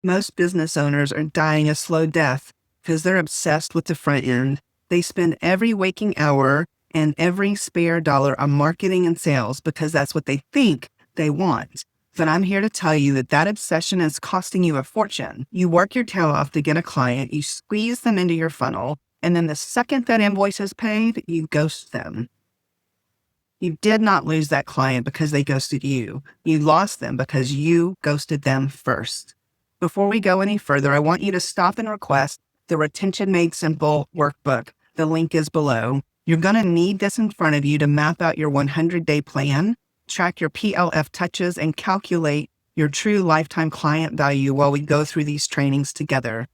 Most business owners are dying a slow death because they're obsessed with the front end. They spend every waking hour and every spare dollar on marketing and sales because that's what they think they want. But I'm here to tell you that that obsession is costing you a fortune. You work your tail off to get a client, you squeeze them into your funnel, and then the second that invoice is paid, you ghost them. You did not lose that client because they ghosted you. You lost them because you ghosted them first. Before we go any further, I want you to stop and request the Retention Made Simple Workbook. The link is below. You're going to need this in front of you to map out your 100-day plan, track your PLF touches, and calculate your true lifetime client value while we go through these trainings together.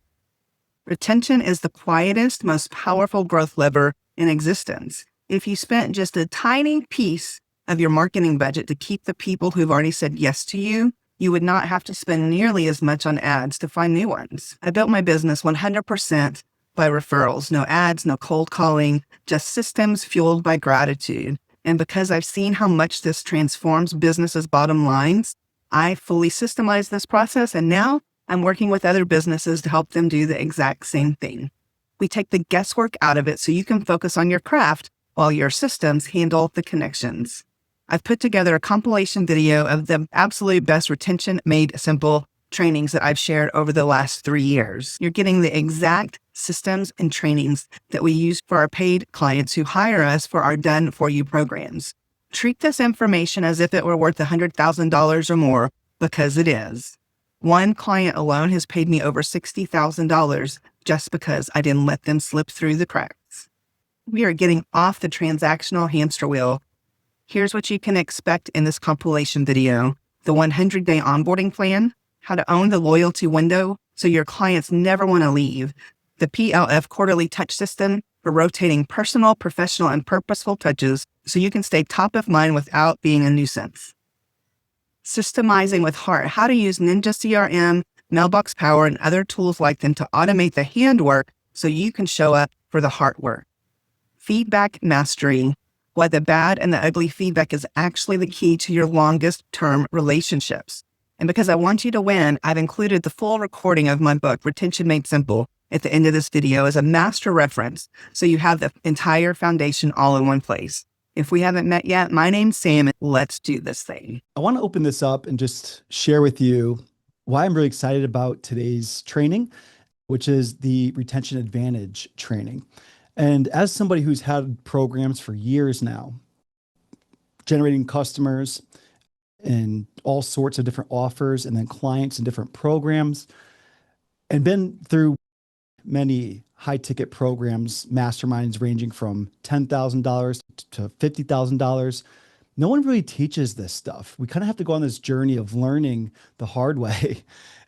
Retention is the quietest, most powerful growth lever in existence. If you spent just a tiny piece of your marketing budget to keep the people who've already said yes to you, you would not have to spend nearly as much on ads to find new ones. I built my business 100% by referrals. No ads, no cold calling, just systems fueled by gratitude. And because I've seen how much this transforms businesses' bottom lines, I fully systemized this process, and now I'm working with other businesses to help them do the exact same thing. We take the guesswork out of it so you can focus on your craft while your systems handle the connections. I've put together a compilation video of the absolute best Retention Made Simple trainings that I've shared over the last 3 years. You're getting the exact systems and trainings that we use for our paid clients who hire us for our done-for-you programs. Treat this information as if it were worth $100,000 or more, because it is. One client alone has paid me over $60,000 just because I didn't let them slip through the cracks. We are getting off the transactional hamster wheel. Here's what you can expect in this compilation video: the 100-day onboarding plan, how to own the loyalty window so your clients never want to leave, the PLF quarterly touch system for rotating personal, professional, and purposeful touches so you can stay top of mind without being a nuisance. Systemizing with heart, how to use Ninja CRM, Mailbox Power, and other tools like them to automate the handwork so you can show up for the hard work. Feedback mastery, why the bad and the ugly feedback is actually the key to your longest term relationships. And because I want you to win, I've included the full recording of my book, Retention Made Simple, at the end of this video as a master reference, so you have the entire foundation all in one place. If we haven't met yet, my name's Sam. Let's do this thing. I want to open this up and just share with you why I'm really excited about today's training, which is the Retention Advantage training. And as somebody who's had programs for years now, generating customers and all sorts of different offers, and then clients and different programs, and been through many high ticket programs, masterminds ranging from $10,000 to $50,000. No one really teaches this stuff. We kind of have to go on this journey of learning the hard way.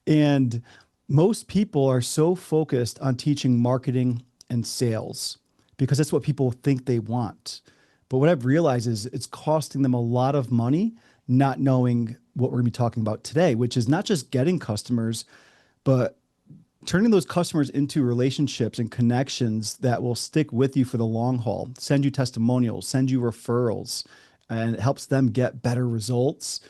And most people are so focused on teaching marketing and sales because that's what people think they want. But what I've realized is it's costing them a lot of money, not knowing what we're going to be talking about today, which is not just getting customers, but turning those customers into relationships and connections that will stick with you for the long haul, send you testimonials, send you referrals, and it helps them get better results.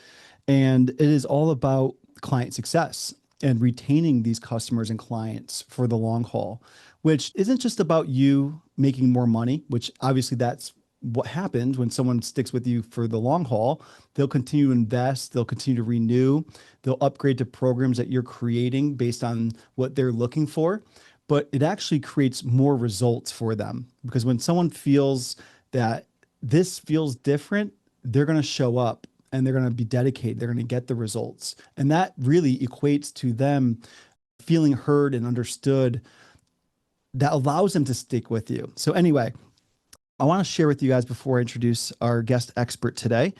And it is all about client success and retaining these customers and clients for the long haul, which isn't just about you making more money, which obviously that's what happens when someone sticks with you for the long haul. They'll continue to invest, they'll continue to renew, they'll upgrade to programs that you're creating based on what they're looking for. But it actually creates more results for them, because when someone feels that this feels different, they're going to show up and they're going to be dedicated. They're going to get the results. And that really equates to them feeling heard and understood. That allows them to stick with you. So anyway, I want to share with you guys before I introduce our guest expert today,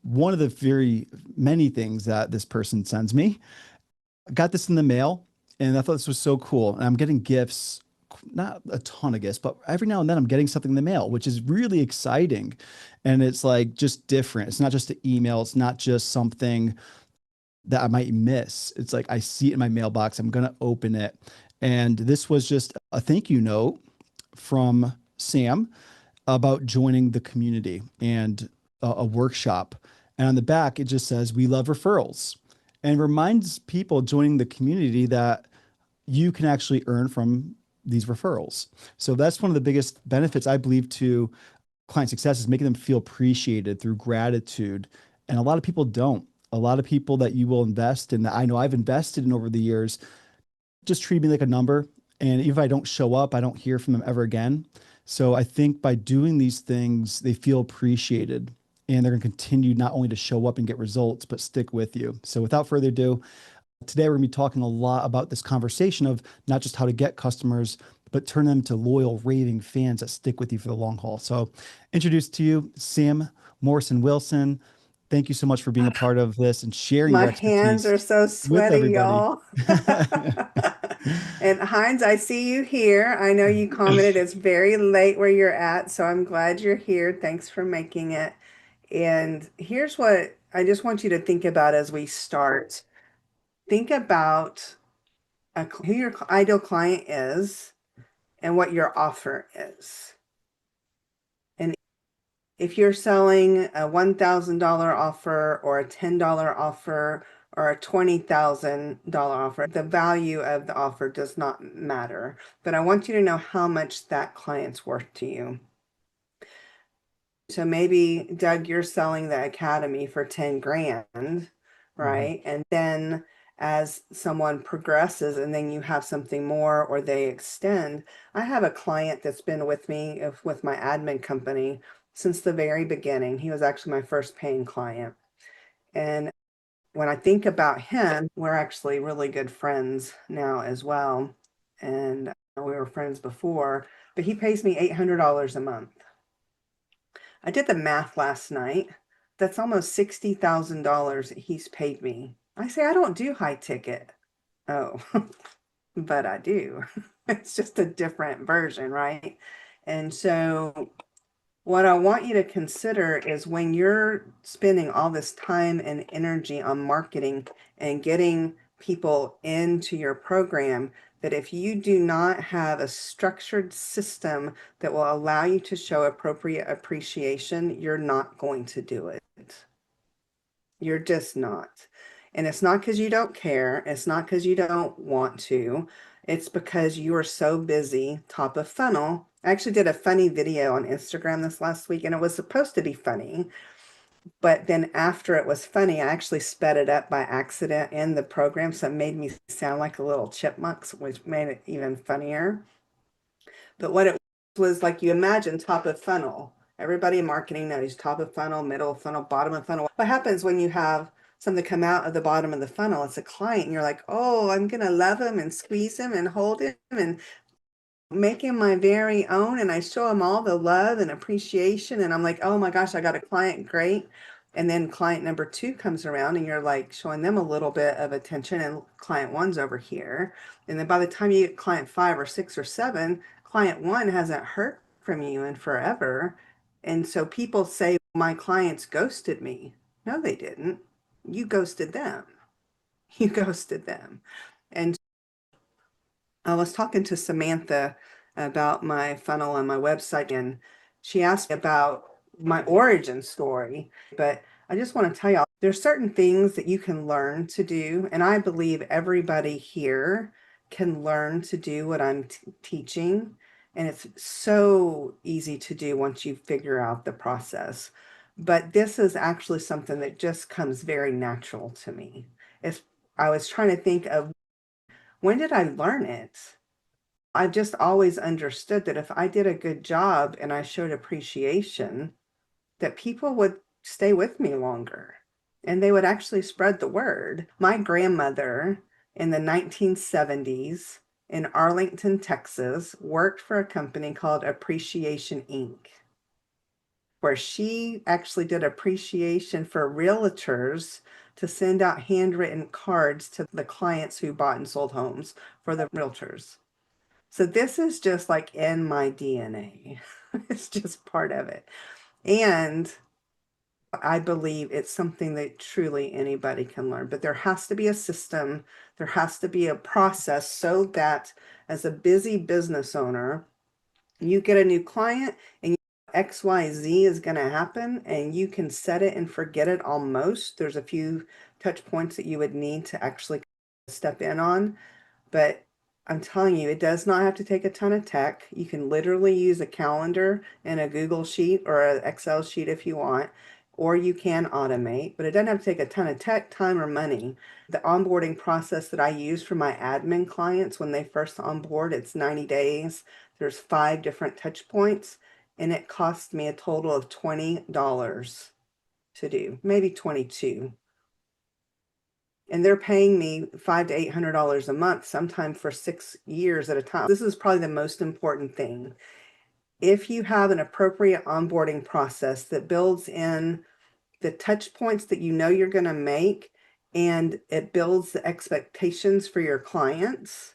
one of the very many things that this person sends me. I got this in the mail and I thought this was so cool. And I'm getting gifts, not a ton of gifts, but every now and then I'm getting something in the mail, which is really exciting. And it's like just different. It's not just an email. It's not just something that I might miss. It's like I see it in my mailbox. I'm going to open it. And this was just a thank you note from Sam about joining the community and a workshop. And on the back, it just says, "We love referrals." and reminds people joining the community that you can actually earn from these referrals. So that's one of the biggest benefits I believe to client success is making them feel appreciated through gratitude. And a lot of people don't. A lot of people that you will invest in, that I know I've invested in over the years, just treat me like a number. And even if I don't show up, I don't hear from them ever again. So I think by doing these things, they feel appreciated and they're going to continue not only to show up and get results, but stick with you. So without further ado, today we're going to be talking a lot about this conversation of not just how to get customers, but turn them to loyal, raving fans that stick with you for the long haul. So introduce to you, Sam Morrison Wilson. Thank you so much for being a part of this and sharing your My hands expertise are so with sweaty, everybody. y'all. And Heinz, I see you here. I know you commented it's very late where you're at, so I'm glad you're here. Thanks for making it. And here's what I just want you to think about as we start. Think about who your ideal client is and what your offer is. And if you're selling a $1,000 offer or a $10 offer or a $20,000 offer, the value of the offer does not matter. But I want you to know how much that client's worth to you. So maybe, Doug, you're selling the academy for 10 grand, right? And then as someone progresses and then you have something more or they extend. I have a client that's been with me with my admin company since the very beginning. He was actually my first paying client. And when I think about him, we're actually really good friends now as well. And we were friends before, but he pays me $800 a month. I did the math last night. That's almost $60,000 he's paid me. I say, I don't do high ticket. Oh, but I do. It's just a different version, right? And so what I want you to consider is when you're spending all this time and energy on marketing and getting people into your program, that if you do not have a structured system that will allow you to show appropriate appreciation, you're not going to do it. You're just not. And it's not because you don't care. It's not because you don't want to. It's because you are so busy top of funnel. I actually did a funny video on Instagram this last week, and it was supposed to be funny. But then after it was funny, I actually sped it up by accident in the program. So it made me sound like a little chipmunks, which made it even funnier. But what it was like, you imagine top of funnel. Everybody in marketing knows top of funnel, middle of funnel, bottom of funnel. What happens when you have something come out of the bottom of the funnel? It's a client, and you're like, oh, I'm going to love him and squeeze him and hold him and make him my very own. And I show him all the love and appreciation. And I'm like, oh my gosh, I got a client. Great. And then client number 2 comes around and you're like showing them a little bit of attention, and client 1's over here. And then by the time you get client 5 or 6 or 7, client 1 hasn't heard from you in forever. And so people say, my clients ghosted me. No, they didn't. You ghosted them. You ghosted them. And I was talking to Samantha about my funnel on my website, and she asked me about my origin story. But I just want to tell y'all, there's certain things that you can learn to do, and I believe everybody here can learn to do what I'm teaching. And it's so easy to do once you figure out the process. But this is actually something that just comes very natural to me. It's, I was trying to think of, when did I learn it? I've just always understood that if I did a good job and I showed appreciation, that people would stay with me longer and they would actually spread the word. My grandmother in the 1970s in Arlington, Texas, worked for a company called Appreciation Inc., where she actually did appreciation for realtors to send out handwritten cards to the clients who bought and sold homes for the realtors. So this is just like in my DNA. It's just part of it. And I believe it's something that truly anybody can learn, but there has to be a system. There has to be a process so that as a busy business owner, you get a new client and XYZ is going to happen and you can set it and forget it almost. There's a few touch points that you would need to actually step in on. But I'm telling you, it does not have to take a ton of tech. You can literally use a calendar and a Google sheet or an Excel sheet if you want, or you can automate, but it doesn't have to take a ton of tech, time, or money. The onboarding process that I use for my admin clients when they first onboard, it's 90 days. There's 5 different touch points, and it cost me a total of $20 to do, maybe 22. And they're paying me $500 to $800 a month, sometimes for 6 years at a time. This is probably the most important thing. If you have an appropriate onboarding process that builds in the touch points that you know you're going to make, and it builds the expectations for your clients,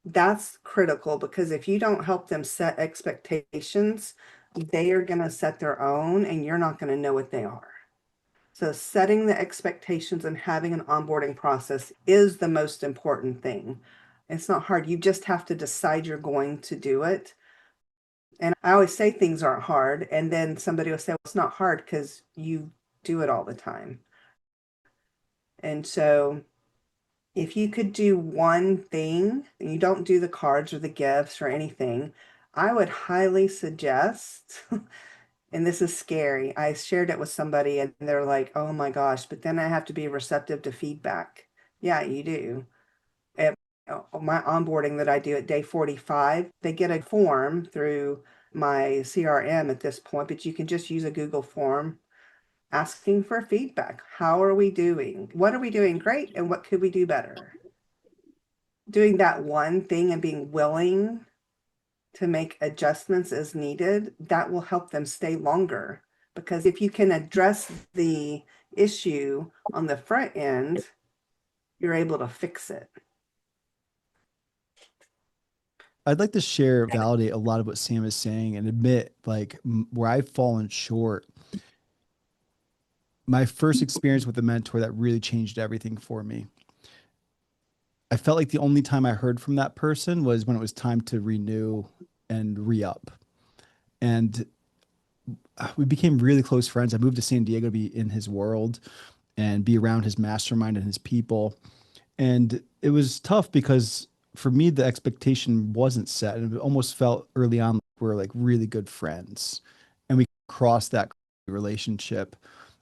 that's critical, because if you don't help them set expectations, they are going to set their own and you're not going to know what they are. So setting the expectations and having an onboarding process is the most important thing. It's not hard. You just have to decide you're going to do it. And I always say things aren't hard. And then somebody will say, well, it's not hard because you do it all the time. And so if you could do one thing, and you don't do the cards or the gifts or anything, I would highly suggest, and this is scary. I shared it with somebody and they're like, oh my gosh, but then I have to be receptive to feedback. Yeah, you do. At my onboarding that I do at day 45, they get a form through my CRM at this point, but you can just use a Google form asking for feedback. How are we doing? What are we doing great? And what could we do better? Doing that one thing and being willing to make adjustments as needed, that will help them stay longer. Because if you can address the issue on the front end, you're able to fix it. I'd like to share, validate a lot of what Sam is saying and admit like where I've fallen short. My first experience with a mentor that really changed everything for me. I felt like the only time I heard from that person was when it was time to renew and re-up. And we became really close friends. I moved to San Diego to be in his world and be around his mastermind and his people. And it was tough because for me, the expectation wasn't set. And it almost felt early on like we were like really good friends. And we crossed that relationship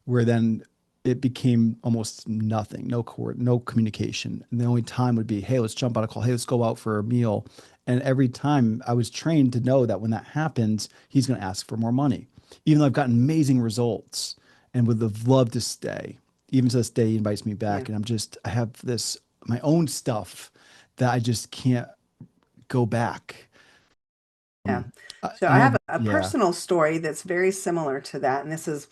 where then it became almost nothing, no communication. And the only time would be, hey, let's jump on a call. Hey, let's go out for a meal. And every time I was trained to know that when that happens, he's going to ask for more money, even though I've gotten amazing results and would have loved to stay. Even to this day, he invites me Yeah. back, and I have this, my own stuff that I just can't go back. Yeah. So And I I, have a yeah, personal story that's very similar to that. And this is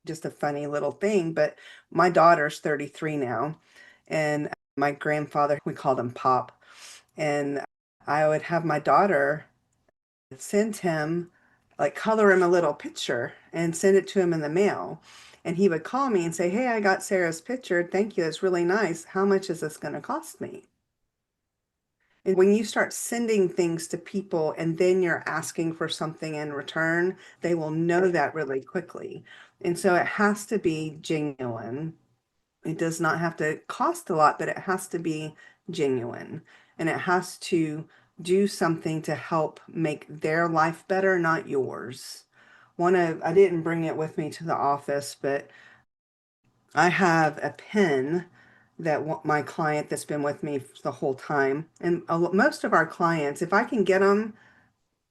just a funny little thing, but my daughter's 33 now. And my grandfather, we called him Pop. And I would have my daughter send him, like, color him a little picture and send it to him in the mail. And he would call me and say, hey, I got Sarah's picture. Thank you. It's really nice. How much is this going to cost me? And when you start sending things to people and then you're asking for something in return, they will know that really quickly. And so it has to be genuine. It does not have to cost a lot, but it has to be genuine. And it has to do something to help make their life better, not yours. I didn't bring it with me to the office, but I have a pen that my client that's been with me the whole time, and most of our clients, if I can get them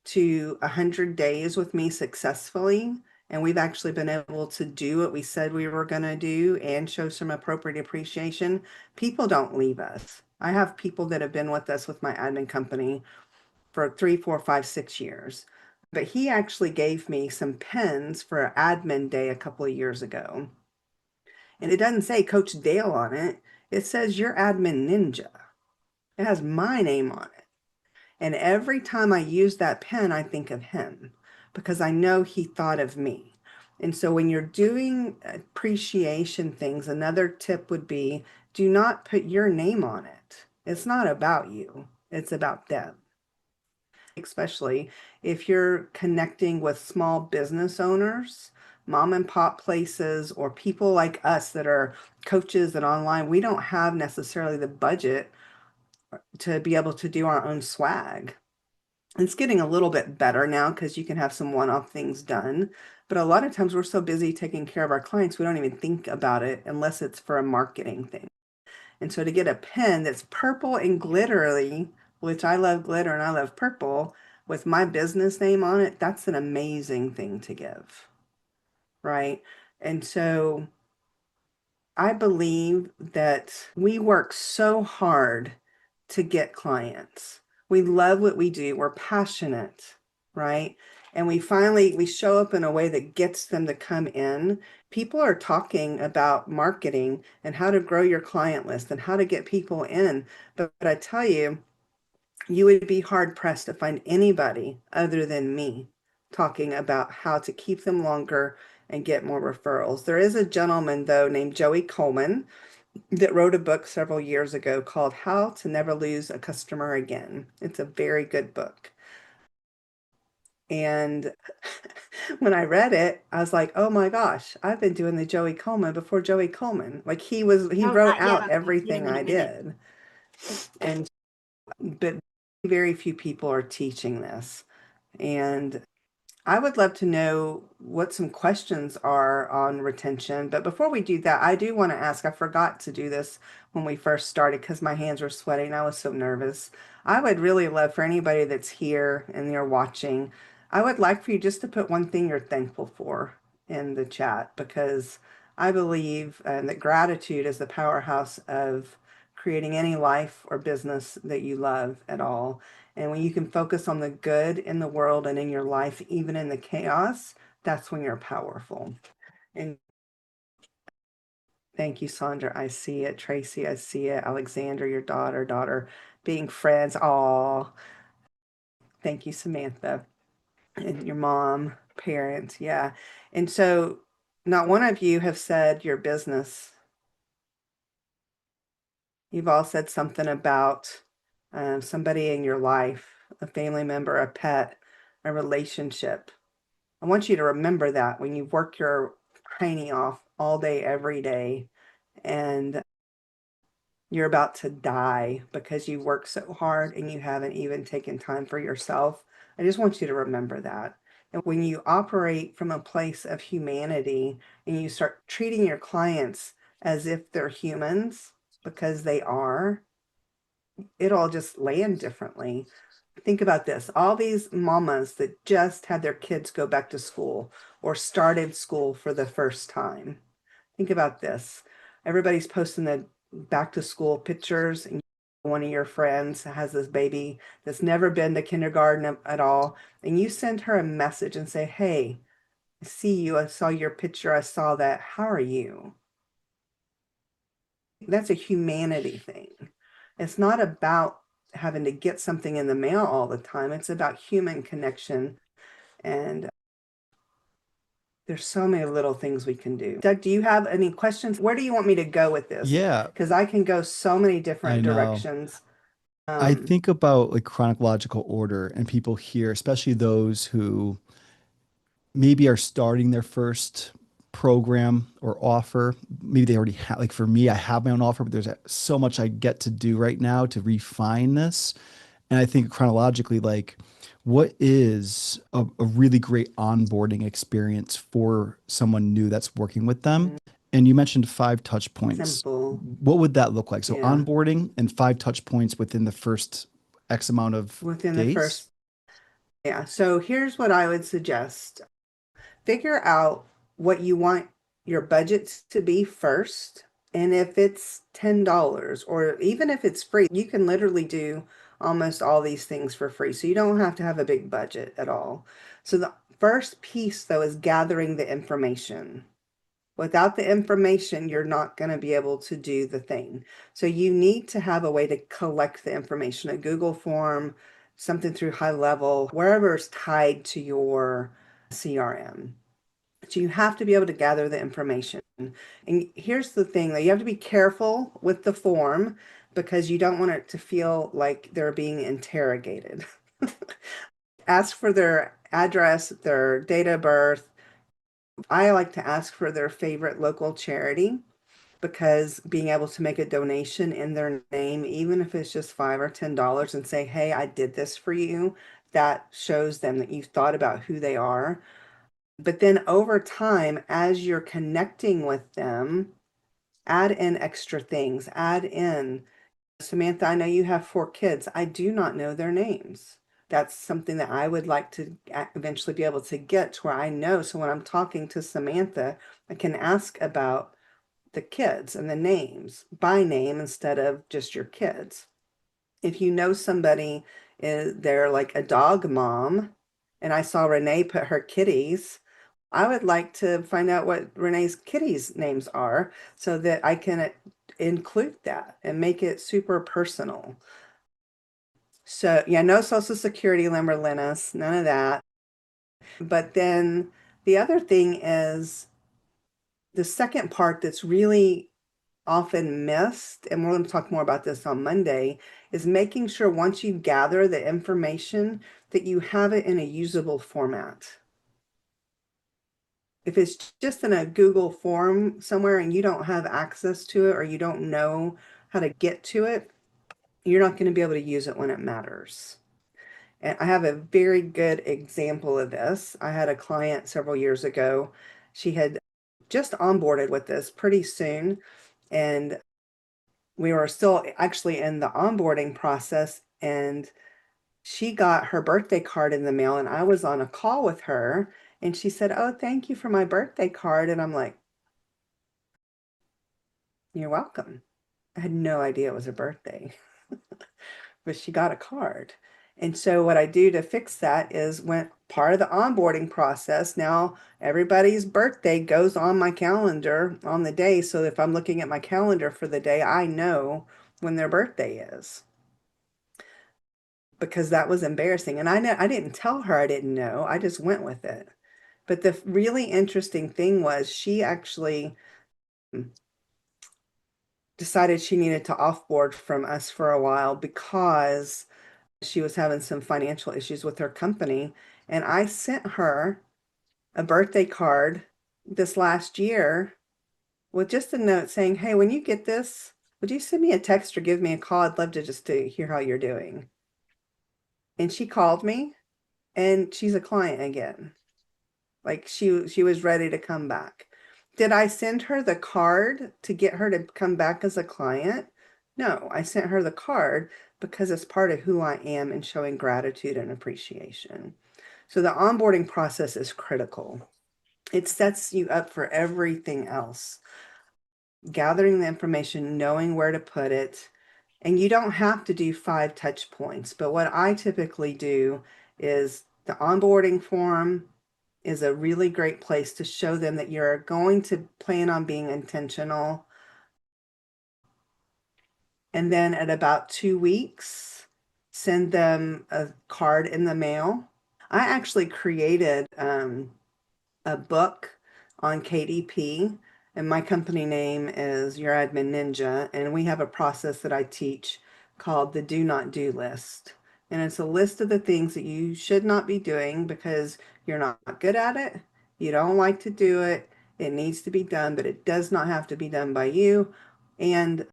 to 100 days with me successfully, and we've actually been able to do what we said we were going to do and show some appropriate appreciation, people don't leave us. I have people that have been with us with my admin company for 3, 4, 5, 6 years. But he actually gave me some pens for admin day a couple of years ago. And it doesn't say Coach Dale on it. It says your admin ninja. It has my name on it. And every time I use that pen, I think of him because I know he thought of me. And so when you're doing appreciation things, another tip would be do not put your name on it. It's not about you, it's about them. Especially if you're connecting with small business owners, mom and pop places or people like us that are coaches and online, we don't have necessarily the budget to be able to do our own swag. It's getting a little bit better now because you can have some one-off things done. But a lot of times we're so busy taking care of our clients, we don't even think about it unless it's for a marketing thing. And so to get a pen that's purple and glittery, which I love glitter and I love purple, with my business name on it, that's an amazing thing to give, right? And so I believe that we work so hard to get clients. We love what we do. We're passionate, right? And we show up in a way that gets them to come in. People are talking about marketing and how to grow your client list and how to get people in. But I tell you, you would be hard pressed to find anybody other than me talking about how to keep them longer and get more referrals. There is a gentleman, though, named Joey Coleman that wrote a book several years ago called How to Never Lose a Customer Again. It's a very good book. And when I read it, I was like, oh my gosh, I've been doing the Joey Coleman before Joey Coleman. Like he Oh, wrote not yet. out I've seen everything him in I a minute. did. And but very few people are teaching this. And I would love to know what some questions are on retention. But before we do that, I do want to ask, I forgot to do this when we first started because my hands were sweating. I was so nervous. I would really love for anybody that's here and you're watching, I would like for you just to put one thing you're thankful for in the chat because I believe that gratitude is the powerhouse of creating any life or business that you love at all. And when you can focus on the good in the world and in your life, even in the chaos, that's when you're powerful. And thank you, Sandra. I see it. Tracy, I see it. Alexander, your daughter, being friends. Aw. Thank you, Samantha. And your mom, parents. Yeah. And so not one of you have said your business. You've all said something about somebody in your life, a family member, a pet, a relationship. I want you to remember that when you work your hiney off all day, every day, and you're about to die because you work so hard and you haven't even taken time for yourself. I just want you to remember that. And when you operate from a place of humanity and you start treating your clients as if they're humans, because they are, it'll just land differently. Think about this. All these mamas that just had their kids go back to school or started school for the first time. Think about this. Everybody's posting the back to school pictures and one of your friends has this baby that's never been to kindergarten at all. And you send her a message and say, hey, I see you. I saw your picture. I saw that. How are you? That's a humanity thing. It's not about having to get something in the mail all the time. It's about human connection. And there's so many little things we can do. Doug, do you have any questions? Where do you want me to go with this? Yeah, Because I can go so many I different know. directions. I think about like chronological order and people here, especially those who maybe are starting their first program or offer. Maybe they already have, like for me, I have my own offer, but there's so much I get to do right now to refine this. And I think chronologically, like, what is a really great onboarding experience for someone new that's working with them? And you mentioned 5 touch points. Simple. What would that look like? So Yeah. onboarding and 5 touch points within the first X amount of Within the days? first. Yeah. So here's what I would suggest. Figure out what you want your budgets to be first. And if it's $10 or even if it's free, you can literally do almost all these things for free. So you don't have to have a big budget at all. So the first piece though is gathering the information. Without the information, you're not going to be able to do the thing. So you need to have a way to collect the information, a Google form, something through High Level, wherever is tied to your CRM. So you have to be able to gather the information. And here's the thing that you have to be careful with the form because you don't want it to feel like they're being interrogated. Ask for their address, their date of birth, I like to ask for their favorite local charity, because being able to make a donation in their name, even if it's just $5 or $10, and say, hey, I did this for you, that shows them that you've thought about who they are. But then over time, as you're connecting with them, add in extra things. Add in, Samantha, I know you have 4 kids. I do not know their names. That's something that I would like to eventually be able to get to where I know. So when I'm talking to Samantha, I can ask about the kids and the names by name instead of just your kids. If you know somebody, they're like a dog mom, and I saw Renee put her kitties, I would like to find out what Renee's kitties' names are so that I can include that and make it super personal. So yeah, no social security number, Linus, none of that. But then the other thing is the second part that's really often missed, and we're going to talk more about this on Monday, is making sure once you gather the information that you have it in a usable format. If it's just in a Google form somewhere and you don't have access to it or you don't know how to get to it, you're not going to be able to use it when it matters. And I have a very good example of this. I had a client several years ago. She had just onboarded with this pretty soon, and we were still actually in the onboarding process, and she got her birthday card in the mail, and I was on a call with her, and she said, oh, thank you for my birthday card. And I'm like, you're welcome. I had no idea it was her birthday, but she got a card. And so what I do to fix that is, when part of the onboarding process, now everybody's birthday goes on my calendar on the day. So if I'm looking at my calendar for the day, I know when their birthday is, because that was embarrassing. And I didn't tell her I didn't know. I just went with it. But the really interesting thing was, she actually decided she needed to offboard from us for a while because she was having some financial issues with her company. And I sent her a birthday card this last year with just a note saying, hey, when you get this, would you send me a text or give me a call? I'd love to just to hear how you're doing. And she called me, and she's a client again. Like she was ready to come back. Did I send her the card to get her to come back as a client? No, I sent her the card because it's part of who I am and showing gratitude and appreciation. So the onboarding process is critical. It sets you up for everything else. Gathering the information, knowing where to put it, and you don't have to do 5 touch points. But what I typically do is, the onboarding form is a really great place to show them that you're going to plan on being intentional. And then at about 2 weeks, send them a card in the mail. I actually created a book on KDP, and my company name is Your Admin Ninja, and we have a process that I teach called the Do Not Do list. And it's a list of the things that you should not be doing because you're not good at it, you don't like to do it, it needs to be done, but it does not have to be done by you, and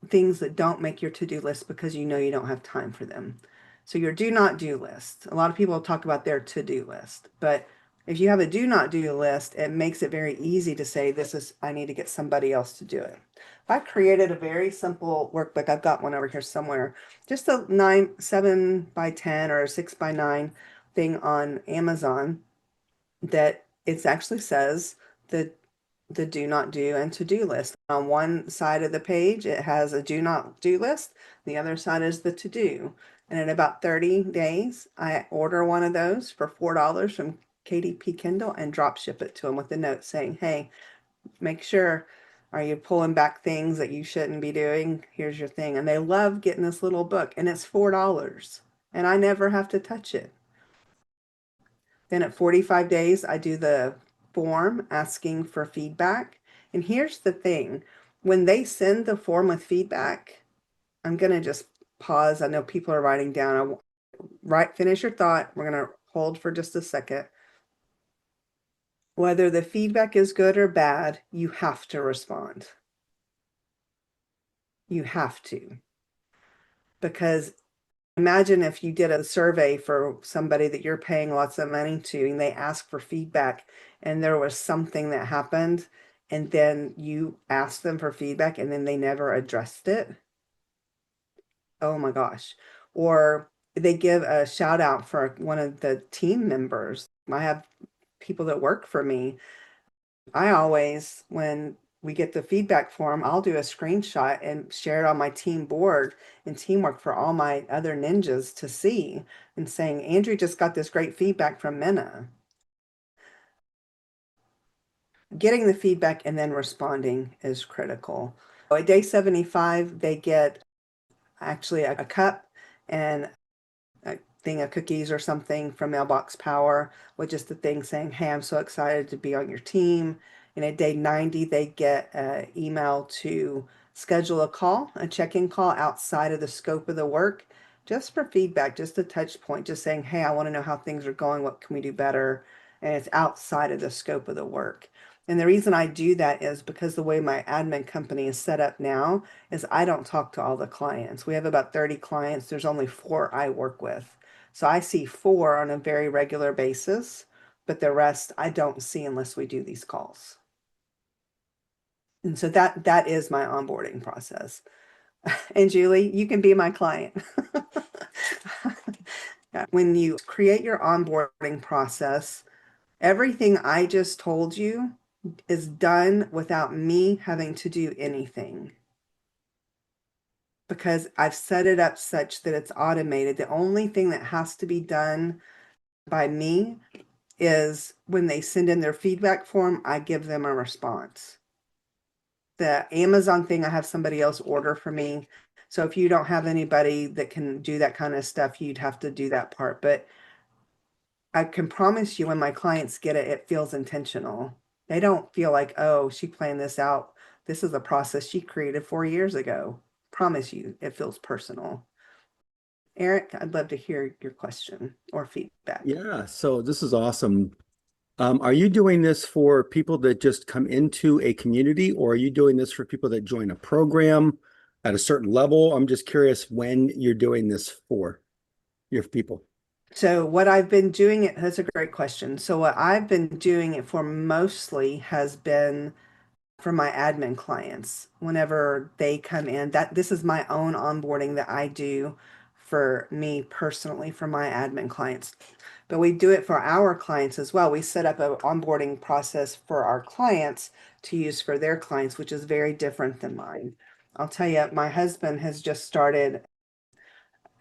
things that don't make your to-do list because you know you don't have time for them. So your do not do list. A lot of people talk about their to-do list, but if you have a do not do list, it makes it very easy to say, I need to get somebody else to do it. I created a very simple workbook. I've got one over here somewhere, just a 7x10 or a 6x9 thing on Amazon, that it actually says the do not do and to-do list. On one side of the page, it has a do not do list. The other side is the to-do. And in about 30 days, I order one of those for $4 from KDP Kindle and drop ship it to them with a note saying, hey, make sure, are you pulling back things that you shouldn't be doing? Here's your thing. And they love getting this little book, and it's $4 and I never have to touch it. Then at 45 days, I do the form asking for feedback. And here's the thing, when they send the form with feedback, I'm going to just pause. I know people are writing down. Finish your thought. We're going to hold for just a second. Whether the feedback is good or bad, you have to respond. You have to. Because imagine if you did a survey for somebody that you're paying lots of money to and they ask for feedback and there was something that happened and then you asked them for feedback and then they never addressed it. Oh my gosh. Or they give a shout out for one of the team members. I have people that work for me. I always, when we get the feedback form, I'll do a screenshot and share it on my team board and teamwork for all my other ninjas to see and saying, Andrew just got this great feedback from Minna. Getting the feedback and then responding is critical. At day 75, they get actually a cup and a thing of cookies or something from Mailbox Power with just the thing saying, hey, I'm so excited to be on your team. And at day 90, they get an email to schedule a call, a check-in call outside of the scope of the work, just for feedback, just a touch point, just saying, hey, I want to know how things are going. What can we do better? And it's outside of the scope of the work. And the reason I do that is because the way my admin company is set up now is I don't talk to all the clients. We have about 30 clients. There's only 4 I work with. So I see 4 on a very regular basis, but the rest I don't see unless we do these calls. And so that is my onboarding process. And Julie, you can be my client. When you create your onboarding process, everything I just told you is done without me having to do anything, because I've set it up such that it's automated. The only thing that has to be done by me is when they send in their feedback form, I give them a response. The Amazon thing, I have somebody else order for me. So if you don't have anybody that can do that kind of stuff, you'd have to do that part. But I can promise you when my clients get it, it feels intentional. They don't feel like, oh, she planned this out. This is a process she created 4 years ago. Promise you, it feels personal. Eric, I'd love to hear your question or feedback. Yeah, so this is awesome. Are you doing this for people that just come into a community, or are you doing this for people that join a program at a certain level? I'm just curious when you're doing this for your people. So what I've been doing it, that's a great question. So what I've been doing it for mostly has been for my admin clients. Whenever they come in, that this is my own onboarding that I do for me personally for my admin clients. But we do it for our clients as well. We set up an onboarding process for our clients to use for their clients, which is very different than mine. I'll tell you, my husband has just started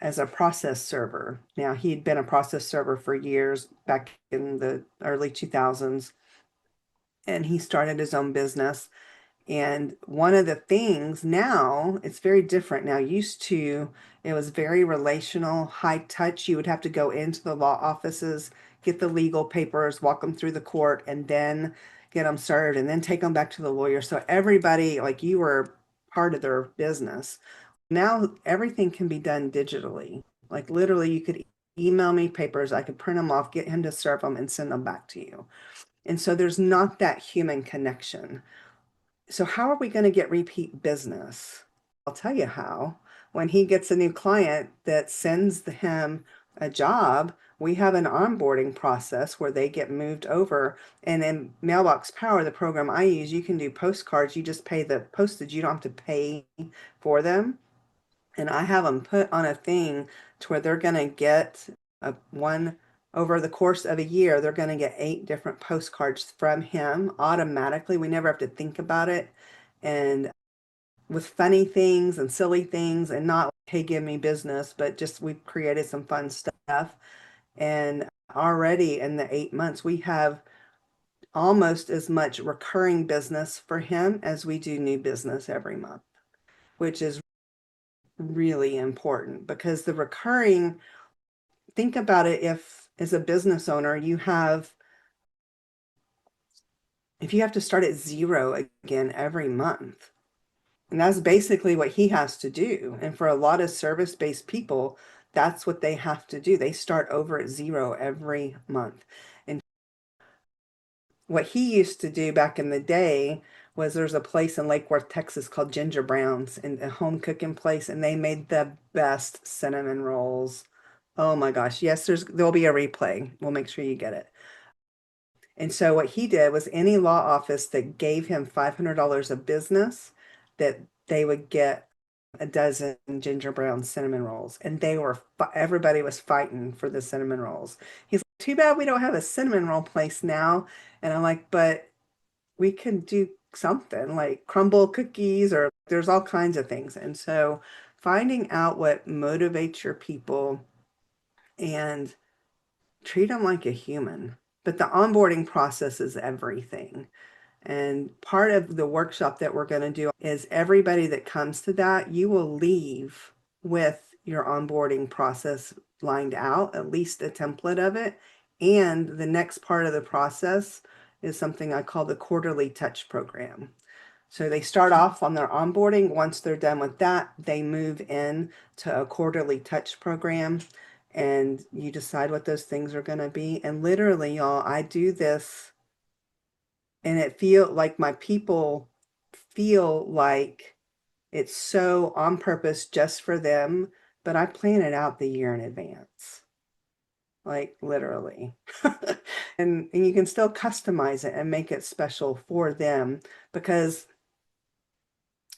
as a process server. Now, he'd been a process server for years back in the early 2000s, and he started his own business. And one of the things now, it's very different now. Used to, it was very relational, high touch. You would have to go into the law offices, get the legal papers, walk them through the court, and then get them started and then take them back to the lawyer. So everybody, like you were part of their business. Now everything can be done digitally. Like literally, you could email me papers, I could print them off, get him to serve them, and send them back to you. And so there's not that human connection. So how are we going to get repeat business? I'll tell you how. When he gets a new client that sends him a job, we have an onboarding process where they get moved over. And in Mailbox Power, the program I use, you can do postcards. You just pay the postage. You don't have to pay for them. And I have them put on a thing to where they're going to get one over the course of a year, they're going to get 8 different postcards from him automatically. We never have to think about it. And with funny things and silly things, and not, hey, give me business, but just we've created some fun stuff. And already in the 8 months, we have almost as much recurring business for him as we do new business every month, which is really important because the recurring, think about it, if as a business owner if you have to start at 0 again every month, and that's basically what he has to do. And for a lot of service-based people, that's what they have to do. They start over at 0 every month. And what he used to do back in the day was there's a place in Lake Worth, Texas called Ginger Brown's, and a home cooking place, and they made the best cinnamon rolls. Oh my gosh. Yes, there'll be a replay. We'll make sure you get it. And so what he did was any law office that gave him $500 of business, that they would get a dozen ginger brown cinnamon rolls. And everybody was fighting for the cinnamon rolls. He's like, too bad we don't have a cinnamon roll place now. And I'm like, but we can do something like crumble cookies, or there's all kinds of things. And so finding out what motivates your people and treat them like a human. But the onboarding process is everything. And part of the workshop that we're going to do is everybody that comes to that, you will leave with your onboarding process lined out, at least a template of it. And the next part of the process is something I call the quarterly touch program. So they start off on their onboarding. Once they're done with that, they move in to a quarterly touch program, and you decide what those things are going to be. And literally, y'all, I do this and it feel like my people feel like it's so on purpose just for them, but I plan it out the year in advance. Like literally. And you can still customize it and make it special for them, because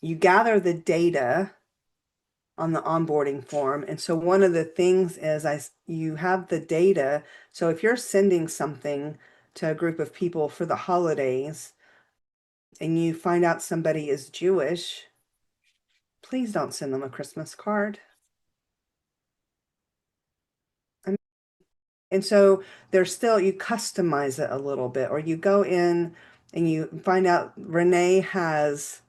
you gather the data on the onboarding form. And so one of the things is you have the data. So if you're sending something to a group of people for the holidays and you find out somebody is Jewish, please don't send them a Christmas card. And so there's still, you customize it a little bit, or you go in and you find out Renee has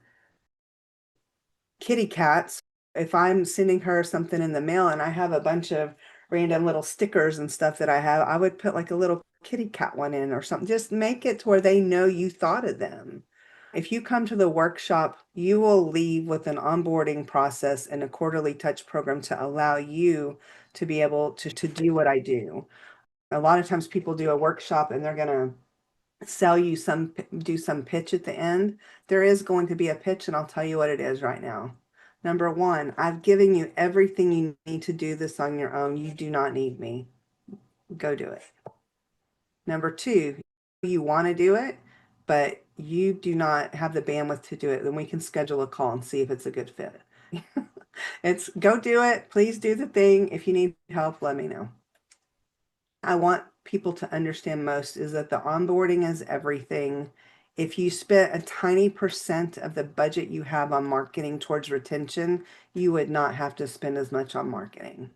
kitty cats. If I'm sending her something in the mail and I have a bunch of random little stickers and stuff that I have, I would put like a little kitty cat one in or something. Just make it to where they know you thought of them. If you come to the workshop, you will leave with an onboarding process and a quarterly touch program to allow you to be able to do what I do. A lot of times people do a workshop and they're going to sell you do some pitch at the end. There is going to be a pitch, and I'll tell you what it is right now. Number one, I've given you everything you need to do this on your own. You do not need me. Go do it. Number two, you want to do it, but you do not have the bandwidth to do it. Then we can schedule a call and see if it's a good fit. It's go do it. Please do the thing. If you need help, let me know. I want people to understand most is that the onboarding is everything. If you spent a tiny percent of the budget you have on marketing towards retention, you would not have to spend as much on marketing.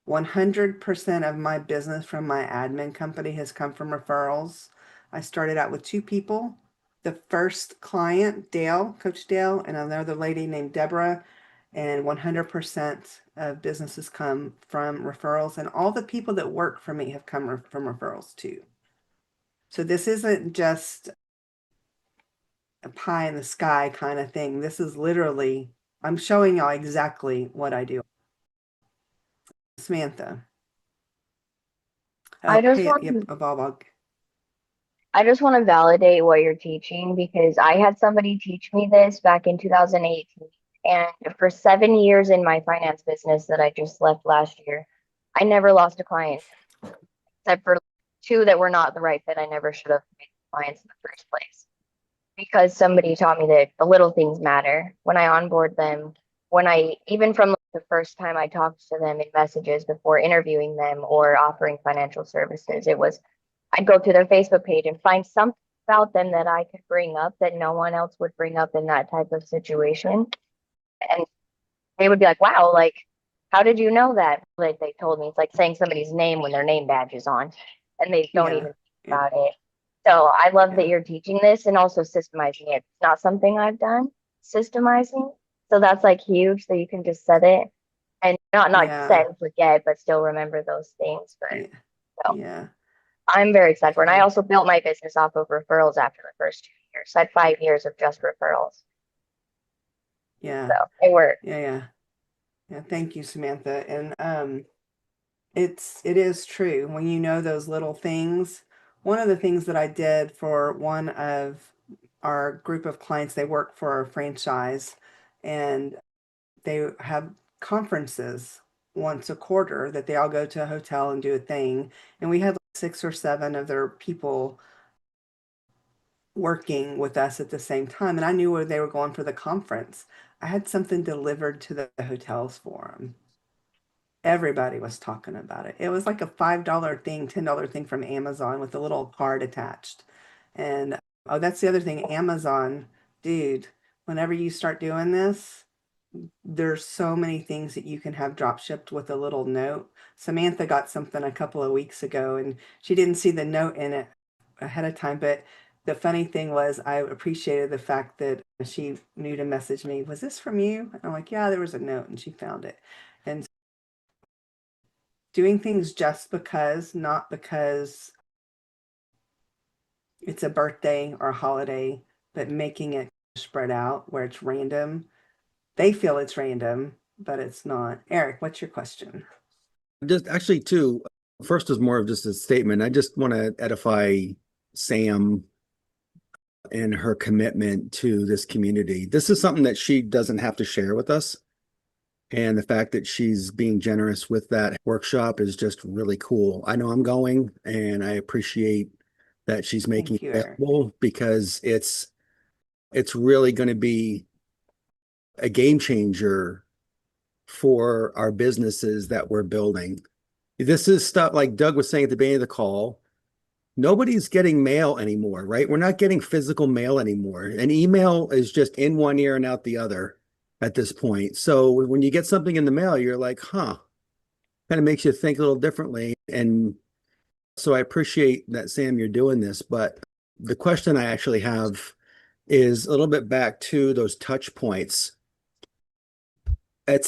100% of my business from my admin company has come from referrals. I started out with 2 people. The first client, Dale, Coach Dale, and another lady named Deborah, and 100% of businesses come from referrals, and all the people that work for me have come from referrals too. So this isn't just a pie in the sky kind of thing. This is literally, I'm showing y'all exactly what I do. Samantha. I just Hey, want yep, to Bob. I just want to validate what you're teaching because I had somebody teach me this back in 2018. And for 7 years in my finance business that I just left last year, I never lost a client except for 2 that were not the right fit. I never should have made clients in the first place because somebody taught me that the little things matter when I onboard them. Even from the first time I talked to them in messages before interviewing them or offering financial services, I'd go to their Facebook page and find something about them that I could bring up that no one else would bring up in that type of situation. And they would be like, wow, like, how did you know that? Like they told me, it's like saying somebody's name when their name badge is on and they don't even think about it. So I love that you're teaching this and also systemizing it. It's not something I've done, systemizing. So that's like huge that you can just set it and not set and forget, but still remember those things. But so I'm very excited for it. And I also built my business off of referrals after the first 2 years. So I had 5 years of just referrals. Yeah. So it worked. Yeah. Thank you, Samantha. And it is true when you know those little things. one of the things that I did for one of our group of clients, they work for a franchise and they have conferences once a quarter that they all go to a hotel and do a thing. And we had like 6 or 7 of their people working with us at the same time. And I knew where they were going for the conference. I had something delivered to the hotels for them. Everybody was talking about it. It was like a $5 thing, $10 thing from Amazon with a little card attached. And oh, that's the other thing. Amazon, dude, whenever you start doing this, there's so many things that you can have drop shipped with a little note. Samantha got something a couple of weeks ago and she didn't see the note in it ahead of time. But the funny thing was, I appreciated the fact that she knew to message me, was this from you? And I'm like, yeah, there was a note, and she found it. And doing things just because, not because it's a birthday or a holiday, but making it spread out where it's random. They feel it's random, but it's not. Eric, what's your question? Just actually too, first is more of just a statement. I just want to edify Sam and her commitment to this community. This is something that she doesn't have to share with us. And the fact that she's being generous with that workshop is just really cool. I know I'm going, and I appreciate that she's making Thank you, it Eric. available, because it's really going to be a game changer for our businesses that we're building. This is stuff like Doug was saying at the beginning of the call. Nobody's getting mail anymore, right? We're not getting physical mail anymore. An email is just in one ear and out the other at this point. So when you get something in the mail, you're like, huh, kind of makes you think a little differently. And so I appreciate that, Sam, you're doing this. But the question I actually have is a little bit back to those touch points.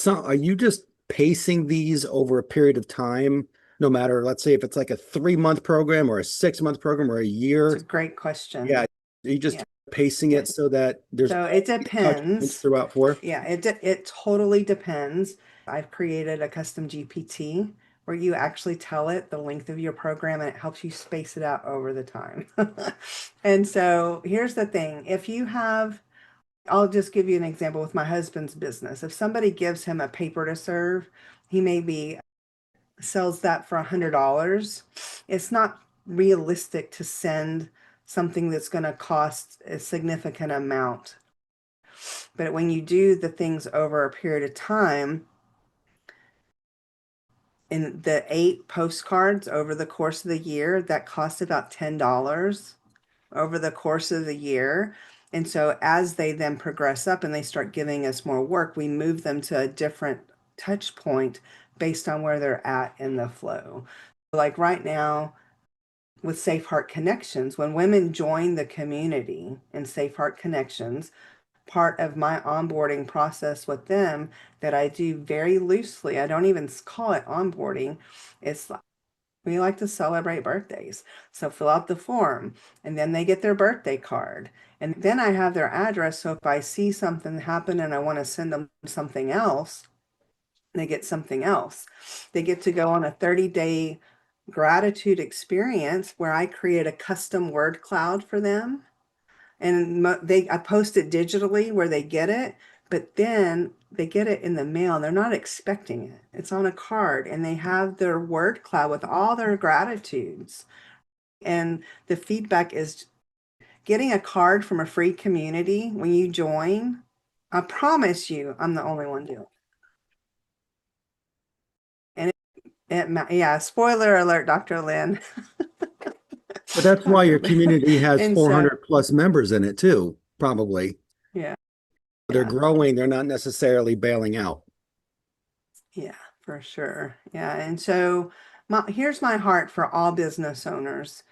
Are you just pacing these over a period of time? No matter, let's say if it's like a 3-month program or a 6-month program or a It's a year. great question. Yeah. You just Yeah. pacing it so that there's So it touch points depends. throughout for. Yeah, it totally depends. I've created a custom GPT where you actually tell it the length of your program and it helps you space it out over the time. And so here's the thing. If you have, I'll just give you an example with my husband's business. If somebody gives him a paper to serve, he maybe sells that for $100. It's not realistic to send something that's going to cost a significant amount. But when you do the things over a period of time, in the 8 postcards over the course of the year, that cost about $10 over the course of the year. And so as they then progress up and they start giving us more work, we move them to a different touch point based on where they're at in the flow. Like right now with Safe Heart Connections, when women join the community in Safe Heart Connections, part of my onboarding process with them that I do very loosely, I don't even call it onboarding. It's we like to celebrate birthdays. So fill out the form and then they get their birthday card. And then I have their address. So if I see something happen and I want to send them something else, they get something else. They get to go on a 30-day gratitude experience where I create a custom word cloud for them. And I post it digitally where they get it, but then they get it in the mail and they're not expecting it. It's on a card and they have their word cloud with all their gratitudes. And the feedback is getting a card from a free community when you join. I promise you, I'm the only one doing it. And yeah, spoiler alert, Dr. Lynn. But that's why your Dr. Lynn. community has And 400 plus members in it too, probably. yeah, They're yeah, growing, they're not necessarily bailing out. yeah, for sure. Yeah. And so here's my heart for all business owners.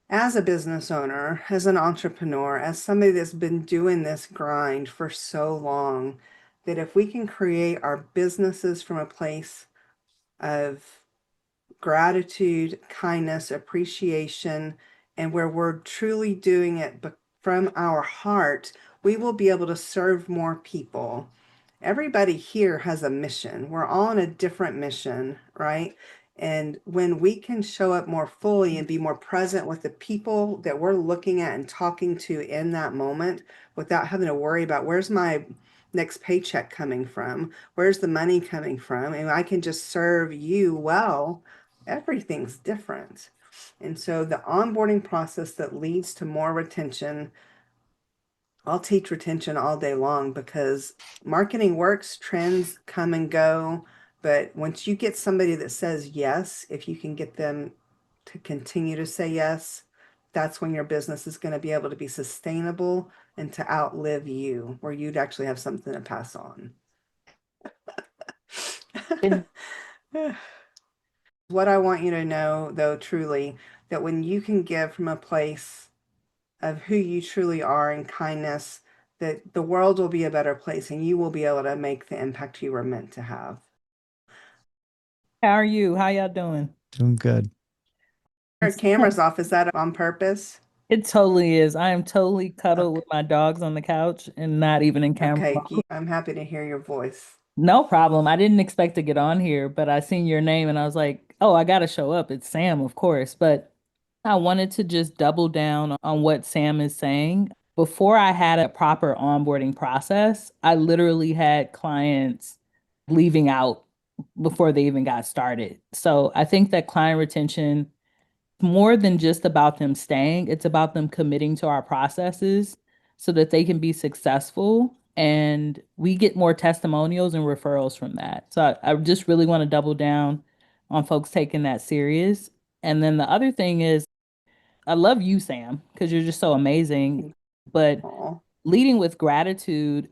As a business owner, as an entrepreneur, as somebody that's been doing this grind for so long, that if we can create our businesses from a place of gratitude, kindness, appreciation, and where we're truly doing it from our heart, we will be able to serve more people. Everybody here has a mission. We're all on a different mission, right? And when we can show up more fully and be more present with the people that we're looking at and talking to in that moment without having to worry about where's my next paycheck coming from, where's the money coming from, and I can just serve you well, everything's different. And so the onboarding process that leads to more retention, I'll teach retention all day long because marketing works, trends come and go. But once you get somebody that says yes, if you can get them to continue to say yes, that's when your business is going to be able to be sustainable and to outlive you, where you'd actually have something to pass on. What I want you to know, though, truly, that when you can give from a place of who you truly are and kindness, that the world will be a better place and you will be able to make the impact you were meant to have. How are you? How y'all doing? Doing good. Our camera's off. Is that on purpose? It totally is. I am totally cuddled with my dogs on the couch and not even in camera. Okay, I'm happy to hear your voice. No problem. I didn't expect to get on here, but I seen your name and I was like, oh, I gotta show up. It's Sam, of course. But I wanted to just double down on what Sam is saying. Before I had a proper onboarding process, I literally had clients leaving out before they even got started. So I think that client retention more than just about them staying, it's about them committing to our processes so that they can be successful and we get more testimonials and referrals from that. So I just really want to double down on folks taking that serious. And then the other thing is, I love you, Sam, because you're just so amazing. But Aw. leading with gratitude,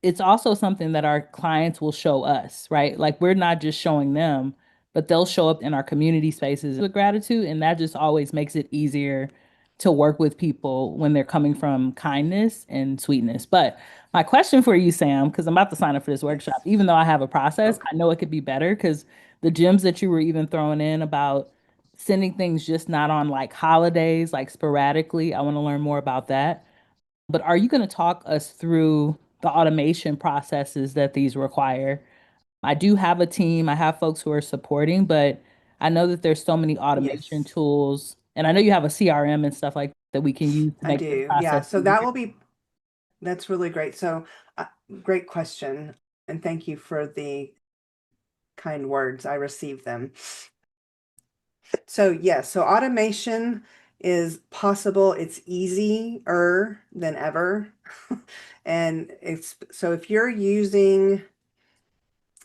it's also something that our clients will show us, right? Like we're not just showing them, but they'll show up in our community spaces with gratitude. And that just always makes it easier to work with people when they're coming from kindness and sweetness. But my question for you, Sam, because I'm about to sign up for this workshop, Yes. even though I have a process, Okay. I know it could be better because the gems that you were even throwing in about sending things just not on like holidays, like sporadically, I want to learn more about that. But are you going to talk us through the automation processes that these require? I do have a team, I have folks who are supporting, but I know that there's so many automation Yes, tools, and I know you have a CRM and stuff like that we can use to I make this do. Yeah, process so easier. that will be, that's really great. So, great question. And thank you for the kind words. I received them. So yes, so automation is possible. It's easier than ever. And it's so if you're using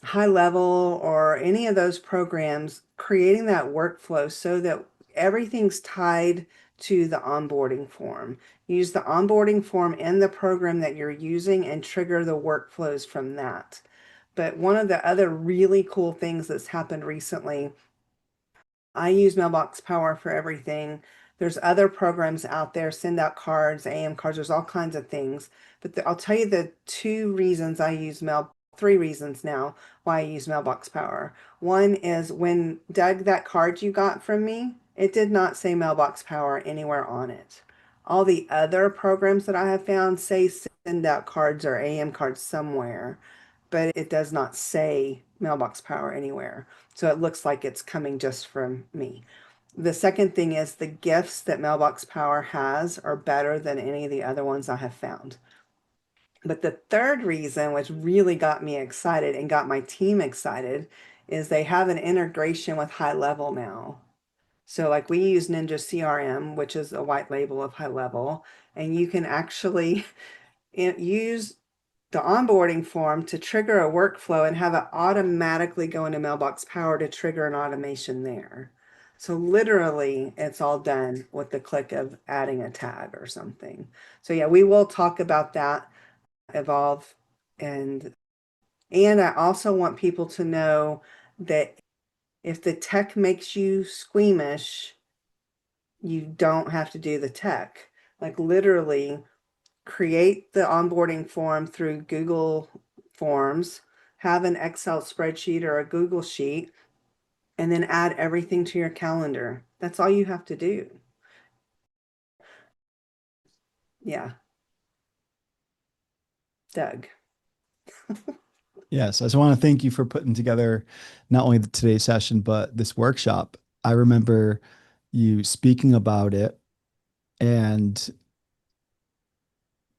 high level or any of those programs, creating that workflow so that everything's tied to the onboarding form. Use the onboarding form in the program that you're using and trigger the workflows from that. But one of the other really cool things that's happened recently, I use Mailbox Power for everything. There's other programs out there, send out cards, AM cards, there's all kinds of things. But I'll tell you the three reasons now why I use Mailbox Power. One is when Doug, that card you got from me, it did not say Mailbox Power anywhere on it. All the other programs that I have found say send out cards or AM cards somewhere, but it does not say Mailbox Power anywhere. So it looks like it's coming just from me. The second thing is the gifts that Mailbox Power has are better than any of the other ones I have found. But the third reason, which really got me excited and got my team excited, is they have an integration with High Level now. So like we use Ninja CRM, which is a white label of High Level, and you can actually use the onboarding form to trigger a workflow and have it automatically go into Mailbox Power to trigger an automation there. So literally it's all done with the click of adding a tag or something. So yeah, we will talk about that, evolve, and I also want people to know that if the tech makes you squeamish, you don't have to do the tech. Like literally create the onboarding form through Google Forms, have an Excel spreadsheet or a Google sheet, and then add everything to your calendar. That's all you have to do. Yeah. Doug. Yes, I just want to thank you for putting together not only today's session, but this workshop. I remember you speaking about it, and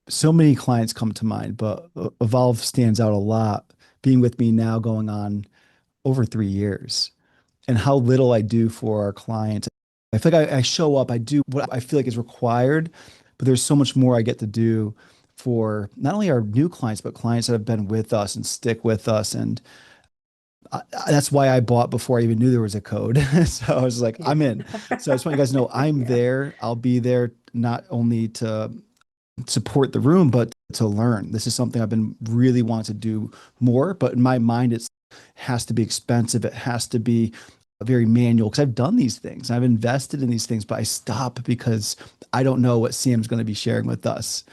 so many clients come to mind, but Evolve stands out a lot, being with me now going on over 3 years, and how little I do for our clients. I feel like I show up, I do what I feel like is required, but there's so much more I get to do for not only our new clients, but clients that have been with us and stick with us. And that's why I bought before I even knew there was a code. So I was like, Yeah. I'm in. So I just want you guys to know I'm Yeah. there. I'll be there not only to support the room, but to learn. This is something I've been really wanting to do more, but in my mind, it has to be expensive. It has to be very manual because I've done these things. I've invested in these things, but I stop because I don't know what Sam's going to be sharing with us.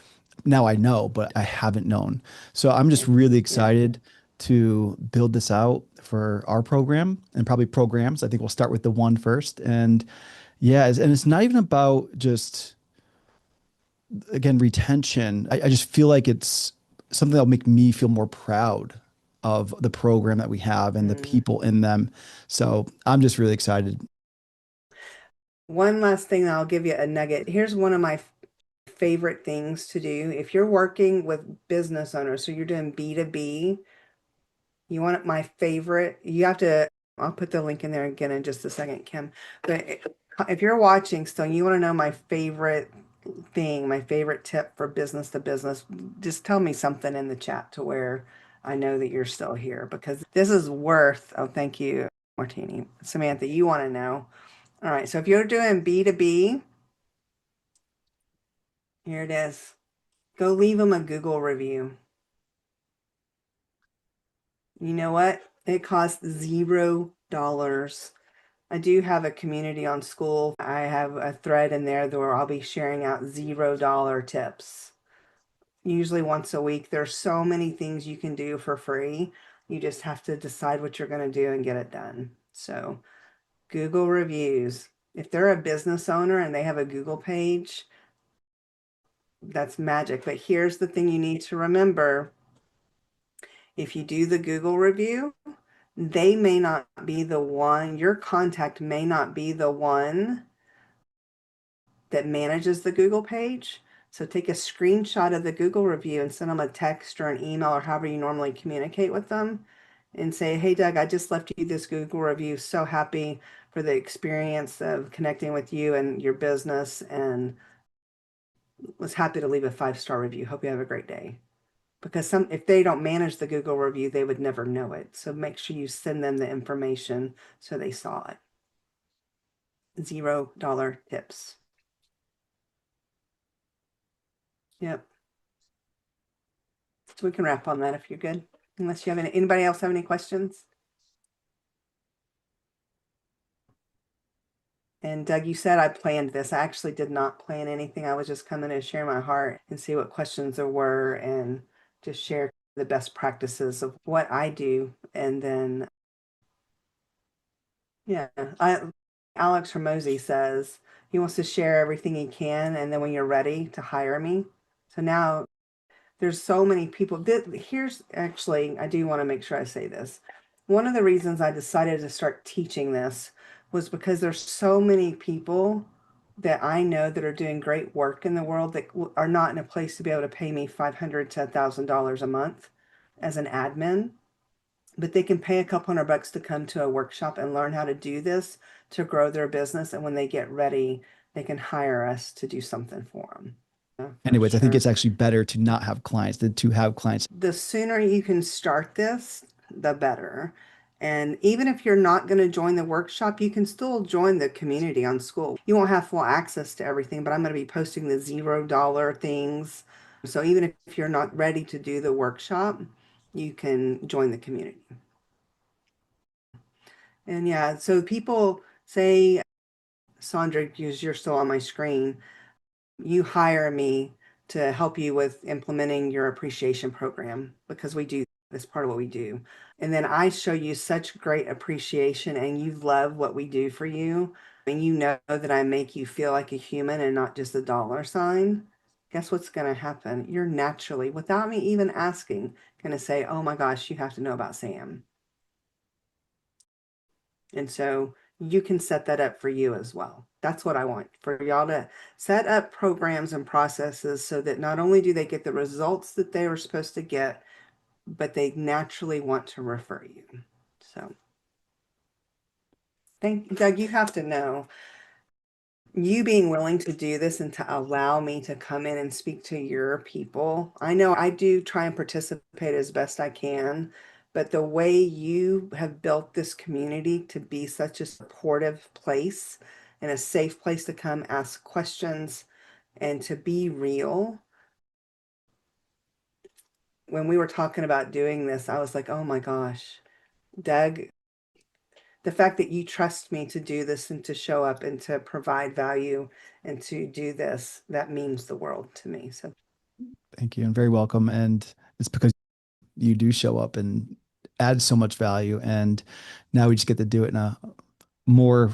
Now I know, but I haven't known. So I'm just really Yeah. excited to build this out for our program and probably programs. I think we'll start with the one first. And yeah, and it's not even about just, again, retention. I just feel like it's something that'll make me feel more proud of the program that we have and the Mm. people in them. So I'm just really excited. One last thing that I'll give you a nugget. Here's one of my favorite things to do. If you're working with business owners, so you're doing B2B, you want my favorite, you have to, I'll put the link in there again in just a second, Kim. But if you're watching still, you want to know my favorite thing, my favorite tip for business to business, just tell me something in the chat to where I know that you're still here because this is worth, oh, thank you, Martini. Samantha, you want to know. All right, so if you're doing B2B, here it is. Go leave them a Google review. You know what? It costs $0. I do have a community on school. I have a thread in there where I'll be sharing out $0 tips. Usually once a week. There's so many things you can do for free. You just have to decide what you're going to do and get it done. So Google reviews. If they're a business owner and they have a Google page, that's magic. But here's the thing you need to remember. If you do the Google review, they may not be the one, your contact may not be the one that manages the Google page. So take a screenshot of the Google review and send them a text or an email or however you normally communicate with them and say, hey, Doug, I just left you this Google review. So happy for the experience of connecting with you and your business and was happy to leave a 5-star review. Hope you have a great day. Because if they don't manage the Google review, they would never know it. So make sure you send them the information so they saw it. $0 tips. Yep. So we can wrap on that if you're good. Unless you have anybody else have any questions? And Doug, you said I planned this. I actually did not plan anything. I was just coming to share my heart and see what questions there were and just share the best practices of what I do. And then, yeah, Alex Hermosi says he wants to share everything he can. And then when you're ready to hire me. So now there's so many people. Here's actually, I do want to make sure I say this. One of the reasons I decided to start teaching this was because there's so many people that I know that are doing great work in the world that are not in a place to be able to pay me $500 to $1,000 a month as an admin, but they can pay a couple $100 to come to a workshop and learn how to do this to grow their business. And when they get ready, they can hire us to do something for them. For Anyways, I think sure. it's actually better to not have clients than to have clients. The sooner you can start this, the better. And even if you're not going to join the workshop, you can still join the community on school. You won't have full access to everything, but I'm going to be posting the $0 things. So even if you're not ready to do the workshop, you can join the community. And yeah, so people say, Sandra, because you're still on my screen, you hire me to help you with implementing your appreciation program because we do this part of what we do. And then I show you such great appreciation and you love what we do for you. And you know that I make you feel like a human and not just a dollar sign. guess what's going to happen? You're naturally, without me even asking, going to say, oh my gosh, you have to know about Sam. And so you can set that up for you as well. That's what I want, for y'all to set up programs and processes so that not only do they get the results that they were supposed to get, but they naturally want to refer you. So Doug, you have to know, you being willing to do this and to allow me to come in and speak to your people. I know I do try and participate as best I can, but the way you have built this community to be such a supportive place and a safe place to come ask questions and to be real. When we were talking about doing this, I was like, oh my gosh, Doug, the fact that you trust me to do this and to show up and to provide value and to do this, that means the world to me. So Thank you, and very welcome. And it's because you do show up and add so much value. And now we just get to do it in a more,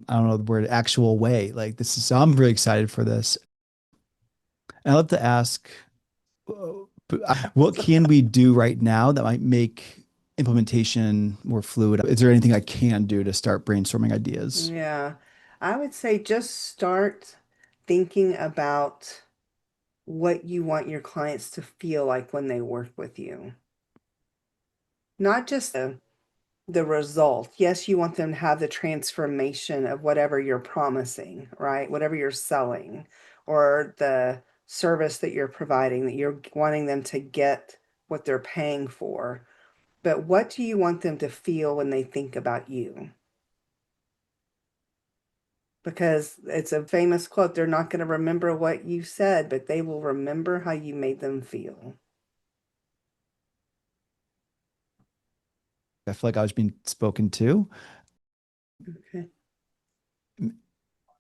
I don't know the word, actual way. Like this is, so I'm really excited for this. And I'd love to ask, what can we do right now that might make implementation more fluid? Is there anything I can do to start brainstorming ideas? yeah, I would say just start thinking about what you want your clients to feel like when they work with you. Not just the result. Yes, you want them to have the transformation of whatever you're promising, right? Whatever you're selling or the service that you're providing, that you're wanting them to get what they're paying for. But what do you want them to feel when they think about you? Because it's a famous quote, they're not going to remember what you said, but they will remember how you made them feel. I feel like I was being spoken to. Okay.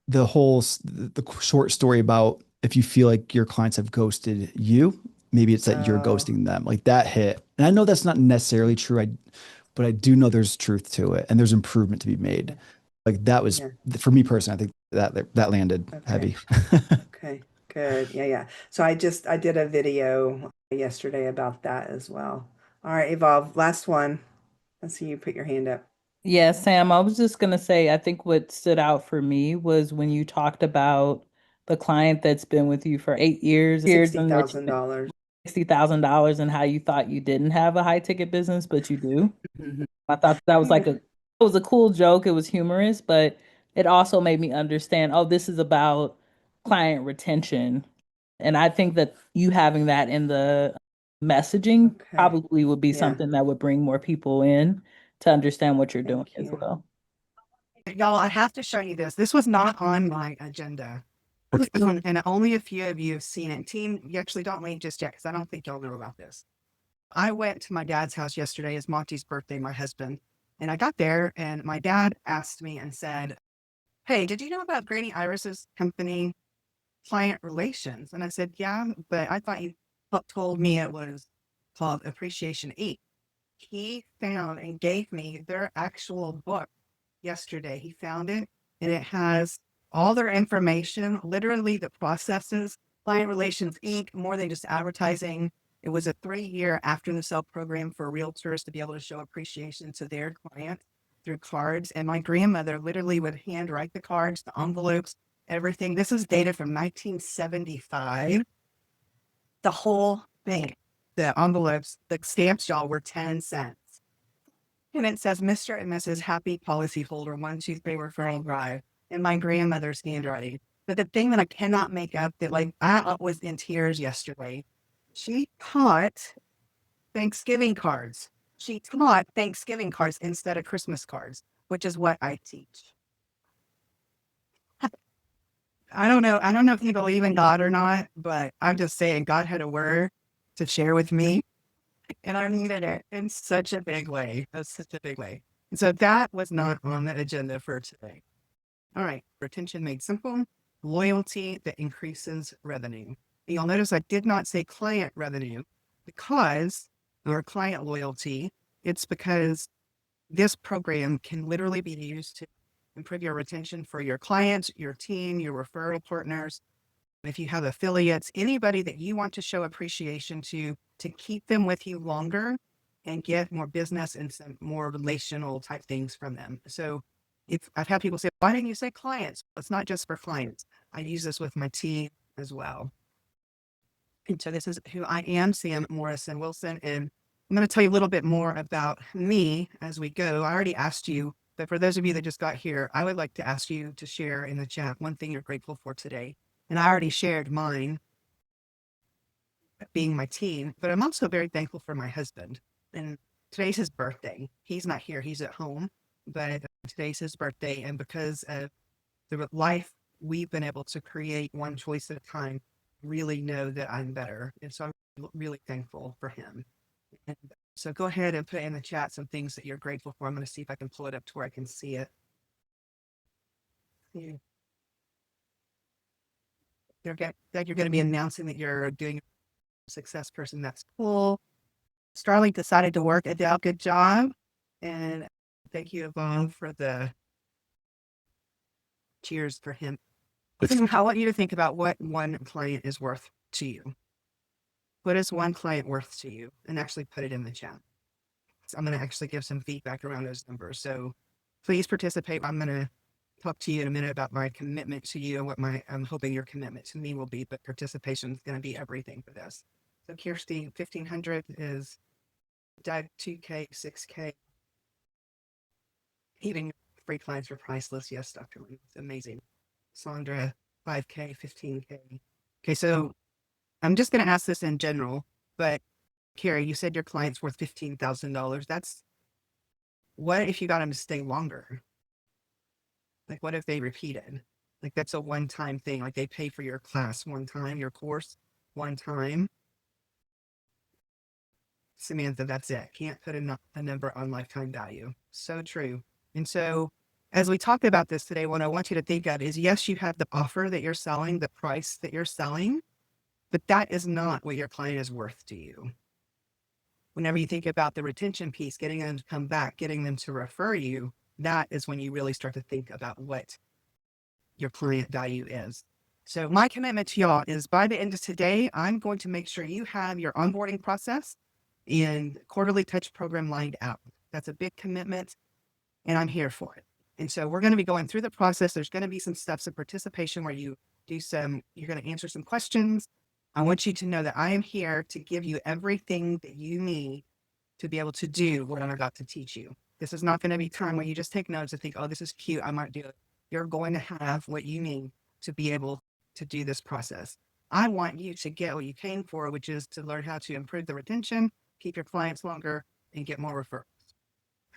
The whole the short story about if you feel like your clients have ghosted you, maybe it's that you're Oh, ghosting them. Like that hit. And I know that's not necessarily true. But I do know there's truth to it and there's improvement to be made. Like that was yeah. for me personally, I think that landed Okay. heavy. Okay. Good. Yeah, yeah. So I did a video yesterday about that as well. All right, Evolve, last one. Let's see you put your hand up. Yeah, Sam, I was just gonna say, I think what stood out for me was when you talked about the client that's been with you for 8 years, and that you spent $60,000. $60,000 and how you thought you didn't have a high ticket business, but you do. Mhm. I thought that was like it was a cool joke. It was humorous, but it also made me understand, oh, this is about client retention. And I think that you having that in the messaging Okay. probably would be Yeah. something that would bring more people in to understand what you're doing Thank as you. well. Y'all, I have to show you this. This was not on my agenda. And only a few of you have seen it. Team, you actually don't wait just yet because I don't think y'all know about this. I went to my dad's house yesterday. It's Monty's birthday, my husband. And I got there and my dad asked me and said, hey, did you know about Granny Iris's company, Client Relations? And I said, yeah, but I thought you told me it was called Appreciation 8. He found and gave me their actual book yesterday. He found it and it has all their information, literally the processes, Client Relations Inc., more than just advertising. It was a 3-year after the sale program for realtors to be able to show appreciation to their client through cards. And my grandmother literally would handwrite the cards, the envelopes, everything. This is data from 1975. The whole thing, the envelopes, the stamps, y'all, were 10 cents. And it says Mr. and Mrs. Happy Policyholder 123 Referral Drive in my grandmother's handwriting. But the thing that I cannot make up, that like I was in tears yesterday, she taught Thanksgiving cards. She taught Thanksgiving cards instead of Christmas cards, which is what I teach. I don't know. I don't know if you believe in God or not, but I'm just saying God had a word to share with me. And I needed it in such a big way. That's such a big way. And so that was not on the agenda for today. All right. Retention made simple. Loyalty that increases revenue. You'll notice I did not say client revenue because, or client loyalty. It's because this program can literally be used to improve your retention for your clients, your team, your referral partners. if you have affiliates, anybody that you want to show appreciation to keep them with you longer and get more business and some more relational type things from them. So if I've had people say, why didn't you say clients? It's not just for clients. I use this with my team as well. And so this is who I am, Sam Morrison Wilson. And I'm going to tell you a little bit more about me as we go. I already asked you, but for those of you that just got here, I would like to ask you to share in the chat one thing you're grateful for today. And I already shared mine, being my team, but I'm also very thankful for my husband. And today's his birthday. He's not here, he's at home, but today's his birthday. And because of the life we've been able to create one choice at a time, really know that I'm better. And so I'm really thankful for him. And so go ahead and put in the chat some things that you're grateful for. I'm going to see if I can pull it up to where I can see it. Yeah. That you're going to be announcing that you're doing a success person. That's cool. Starling decided to work. Adele, good job. And thank you, Yvonne, for the cheers for him. I want you to think about what one client is worth to you. What is one client worth to you? And actually put it in the chat. So I'm going to actually give some feedback around those numbers. So please participate. I'm going to talk to you in a minute about my commitment to you and what I'm hoping your commitment to me will be, but participation is going to be everything for this. So Kirsty, 1,500 is Doug, 2K, 6K. Even free clients are priceless. Yes, Dr. Lee, it's amazing. Sandra, 5K, 15K. Okay, so I'm just going to ask this in general, but Carrie, you said your client's worth $15,000. That's what if you got them to stay longer? Like, what if they repeated? Like, that's a one-time thing. Like, they pay for your class one time, your course one time. Samantha, that's it. Can't put a number on lifetime value. So true. And so as we talk about this today, what I want you to think of is, yes, you have the offer that you're selling, the price that you're selling, but that is not what your client is worth to you. Whenever you think about the retention piece, getting them to come back, getting them to refer you, that is when you really start to think about what your client value is. So my commitment to y'all is by the end of today, I'm going to make sure you have your onboarding process and quarterly touch program lined out. That's a big commitment and I'm here for it. And so we're going to be going through the process. There's going to be some steps of participation where you're going to answer some questions. I want you to know that I am here to give you everything that you need to be able to do what I'm about to teach you. This is not going to be time where you just take notes and think, oh, this is cute, I might do it. You're going to have what you need to be able to do this process. I want you to get what you came for, which is to learn how to improve the retention, keep your clients longer, and get more referrals.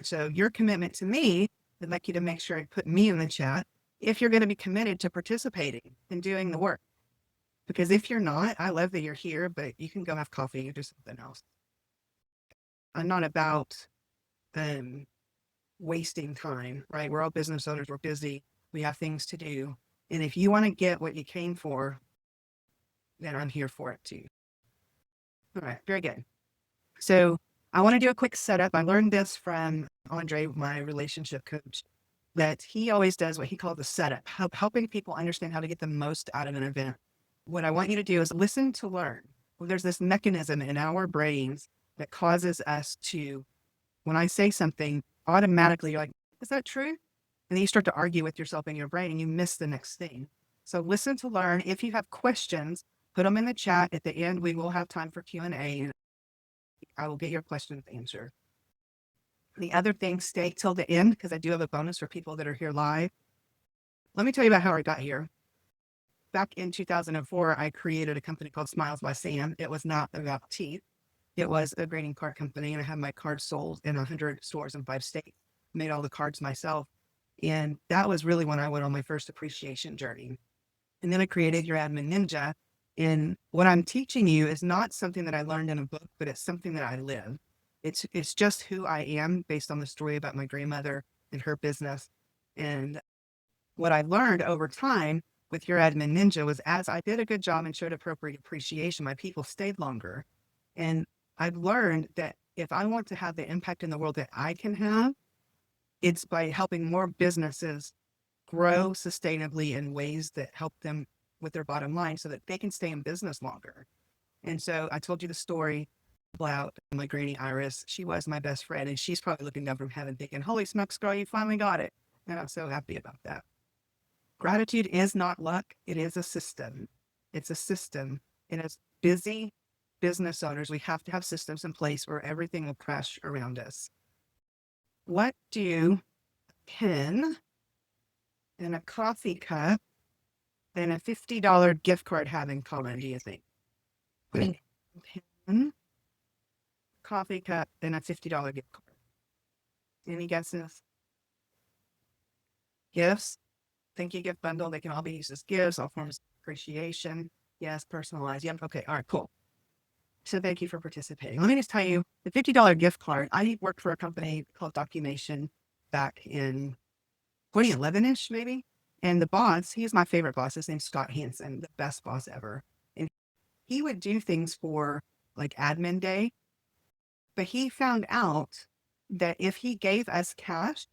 So your commitment to me, I'd like you to make sure I put me in the chat if you're going to be committed to participating and doing the work. Because if you're not, I love that you're here, but you can go have coffee or do something else. I'm not about wasting time, right? We're all business owners. We're busy. We have things to do. And if you want to get what you came for, then I'm here for it too. All right, very good. So I want to do a quick setup. I learned this from Andre, my relationship coach, that he always does what he calls the setup, helping people understand how to get the most out of an event. What I want you to do is listen to learn. Well, there's this mechanism in our brains that causes us to, when I say something, automatically you're like, is that true? And then you start to argue with yourself in your brain and you miss the next thing. So listen to learn. If you have questions, put them in the chat. At the end, we will have time for Q&A. And I will get your questions answered. The other thing, stay till the end because I do have a bonus for people that are here live. Let me tell you about how I got here. Back in 2004, I created a company called Smiles by Sam. It was not about teeth. It was a greeting card company, and I had my cards sold in 100 stores in 5 states. Made all the cards myself. And that was really when I went on my first appreciation journey. And then I created Your Admin Ninja. And what I'm teaching you is not something that I learned in a book, but it's something that I live. It's just who I am based on the story about my grandmother and her business. And what I learned over time with Your Admin Ninja was as I did a good job and showed appropriate appreciation, my people stayed longer. And I've learned that if I want to have the impact in the world that I can have, it's by helping more businesses grow sustainably in ways that help them with their bottom line so that they can stay in business longer. And so I told you the story about my granny Iris. She was my best friend, and she's probably looking down from heaven thinking, holy smokes, girl, you finally got it. And I'm so happy about that. Gratitude is not luck. It is a system. It's a system. And as busy business owners, we have to have systems in place where everything will crash around us. What do a pen and a coffee cup and a $50 gift card have in common, do you think? Pen, coffee cup, and a $50 gift card. Any guesses? Gifts? Thank you, gift bundle. They can all be used as gifts, all forms of appreciation. Yes, personalized. Yep. Okay. All right, cool. So thank you for participating. Let me just tell you, the $50 gift card, I worked for a company called Documation back in 2011-ish, maybe. And the boss, he's my favorite boss. His name's Scott Hansen, the best boss ever. And he would do things for like admin day. But he found out that if he gave us cash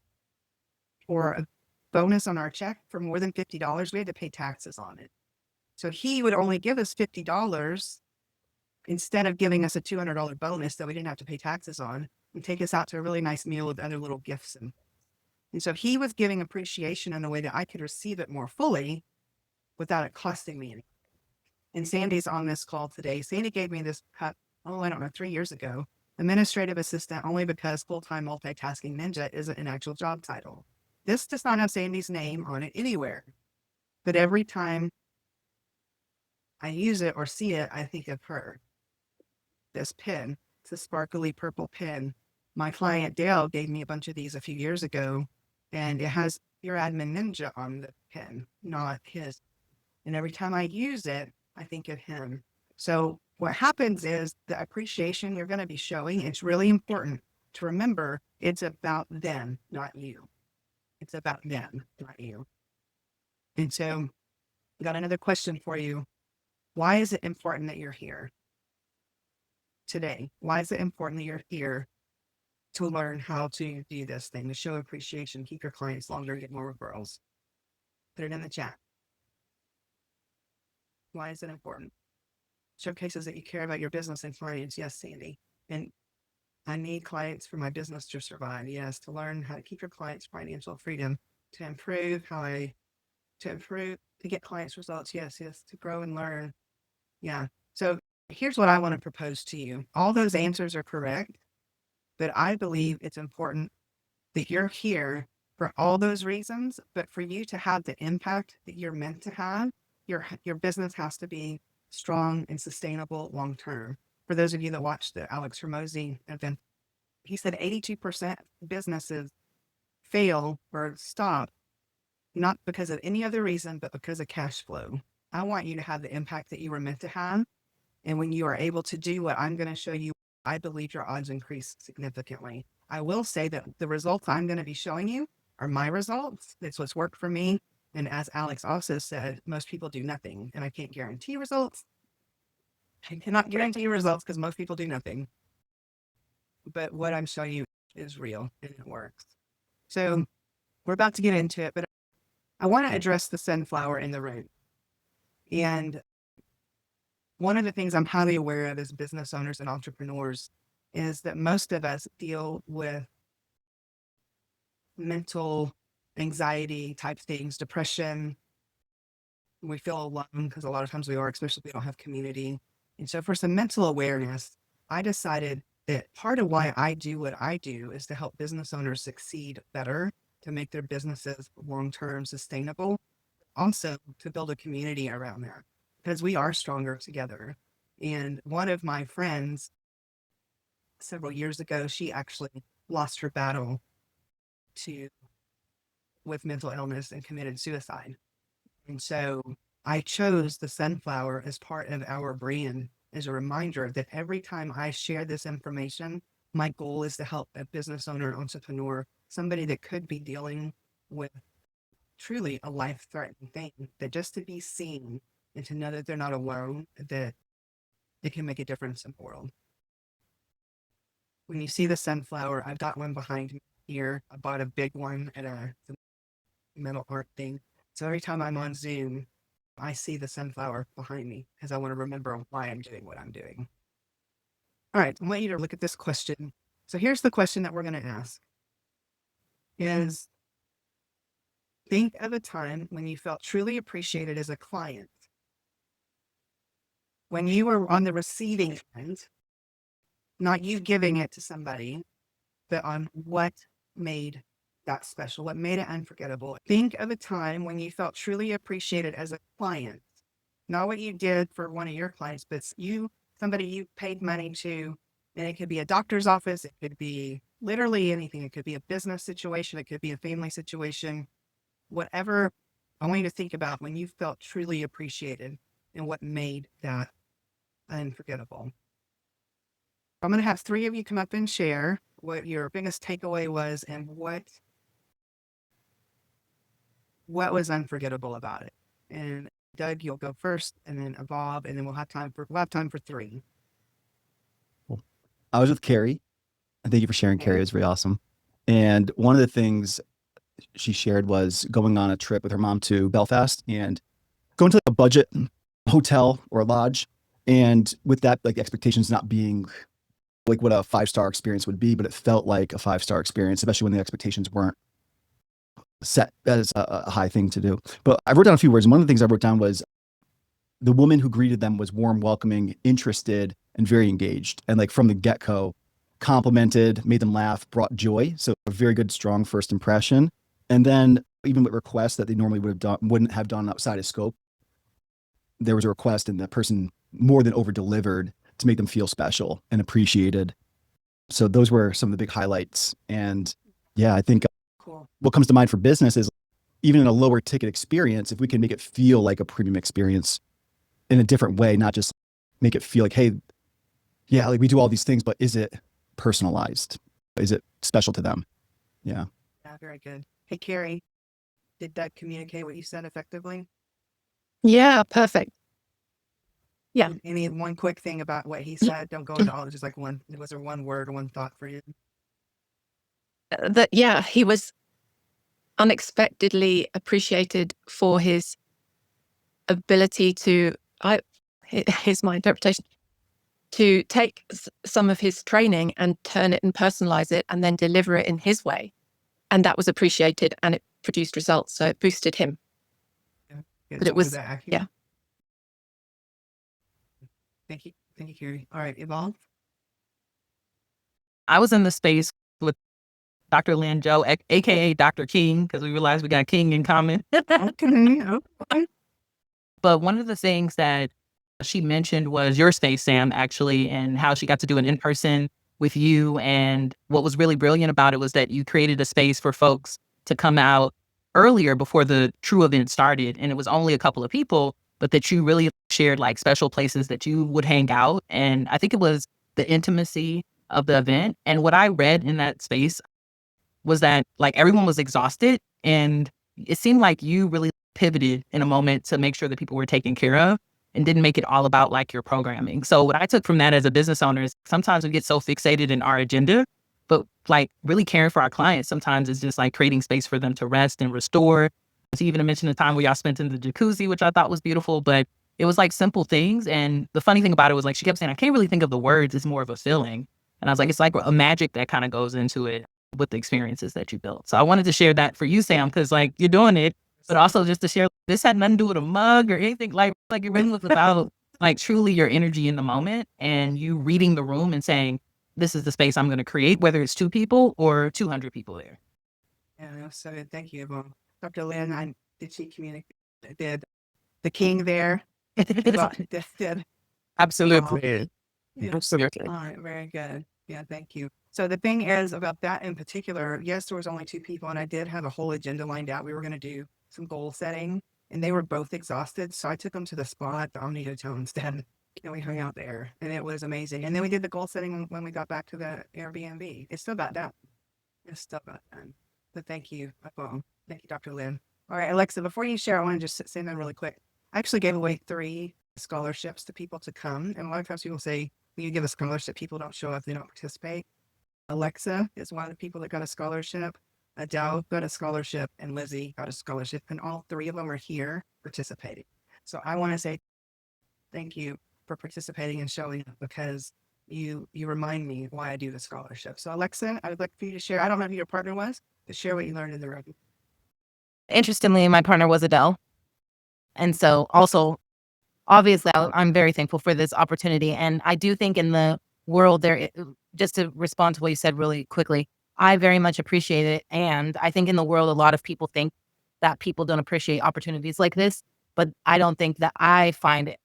or a bonus on our check for more than $50, we had to pay taxes on it. So he would only give us $50 instead of giving us a $200 bonus that we didn't have to pay taxes on, and take us out to a really nice meal with other little gifts. And so he was giving appreciation in a way that I could receive it more fully without it costing me anything. And Sandy's on this call today. Sandy gave me this cup, I don't know, 3 years ago. Administrative assistant, only because full-time multitasking ninja isn't an actual job title. This does not have Sandy's name on it anywhere. But every time I use it or see it, I think of her. This pen, it's a sparkly purple pen. My client Dale gave me a bunch of these a few years ago, and it has your admin ninja on the pen, not his. And every time I use it, I think of him. So what happens is the appreciation you're going to be showing, it's really important to remember it's about them, not you. It's about them, not you. And so I got another question for you. Why is it important that you're here today? Why is it important that you're here to learn how to do this thing, to show appreciation, keep your clients longer, get more referrals? Put it in the chat. Why is it important? Showcases that you care about your business and clients. Yes, Sandy. And I need clients for my business to survive. Yes, to learn how to keep your clients' financial freedom, to improve to get clients results. Yes, to grow and learn. Yeah. So here's what I want to propose to you. All those answers are correct, but I believe it's important that you're here for all those reasons, but for you to have the impact that you're meant to have, your business has to be strong and sustainable long-term. For those of you that watched the Alex Ramosi event, he said 82% businesses fail or stop, not because of any other reason, but because of cash flow. I want you to have the impact that you were meant to have. And when you are able to do what I'm going to show you, I believe your odds increase significantly. I will say that the results I'm going to be showing you are my results. It's what's worked for me. And as Alex also said, most people do nothing, and I can't guarantee results. I cannot guarantee results because most people do nothing. But what I'm showing you is real and it works. So we're about to get into it, but I want to address the sunflower in the room. And one of the things I'm highly aware of as business owners and entrepreneurs is that most of us deal with mental anxiety type things, depression. We feel alone because a lot of times we are, especially if we don't have community. And so for some mental awareness, I decided that part of why I do what I do is to help business owners succeed better, to make their businesses long-term sustainable, also to build a community around that, because we are stronger together. And one of my friends several years ago, she actually lost her battle with mental illness and committed suicide. And so I chose the sunflower as part of our brand as a reminder that every time I share this information, my goal is to help a business owner, an entrepreneur, somebody that could be dealing with truly a life-threatening thing, that just to be seen and to know that they're not alone, that it can make a difference in the world. When you see the sunflower, I've got one behind me here. I bought a big one at the metal art thing. So every time I'm on Zoom, I see the sunflower behind me because I want to remember why I'm doing what I'm doing. All right, I want you to look at this question. So here's the question that we're going to ask is, think of a time when you felt truly appreciated as a client. When you were on the receiving end, not you giving it to somebody, but on what made that special, what made it unforgettable. Think of a time when you felt truly appreciated as a client, not what you did for one of your clients, but somebody you paid money to, and it could be a doctor's office, it could be literally anything. It could be a business situation, it could be a family situation, whatever. I want you to think about when you felt truly appreciated and what made that unforgettable. I'm going to have 3 of you come up and share what your biggest takeaway was and what was unforgettable about it. And Doug, you'll go first, and then Bob, and then we'll have time for 3. Cool. I was with Carrie. And thank you for sharing, Carrie. It was very awesome. And one of the things she shared was going on a trip with her mom to Belfast and going to like a budget hotel or a lodge. And with that, like expectations not being like what a 5-star experience would be, but it felt like a 5-star experience, especially when the expectations weren't set as a high thing to do. But I wrote down a few words. And one of the things I wrote down was the woman who greeted them was warm, welcoming, interested, and very engaged. And like from the get-go, complimented, made them laugh, brought joy. So a very good, strong first impression. And then even with requests that they normally wouldn't have done outside of scope, there was a request and the person more than over-delivered to make them feel special and appreciated. So those were some of the big highlights. And yeah, I think Cool. what comes to mind for business is even in a lower ticket experience, if we can make it feel like a premium experience in a different way, not just make it feel like, hey, yeah, like we do all these things, but is it personalized? Is it special to them? Yeah. Yeah, very good. Hey, Carrie, did Doug communicate what you said effectively? Yeah, perfect. Yeah. Any one quick thing about what he said? Don't go into all, just like was there one word or one thought for you? He was unexpectedly appreciated for his ability to, here's my interpretation, to take some of his training and turn it and personalize it and then deliver it in his way. And that was appreciated and it produced results. So it boosted him. Yeah, But it was, yeah. Thank you, Carrie. All right, Yvonne. I was in the space with Dr. Lynn Joe, aka Dr. King, because we realized we got King in common. Okay. But one of the things that she mentioned was your space, Sam, actually, and how she got to do an in-person with you. And what was really brilliant about it was that you created a space for folks to come out earlier before the true event started. And it was only a couple of people, but that you really shared like special places that you would hang out. And I think it was the intimacy of the event. And what I read in that space was that like everyone was exhausted, and it seemed like you really pivoted in a moment to make sure that people were taken care of and didn't make it all about like your programming. So what I took from that as a business owner is sometimes we get so fixated in our agenda, but like really caring for our clients sometimes is just like creating space for them to rest and restore. She even mentioned the time where y'all spent in the jacuzzi, which I thought was beautiful, but it was like simple things. And the funny thing about it was like she kept saying, I can't really think of the words, it's more of a feeling. And I was like, it's like a magic that kind of goes into it with the experiences that you built. So I wanted to share that for you, Sam, because like you're doing it, but also just to share this had nothing to do with a mug or anything like it really was about like truly your energy in the moment and you reading the room and saying, this is the space I'm going to create, whether it's 2 people or 200 people there. Yeah, that was so good. Thank you, Yvonne. Dr. Lynn, did she communicate? Did the King there? Did Absolutely. Yeah. Absolutely. All right, very good. Yeah, thank you. So the thing is about that in particular, yes, there was only 2 people and I did have a whole agenda lined out. We were going to do some goal setting and they were both exhausted. So I took them to the spa at the Omni Hotel instead. And we hung out there and it was amazing. And then we did the goal setting when we got back to the Airbnb. It's still about that. But thank you. Thank you, Dr. Lynn. All right, Alexa, before you share, I want to just say that really quick. I actually gave away 3 scholarships to people to come. And a lot of times people say, when you give a scholarship, people don't show up, they don't participate. Alexa is one of the people that got a scholarship. Adele got a scholarship and Lizzie got a scholarship and all 3 of them are here participating. So I want to say thank you for participating and showing up, because you remind me why I do the scholarship. So Alexa, I would like for you to share. I don't know who your partner was, but share what you learned in the room. Interestingly, my partner was Adele. And so also, obviously, I'm very thankful for this opportunity. And I do think in the world there, just to respond to what you said really quickly, I very much appreciate it. And I think in the world, a lot of people think that people don't appreciate opportunities like this, but I don't think that I find it.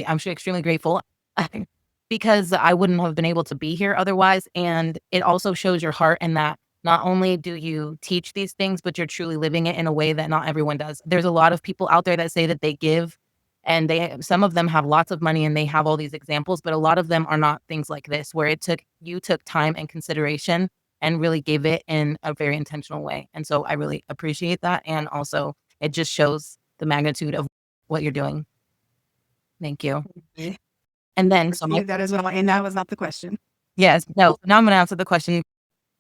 I'm sure extremely grateful because I wouldn't have been able to be here otherwise. And it also shows your heart in that not only do you teach these things, but you're truly living it in a way that not everyone does. There's a lot of people out there that say that they give, and some of them have lots of money and they have all these examples, but a lot of them are not things like this, where you took time and consideration and really gave it in a very intentional way. And so I really appreciate that. And also it just shows the magnitude of what you're doing. Thank you. Okay. And then, That as well, and that was not the question. yes, no, now I'm going to answer the question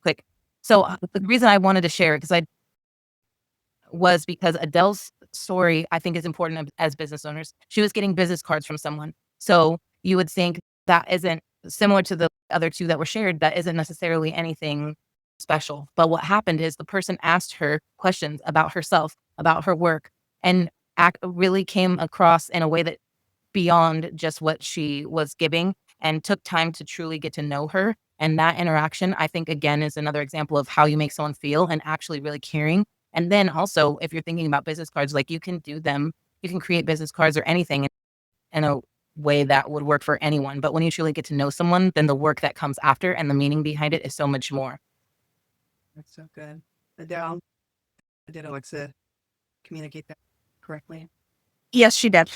quick. So the reason I wanted to share it because Adele's story, I think, is important as business owners. She was getting business cards from someone. So you would think that isn't similar to the other two that were shared. That isn't necessarily anything special. But what happened is the person asked her questions about herself, about her work, and really came across in a way that beyond just what she was giving, and took time to truly get to know her. And that interaction, I think, again, is another example of how you make someone feel and actually really caring. And then also, if you're thinking about business cards, like you can create business cards or anything in a way that would work for anyone. But when you truly get to know someone, then the work that comes after and the meaning behind it is so much more. That's so good. Adele, did Alexa communicate that correctly? Yes, she did.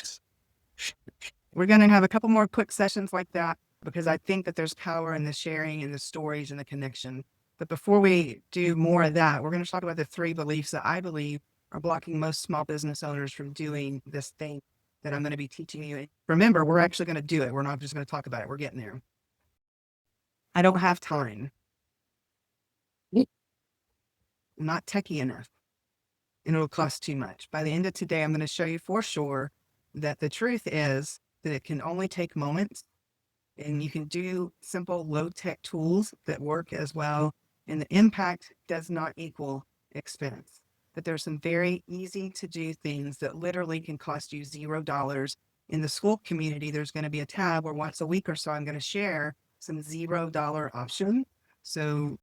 We're going to have a couple more quick sessions like that, because I think that there's power in the sharing and the stories and the connection. But before we do more of that, we're going to talk about the 3 beliefs that I believe are blocking most small business owners from doing this thing that I'm going to be teaching you. Remember, we're actually going to do it. We're not just going to talk about it. We're getting there. I don't have time. I'm not techie enough, and it'll cost too much. By the end of today, I'm going to show you for sure that the truth is that it can only take moments, and you can do simple low-tech tools that work as well. And the impact does not equal expense. But there's some very easy to do things that literally can cost you $0. In the school community, there's going to be a tab where once a week or so, I'm going to share some $0 option. So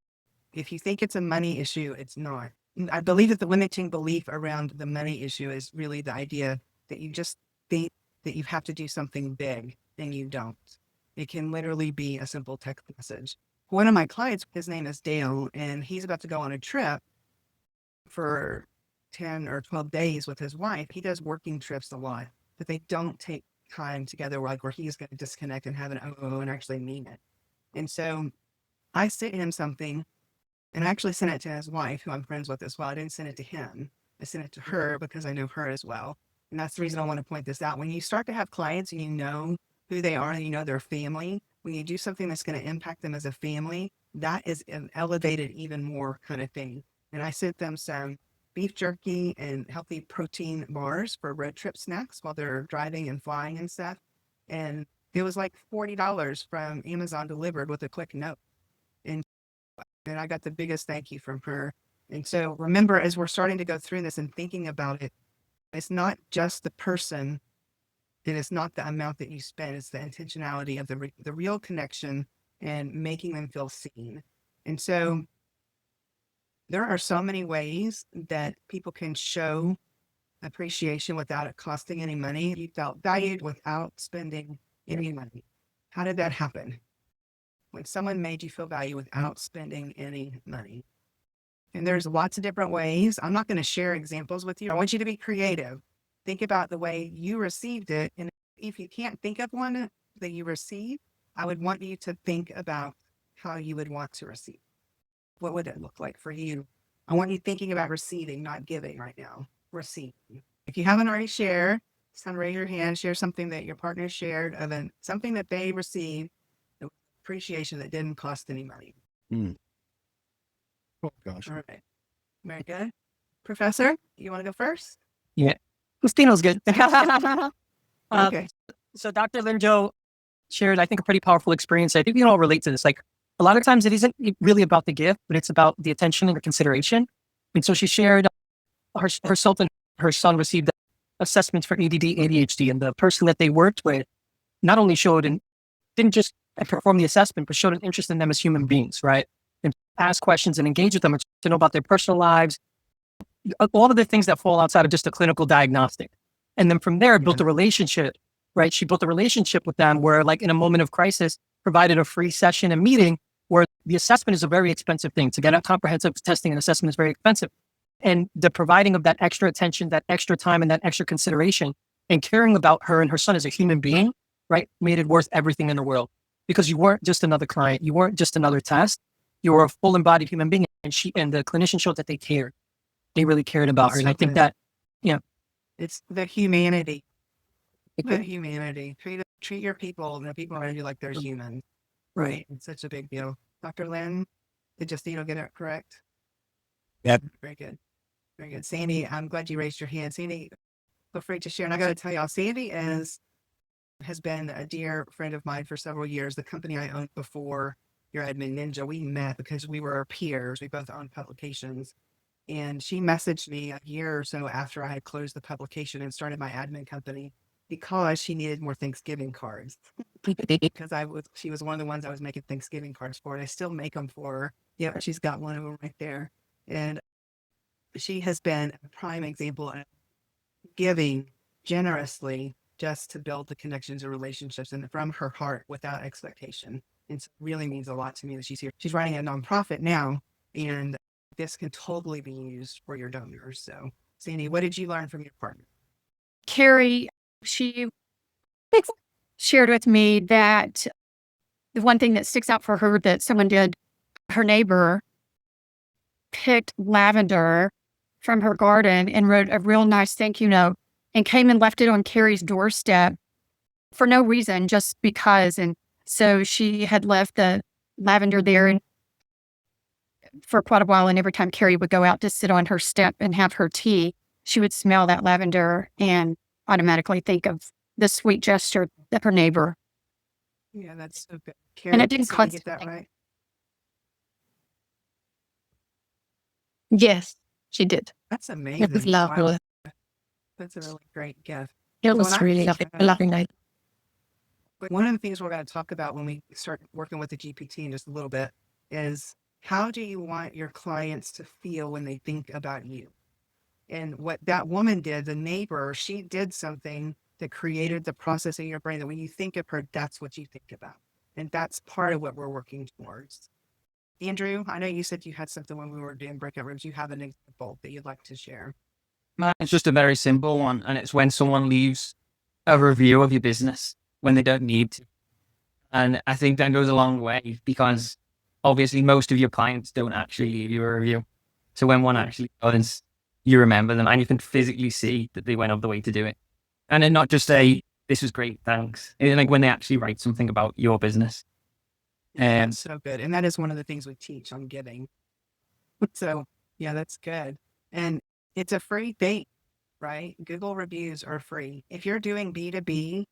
if you think it's a money issue, it's not. I believe that the limiting belief around the money issue is really the idea that you just think that you have to do something big, and you don't. It can literally be a simple text message. One of my clients, his name is Dale, and he's about to go on a trip for 10 or 12 days with his wife. He does working trips a lot, but they don't take time together where he's going to disconnect and have an oh and actually mean it. And so I sent him something, and I actually sent it to his wife, who I'm friends with as well. I didn't send it to him. I sent it to her because I know her as well. And that's the reason I want to point this out. When you start to have clients and you know who they are and you know their family, when you do something that's going to impact them as a family, that is an elevated even more kind of thing. And I sent them some beef jerky and healthy protein bars for road trip snacks while they're driving and flying and stuff. And it was like $40 from Amazon delivered with a quick note. And I got the biggest thank you from her. And so remember, as we're starting to go through this and thinking about it, it's not just the person, and it's not the amount that you spend. It's the intentionality of the real connection and making them feel seen. And so there are so many ways that people can show appreciation without it costing any money. You felt valued without spending any money. How did that happen? When someone made you feel valued without spending any money. And there's lots of different ways. I'm not going to share examples with you. I want you to be creative. Think about the way you received it. And if you can't think of one that you received, I would want you to think about how you would want to receive. What would it look like for you? I want you thinking about receiving, not giving right now. Receiving. If you haven't already shared, raise your hand, share something that your partner shared of something that they received, appreciation that didn't cost any money. Oh gosh. All right. Very good. Professor, you want to go first? Yeah. Mustino's good. Okay. So Dr. Linjo shared, I think, a pretty powerful experience. I think we can all relate to this. Like a lot of times it isn't really about the gift, but it's about the attention and the consideration. And so she shared herself and her son received assessments for ADD, ADHD, and the person that they worked with not only showed and didn't just perform the assessment, but showed an interest in them as human beings, right? And ask questions and engage with them to know about their personal lives, all of the things that fall outside of just a clinical diagnostic. And then from there, built a relationship, right? She built a relationship with them where, like, in a moment of crisis, provided a free session and meeting where the assessment is a very expensive thing. To get a comprehensive testing and assessment is very expensive. And the providing of that extra attention, that extra time, and that extra consideration, and caring about her and her son as a human being, right, made it worth everything in the world. Because you weren't just another client, you weren't just another test, you were a full embodied human being. And the clinician showed that they cared. They really cared about her. And I think that, it's the humanity. The humanity. Treat your people and the people around you like they're human. Right. It's such a big deal. Dr. Lynn, did Justino get it correct? Yep. Very good. Very good. Sandy, I'm glad you raised your hand. Sandy, feel free to share. And I got to tell y'all, Sandy has been a dear friend of mine for several years. The company I owned before your admin ninja, we met because we were peers. We both owned publications. And she messaged me a year or so after I had closed the publication and started my admin company because she needed more Thanksgiving cards. Because she was one of the ones I was making Thanksgiving cards for. And I still make them for her. Yeah, she's got one of them right there. And she has been a prime example of giving generously just to build the connections and relationships and from her heart without expectation. And so it really means a lot to me that she's here. She's running a nonprofit now, and this can totally be used for your donors. So, Sandy, what did you learn from your partner? Carrie, she shared with me that the one thing that sticks out for her that someone did, her neighbor picked lavender from her garden and wrote a real nice thank you note and came and left it on Carrie's doorstep for no reason, just because. And so she had left the lavender there for quite a while. And every time Carrie would go out to sit on her step and have her tea, she would smell that lavender and automatically think of the sweet gesture of her neighbor. Yeah, that's so good. Carrie, And it didn't did you cost get that right? Yes, she did. That's amazing. It was lovely. Wow. That's a really great gift. It So was when I really was lovely. trying A to- lovely night. But one of the things we're going to talk about when we start working with the GPT in just a little bit is how do you want your clients to feel when they think about you? And what that woman did, the neighbor, she did something that created the process in your brain that when you think of her, that's what you think about. And that's part of what we're working towards. Andrew, I know you said you had something when we were doing breakout rooms. You have an example that you'd like to share. It's just a very simple one. And it's when someone leaves a review of your business when they don't need to. And I think that goes a long way because obviously most of your clients don't actually leave you a review. So when one actually does, you remember them and you can physically see that they went up the way to do it. And then not just say, this was great, thanks. And like when they actually write something about your business. That's so good. And that is one of the things we teach on giving. So yeah, that's good. And it's a free thing, right? Google reviews are free. If you're doing B2B,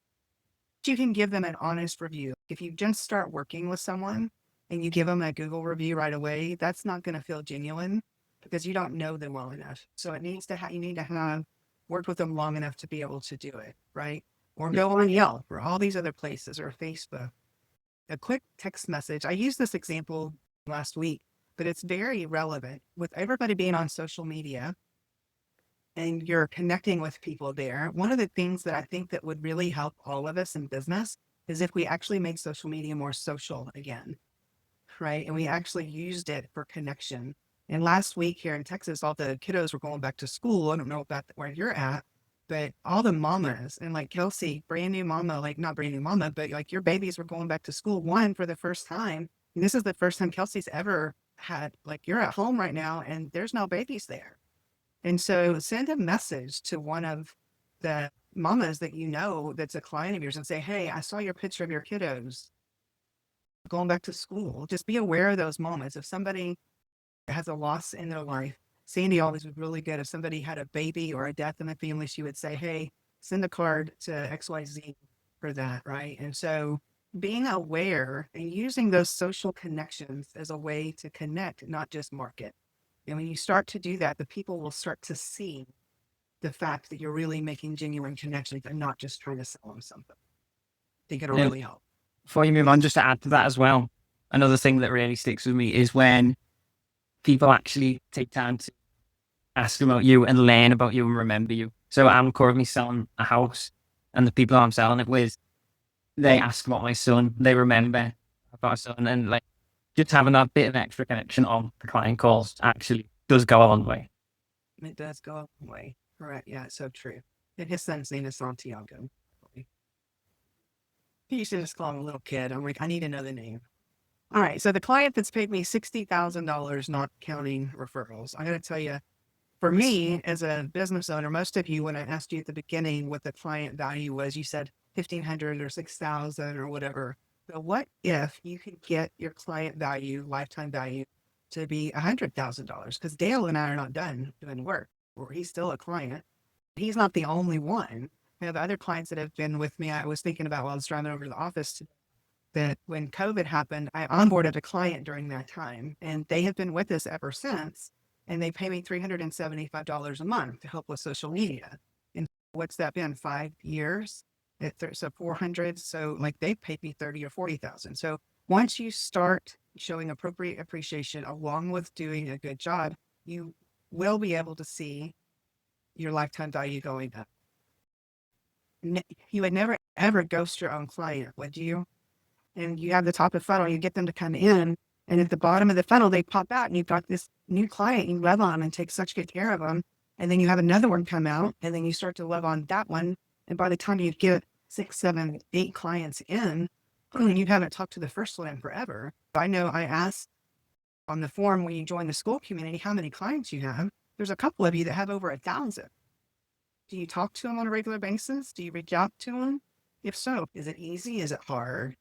you can give them an honest review. If you just start working with someone and you give them a Google review right away, that's not going to feel genuine because you don't know them well enough. So it needs to you need to have worked with them long enough to be able to do it, right? Or go on Yelp or all these other places or Facebook. A quick text message. I used this example last week, but it's very relevant with everybody being on social media and you're connecting with people there. One of the things that I think that would really help all of us in business is if we actually make social media more social again, right? And we actually used it for connection. And last week here in Texas, all the kiddos were going back to school. I don't know about where you're at, but all the mamas and like Kelsey, brand new mama, like not brand new mama, but like your babies were going back to school, one for the first time. And this is the first time Kelsey's ever had, like, you're at home right now and there's no babies there. And so send a message to one of the mamas that you know that's a client of yours and say, hey, I saw your picture of your kiddos going back to school. Just be aware of those moments. If somebody has a loss in their life, Sandy always was really good. If somebody had a baby or a death in the family, she would say, hey, send a card to XYZ for that, right? And so being aware and using those social connections as a way to connect, not just market. And when you start to do that, the people will start to see the fact that you're really making genuine connections and not just trying to sell them something. I think it'll really help. Before you move on, just to add to that as well, another thing that really sticks with me is when people actually take time to ask about you and learn about you and remember you. So I'm currently selling a house, and the people I'm selling it with, they ask about my son, they remember about my son, and like just having that bit of extra connection on the client calls actually does go a long way. It does go a long way. Correct. Yeah, it's so true. And his son's name is Santiago. He used to just call him a little kid. I'm like, I need another name. All right. So the client that's paid me $60,000, not counting referrals, I got to tell you, for me as a business owner, most of you, when I asked you at the beginning what the client value was, you said 1,500 or 6,000 or whatever. But what if you could get your client value, lifetime value, to be $100,000? Because Dale and I are not done doing work, or he's still a client. He's not the only one. I have other clients that have been with me. I was thinking about while I was driving over to the office today, that when COVID happened, I onboarded a client during that time, and they have been with us ever since. And they pay me $375 a month to help with social media. And what's that been? 5 years? So 400. So like they paid me 30 or 40,000. So once you start showing appropriate appreciation along with doing a good job, you will be able to see your lifetime value going up. You would never ever ghost your own client, would you? And you have the top of funnel, you get them to come in, and at the bottom of the funnel, they pop out and you've got this new client you love on and take such good care of them. And then you have another one come out and then you start to love on that one. And by the time you get 6, 7, 8 clients in, you haven't talked to the first one in forever. I know I asked on the form when you join the school community, how many clients you have. There's a couple of you that have over 1,000. Do you talk to them on a regular basis? Do you reach out to them? If so, is it easy? Is it hard?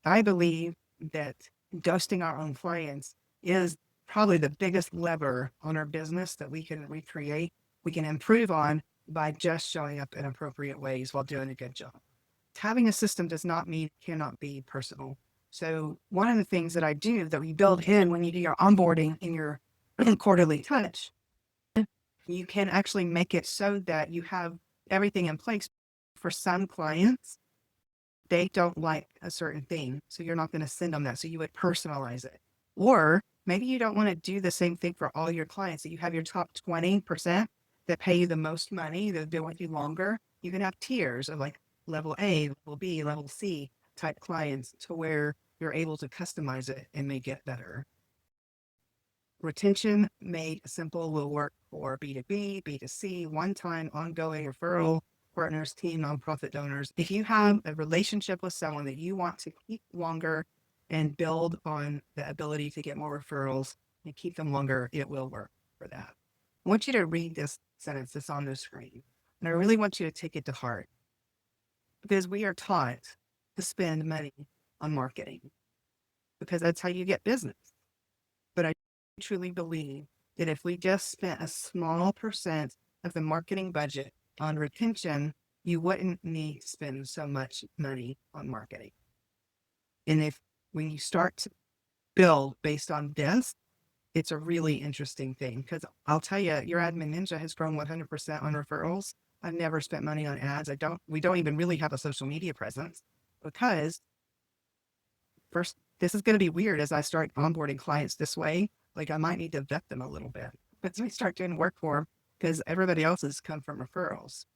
I believe that ghosting our own clients is probably the biggest lever on our business that we can recreate, we can improve on by just showing up in appropriate ways while doing a good job. Having a system does not mean it cannot be personal. So one of the things that I do that we build in when you do your onboarding in your quarterly touch, you can actually make it so that you have everything in place. For some clients, they don't like a certain thing, so you're not going to send them that. So you would personalize it. Or maybe you don't want to do the same thing for all your clients. So you have your top 20% that pay you the most money, that have been with you longer. You can have tiers of like level A, level B, level C type clients to where you're able to customize it and make it better. Retention Made Simple will work for B2B, B2C, one-time, ongoing referral, partners, team, nonprofit donors. If you have a relationship with someone that you want to keep longer and build on the ability to get more referrals and keep them longer, it will work for that. I want you to read this sentence that's on the screen. And I really want you to take it to heart, because we are taught to spend money on marketing because that's how you get business. But I truly believe that if we just spent a small percent of the marketing budget on retention, you wouldn't need to spend so much money on marketing. And when you start to build based on this, it's a really interesting thing, because I'll tell you, your Admin Ninja has grown 100% on referrals. I've never spent money on ads. We don't even really have a social media presence, because first, this is going to be weird as I start onboarding clients this way. Like I might need to vet them a little bit, but as we start doing work for them, because everybody else has come from referrals.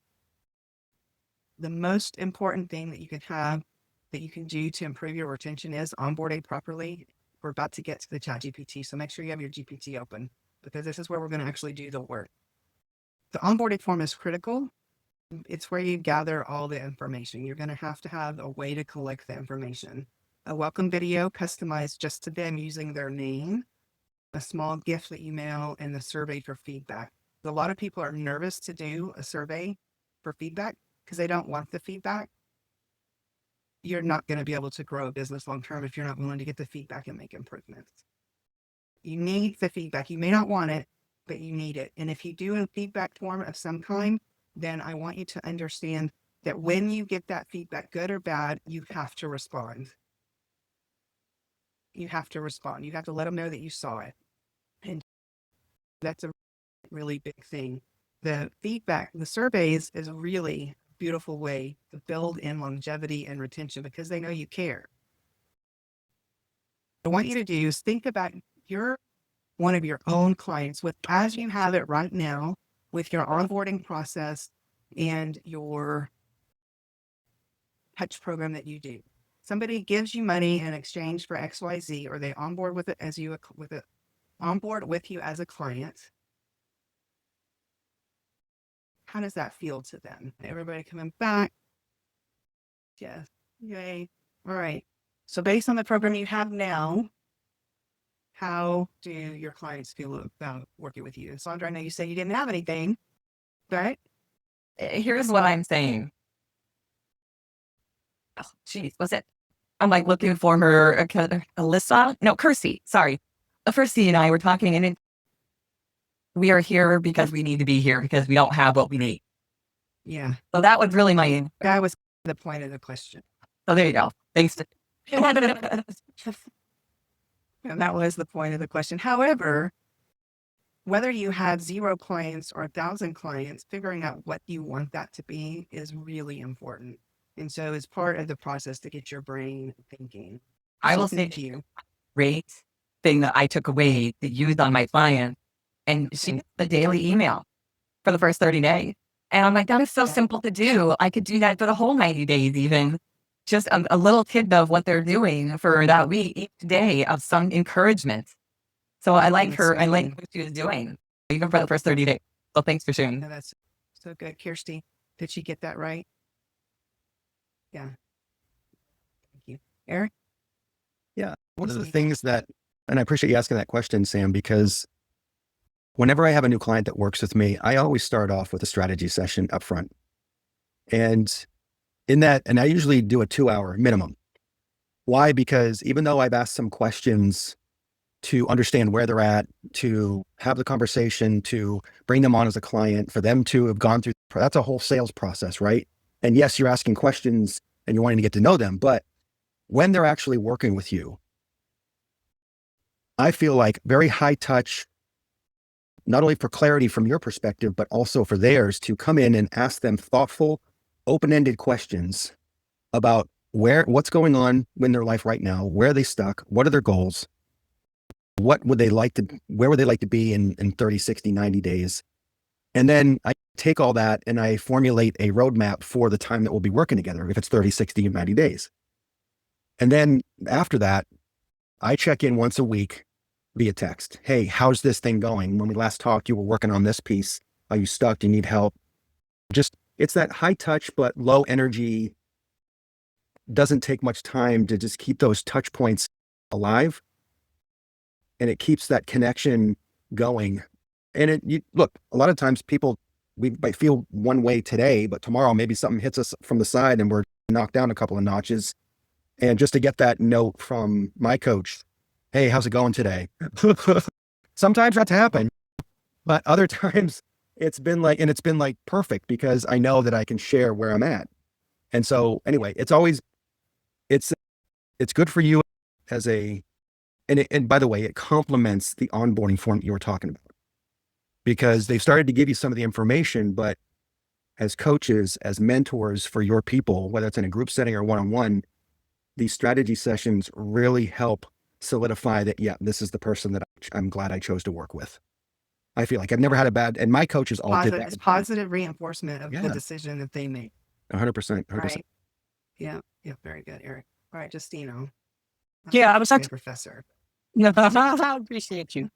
The most important thing that you can have, that you can do to improve your retention is onboarding properly. We're about to get to the ChatGPT, so make sure you have your GPT open, because this is where we're going to actually do the work. The onboarding form is critical. It's where you gather all the information. You're going to have a way to collect the information. A welcome video customized just to them using their name, a small gift that you mail, and the survey for feedback. A lot of people are nervous to do a survey for feedback because they don't want the feedback. You're not going to be able to grow a business long term if you're not willing to get the feedback and make improvements. You need the feedback. You may not want it, but you need it. And if you do a feedback form of some kind, then I want you to understand that when you get that feedback, good or bad, you have to respond. You have to respond. You have to let them know that you saw it. And that's a really big thing. The feedback, the surveys is a really beautiful way to build in longevity and retention because they know you care. What I want you to do is think about one of your own clients as you have it right now with your onboarding process and your touch program that you do. Somebody gives you money in exchange for XYZ, or they onboard with it onboard with you as a client. How does that feel to them? Everybody coming back? Yes. Yay. All right. So based on the program you have now, how do your clients feel about working with you? Sandra, I know you said you didn't have anything, right? Here's what I'm saying. Oh, geez, was it? I'm like looking for her, Alyssa? No, Kirsty, sorry. Kirsty and I were talking, and we are here because we need to be here because we don't have what we need. Yeah. So that was really that was the point of the question. Oh, there you go. Thanks. And that was the point of the question. However, whether you have 0 clients or 1,000 clients, figuring out what you want that to be is really important. And so it's part of the process to get your brain thinking. I will say to you, great thing that I took away to use on my client, and she gets the daily email for the first 30 days. And I'm like, that is so simple to do. I could do that for the whole 90 days, even just a little tidbit of what they're doing for that week, each day of some encouragement. So I like her. I like what she was doing, even for the first 30 days. So thanks for sharing. Yeah, that's so good. Kirsty, did she get that right? Yeah. Thank you. Eric? Yeah. One of the things that, and I appreciate you asking that question, Sam, because whenever I have a new client that works with me, I always start off with a strategy session up front. And in that, and I usually do a 2-hour minimum. Why? Because even though I've asked some questions to understand where they're at, to have the conversation, to bring them on as a client, for them to have gone through, that's a whole sales process, right? And yes, you're asking questions and you're wanting to get to know them, but when they're actually working with you, I feel like very high touch, not only for clarity from your perspective, but also for theirs, to come in and ask them thoughtful, open-ended questions about what's going on in their life right now, where are they stuck, what are their goals, where would they like to be in 30, 60, 90 days. And then I take all that and I formulate a roadmap for the time that we'll be working together, if it's 30, 60, and 90 days. And then after that, I check in once a week via text. Hey, how's this thing going? When we last talked, you were working on this piece. Are you stuck? Do you need help? It's that high touch, but low energy, doesn't take much time to just keep those touch points alive. And it keeps that connection going. And look, a lot of times we might feel one way today, but tomorrow maybe something hits us from the side and we're knocked down a couple of notches. And just to get that note from my coach, hey, how's it going today? Sometimes that's happened, but other times it's been like perfect because I know that I can share where I'm at. And so anyway, it's good for you and by the way, it complements the onboarding form you were talking about, because they've started to give you some of the information, but as coaches, as mentors for your people, whether it's in a group setting or one-on-one, these strategy sessions really help solidify that, yeah, this is the person that I'm glad I chose to work with. I feel like I've never had a bad, and my coaches all did that. It's positive reinforcement of the decision that they make. 100%. Right? Yeah. Yeah. Very good, Eric. All right, Justino. Yeah, I was actually professor. No, I appreciate you.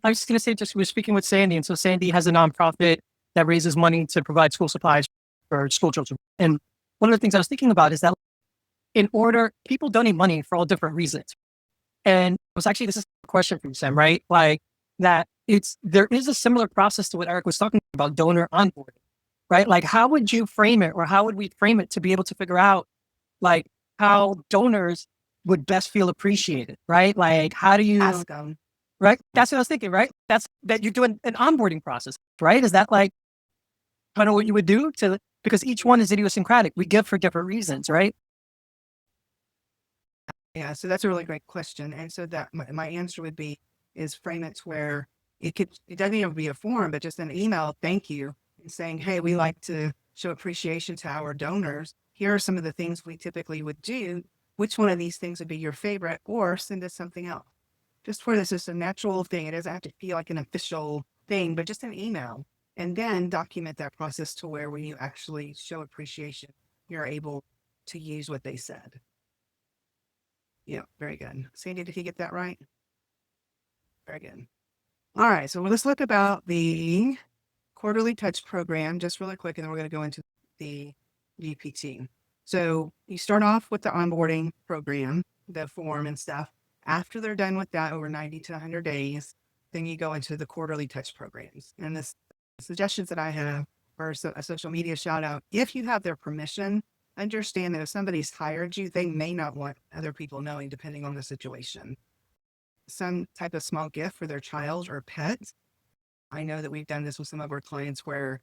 I was just going to say, we're speaking with Sandy, and so Sandy has a nonprofit that raises money to provide school supplies for school children. And one of the things I was thinking about is that people donate money for all different reasons. And this is a question for you, Sam, right? Like that there is a similar process to what Eric was talking about, donor onboarding, right? Like how would you frame it, or how would we frame it to be able to figure out like how donors would best feel appreciated, right? Like how do you ask them? right? That's what I was thinking, right? That's that you're doing an onboarding process, right? Is that like kind of what you would do because each one is idiosyncratic. We give for different reasons, right? Yeah, so that's a really great question. And so that my answer would be is frame it to where it doesn't even be a form, but just an email, thank you, and saying, hey, we like to show appreciation to our donors. Here are some of the things we typically would do. Which one of these things would be your favorite? Or send us something else. Just for this is a natural thing. It doesn't have to feel like an official thing, but just an email. And then document that process to where when you actually show appreciation, you're able to use what they said. Yeah, very good. Sandy, did he get that right? Very good. All right, so let's look about the quarterly touch program just really quick, and then we're going to go into the GPT. So you start off with the onboarding program, the form and stuff. After they're done with that, over 90 to 100 days, then you go into the quarterly touch programs. And the suggestions that I have are a social media shout out. If you have their permission, understand that if somebody's hired you, they may not want other people knowing, depending on the situation. Some type of small gift for their child or pet. I know that we've done this with some of our clients where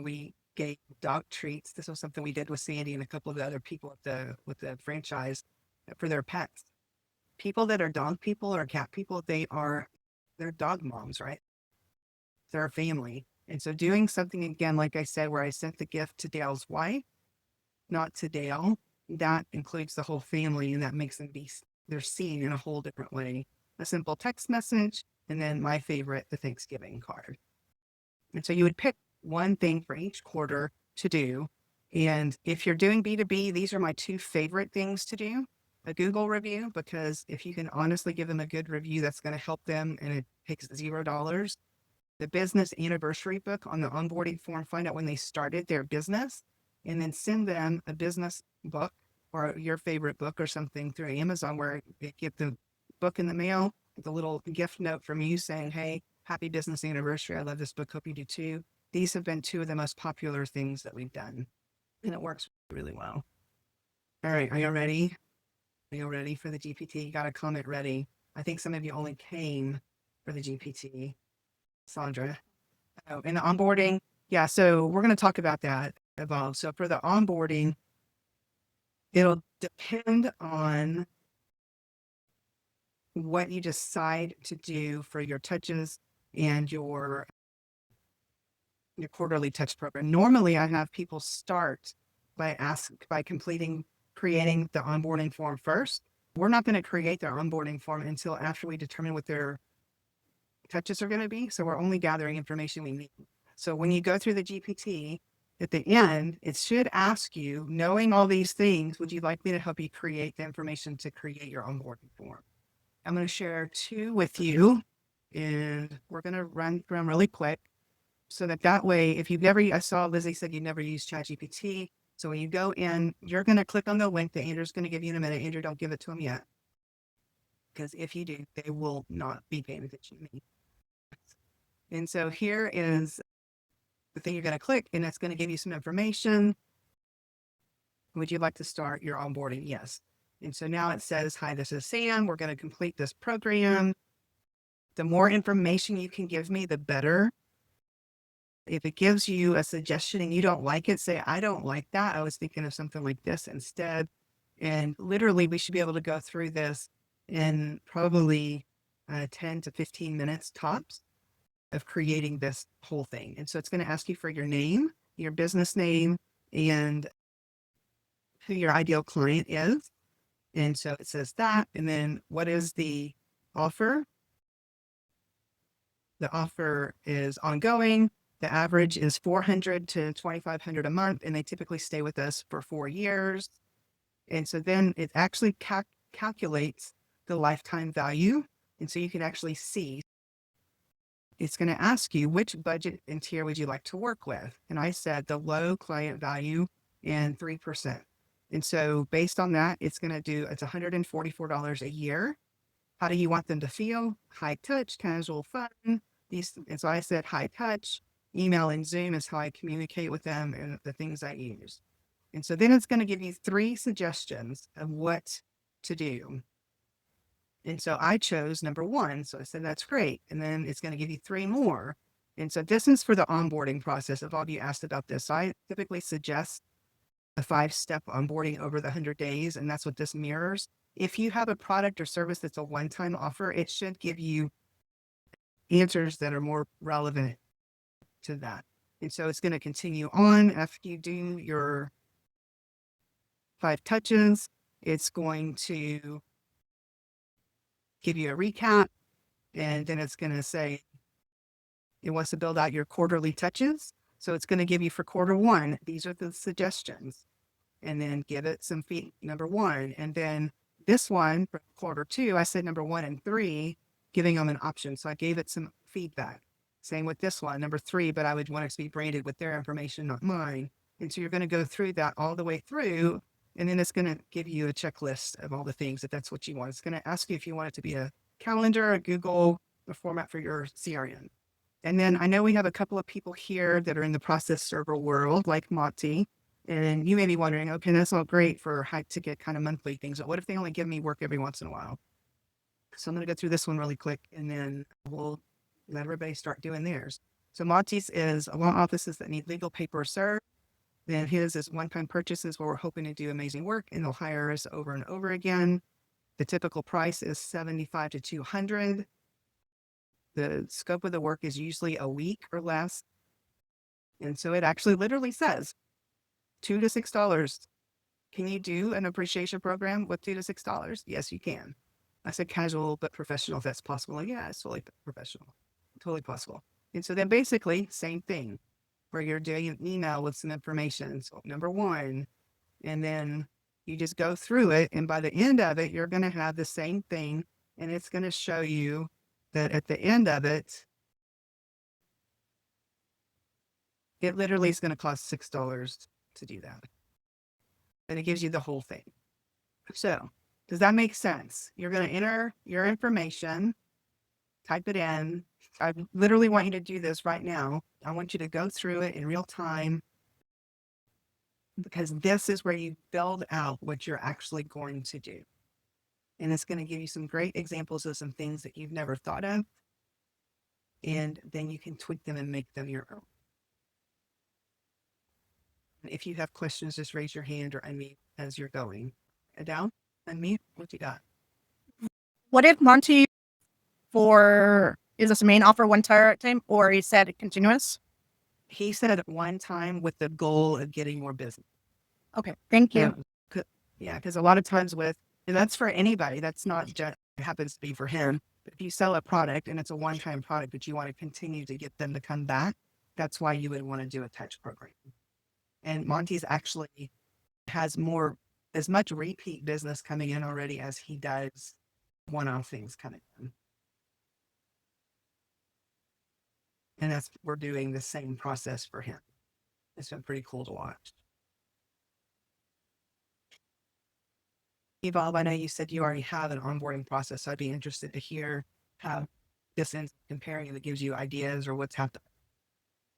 we gave dog treats. This was something we did with Sandy and a couple of the other people with the franchise for their pets. People that are dog people or cat people, they're dog moms, right? They're a family. And so doing something again, like I said, where I sent the gift to Dale's wife, not to Dale, that includes the whole family, and that makes them they're seen in a whole different way. A simple text message, and then my favorite, the Thanksgiving card. And so you would pick one thing for each quarter to do. And if you're doing B2B, these are my two favorite things to do. A Google review, because if you can honestly give them a good review, that's going to help them, and it takes $0. The business anniversary book on the onboarding form, find out when they started their business, and then send them a business book or your favorite book or something through Amazon, where they get the book in the mail, the little gift note from you saying, hey, happy business anniversary. I love this book. Hope you do too. These have been two of the most popular things that we've done, and it works really well. All right. Are you ready? Are you ready for the GPT? You got a comment ready. I think some of you only came for the GPT. Sandra. Oh, and the onboarding. Yeah. So we're going to talk about that evolve. So for the onboarding, it'll depend on what you decide to do for your touches and your quarterly touch program. Normally I have people start by creating the onboarding form first. We're not going to create their onboarding form until after we determine what their touches are going to be. So we're only gathering information we need. So when you go through the GPT, at the end, it should ask you, knowing all these things, would you like me to help you create the information to create your onboarding form? I'm going to share two with you, and we're going to run through them really quick so that way, if you've never, I saw Lizzie said you never used ChatGPT. So when you go in, you're going to click on the link that Andrew's going to give you in a minute. Andrew, don't give it to him yet, because if you do, they will not be paying attention to me. And so here is the thing you're going to click, and it's going to give you some information. Would you like to start your onboarding? Yes. And so now it says, hi, this is Sam. We're going to complete this program. The more information you can give me, the better. If it gives you a suggestion and you don't like it, say, I don't like that. I was thinking of something like this instead. And literally, we should be able to go through this in probably 10 to 15 minutes tops of creating this whole thing. And so it's going to ask you for your name, your business name, and who your ideal client is. And so it says that. And then what is the offer? The offer is ongoing. The average is $400 to $2,500 a month, and they typically stay with us for 4 years. And so then it actually calculates the lifetime value. And so you can actually see, it's going to ask you which budget and tier would you like to work with? And I said the low client value and 3%. And so based on that, it's $144 a year. How do you want them to feel? High touch, casual, fun. And so I said high touch. Email and Zoom is how I communicate with them and the things I use. And so then it's going to give you 3 suggestions of what to do. And so I chose number 1. So I said, that's great. And then it's going to give you 3 more. And so this is for the onboarding process. If all of you asked about this, so I typically suggest a 5-step onboarding over the 100 days. And that's what this mirrors. If you have a product or service that's a one-time offer, it should give you answers that are more relevant to that. And so it's going to continue on after you do your 5 touches. It's going to give you a recap, and then it's going to say it wants to build out your quarterly touches. So it's going to give you for quarter 1, these are the suggestions, and then give it some number 1. And then this one for quarter 2, I said number 1 and 3, giving them an option. So I gave it some feedback. Same with this one, number 3, but I would want it to be branded with their information, not mine. And so you're going to go through that all the way through, and then it's going to give you a checklist of all the things if that's what you want. It's going to ask you if you want it to be a calendar, a Google, a format for your CRM. And then I know we have a couple of people here that are in the process server world, like Monty. And you may be wondering, okay, that's all great for high ticket kind of monthly things, but what if they only give me work every once in a while? So I'm going to go through this one really quick, and then we'll let everybody start doing theirs. So Monty's is law offices that need legal paper served. Then his is one-time purchases where we're hoping to do amazing work and they'll hire us over and over again. The typical price is $75 to $200. The scope of the work is usually a week or less. And so it actually literally says $2 to $6. Can you do an appreciation program with $2 to $6? Yes, you can. I said casual but professional if that's possible. Like, yeah, it's totally professional. Totally possible. And so then basically same thing where you're doing an email with some information. So number 1, and then you just go through it. And by the end of it, you're going to have the same thing. And it's going to show you that at the end of it, it literally is going to cost $6 to do that. And it gives you the whole thing. So does that make sense? You're going to enter your information, type it in. I literally want you to do this right now. I want you to go through it in real time, because this is where you build out what you're actually going to do. And it's going to give you some great examples of some things that you've never thought of. And then you can tweak them and make them your own. And if you have questions, just raise your hand or unmute as you're going. Adele, unmute. What you got? What if Monty is this a main offer one time, or he said continuous? He said at one time with the goal of getting more business. Okay, thank you. Yeah, because a lot of times and that's for anybody. That's not just happens to be for him. But if you sell a product and it's a one-time product, but you want to continue to get them to come back, that's why you would want to do a touch program. And Monty's actually has as much repeat business coming in already as he does one-off things coming in. And we're doing the same process for him. It's been pretty cool to watch. Evolve, I know you said you already have an onboarding process. So I'd be interested to hear how this ends up comparing and it gives you ideas or what's happening.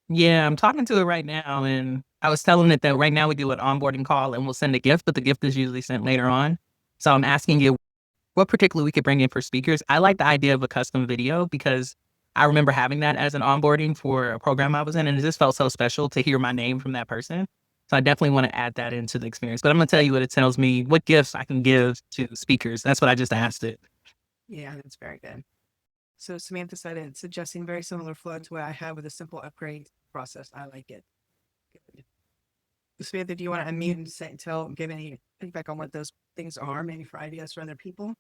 Yeah, I'm talking to it right now, and I was telling it that right now we do an onboarding call and we'll send a gift, but the gift is usually sent later on. So I'm asking you what particularly we could bring in for speakers. I like the idea of a custom video because I remember having that as an onboarding for a program I was in, and it just felt so special to hear my name from that person. So I definitely want to add that into the experience. But I'm going to tell you what it tells me, what gifts I can give to speakers. That's what I just asked it. Yeah, that's very good. So Samantha said it's suggesting very similar flow to what I have with a simple upgrade process. I like it. Good. Samantha, do you want to unmute and give any feedback on what those things are, maybe for ideas for other people?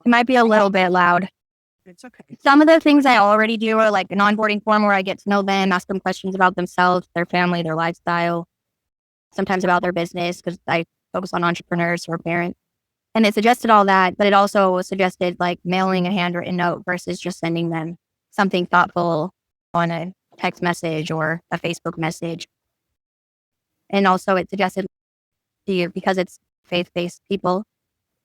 It might be a little bit loud. It's okay. Some of the things I already do are like an onboarding form where I get to know them, ask them questions about themselves, their family, their lifestyle, sometimes about their business because I focus on entrepreneurs or parents. And it suggested all that, but it also suggested like mailing a handwritten note versus just sending them something thoughtful on a text message or a Facebook message. And also it suggested because it's faith-based people.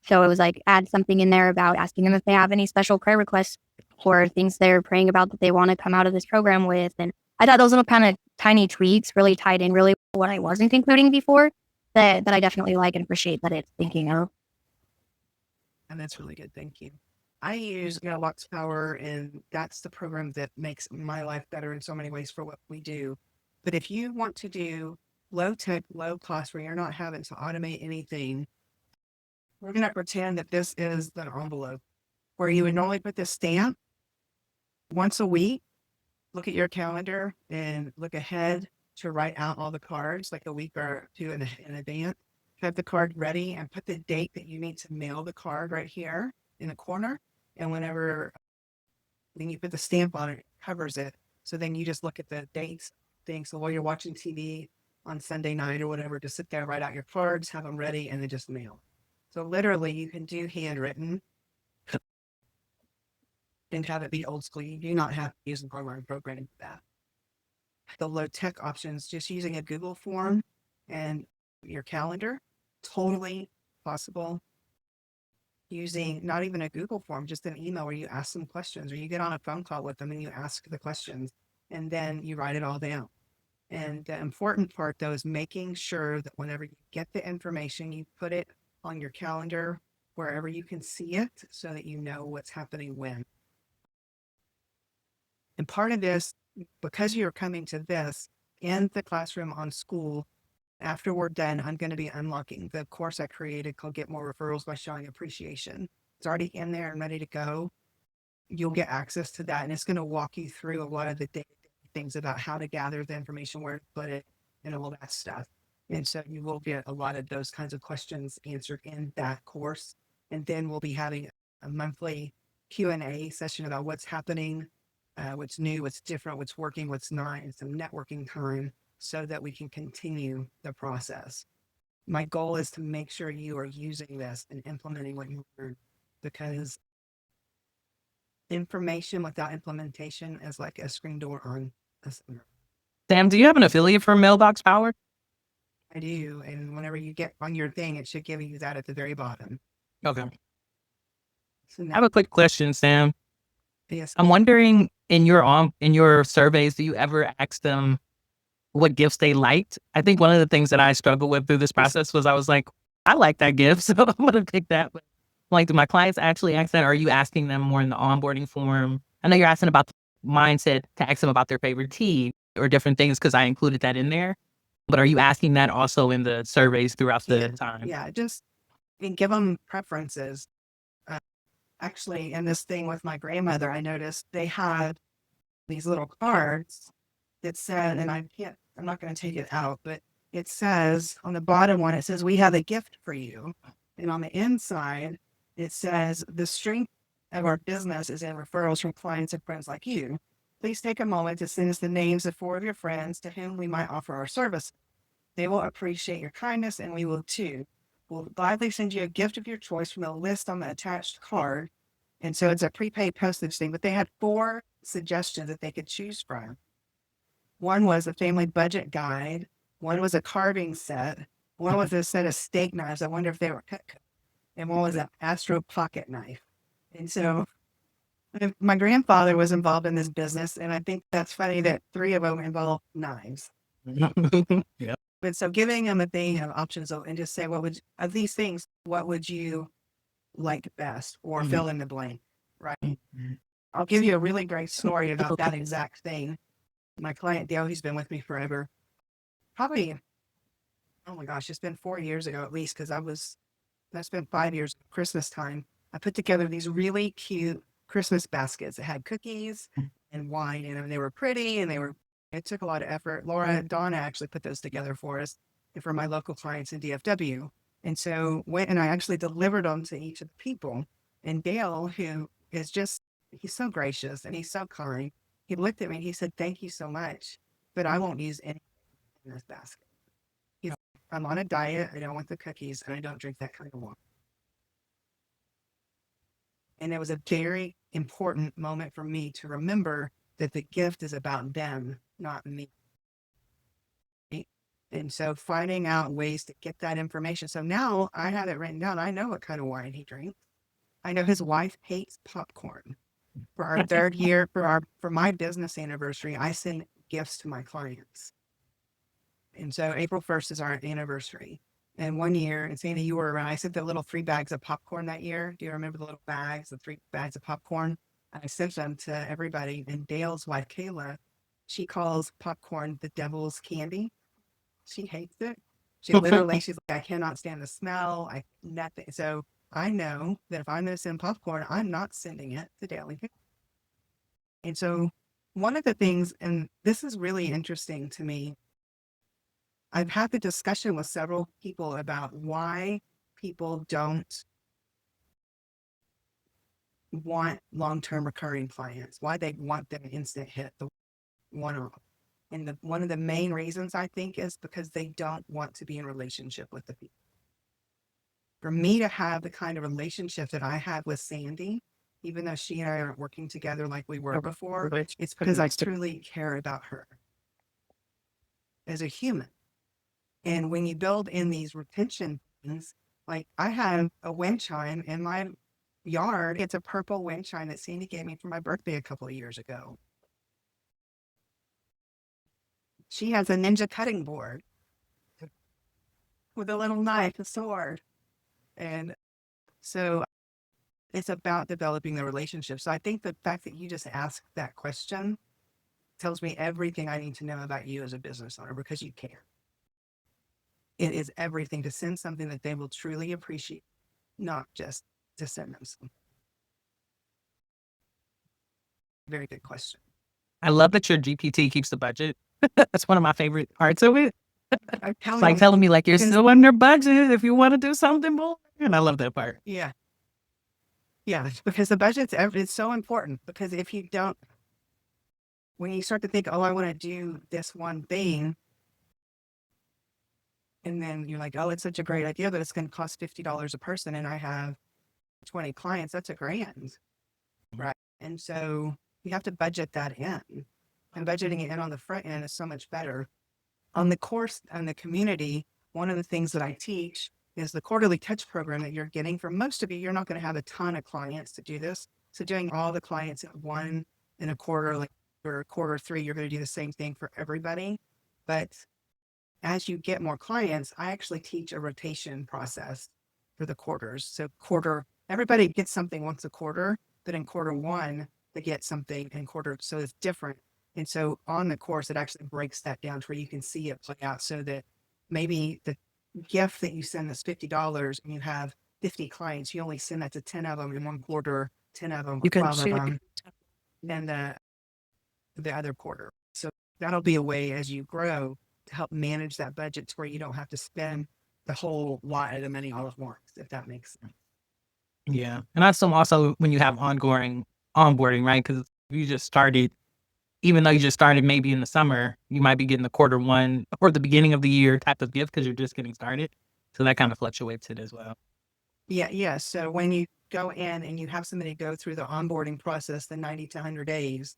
So it was like, add something in there about asking them if they have any special prayer requests or things they're praying about that they want to come out of this program with. And I thought those little kind of tiny tweaks really tied in really what I wasn't including before that I definitely like and appreciate that it's thinking of. And that's really good. Thank you. I use Mailbox Power, and that's the program that makes my life better in so many ways for what we do. But if you want to do low tech, low cost, where you're not having to automate anything, we're going to pretend that this is the envelope where you would normally put the stamp once a week. Look at your calendar and look ahead to write out all the cards like a week or two in advance. Have the card ready and put the date that you need to mail the card right here in the corner. And whenever then you put the stamp on it, it covers it. So then you just look at the dates, things. So while you're watching TV on Sunday night or whatever, just sit there, write out your cards, have them ready, and then just mail. So literally you can do handwritten and have it be old school. You do not have to use the programming for that. The low tech options, just using a Google form and your calendar, totally possible. Using not even a Google form, just an email where you ask them questions, or you get on a phone call with them and you ask the questions and then you write it all down. And the important part though is making sure that whenever you get the information, you put it on your calendar wherever you can see it so that you know what's happening when. And part of this, because you're coming to this in the classroom on school, after we're done, I'm going to be unlocking the course I created called Get More Referrals by Showing Appreciation. It's already in there and ready to go. You'll get access to that, and it's going to walk you through a lot of the things about how to gather the information, where to put it, and all that stuff. And so you will get a lot of those kinds of questions answered in that course. And then we'll be having a monthly Q&A session about what's happening, what's new, what's different, what's working, what's not, and some networking time so that we can continue the process. My goal is to make sure you are using this and implementing what you learned, because information without implementation is like a screen door on a center. Sam, do you have an affiliate for Mailbox Power? I do. And whenever you get on your thing, it should give you that at the very bottom. Okay. So I have a quick question, Sam. yes. I'm wondering, in your surveys, do you ever ask them what gifts they liked? I think one of the things that I struggled with through this process was I was like, I like that gift, so I'm going to pick that. But like, do my clients actually ask that? Or are you asking them more in the onboarding form? I know you're asking about the mindset to ask them about their favorite tea or different things because I included that in there. But are you asking that also in the surveys throughout the time? Yeah, just give them preferences. Actually, in this thing with my grandmother, I noticed they had these little cards that said, and I'm not going to take it out, but it says on the bottom one, it says, "We have a gift for you." And on the inside, it says, "The strength of our business is in referrals from clients and friends like you. Please take a moment to send us the names of 4 of your friends to whom we might offer our service. They will appreciate your kindness, and we will too. We'll gladly send you a gift of your choice from the list on the attached card." And so it's a prepaid postage thing, but they had 4 suggestions that they could choose from. One was a family budget guide. One was a carving set. One was a set of steak knives. I wonder if they were cut. And one was an Astro pocket knife. And so my grandfather was involved in this business. And I think that's funny that 3 of them involved knives. Yeah. But so giving them a thing of options and just say, of these things, what would you like best, or fill in the blank, right? I'll give you a really great story about that exact thing. My client Dale, who's been with me forever, probably, oh my gosh, it's been 4 years ago at least, because that's been 5 years, Christmas time. I put together these really cute Christmas baskets that had cookies and wine in them. They were pretty and it took a lot of effort. Laura and Donna actually put those together for us and for my local clients in DFW. And so I actually delivered them to each of the people. And Dale, who is he's so gracious and he's so kind. He looked at me and he said, "Thank you so much, but I won't use anything in this basket. I'm on a diet. I don't want the cookies and I don't drink that kind of water." And it was a very important moment for me to remember that the gift is about them, not me. And so finding out ways to get that information. So now I have it written down. I know what kind of wine he drinks. I know his wife hates popcorn. For our 3rd year, for my business anniversary, I send gifts to my clients. And so April 1st is our anniversary. And one year, and Sandy, you were around, I sent the little 3 bags of popcorn that year. Do you remember the little bags, the 3 bags of popcorn? I sent them to everybody. And Dale's wife, Kayla, she calls popcorn the devil's candy. She hates it. She literally, she's like, I cannot stand the smell. Nothing. So I know that if I'm going to send popcorn, I'm not sending it to Dale. And so one of the things, and this is really interesting to me, I've had the discussion with several people about why people don't want long-term recurring clients, why they want them instant hit, the one-off. And one of the main reasons I think is because they don't want to be in relationship with the people. For me to have the kind of relationship that I had with Sandy, even though she and I aren't working together like we were before, it's because I truly care about her as a human. And when you build in these retention things, like I have a wind chime in my yard. It's a purple wind chime that Sandy gave me for my birthday a couple of years ago. She has a ninja cutting board with a little knife, a sword. And so it's about developing the relationship. So I think the fact that you just asked that question tells me everything I need to know about you as a business owner, because you care. It is everything to send something that they will truly appreciate, not just to send them something. Very good question. I love that your GPT keeps the budget. That's one of my favorite parts of it. It's like telling me like you're still under budget if you want to do something more. And I love that part. Yeah. Yeah, because the budget's it's so important, because if you don't, when you start to think, oh, I want to do this one thing, and then you're like, oh, it's such a great idea that it's going to cost $50 a person, and I have 20 clients, that's $1,000, right? And so you have to budget that in, and budgeting it in on the front end is so much better. On the course and the community, one of the things that I teach is the quarterly touch program that you're getting. For most of you, you're not going to have a ton of clients to do this. So doing all the clients at 1 in a quarter, like for quarter 3, you're going to do the same thing for everybody. But as you get more clients, I actually teach a rotation process for the quarters. So everybody gets something once a quarter, but in quarter 1, they get something in quarter. So it's different. And so on the course, it actually breaks that down to where you can see it play out, so that maybe the gift that you send that's $50 and you have 50 clients, you only send that to 10 of them in one quarter, 10 of them, You can 12 of share. them, and the other quarter. So that'll be a way as you grow to help manage that budget to where you don't have to spend the whole lot of the money all at once, if that makes sense. Yeah. And that's also when you have ongoing onboarding, right? Because you just started, even though you just started maybe in the summer, you might be getting the quarter 1 or the beginning of the year type of gift because you're just getting started. So that kind of fluctuates it as well. Yeah. So when you go in and you have somebody go through the onboarding process, the 90 to 100 days,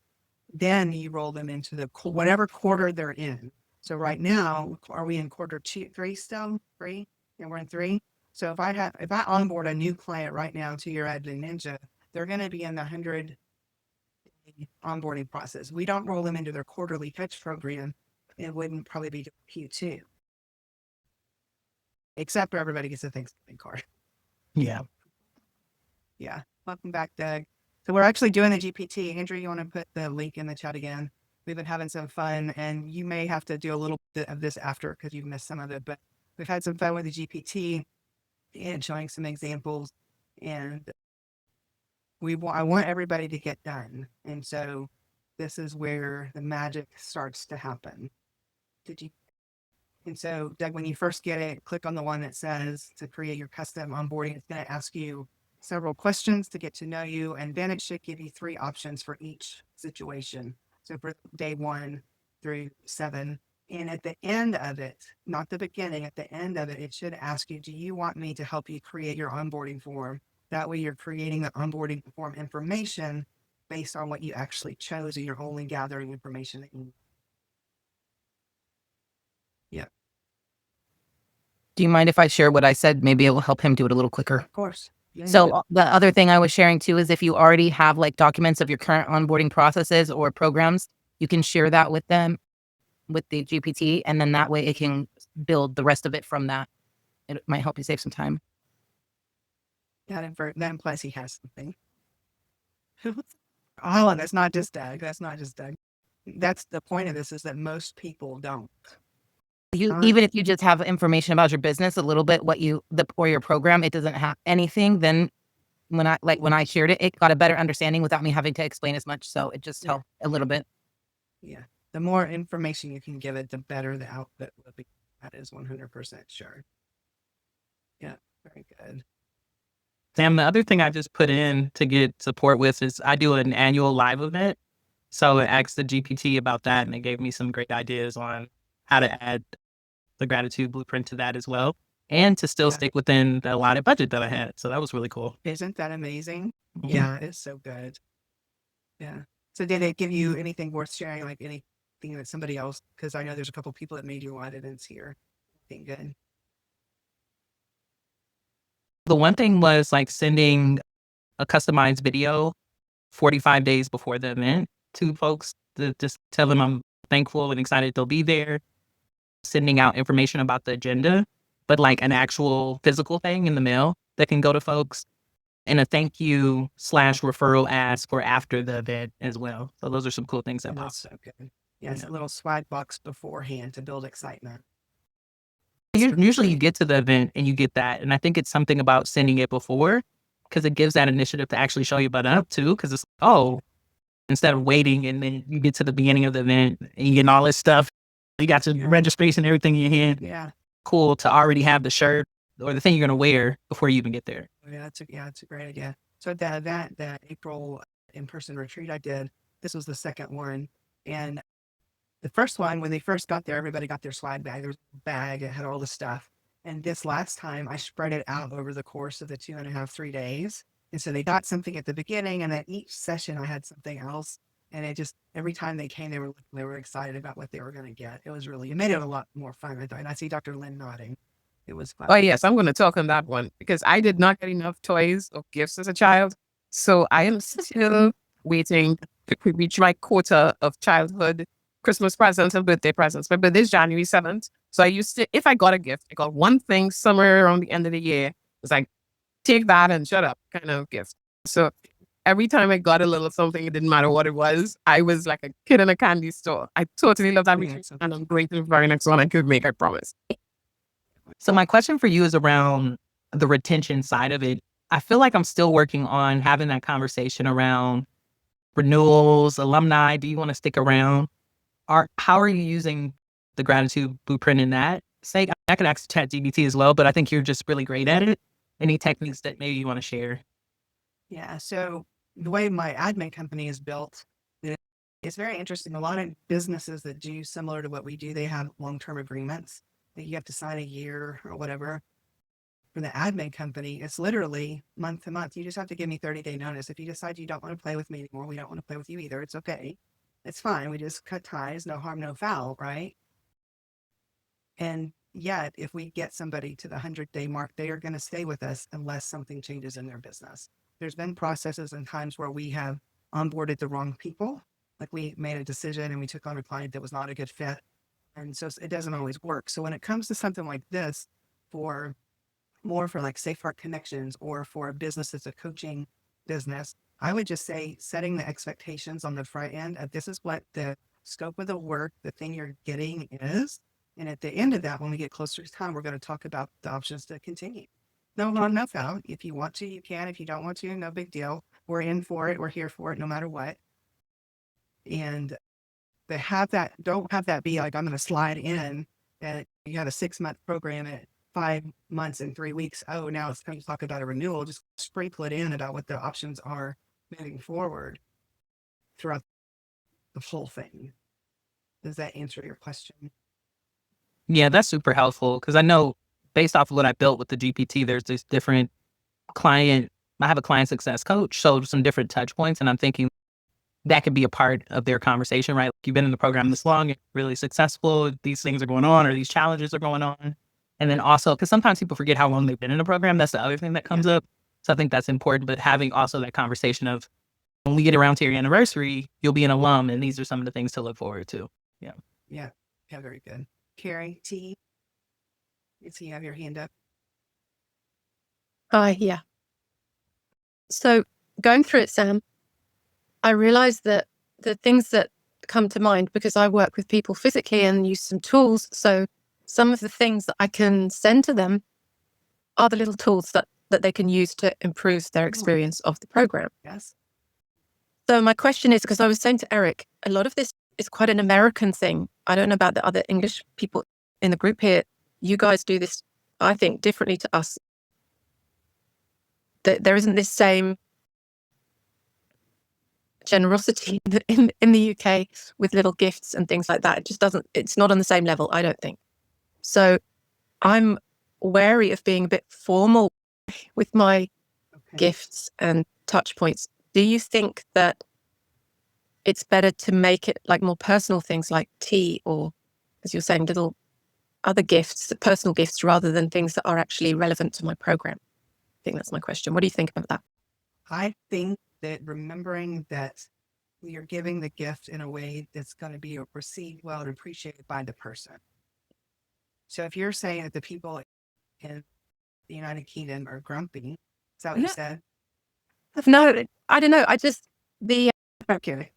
then you roll them into the whatever quarter they're in. So right now, are we in quarter 3 still? 3? And we're in 3. So if I onboard a new client right now to your Admin Ninja, they're going to be in the 100 onboarding process. We don't roll them into their quarterly touch program. It wouldn't probably be Q2, except for everybody gets a Thanksgiving card. Yeah. Yeah. Welcome back, Doug. So we're actually doing the GPT. Andrew, you want to put the link in the chat again? We've been having some fun, and you may have to do a little bit of this after because you've missed some of it, but we've had some fun with the GPT and showing some examples, and I want everybody to get done. And so this is where the magic starts to happen. And so, Doug, when you first get it, click on the one that says to create your custom onboarding. It's going to ask you several questions to get to know you, and then it should give you 3 options for each situation. So for day 1 through 7, and at the end of it, not the beginning, at the end of it, it should ask you, do you want me to help you create your onboarding form? That way you're creating the onboarding form information based on what you actually chose, and you're only gathering information that you need. Yeah. Do you mind if I share what I said? Maybe it will help him do it a little quicker. Of course. Yeah, So the other thing I was sharing too is if you already have like documents of your current onboarding processes or programs, you can share that with them, with the GPT, and then that way it can build the rest of it from that. it might help you save some time. That implies he has something. Oh, and that's not just Doug. That's not just Doug. That's the point of this, is that most people don't. Even if you just have information about your business, a little bit, or your program, it doesn't have anything, then when I shared it, it got a better understanding without me having to explain as much. So it just helped a little bit. Yeah. The more information you can give it, the better the output will be. That is 100% sure. Yeah. Very good. Sam, the other thing I just put in to get support with is I do an annual live event. So I asked the GPT about that, and it gave me some great ideas on how to add the gratitude blueprint to that as well, and to still stick within the allotted budget that I had. So that was really cool. Isn't that amazing? Mhm. Yeah, it's so good. Yeah. So did it give you anything worth sharing, like anything that somebody else, because I know there's a couple people that made you want it, and it's here. Anything good? The one thing was like sending a customized video 45 days before the event to folks to just tell them I'm thankful and excited they'll be there. Sending out information about the agenda, but like an actual physical thing in the mail that can go to folks, and a thank you / referral ask for after the event as well. So those are some cool things that That's popped. so good. Yeah, it's a little swag box beforehand to build excitement. Usually you get to the event and you get that. And I think it's something about sending it before, because it gives that initiative to actually show you what up to. Because it's, instead of waiting and then you get to the beginning of the event and you get all this stuff, you got your registration, everything in your hand. Yeah. Cool to already have the shirt or the thing you're going to wear before you even get there. Yeah, it's a great idea. So that April in-person retreat I did, this was the second one. And the first one, when they first got there, everybody got their swag bag. There was a bag, it had all the stuff. And this last time I spread it out over the course of the 2.5, 3 days. And so they got something at the beginning, and then each session I had something else. And it just, every time they came, they were excited about what they were going to get. It made it a lot more fun. And I see Dr. Lynn nodding. It was fun. Oh, yes, I'm going to talk on that one because I did not get enough toys or gifts as a child. So I am still waiting to reach my quota of childhood Christmas presents and birthday presents. My birthday is January 7th. So I used to, if I got a gift, I got one thing somewhere around the end of the year. It was like, take that and shut up kind of gift. So every time I got a little something, it didn't matter what it was. I was like a kid in a candy store. I totally love that retreat, and I'm going to the very next one I could make, I promise. So my question for you is around the retention side of it. I feel like I'm still working on having that conversation around renewals, alumni. Do you want to stick around? How are you using the gratitude blueprint in that sake? I could ask ChatGPT as well, but I think you're just really great at it. Any techniques that maybe you want to share? Yeah. So the way my admin company is built, it's very interesting. A lot of businesses that do similar to what we do, they have long-term agreements that you have to sign a year or whatever. For the admin company, it's literally month to month. You just have to give me 30-day notice. If you decide you don't want to play with me anymore, we don't want to play with you either. It's okay. It's fine. We just cut ties, no harm, no foul, right? And yet, if we get somebody to the 100-day mark, they are going to stay with us unless something changes in their business. There's been processes and times where we have onboarded the wrong people. Like we made a decision and we took on a client that was not a good fit. And so it doesn't always work. So when it comes to something like this, for like Safe Heart Connections or for a business that's a coaching business, I would just say setting the expectations on the front end of this is what the scope of the work, the thing you're getting is. And at the end of that, when we get closer to time, we're going to talk about the options to continue. No harm, no foul. If you want to, you can. If you don't want to, no big deal. We're in for it. We're here for it no matter what. And don't have that be like, I'm going to slide in and you have a 6-month program at 5 months and 3 weeks. Oh, now it's time to talk about a renewal. Just sprinkle it in about what the options are moving forward throughout the whole thing. Does that answer your question? Yeah, that's super helpful because I know based off of what I built with the GPT, there's this different I have a client success coach, so some different touch points. And I'm thinking that could be a part of their conversation, right? Like you've been in the program this long, you're really successful, these things are going on or these challenges are going on. And then also, because sometimes people forget how long they've been in a program. That's the other thing that comes up. So I think that's important, but having also that conversation of when we get around to your anniversary, you'll be an alum and these are some of the things to look forward to. Yeah, very good. Carrie T, you have your hand up. Yeah. So going through it, Sam, I realized that the things that come to mind, because I work with people physically and use some tools. So some of the things that I can send to them are the little tools that they can use to improve their experience of the program. Yes. So my question is, because I was saying to Eric, a lot of this is quite an American thing. I don't know about the other English people in the group here. You guys do this, I think, differently to us. There isn't this same generosity in the UK with little gifts and things like that. It just doesn't, it's not on the same level, I don't think. So I'm wary of being a bit formal with my gifts and touch points. Do you think that it's better to make it like more personal things like tea, or, as you're saying, little other gifts, personal gifts, rather than things that are actually relevant to my program? I think that's my question. What do you think about that? I think that remembering that you're giving the gift in a way that's going to be received well and appreciated by the person. So if you're saying that the people in the United Kingdom are grumpy, is that what you said? No, I don't know. I just, Okay.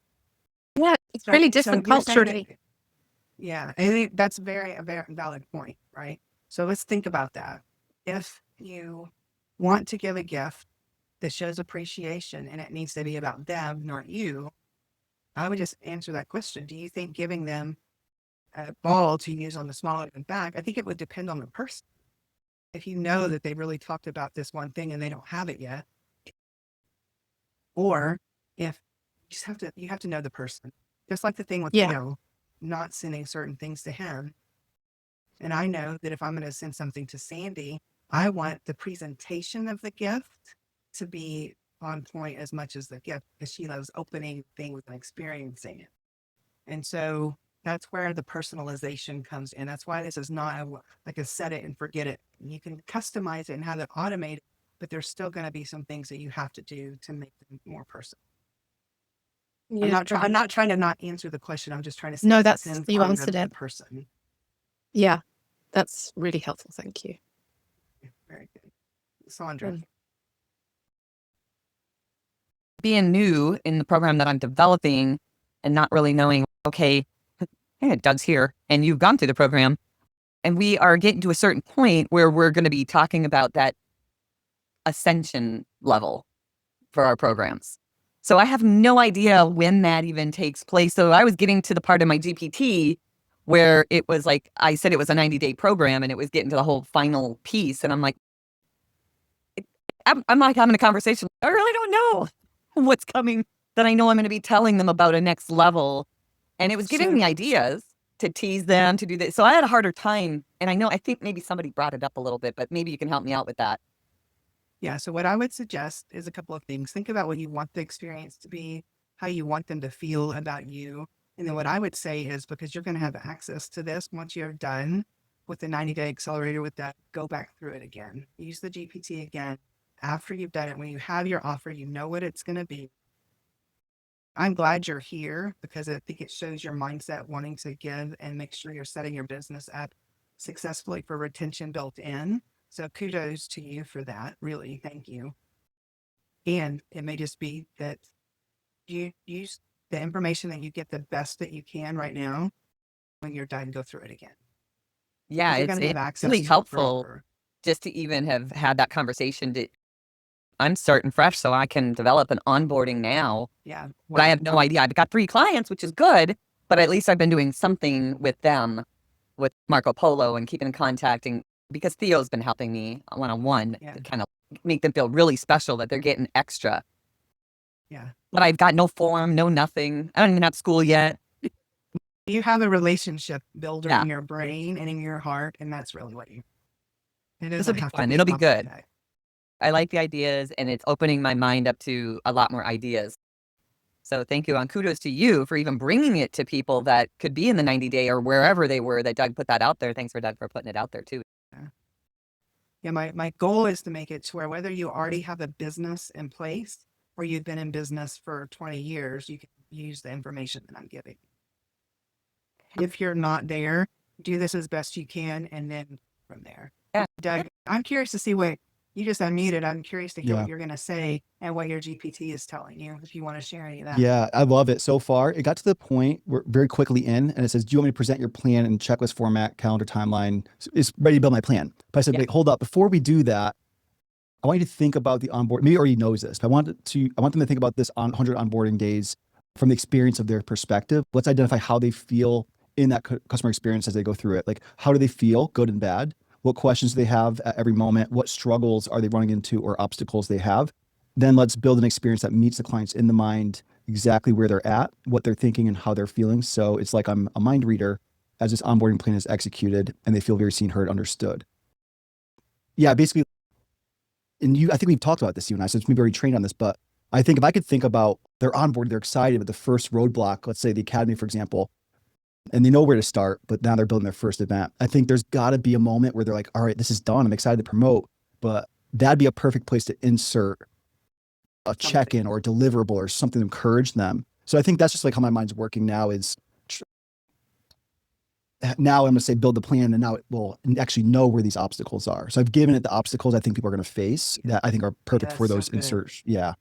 yeah, it's really different culturally. Yeah, I think that's a very valid point, right? So let's think about that. If you want to give a gift that shows appreciation and it needs to be about them, not you, I would just answer that question. Do you think giving them a ball to use on the small and back? I think it would depend on the person. If you know that they really talked about this one thing and they don't have it yet, or if you have to know the person. Just like the thing with Theo, not sending certain things to him. And I know that if I'm going to send something to Sandy, I want the presentation of the gift to be on point as much as the gift, because she loves opening things and experiencing it. And so that's where the personalization comes in. That's why this is not like a set it and forget it. You can customize it and have it automated, but there's still going to be some things that you have to do to make them more personal. Yeah. I'm not trying to not answer the question. I'm just trying to say, no, that's, you answered it. The person. Yeah, that's really helpful. Thank you. Very good. Sandra. Being new in the program that I'm developing and not really knowing, okay, hey, Doug's here and you've gone through the program, and we are getting to a certain point where we're going to be talking about that ascension level for our programs. So I have no idea when that even takes place. So I was getting to the part of my GPT where it was like, I said it was a 90-day program and it was getting to the whole final piece. And I'm like, I'm like having a conversation. I really don't know what's coming, that I know I'm going to be telling them about a next level. And it was giving me ideas to tease them to do this. So I had a harder time. And I think maybe somebody brought it up a little bit, but maybe you can help me out with that. Yeah. So what I would suggest is a couple of things. Think about what you want the experience to be, how you want them to feel about you. And then what I would say is, because you're going to have access to this once you're done with the 90-day accelerator with that, go back through it again. Use the GPT again. After you've done it, when you have your offer, you know what it's going to be. I'm glad you're here, because I think it shows your mindset wanting to give and make sure you're setting your business up successfully for retention built in. So kudos to you for that. Really, thank you. And it may just be that you use the information that you get the best that you can right now. When you're done, go through it again. Yeah, it's really helpful just to even have had that conversation. I'm starting fresh, so I can develop an onboarding now. Yeah. But I have no idea. I've got 3 clients, which is good, but at least I've been doing something with them, with Marco Polo, and keeping in contact, because Theo's been helping me one-on-one to kind of make them feel really special that they're getting extra. Yeah. But I've got no form, no nothing. I don't even have school yet. You have a relationship builder in your brain and in your heart, and that's really what it It'll be fun. It'll be good. I like the ideas, and it's opening my mind up to a lot more ideas. So thank you, and kudos to you for even bringing it to people that could be in the 90-day or wherever they were, that Doug put that out there. Thanks for Doug for putting it out there too. Yeah, my goal is to make it to where whether you already have a business in place or you've been in business for 20 years, you can use the information that I'm giving. If you're not there, do this as best you can, and then from there. Yeah. Doug, I'm curious to see what You just unmuted. I'm curious to hear Yeah. what you're going to say and what your GPT is telling you, if you want to share any of that. Yeah, I love it. So far, it got to the point we're very quickly in, and it says, "Do you want me to present your plan in checklist format, calendar timeline? It's ready to build my plan." But I said, "Wait, hold up. Before we do that, I want you to think about the onboard. Maybe already knows this, but I want them to think about this on 100 onboarding days from the experience of their perspective. Let's identify how they feel in that customer experience as they go through it. Like, how do they feel, good and bad? What questions do they have at every moment? What struggles are they running into or obstacles they have? Then let's build an experience that meets the clients in the mind, exactly where they're at, what they're thinking, and how they're feeling. So it's like I'm a mind reader as this onboarding plan is executed, and they feel very seen, heard, understood." Yeah, basically. And I think we've talked about this, you and I, since we've already trained on this, but I think if I could think about they're on board, they're excited, but the first roadblock, let's say the academy, for example, and they know where to start, but now they're building their first event. I think there's got to be a moment where they're like, all right, this is done. I'm excited to promote, but that'd be a perfect place to insert a check-in or a deliverable or something to encourage them. So I think that's just like how my mind's working now is now I'm going to say build the plan, and now it will actually know where these obstacles are. So I've given it the obstacles I think people are going to face that I think are perfect for those inserts. Yeah.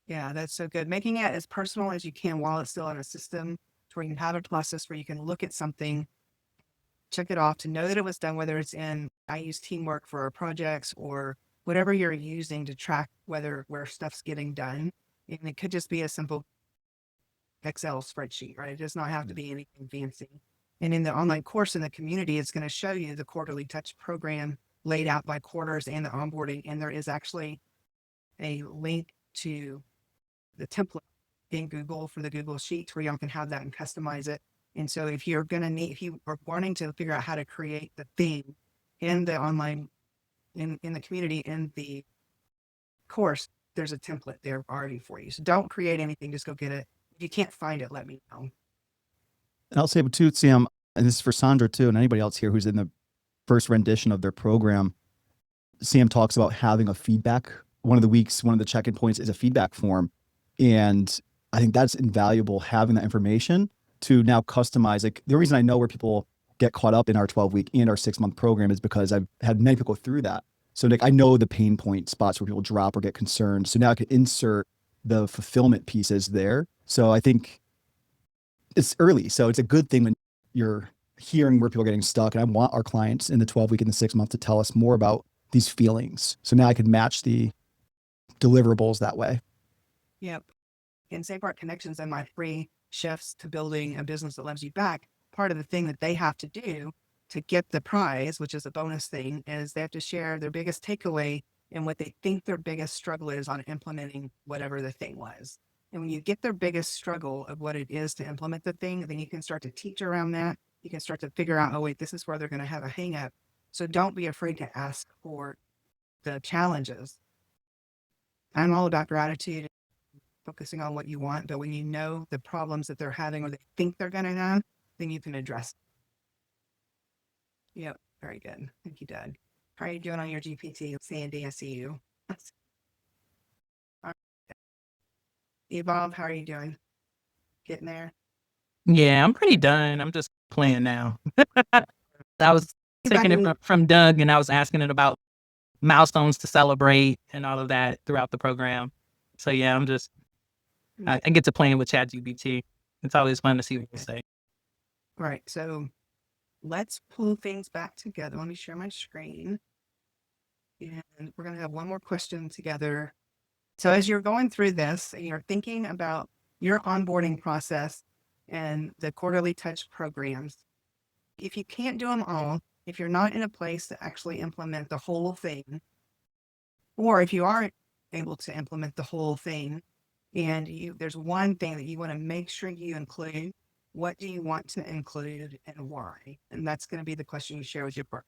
Yeah, that's so good. Making it as personal as you can while it's still in a system to where you can have a process where you can look at something, check it off to know that it was done, whether it's in, I use Teamwork for our projects or whatever you're using to track where stuff's getting done. And it could just be a simple Excel spreadsheet, right? It does not have to be anything fancy. And in the online course in the community, it's going to show you the quarterly touch program laid out by quarters and the onboarding. And there is actually a link to the template in Google for the Google Sheets where y'all can have that and customize it. And so if you are wanting to figure out how to create the theme in the online, in the community, in the course, there's a template there already for you. So don't create anything, just go get it. If you can't find it, let me know. And I'll say too, Sam, and this is for Sandra too, and anybody else here who's in the first rendition of their program, Sam talks about having a feedback. One of the check-in points is a feedback form. And I think that's invaluable, having that information to now customize. Like the reason I know where people get caught up in our 12-week and our 6-month program is because I've had many people go through that. So like I know the pain point spots where people drop or get concerned. So now I can insert the fulfillment pieces there. So I think it's early. So it's a good thing when you're hearing where people are getting stuck. And I want our clients in the 12-week and the 6-month to tell us more about these feelings. So now I can match the deliverables that way. Yep. In Save Art Connections and my free shifts to building a business that loves you back, part of the thing that they have to do to get the prize, which is a bonus thing, is they have to share their biggest takeaway and what they think their biggest struggle is on implementing whatever the thing was. And when you get their biggest struggle of what it is to implement the thing, then you can start to teach around that. You can start to figure out, oh, wait, this is where they're going to have a hang up. So don't be afraid to ask for the challenges. I'm all about gratitude, focusing on what you want, but when you know the problems that they're having or they think they're going to have, then you can address it. Yep, very good. Thank you, Doug. How are you doing on your GPT? Sandy, I see you. Evolve, how are you doing? Getting there? Yeah, I'm pretty done. I'm just playing now. I was taking it from Doug, and I was asking it about milestones to celebrate and all of that throughout the program. So yeah, I get to playing with ChatGPT. It's always fun to see what you say. Right. So let's pull things back together. Let me share my screen. And we're going to have one more question together. So as you're going through this and you're thinking about your onboarding process and the quarterly touch programs, if you can't do them all, if you're not in a place to actually implement the whole thing, or if you are able to implement the whole thing and there's one thing that you want to make sure you include, what do you want to include and why? And that's going to be the question you share with your partner.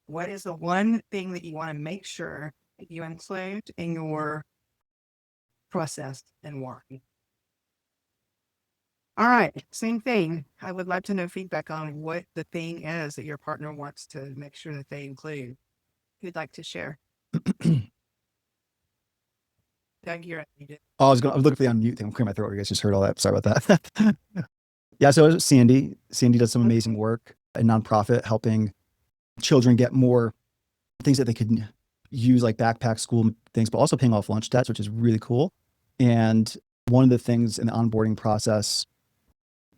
What is the one thing that you want to make sure that you include in your process and why? All right, same thing. I would love to know feedback on what the thing is that your partner wants to make sure that they include. Who'd like to share? Doug, you're unmuted. Oh, I was looking for the unmute thing. I'm clearing my throat. You guys just heard all that. Sorry about that. Yeah, so it was Sandy. Sandy does some amazing work, a nonprofit helping children get more things that they could use like backpack school things, but also paying off lunch debts, which is really cool. And one of the things in the onboarding process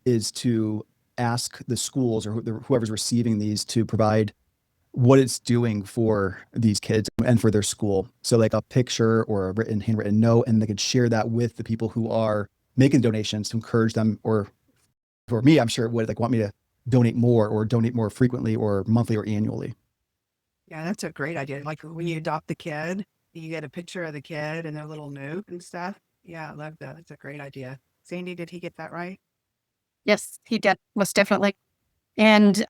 is to ask the schools or whoever's receiving these to provide what it's doing for these kids and for their school. So like a picture or a handwritten note, and they could share that with the people who are making donations to encourage them, or for me, I'm sure it would like want me to donate more or donate more frequently or monthly or annually. Yeah, that's a great idea. Like when you adopt the kid, you get a picture of the kid and their little note and stuff. Yeah, I love that. That's a great idea. Sandy, did he get that right? Yes, he did, most definitely. And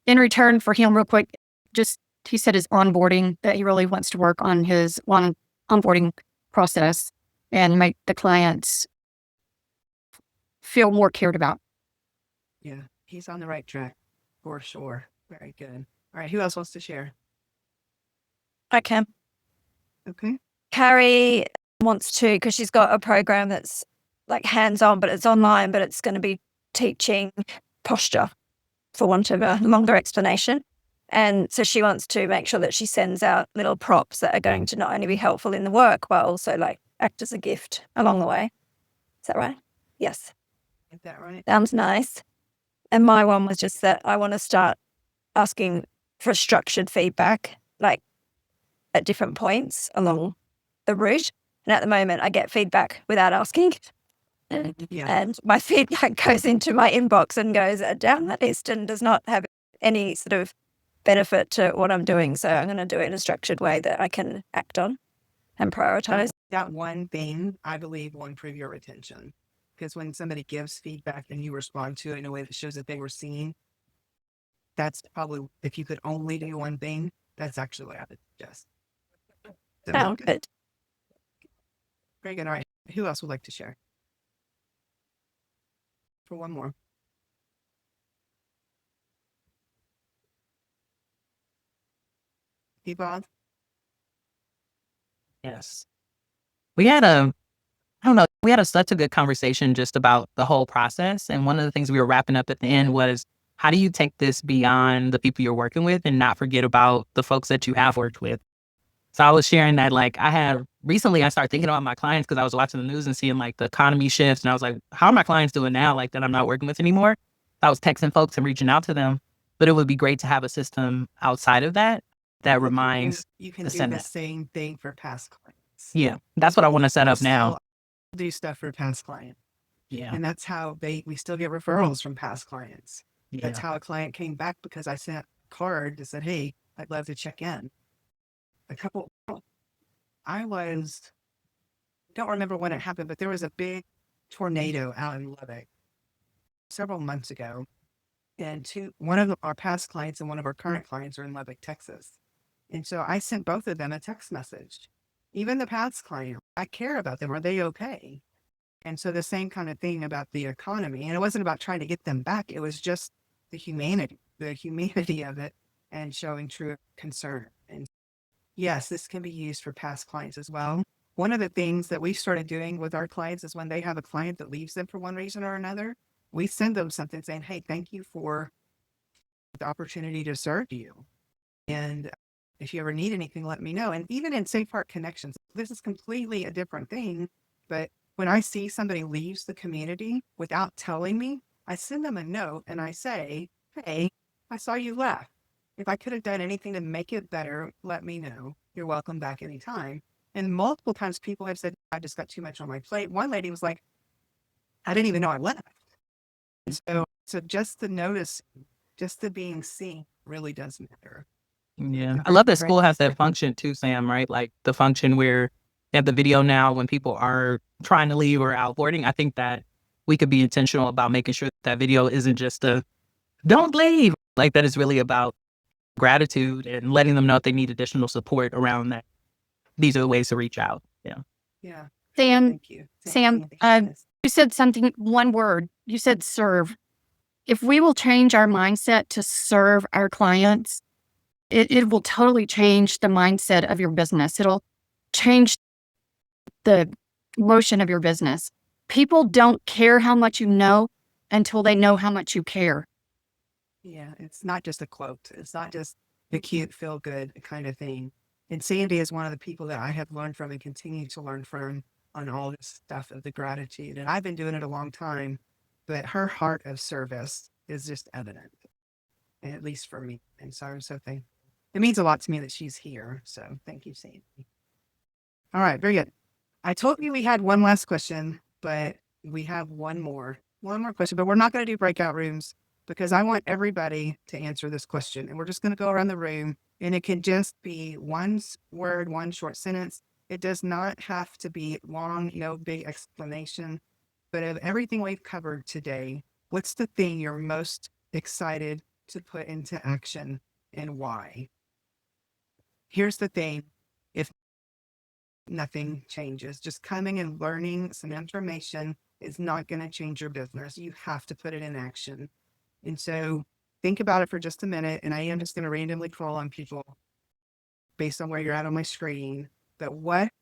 in return for him, real quick, just he said his onboarding, that he really wants to work on his onboarding process and make the clients feel more cared about. Yeah, he's on the right track for sure. Very good. All right, who else wants to share? I can. Okay. Carrie wants to, because she's got a program that's like hands-on, but it's online, but it's going to be teaching posture, for want of a longer explanation. And so she wants to make sure that she sends out little props that are going to not only be helpful in the work, but also like act as a gift along the way. Is that right? Yes. Is that right? Sounds nice. And my one was just that I want to start asking for structured feedback, like at different points along the route. And at the moment, I get feedback without asking. Yeah. And my feedback goes into my inbox and goes down that list and does not have any sort of benefit to what I'm doing. So I'm going to do it in a structured way that I can act on and prioritize. That one thing, I believe, will improve your retention. Because when somebody gives feedback and you respond to it in a way that shows that they were seen, that's probably, if you could only do one thing, that's actually what I would suggest. So, Sound good. very good. All right. Who else would like to share? For one more. Yvonne? Yes. We had a, I don't know, we had such a good conversation just about the whole process. And one of the things we were wrapping up at the end was, how do you take this beyond the people you're working with and not forget about the folks that you have worked with? So I was sharing that, like, recently I started thinking about my clients because I was watching the news and seeing like the economy shifts. And I was like, how are my clients doing now? Like that I'm not working with anymore. I was texting folks and reaching out to them, but it would be great to have a system outside of that reminds you can to do send the that. same thing for past clients. Yeah, that's what I want to set up now. Do stuff for past clients. Yeah. And that's how we still get referrals from past clients. Yeah. That's how a client came back, because I sent a card that said, hey, I'd love to check in. Don't remember when it happened, but there was a big tornado out in Lubbock several months ago. And one of our past clients and one of our current clients are in Lubbock, Texas. And so I sent both of them a text message. Even the past client, I care about them. Are they okay? And so the same kind of thing about the economy. And it wasn't about trying to get them back. It was just the humanity of it, and showing true concern. And yes, this can be used for past clients as well. One of the things that we started doing with our clients is when they have a client that leaves them for one reason or another, we send them something saying, hey, thank you for the opportunity to serve you. And if you ever need anything, let me know. And even in Safe Heart Connections, this is completely a different thing. But when I see somebody leaves the community without telling me, I send them a note and I say, hey, I saw you left. If I could have done anything to make it better, let me know. You're welcome back anytime. And multiple times people have said, I just got too much on my plate. One lady was like, I didn't even know I left. And so just the notice, just the being seen really does matter. Yeah. I love that school has that function too, Sam, right? Like the function where they have the video now when people are trying to leave or outboarding. I think that we could be intentional about making sure that video isn't just don't leave. Like that is really about gratitude and letting them know if they need additional support around that. These are the ways to reach out. Yeah. Yeah. Sam, Thank you. Sam, you said something, one word, you said serve. If we will change our mindset to serve our clients, it will totally change the mindset of your business. It'll change the motion of your business. People don't care how much you know until they know how much you care. Yeah, it's not just a quote. It's not just the cute, feel good kind of thing. And Sandy is one of the people that I have learned from and continue to learn from on all this stuff of the gratitude. And I've been doing it a long time, but her heart of service is just evident, at least for me. And so I'm so thankful. It means a lot to me that she's here. So thank you, Sandy. All right, very good. I told you we had one last question, but we have one more question, but we're not going to do breakout rooms because I want everybody to answer this question. And we're just going to go around the room, and it can just be one word, one short sentence. It does not have to be long, no big explanation. But of everything we've covered today, what's the thing you're most excited to put into action and why? Here's the thing. If nothing changes, just coming and learning some information is not going to change your business. You have to put it in action. And so think about it for just a minute. And I am just going to randomly call on people based on where you're at on my screen. But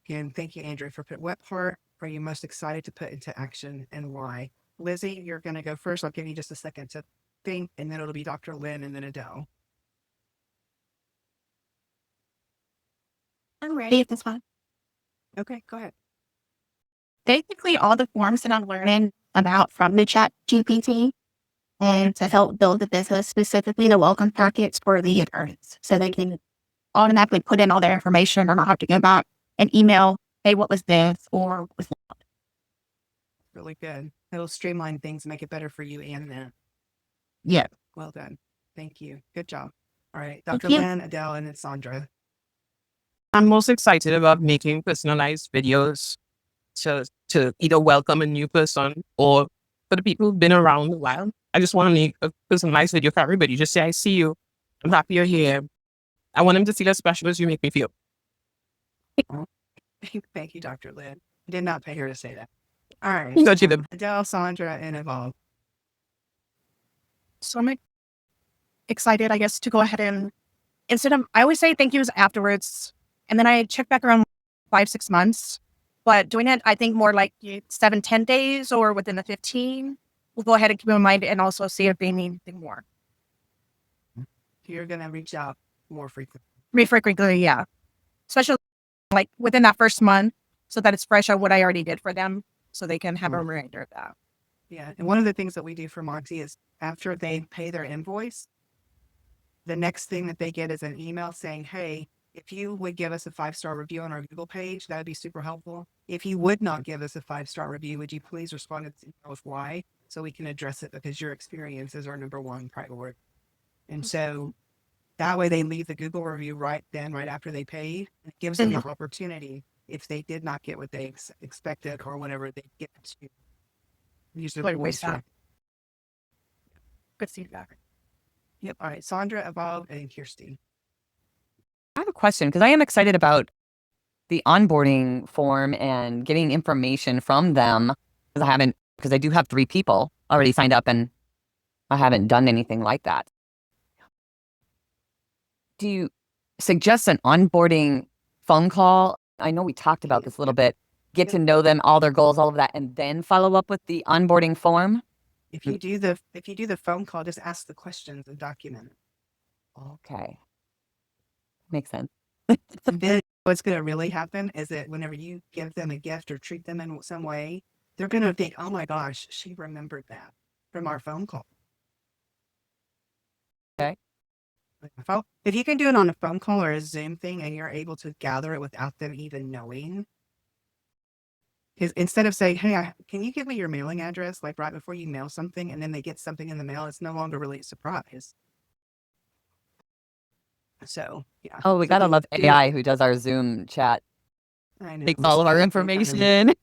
and thank you, Andrea, what part are you most excited to put into action and why? Lizzie, you're going to go first. I'll give you just a second to think, and then it'll be Dr. Lynn and then Adele. I'm ready if that's fine. Okay, go ahead. Basically, all the forms that I'm learning about from the chat GPT and to help build the business, specifically the welcome packets for the attorneys. So they can automatically put in all their information or not have to go back and email, hey, what was this or what was that? Really good. It'll streamline things, make it better for you and them. Yeah. Well done. Thank you. Good job. All right, Thank Dr. you. Lynn, Adele, and then Sandra. I'm most excited about making personalized videos to either welcome a new person or for the people who've been around a while. I just want to make a personalized video for everybody. Just say, I see you. I'm happy you're here. I want them to feel as special as you make me feel. Thank you, Dr. Lynn. I did not pay her to say that. All right. Touchy them. Adele, Sandra, and Evolve. So I'm excited, I guess, to go ahead and I always say thank yous afterwards. And then I check back around 5-6 months. But doing it, I think more like 7-10 days or within the 15, we'll go ahead and keep in mind and also see if they need anything more. You're going to reach out more frequently. Frequently, yeah. Especially like within that first month so that it's fresh on what I already did for them so they can have a reminder of that. Yeah. And one of the things that we do for Monty is after they pay their invoice, the next thing that they get is an email saying, hey, if you would give us a 5-star review on our Google page, that would be super helpful. If you would not give us a 5-star review, would you please respond to the email with why so we can address it because your experience is our number one priority. And so that way they leave the Google review right after they pay. It gives them the opportunity if they did not get what they expected or whatever they get to use the waste track. Good feedback. Yep. All right. Sandra, Evolve, and Kirsty. I have a question because I am excited about the onboarding form and getting information from them because I do have 3 people already signed up and I haven't done anything like that. Do you suggest an onboarding phone call? I know we talked about this a little bit. Get to know them, all their goals, all of that, and then follow up with the onboarding form. If you do the phone call, just ask the questions and document it. Okay. Makes sense. Then what's going to really happen is that whenever you give them a gift or treat them in some way, they're going to think, oh my gosh, she remembered that from our phone call. Okay. If you can do it on a phone call or a Zoom thing and you're able to gather it without them even knowing, because instead of saying, hey, can you give me your mailing address, like right before you mail something, and then they get something in the mail, it's no longer really a surprise. So, yeah. Oh, we gotta love AI who does our Zoom chat. I know. Takes all of our information.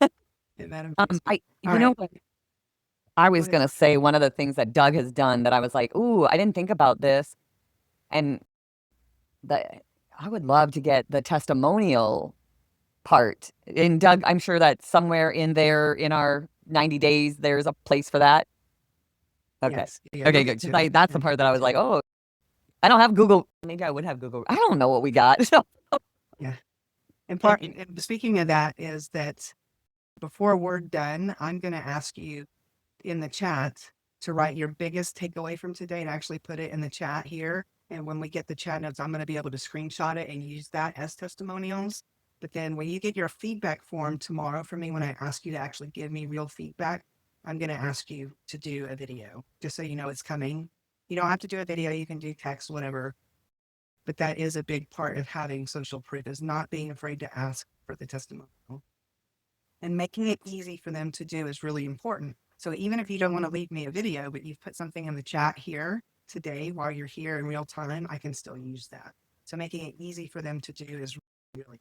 I was gonna say one of the things that Doug has done that I was like, ooh, I didn't think about this. And I would love to get the testimonial part. And Doug, I'm sure that somewhere in there in our 90 days, there's a place for that. Okay. Yes. Yeah, okay, good. That's the part that I was like, oh, I don't have Google. Maybe I would have Google. I don't know what we got. Yeah. And speaking of that is that before we're done, I'm going to ask you in the chat to write your biggest takeaway from today and actually put it in the chat here. And when we get the chat notes, I'm going to be able to screenshot it and use that as testimonials. But then when you get your feedback form tomorrow from me, when I ask you to actually give me real feedback, I'm going to ask you to do a video, just so you know it's coming. You don't have to do a video. You can do text, whatever. But that is a big part of having social proof, is not being afraid to ask for the testimonial. And making it easy for them to do is really important. So even if you don't want to leave me a video, but you've put something in the chat here today while you're here in real time, I can still use that. So making it easy for them to do is really.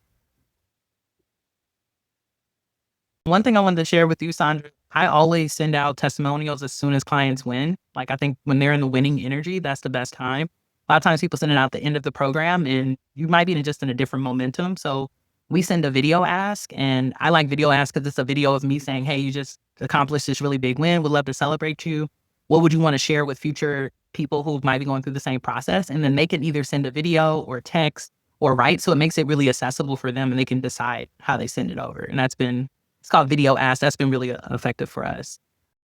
One thing I wanted to share with you, Sandra, I always send out testimonials as soon as clients win. Like, I think when they're in the winning energy, that's the best time. A lot of times people send it out at the end of the program and you might be just in a different momentum. So we send a video ask, and I like video ask because it's a video of me saying, hey, you just accomplished this really big win. Would love to celebrate you. What would you want to share with future people who might be going through the same process? And then they can either send a video or text or write. So it makes it really accessible for them and they can decide how they send it over. And it's called video ask. That's been really effective for us.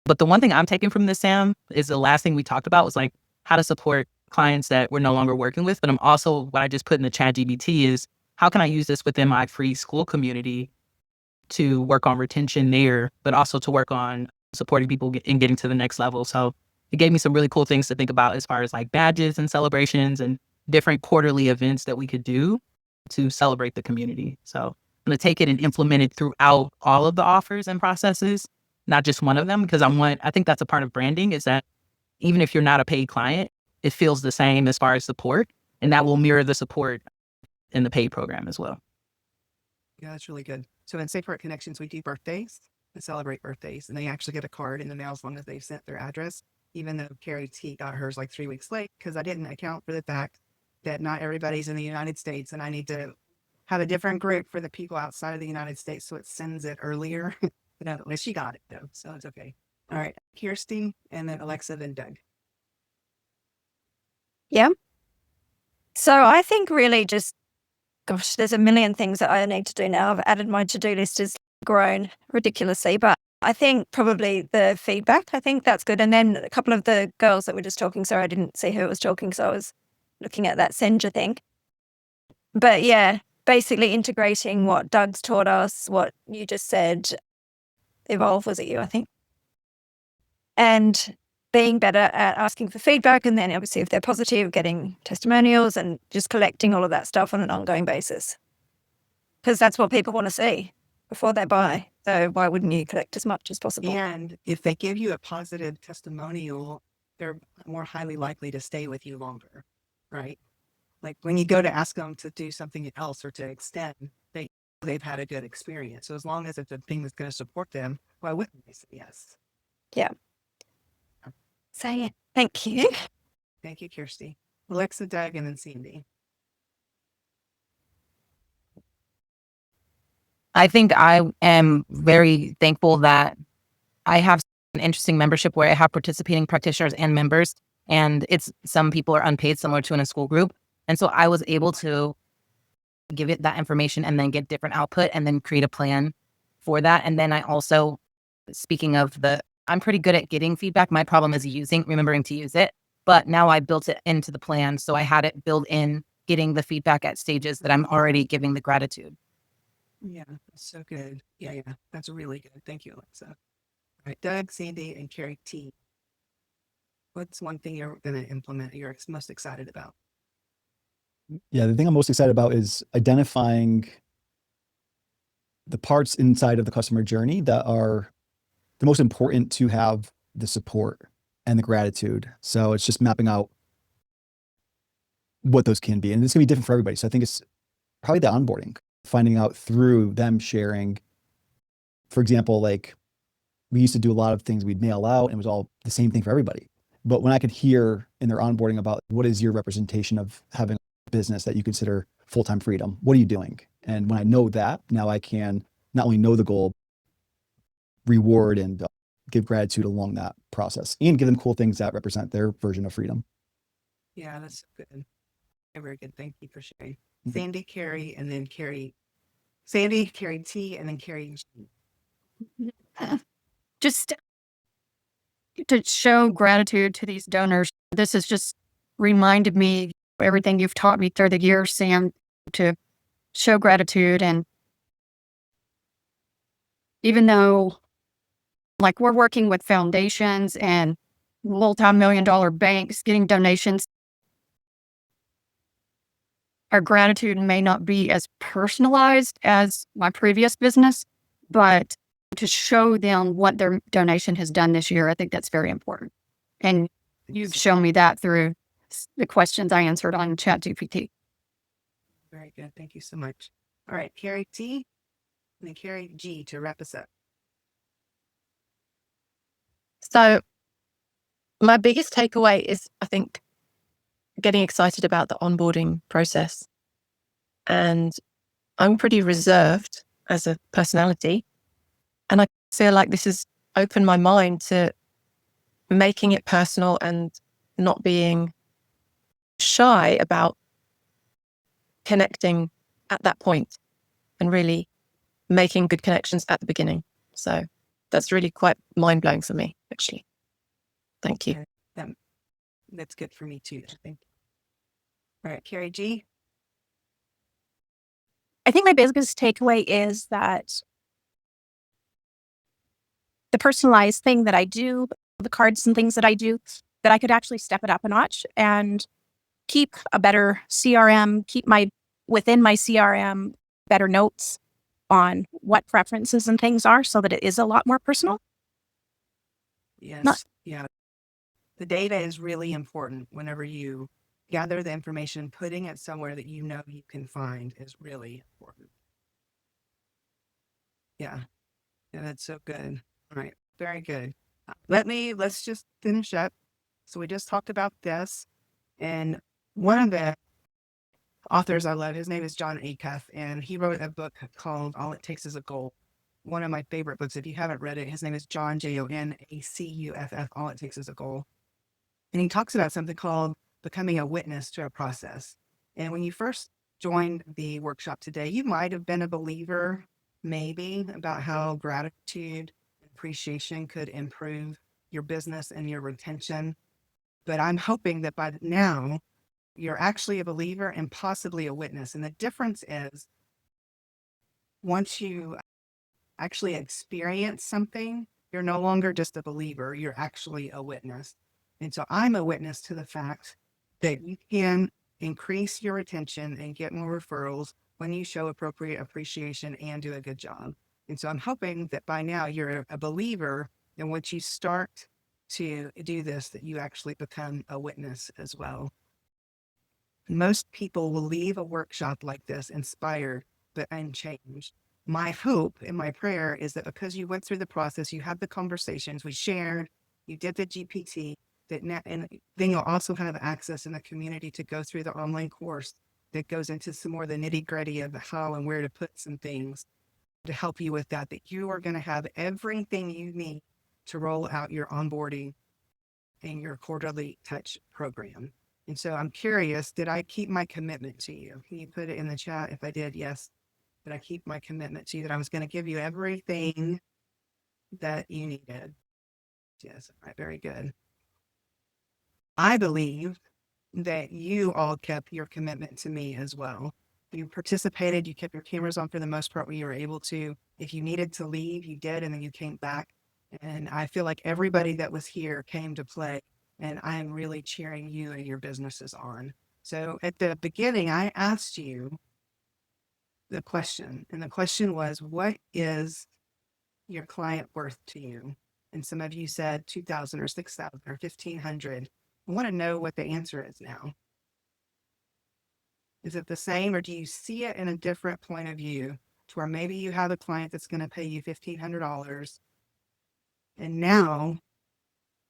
But the one thing I'm taking from this, Sam, is the last thing we talked about was like how to support clients that we're no longer working with. But I'm also, what I just put in the chat GBT is, how can I use this within my free school community to work on retention there, but also to work on supporting people in getting to the next level. So it gave me some really cool things to think about as far as like badges and celebrations and different quarterly events that we could do to celebrate the community. So I'm going to take it and implement it throughout all of the offers and processes, not just one of them, because I think that's a part of branding, is that even if you're not a paid client, it feels the same as far as support, and that will mirror the support in the paid program as well. Yeah, that's really good. So in Safe Heart Connections, we do birthdays and celebrate birthdays, and they actually get a card in the mail as long as they've sent their address, even though Carrie T got hers like 3 weeks late because I didn't account for the fact that not everybody's in the United States, and I need to have a different group for the people outside of the United States, so it sends it earlier. But at least she got it though, so it's okay. All right, Kirsty, and then Alexa, then Doug. Yeah. So I think really just, gosh, there's a million things that I need to do now. I've added, my to-do list has grown ridiculously, but I think probably the feedback, I think that's good. And then a couple of the girls that were just talking, sorry, I didn't see who was talking, so I was looking at that Senja thing. But yeah, basically integrating what Doug's taught us, what you just said, Evolve, was it you, I think? And being better at asking for feedback, and then obviously if they're positive, getting testimonials and just collecting all of that stuff on an ongoing basis. Because that's what people want to see before they buy. So why wouldn't you collect as much as possible? And if they give you a positive testimonial, they're more highly likely to stay with you longer, right? Like when you go to ask them to do something else or to extend, they've had a good experience. So as long as it's a thing that's going to support them, why wouldn't they say yes? Yeah. Say it. Thank you. Thank you, Kirsty. Alexa, Doug, and then Sandy. I think I am very thankful that I have an interesting membership where I have participating practitioners and members, and some people are unpaid, similar to in a school group. And so I was able to give it that information and then get different output and then create a plan for that. And then I also, speaking of I'm pretty good at getting feedback. My problem is remembering to use it. But now I built it into the plan. So I had it built in, getting the feedback at stages that I'm already giving the gratitude. Yeah, that's so good. Yeah, that's really good. Thank you, Alexa. All right, Doug, Sandy, and Carrie T. What's one thing you're going to implement you're most excited about? Yeah, the thing I'm most excited about is identifying the parts inside of the customer journey that are the most important to have the support and the gratitude. So it's just mapping out what those can be. And it's going to be different for everybody. So I think it's probably the onboarding, finding out through them sharing. For example, like we used to do a lot of things we'd mail out and it was all the same thing for everybody. But when I could hear in their onboarding about what is your representation of having a business that you consider full-time freedom, what are you doing? And when I know that, now I can not only know the goal, reward and give gratitude along that process and give them cool things that represent their version of freedom. Yeah, that's good. Very good. Thank you for sharing. Sandy, Carrie, and then Carrie. Sandy, Carrie T, and then Carrie. Just to show gratitude to these donors. This has just reminded me everything you've taught me through the years, Sam, to show gratitude. And even though, like, we're working with foundations and multi-million-dollar banks getting donations, our gratitude may not be as personalized as my previous business, but to show them what their donation has done this year, I think that's very important. And you've shown me that through the questions I answered on ChatGPT. Very good. Thank you so much. All right, Carrie T and then Carrie G to wrap us up. So my biggest takeaway is, I think, getting excited about the onboarding process. And I'm pretty reserved as a personality. And I feel like this has opened my mind to making it personal and not being shy about connecting at that point and really making good connections at the beginning. So that's really quite mind-blowing for me, actually. Thank you. That's good for me too, I think. All right, Carrie G. I think my biggest takeaway is that the personalized thing that I do, the cards and things that I do, that I could actually step it up a notch and keep a better CRM, within my CRM, better notes on what preferences and things are so that it is a lot more personal. Yes. Yeah. The data is really important whenever you gather the information. Putting it somewhere that you know you can find is really important. Yeah. Yeah, that's so good. All right. Very good. Let's just finish up. So we just talked about this. And one of the authors I love, his name is John Acuff, and he wrote a book called All It Takes Is a Goal. One of my favorite books. If you haven't read it, his name is John, Jonacuff, All It Takes Is a Goal. And he talks about something called becoming a witness to a process. And when you first joined the workshop today, you might have been a believer, maybe, about how gratitude and appreciation could improve your business and your retention. But I'm hoping that by now, you're actually a believer and possibly a witness. And the difference is, once you actually experience something, you're no longer just a believer, you're actually a witness. And so I'm a witness to the fact that you can increase your retention and get more referrals when you show appropriate appreciation and do a good job. And so I'm hoping that by now you're a believer, and once you start to do this, that you actually become a witness as well. Most people will leave a workshop like this inspired but unchanged. My hope and my prayer is that because you went through the process, you had the conversations, we shared, you did the GPT, that now, and then you'll also have access in the community to go through the online course that goes into some more of the nitty gritty of how and where to put some things to help you with that you are going to have everything you need to roll out your onboarding and your quarterly touch program. And so I'm curious, did I keep my commitment to you? Can you put it in the chat? If I did, yes. Did I keep my commitment to you that I was going to give you everything that you needed? Yes. All right. Very good. I believe that you all kept your commitment to me as well. You participated, you kept your cameras on for the most part when you were able to. If you needed to leave, you did, and then you came back. And I feel like everybody that was here came to play, and I'm really cheering you and your businesses on. So at the beginning, I asked you the question, and the question was, what is your client worth to you? And some of you said 2,000 or 6,000 or 1,500. I want to know what the answer is now. Is it the same, or do you see it in a different point of view to where maybe you have a client that's going to pay you $1,500 and now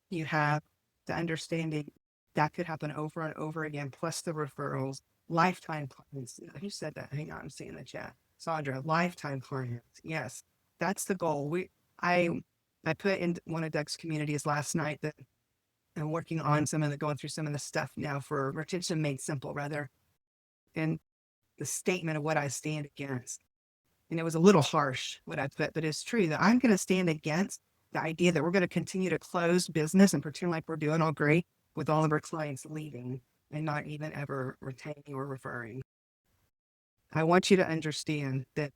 you have the understanding that could happen over and over again, plus the referrals, lifetime clients. Who said that? Hang on, I'm seeing the chat. Sandra, lifetime clients. Yes, that's the goal. I put in one of Doug's communities last night that I'm working on going through some of the stuff now for Retention Made Simple, rather, and the statement of what I stand against. And it was a little harsh what I put, but it's true that I'm going to stand against the idea that we're going to continue to close business and pretend like we're doing all great with all of our clients leaving. and not even ever retaining or referring. I want you to understand that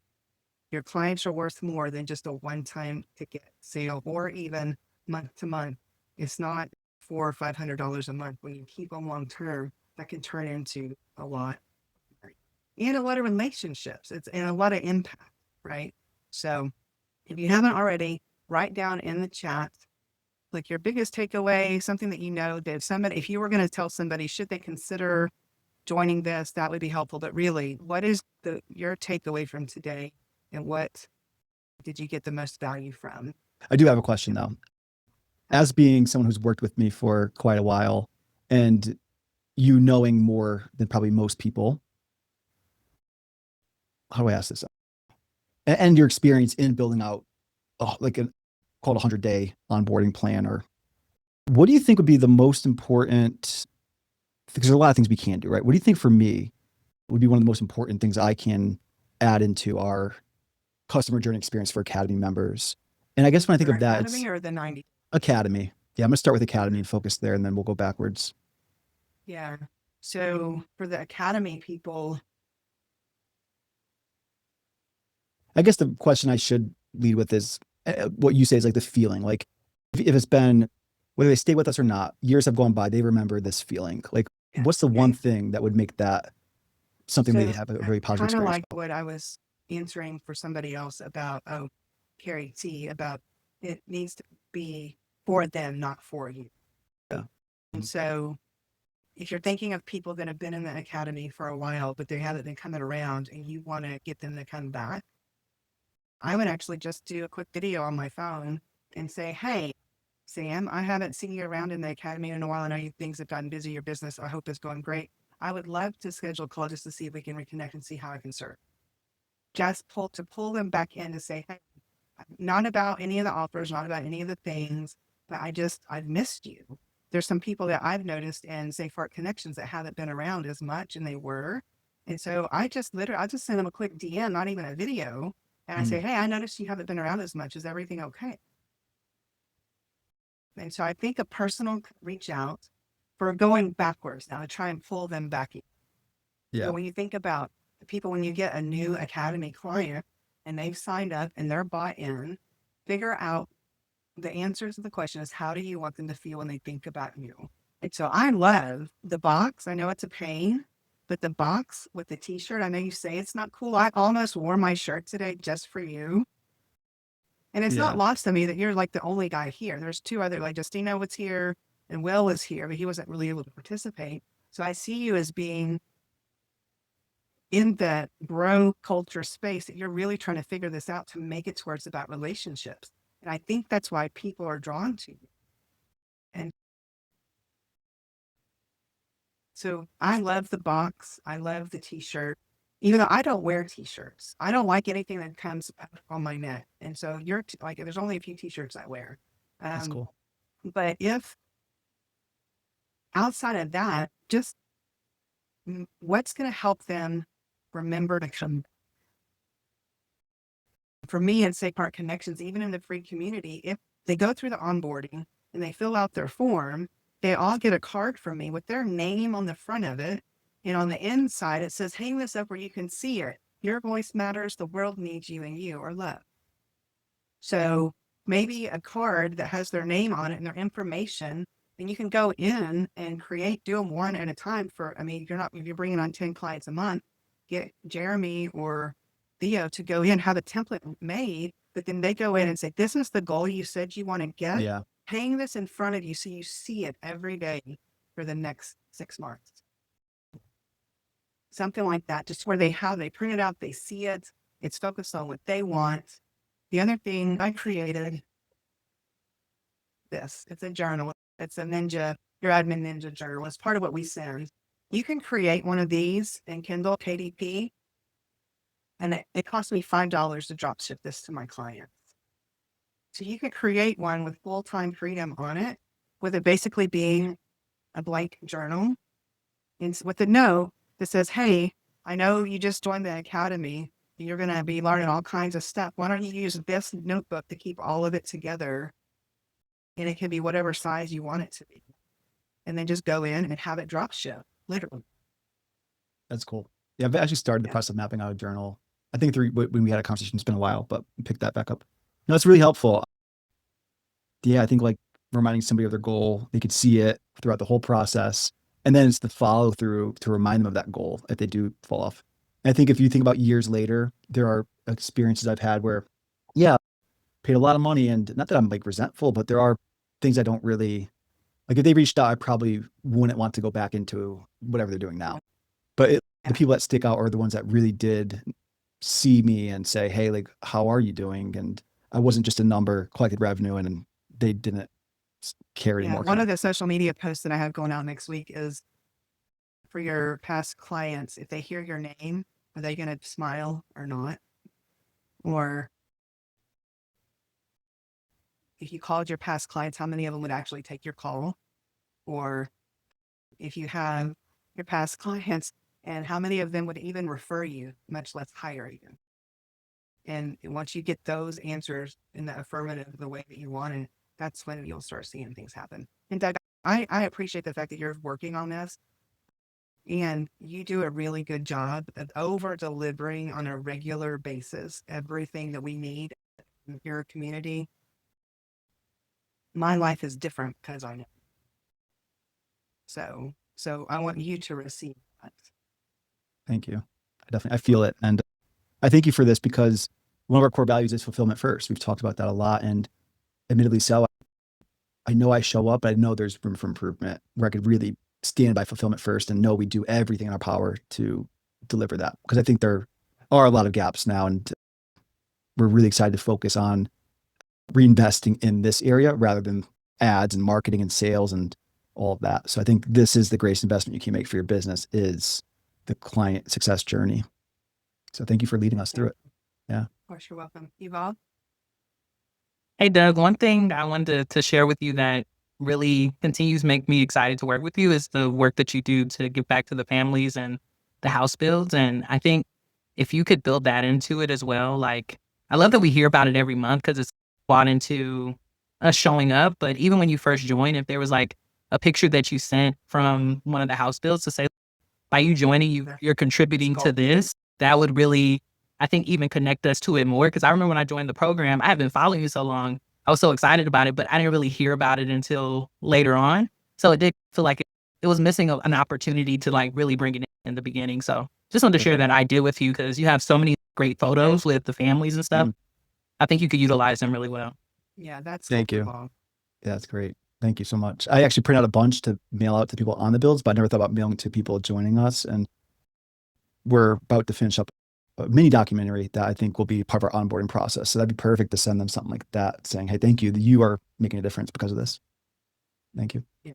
your clients are worth more than just a one-time ticket sale or even month to month. It's not $400 or $500 a month. When you keep them long term, that can turn into a lot and a lot of relationships. It's and a lot of impact, right? So if you haven't already, write down in the chat like your biggest takeaway, something that you know that if you were going to tell somebody, should they consider joining this, that would be helpful. But really, what is your takeaway from today, and what did you get the most value from? I do have a question though. As being someone who's worked with me for quite a while, and you knowing more than probably most people, how do I ask this? And your experience in building out like a called 100-day onboarding plan, or what do you think would be the most important? Because there are a lot of things we can do, right? What do you think for me would be one of the most important things I can add into our customer journey experience for Academy members? And I guess when I think of that, Academy or the 90? Academy. Yeah, I'm gonna start with Academy and focus there, and then we'll go backwards. Yeah. So for the Academy people, I guess the question I should lead with is what you say is like the feeling. Like if it's been, whether they stay with us or not, years have gone by, they remember this feeling. Like, what's the one thing that would make that something they have a very positive kind of experience? like what I was answering for somebody else about, Carrie T, about it needs to be for them, not for you. Yeah. And so if you're thinking of people that have been in the Academy for a while, but they haven't been coming around and you want to get them to come back, I would actually just do a quick video on my phone and say, hey, Sam, I haven't seen you around in the Academy in a while. I know things have gotten busy, your business, I hope it's going great. I would love to schedule a call just to see if we can reconnect and see how I can serve. Just pull them back in to say, hey, not about any of the offers, not about any of the things, but I've missed you. There's some people that I've noticed in Safe Heart Connections that haven't been around as much, and they were. And so I just send them a quick DM, not even a video. And I say, hey, I noticed you haven't been around as much. Is everything okay? And so I think a personal reach out for going backwards now to try and pull them back in. Yeah. So when you think about the people, when you get a new Academy client and they've signed up and they're bought in, figure out the answers to the question is, how do you want them to feel when they think about you? And so I love the box. I know it's a pain, but the box with the t-shirt, I know you say it's not cool. I almost wore my shirt today just for you. And it's not lost on me that you're like the only guy here. There's two other, like Justina was here and Will was here, but he wasn't really able to participate. So I see you as being in that bro culture space that you're really trying to figure this out to make it to where it's about relationships. And I think that's why people are drawn to you. And so I love the box. I love the t-shirt, even though I don't wear t-shirts. I don't like anything that comes on my neck. And so there's only a few t-shirts I wear. That's cool. But if outside of that, just what's going to help them remember to come. For me in Safe Heart Connections, even in the free community, if they go through the onboarding and they fill out their form, they all get a card from me with their name on the front of it. And on the inside, it says, hang this up where you can see it. Your voice matters. The world needs you, and you are loved. So maybe a card that has their name on it and their information, and you can go in and do them one at a time if you're bringing on 10 clients a month, get Jeremy or Theo to go in, have a template made, but then they go in and say, this is the goal you said you want to get. Yeah. Hang this in front of you so you see it every day for the next 6 months. Something like that, just where they print it out, they see it, it's focused on what they want. The other thing I created, it's a journal. It's a Ninja, your admin Ninja journal. It's part of what we send. You can create one of these in Kindle KDP, and it cost me $5 to drop ship this to my clients. So you can create one with full-time freedom on it, with it basically being a blank journal, and with a note that says, hey, I know you just joined the Academy. You're going to be learning all kinds of stuff. Why don't you use this notebook to keep all of it together? And it can be whatever size you want it to be. And then just go in and have it drop ship. literally. That's cool. Yeah, I've actually started the process of mapping out a journal. I think when we had a conversation, it's been a while, but pick that back up. No, it's really helpful. Yeah, I think like reminding somebody of their goal, they could see it throughout the whole process. And then it's the follow through to remind them of that goal if they do fall off. And I think if you think about years later, there are experiences I've had where, yeah, paid a lot of money, and not that I'm like resentful, but there are things I don't really like. If they reached out, I probably wouldn't want to go back into whatever they're doing now. But the people that stick out are the ones that really did see me and say, hey, like, how are you doing? And I wasn't just a number, collected revenue, and they didn't care anymore. One of the social media posts that I have going out next week is for your past clients. If they hear your name, are they going to smile or not? Or if you called your past clients, how many of them would actually take your call? Or if you have your past clients, and how many of them would even refer you, much less hire you? And once you get those answers in the affirmative, the way that you want it, that's when you'll start seeing things happen. And Doug, I appreciate the fact that you're working on this, and you do a really good job of over delivering on a regular basis everything that we need in your community. My life is different because I know. So I want you to receive that. Thank you. I feel it. And I thank you for this because one of our core values is fulfillment first. We've talked about that a lot, and admittedly so. I know I show up, but I know there's room for improvement where I could really stand by fulfillment first and know we do everything in our power to deliver that. Because I think there are a lot of gaps now, and we're really excited to focus on reinvesting in this area rather than ads and marketing and sales and all of that. So I think this is the greatest investment you can make for your business, is the client success journey. So thank you for leading us through it. Yeah. Of course, you're welcome. Yuval? Hey, Doug, one thing I wanted to share with you that really continues to make me excited to work with you is the work that you do to give back to the families and the house builds. And I think if you could build that into it as well, like, I love that we hear about it every month because it's brought into us showing up. But even when you first joined, if there was like a picture that you sent from one of the house builds to say, by you joining, you're contributing to this, that would really, I think, even connect us to it more. Because I remember when I joined the program, I had been following you so long. I was so excited about it, but I didn't really hear about it until later on. So it did feel like it was missing an opportunity to like really bring it in the beginning. So just wanted to share that idea with you because you have so many great photos with the families and stuff. I think you could utilize them really well. Yeah, that's Thank you. cool. Yeah, that's great. Thank you so much. I actually print out a bunch to mail out to people on the builds, but I never thought about mailing to people joining us. And we're about to finish up a mini documentary that I think will be part of our onboarding process. So that'd be perfect to send them something like that saying, hey, thank you. You are making a difference because of this. Thank you. Yeah,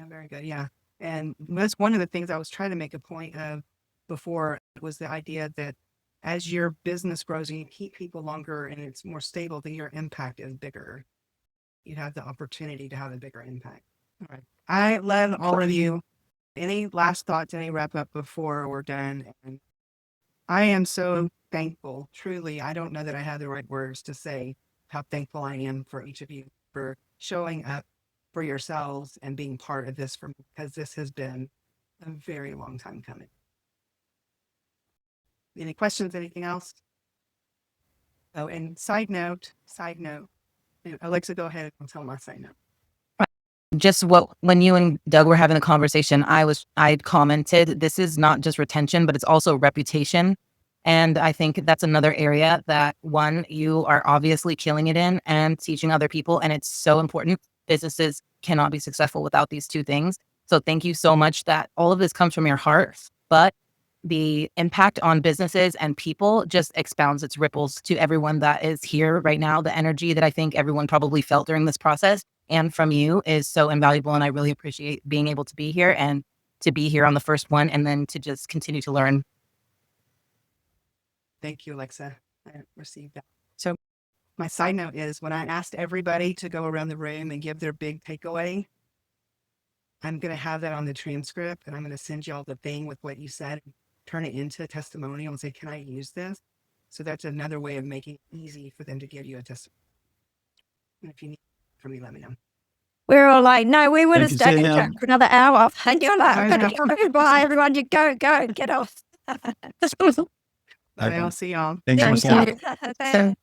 very good. Yeah. And that's one of the things I was trying to make a point of before, was the idea that as your business grows and you keep people longer and it's more stable, then your impact is bigger. You have the opportunity to have a bigger impact. All right. I love all of you. Any last thoughts, any wrap up before we're done? And I am so thankful, truly. I don't know that I have the right words to say how thankful I am for each of you for showing up for yourselves and being part of this for me, because this has been a very long time coming. Any questions, anything else? Oh, and side note, Alexa, go ahead and tell my side note. Just when you and Doug were having the conversation, I commented, this is not just retention, but it's also reputation. And I think that's another area that, one, you are obviously killing it in and teaching other people. And it's so important. Businesses cannot be successful without these two things. So thank you so much that all of this comes from your heart, but the impact on businesses and people just expounds its ripples to everyone that is here right now. The energy that I think everyone probably felt during this process and from you is so invaluable. And I really appreciate being able to be here and to be here on the first one and then to just continue to learn. Thank you, Alexa. I received that. So my side note is, when I asked everybody to go around the room and give their big takeaway, I'm going to have that on the transcript, and I'm going to send y'all the thing with what you said, turn it into a testimonial and say, can I use this? So that's another way of making it easy for them to give you a testimony. And if you need from me, let me know. We were all like, no, we would Thank have you, stayed in Sam. for another hour. And you're like, I'm going to go, goodbye, everyone. You go, get off. I'll see y'all. Thanks so much, Sam. Thanks.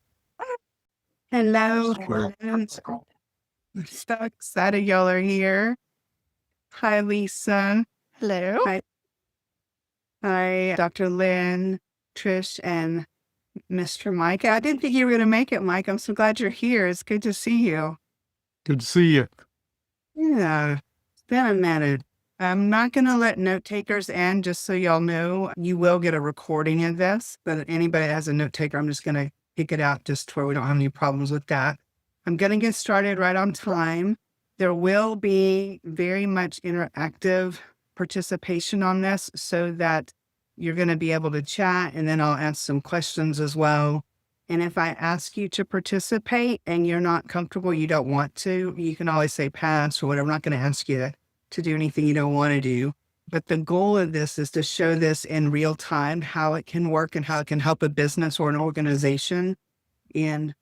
Hello. I'm so excited y'all are here. Hi, Lisa. Hello. Hi, Dr. Lynn, Trish, and Mr. Mike. I didn't think you were going to make it, Mike. I'm so glad you're here. It's good to see you. Good to see you. Yeah, it's been a minute. I'm not going to let note takers in, just so y'all know. You will get a recording of this, but anybody that has a note taker, I'm just going to kick it out just to where we don't have any problems with that. I'm going to get started right on time. There will be very much interactive participation on this so that you're going to be able to chat, and then I'll ask some questions as well. And if I ask you to participate and you're not comfortable, you don't want to, you can always say pass or whatever. I'm not going to ask you to do anything you don't want to do. But the goal of this is to show this in real time, how it can work and how it can help a business or an organization. And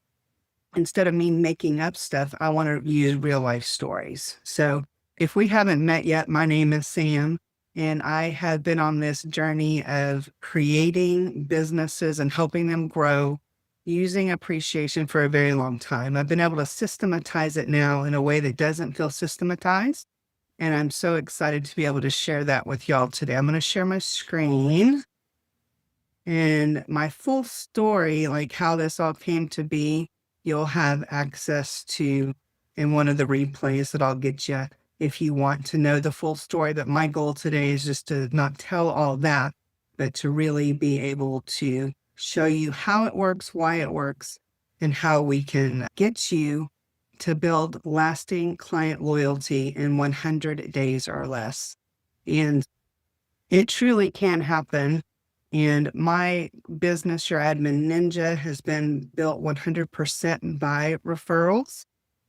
instead of me making up stuff, I want to use real life stories. So if we haven't met yet, my name is Sam, and I have been on this journey of creating businesses and helping them grow using appreciation for a very long time. I've been able to systematize it now in a way that doesn't feel systematized. And I'm so excited to be able to share that with y'all today. I'm going to share my screen and my full story, like how this all came to be. You'll have access to in one of the replays that I'll get you if you want to know the full story. But my goal today is just to not tell all that, but to really be able to show you how it works, why it works, and how we can get you to build lasting client loyalty in 100 days or less. And it truly can happen. And my business, Your Admin Ninja, has been built 100% by referrals.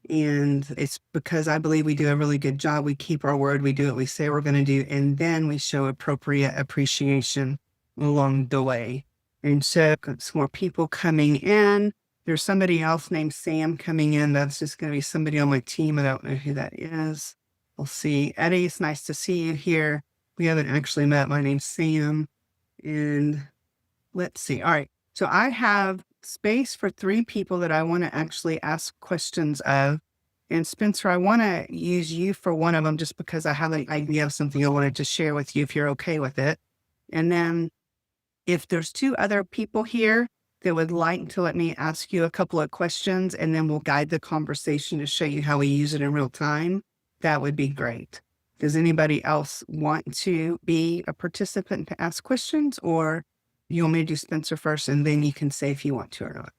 And it's because I believe we do a really good job. We keep our word. We do what we say we're going to do. And then we show appropriate appreciation along the way. And so some more people coming in. There's somebody else named Sam coming in. That's just going to be somebody on my team. I don't know who that is. We'll see. Eddie, it's nice to see you here. We haven't actually met. My name's Sam. And let's see. All right. So I have space for 3 people that I want to actually ask questions of. And Spencer, I want to use you for one of them just because I have an idea of something I wanted to share with you if you're okay with it. And then if there's 2 other people here that would like to let me ask you a couple of questions, and then we'll guide the conversation to show you how we use it in real time, that would be great. Does anybody else want to be a participant to ask questions, or you want me to do Spencer first and then you can say if you want to or not?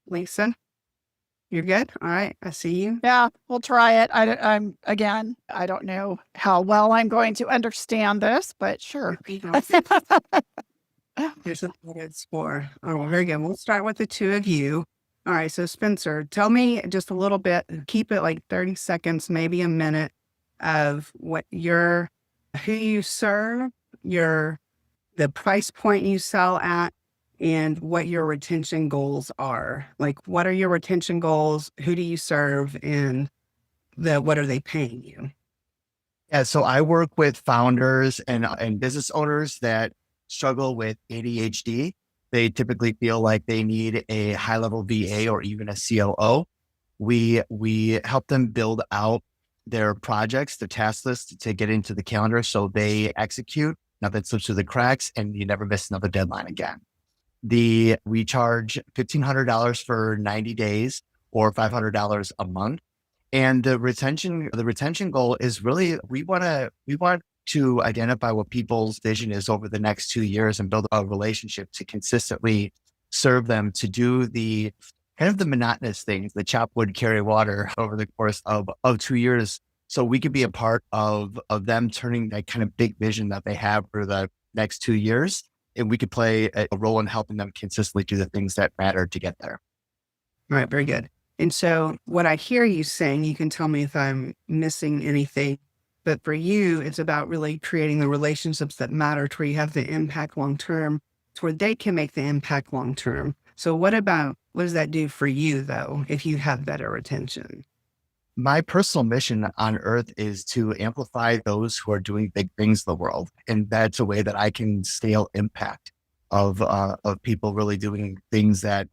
Lisa, you're good? All right, I see you. Yeah, we'll try it. I don't know how well I'm going to understand this, but sure. Here's a good score. Oh, well, very good. We'll start with the 2 of you. All right, so Spencer, tell me just a little bit, keep it like 30 seconds, maybe a minute, of what who you serve, the price point you sell at, and what your retention goals are. Like, what are your retention goals? Who do you serve? And what are they paying you? Yeah, so I work with founders and business owners that struggle with ADHD. They typically feel like they need a high-level VA or even a COO. We help them build out their projects, their task list to get into the calendar so they execute, nothing slips through the cracks, and you never miss another deadline again. We charge $1,500 for 90 days or $500 a month. And the retention goal is really, we want to identify what people's vision is over the next 2 years and build a relationship to consistently serve them to do the kind of the monotonous things, the chop wood, carry water over the course of 2 years. So we could be a part of them turning that kind of big vision that they have for the next 2 years. And we could play a role in helping them consistently do the things that matter to get there. All right, very good. And so what I hear you saying, you can tell me if I'm missing anything, but for you, it's about really creating the relationships that matter to where you have the impact long-term, to where they can make the impact long-term. So what does that do for you though, if you have better retention? my personal mission on earth is to amplify those who are doing big things in the world. And that's a way that I can scale impact of people really doing things that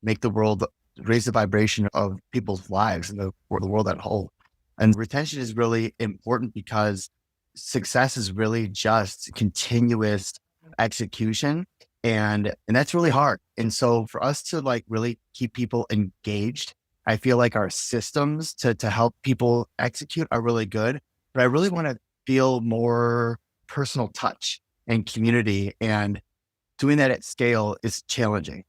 make the world, raise the vibration of people's lives and the world at whole. And retention is really important because success is really just continuous execution. And that's really hard. And so for us to like really keep people engaged, I feel like our systems to help people execute are really good, but I really want to feel more personal touch and community, and doing that at scale is challenging.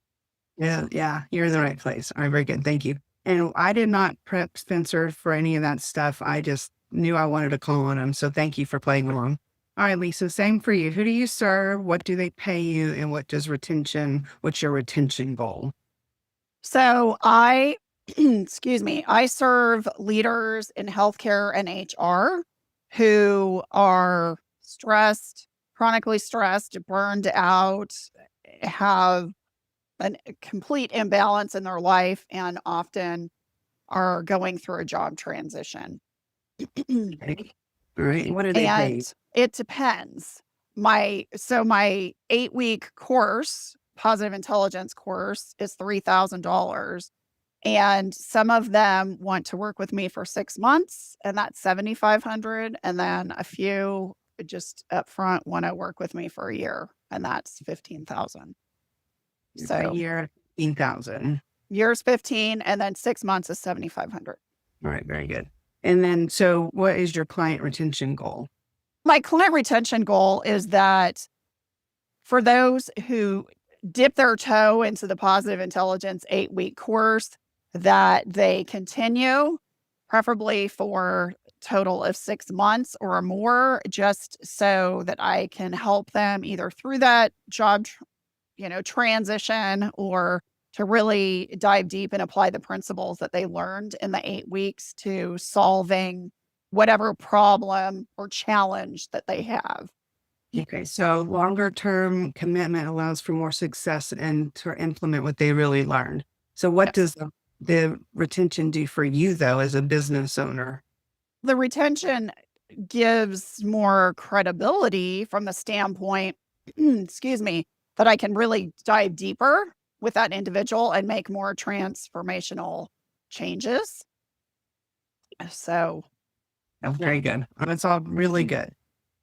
Yeah, you're in the right place. All right, very good. Thank you. And I did not prep Spencer for any of that stuff. I just knew I wanted to call on him. So thank you for playing along. All right, Lisa, same for you. Who do you serve? What do they pay you? And what's your retention goal? So I, excuse me, I serve leaders in healthcare and HR who are stressed, chronically stressed, burned out, have a complete imbalance in their life, and often are going through a job transition. All right. What are they paying? It depends. My 8-week course, positive intelligence course, is $3,000. And some of them want to work with me for 6 months, and that's $7,500. And then a few just up front want to work with me for a year, and that's $15,000. So a year, $15,000. Year's 15, and then 6 months is $7,500. All right, very good. And then, so what is your client retention goal? My client retention goal is that for those who dip their toe into the positive intelligence 8-week course, that they continue, preferably for a total of 6 months or more, just so that I can help them either through that job, transition, or to really dive deep and apply the principles that they learned in the 8 weeks to solving whatever problem or challenge that they have. Okay, so longer term commitment allows for more success and to implement what they really learned. So what does the retention do for you, though, as a business owner? The retention gives more credibility from the standpoint, excuse me, that I can really dive deeper with that individual and make more transformational changes. So, very good. That's all really good.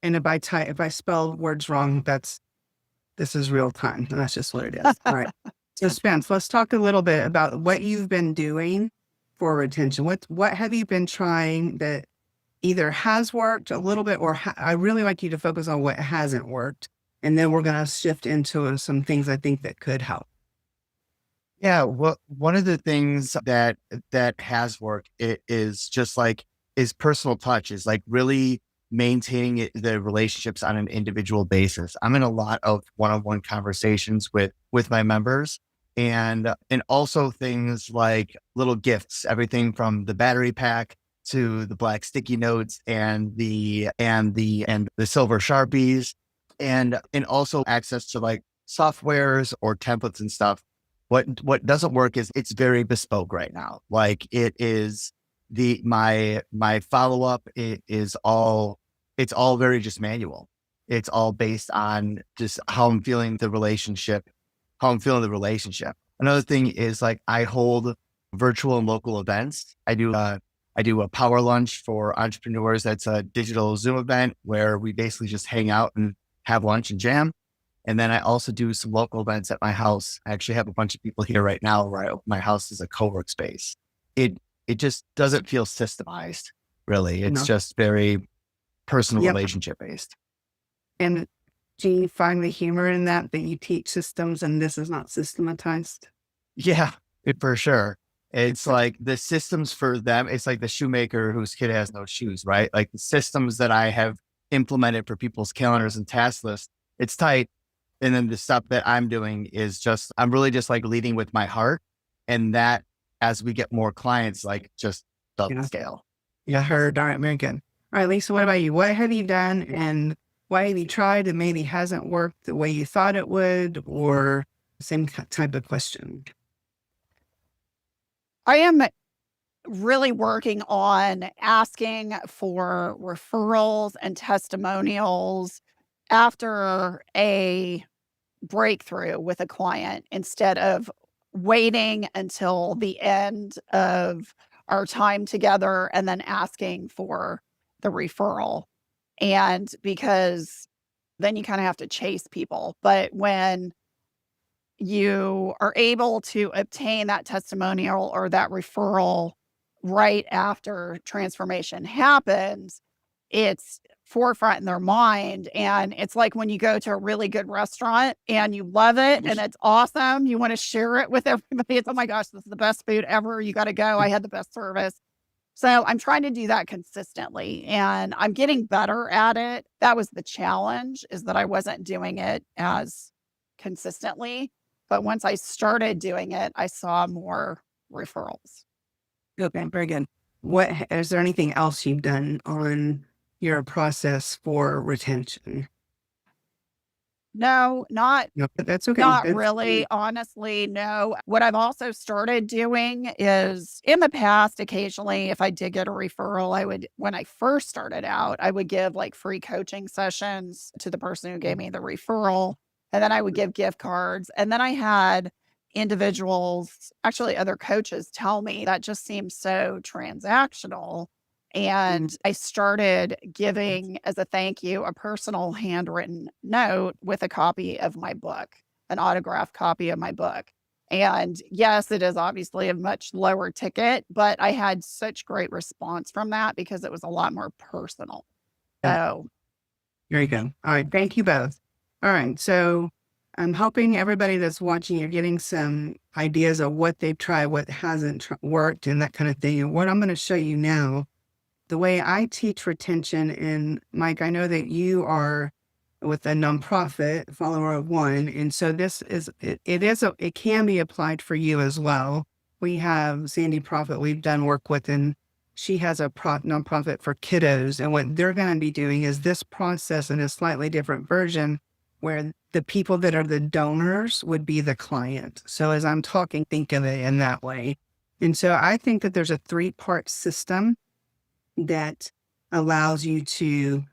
And if I spell words wrong, this is real time. And that's just what it is. All right. So Spence, let's talk a little bit about what you've been doing for retention. What have you been trying that either has worked a little bit, or I really like you to focus on what hasn't worked. And then we're going to shift into some things I think that could help. Yeah, well, one of the things that has worked is just like is personal touch, is like really maintaining the relationships on an individual basis. I'm in a lot of one-on-one conversations with my members, and also things like little gifts, everything from the battery pack to the black sticky notes and the silver Sharpies, and also access to like softwares or templates and stuff. What doesn't work is it's very bespoke right now. Like it is my follow-up, it's all very just manual. It's all based on just how I'm feeling the relationship. Another thing is like I hold virtual and local events. I do a power lunch for entrepreneurs. That's a digital Zoom event where we basically just hang out and have lunch and jam. And then I also do some local events at my house. I actually have a bunch of people here right now where I open my house as a co-work space. It just doesn't feel systemized, really. It's just very personal, relationship based. And do you find the humor in that you teach systems and this is not systematized? Yeah, for sure. It's like the systems for them, it's like the shoemaker whose kid has no shoes, right? Like the systems that I have implemented for people's calendars and task lists, it's tight. And then the stuff that I'm doing is I'm really just like leading with my heart. And that as we get more clients, like just double scale. Yeah, heard. All right, very good. All right, Lisa, what about you? What have you done and what have you tried and maybe hasn't worked the way you thought it would, or same type of question? I am really working on asking for referrals and testimonials after a breakthrough with a client instead of waiting until the end of our time together and then asking for the referral. And because then you kind of have to chase people. But when you are able to obtain that testimonial or that referral right after transformation happens, it's forefront in their mind. And it's like when you go to a really good restaurant and you love it and it's awesome, you want to share it with everybody. It's, oh my gosh, this is the best food ever. You got to go. I had the best service. So I'm trying to do that consistently and I'm getting better at it. That was the challenge, is that I wasn't doing it as consistently. But once I started doing it, I saw more referrals. Okay, very good. What is there anything else you've done on your process for retention? No, not No, but that's okay. Not That's really, honestly, no. What I've also started doing is, in the past, occasionally, if I did get a referral, when I first started out, I would give like free coaching sessions to the person who gave me the referral. And then I would give gift cards. And then I had individuals, actually other coaches, tell me that just seems so transactional. And I started giving, as a thank you, a personal handwritten note with a copy of my book, an autographed copy of my book. And yes, it is obviously a much lower ticket, but I had such great response from that because it was a lot more personal. So There you go. All right. Thank you both. All right. So I'm hoping everybody that's watching, you're getting some ideas of what they've tried, what hasn't worked, and that kind of thing. And what I'm going to show you now, the way I teach retention, and Mike, I know that you are with a nonprofit, follower of one. And so this is, it can be applied for you as well. We have Sandy Prophet we've done work with, and she has a nonprofit for kiddos. And what they're going to be doing is this process in a slightly different version where the people that are the donors would be the client. So as I'm talking, think of it in that way. And so I think that there's a 3-part system that allows you to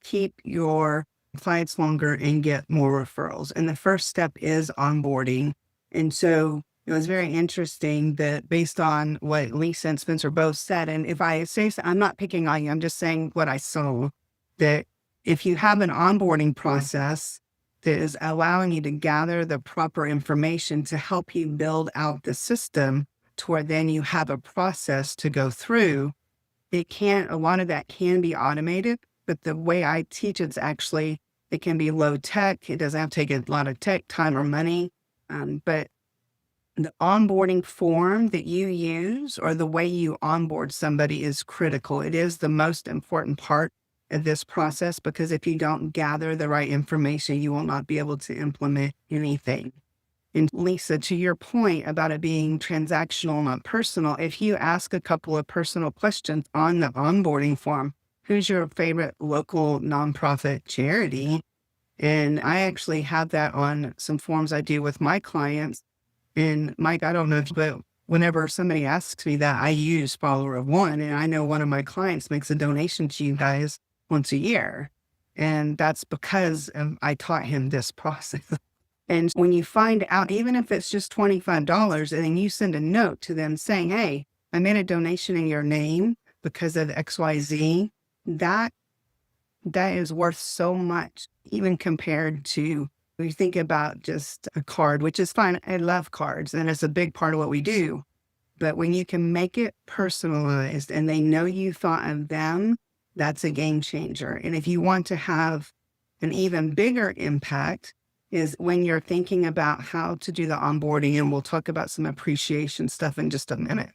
keep your clients longer and get more referrals. And the first step is onboarding. And so it was very interesting that based on what Lisa and Spencer both said, and if I say so, I'm not picking on you, I'm just saying what I saw, that if you have an onboarding process that is allowing you to gather the proper information to help you build out the system to where then you have a process to go through, a lot of that can be automated, but the way I teach it's actually, it can be low tech. It doesn't have to take a lot of tech, time, or money. But the onboarding form that you use or the way you onboard somebody is critical. It is the most important part of this process because if you don't gather the right information, you will not be able to implement anything. And Lisa, to your point about it being transactional, not personal, if you ask a couple of personal questions on the onboarding form, who's your favorite local nonprofit charity? And I actually have that on some forms I do with my clients. And Mike, I don't know, but whenever somebody asks me that, I use follower of one. And I know one of my clients makes a donation to you guys once a year. And that's because I taught him this process. And when you find out, even if it's just $25, and then you send a note to them saying, hey, I made a donation in your name because of XYZ, that is worth so much, even compared to when you think about just a card, which is fine. I love cards, and it's a big part of what we do. But when you can make it personalized and they know you thought of them, that's a game changer. And if you want to have an even bigger impact, is when you're thinking about how to do the onboarding, and we'll talk about some appreciation stuff in just a minute.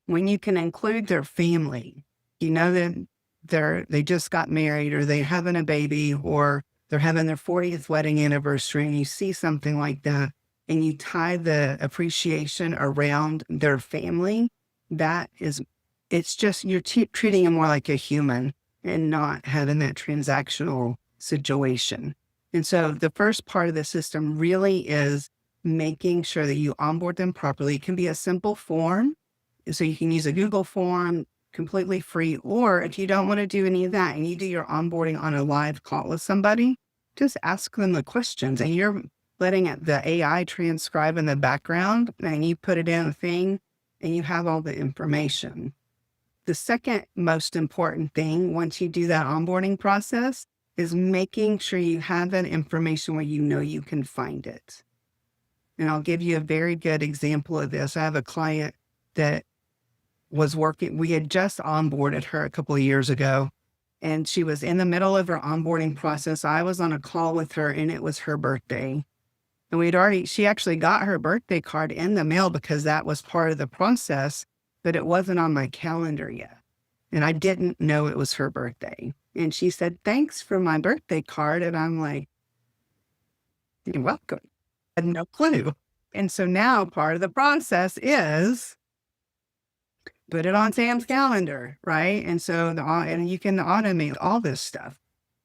When you can include their family, you know that they just got married or they're having a baby or they're having their 40th wedding anniversary, and you see something like that and you tie the appreciation around their family, it's just, you're treating them more like a human and not having that transactional situation. And so the first part of the system really is making sure that you onboard them properly. It can be a simple form So you can use a Google form completely free. Or if you don't want to do any of that and you do your onboarding on a live call with somebody, just ask them the questions and you're letting the AI transcribe in the background and you put it in a thing and you have all the information. The second most important thing once you do that onboarding process is making sure you have that information where you know you can find it. And I'll give you a very good example of this. I have a client that was working, we had just onboarded her a couple of years ago, and she was in the middle of her onboarding process. I was on a call with her and it was her birthday. And she actually got her birthday card in the mail because that was part of the process, but it wasn't on my calendar yet. And I didn't know it was her birthday. And she said, "Thanks for my birthday card." And I'm like, "You're welcome." I had no clue. And so now part of the process is put it on Sam's calendar, right? And so and you can automate all this stuff.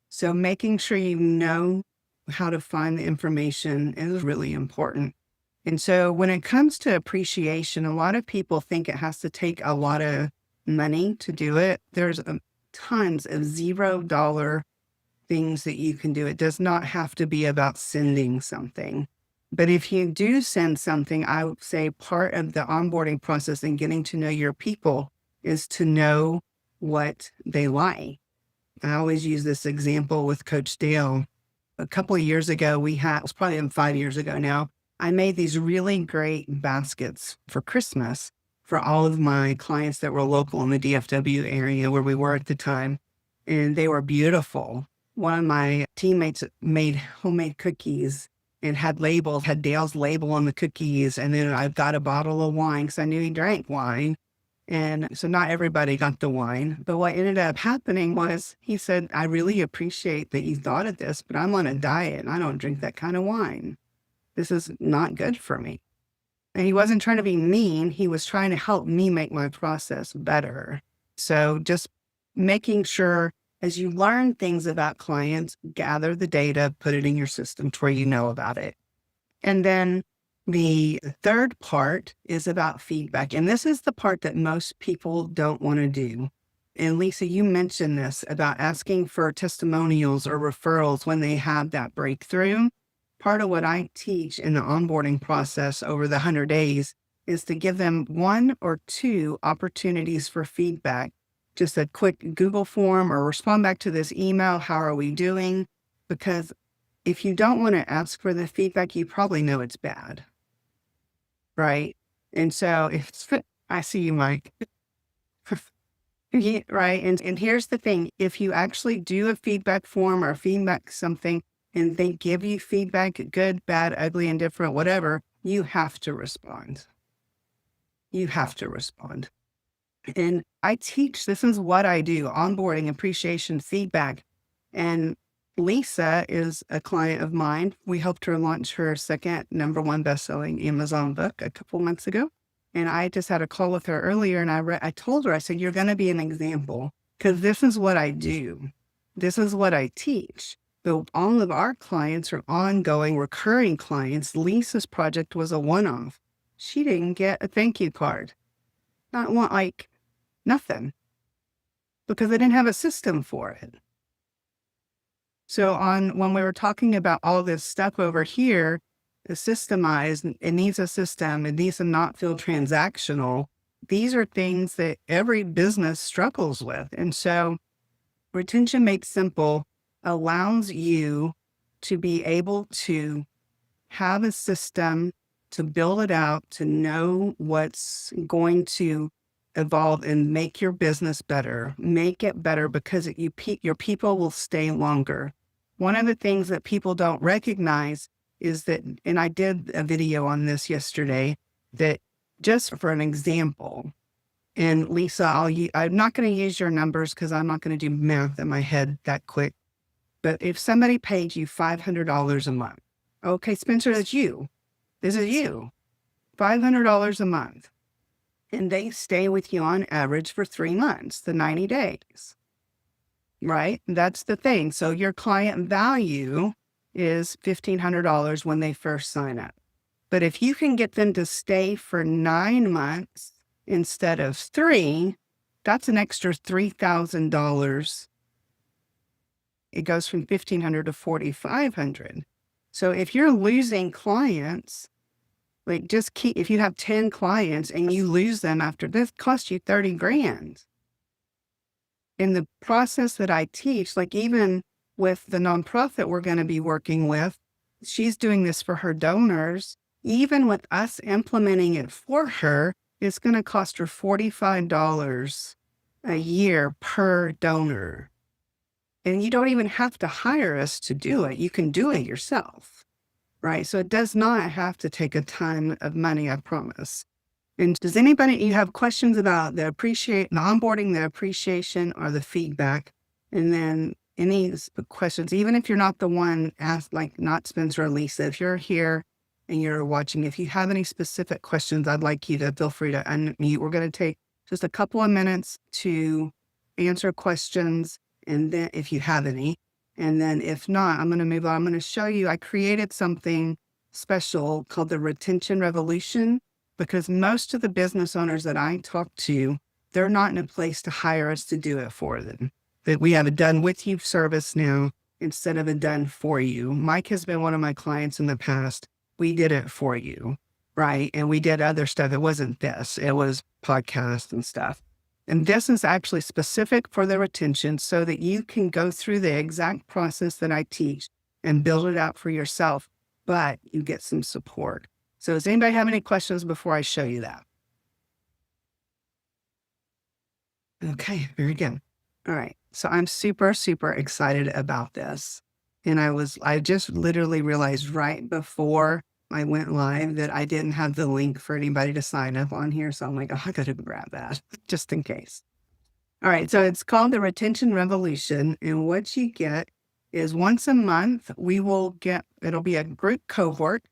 So making sure you know how to find the information is really important. And so when it comes to appreciation, a lot of people think it has to take a lot of money to do it. There's tons of $0 things that you can do. It does not have to be about sending something. But if you do send something, I would say part of the onboarding process and getting to know your people is to know what they like. I always use this example with Coach Dale. A couple of years ago, it was probably 5 years ago now, I made these really great baskets for Christmas for all of my clients that were local in the DFW area where we were at the time. And they were beautiful. One of my teammates made homemade cookies and had Dale's label on the cookies. And then I've got a bottle of wine because I knew he drank wine. And so not everybody got the wine. But what ended up happening was he said, "I really appreciate that you thought of this, but I'm on a diet and I don't drink that kind of wine. This is not good for me." And he wasn't trying to be mean. He was trying to help me make my process better. So just making sure as you learn things about clients, gather the data, put it in your system to where you know about it. And then the third part is about feedback. And this is the part that most people don't want to do. And Lisa, you mentioned this about asking for testimonials or referrals when they have that breakthrough. Part of what I teach in the onboarding process over the 100 days is to give them 1 or 2 opportunities for feedback. Just a quick Google form or respond back to this email. How are we doing? Because if you don't want to ask for the feedback, you probably know it's bad. Right? And so I see you, Mike. Right. And here's the thing. If you actually do a feedback form or feedback something and they give you feedback, good, bad, ugly, indifferent, whatever, you have to respond. You have to respond. And I teach, this is what I do, onboarding, appreciation, feedback. And Lisa is a client of mine. We helped her launch her second #1 best-selling Amazon book a couple months ago. And I just had a call with her earlier and I told her, I said, "You're going to be an example because this is what I do. This is what I teach." But all of our clients are ongoing, recurring clients. Lisa's project was a one-off. She didn't get a thank you card. Not one, like nothing, because they didn't have a system for it. So when we were talking about all this stuff over here, the systemized, it needs a system, it needs to not feel transactional. These are things that every business struggles with. And so Retention Made Simple allows you to be able to have a system, to build it out, to know what's going to evolve and make your business better. Make it better because your people will stay longer. One of the things that people don't recognize is that, and I did a video on this yesterday, that just for an example, and Lisa, I'm not going to use your numbers because I'm not going to do math in my head that quick. But if somebody paid you $500 a month, okay, Spencer, that's you. This is you. $500 a month. And they stay with you on average for 3 months, the 90 days. Right? That's the thing. So your client value is $1,500 when they first sign up. But if you can get them to stay for 9 months instead of 3, that's an extra $3,000. It goes from 1,500 to 4,500. So if you're losing clients, like if you have 10 clients and you lose them after this, costs you 30 grand. In the process that I teach, like even with the nonprofit we're going to be working with, she's doing this for her donors. Even with us implementing it for her, it's going to cost her $45 a year per donor. And you don't even have to hire us to do it. You can do it yourself, right? So it does not have to take a ton of money, I promise. And does you have questions about the onboarding, the appreciation, or the feedback? And then any questions, even if you're not the one asked, like not Spencer or Lisa, if you're here and you're watching, if you have any specific questions, I'd like you to feel free to unmute. We're going to take just a couple of minutes to answer questions, and then if you have any, and then if not, I'm going to move on. I'm going to show you, I created something special called the Retention Revolution, because most of the business owners that I talk to, they're not in a place to hire us to do it for them. That we have a done with you service now instead of a done for you. Mike has been one of my clients in the past. We did it for you, right? And we did other stuff. It wasn't this. It was podcasts and stuff. And this is actually specific for the retention so that you can go through the exact process that I teach and build it out for yourself, but you get some support. So does anybody have any questions before I show you that? Okay, very good. All right. So I'm super, super excited about this. And I just literally realized right before I went live that I didn't have the link for anybody to sign up on here. So I'm like, oh, I got to grab that just in case. All right. So it's called the Retention Revolution. And what you get is once a month, it'll be a group cohort,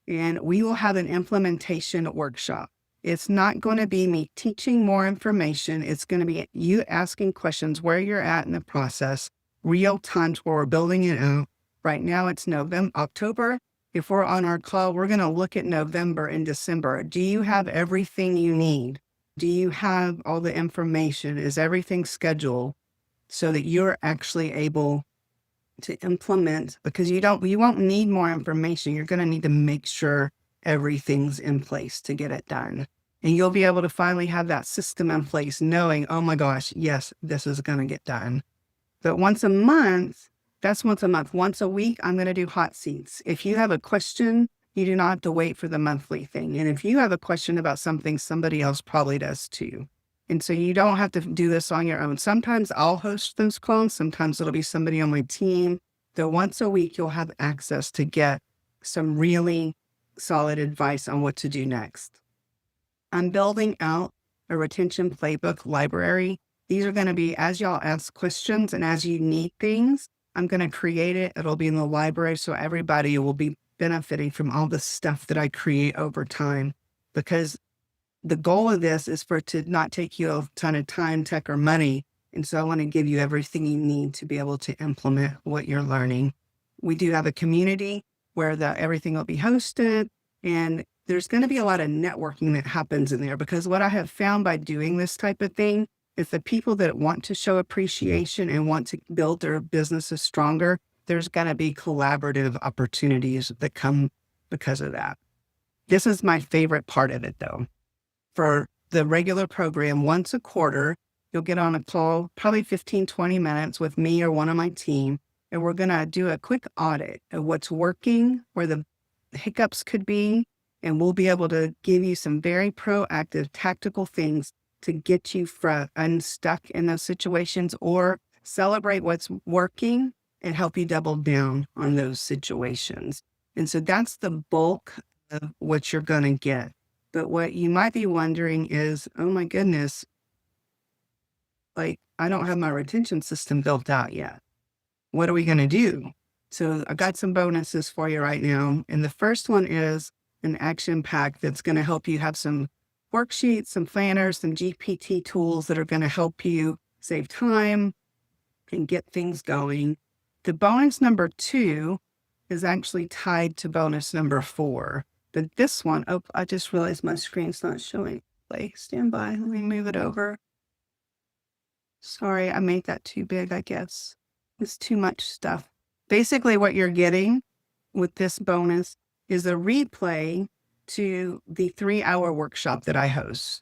and we will have an implementation workshop. It's not going to be me teaching more information. It's going to be you asking questions where you're at in the process, real time where we're building it out. Right now it's October. If we're on our call, we're going to look at November and December. Do you have everything you need? Do you have all the information? Is everything scheduled so that you're actually able to implement? Because you won't need more information. You're going to need to make sure everything's in place to get it done. And you'll be able to finally have that system in place knowing, oh my gosh, yes, this is going to get done. But once a month, that's once a month. Once a week, I'm going to do hot seats. If you have a question, you do not have to wait for the monthly thing. And if you have a question about something, somebody else probably does too. And so you don't have to do this on your own. Sometimes I'll host those calls. Sometimes it'll be somebody on my team. Though once a week, you'll have access to get some really solid advice on what to do next. I'm building out a retention playbook library. These are going to be, as y'all ask questions and as you need things, I'm going to create it. It'll be in the library so everybody will be benefiting from all the stuff that I create over time. Because the goal of this is for it to not take you a ton of time, tech, or money. And so I want to give you everything you need to be able to implement what you're learning. We do have a community where everything will be hosted, and there's going to be a lot of networking that happens in there, because what I have found by doing this type of thing is the people that want to show appreciation and want to build their businesses stronger, there's going to be collaborative opportunities that come because of that. This is my favorite part of it though. For the regular program, once a quarter, you'll get on a call, probably 15, 20 minutes with me or one of my team, and we're going to do a quick audit of what's working, where the hiccups could be, and we'll be able to give you some very proactive, tactical things to get you unstuck in those situations, or celebrate what's working and help you double down on those situations. And so that's the bulk of what you're going to get. But what you might be wondering is, oh my goodness, like I don't have my retention system built out yet. What are we going to do? So I got some bonuses for you right now. And the first one is an action pack that's going to help you have some worksheets, some planners, some GPT tools that are going to help you save time and get things going. The bonus number 2 is actually tied to bonus number 4. But this one, I just realized my screen's not showing. replay. Stand by. Let me move it over. Sorry, I made that too big, I guess. It's too much stuff. Basically, what you're getting with this bonus is a replay to the 3-hour workshop that I host.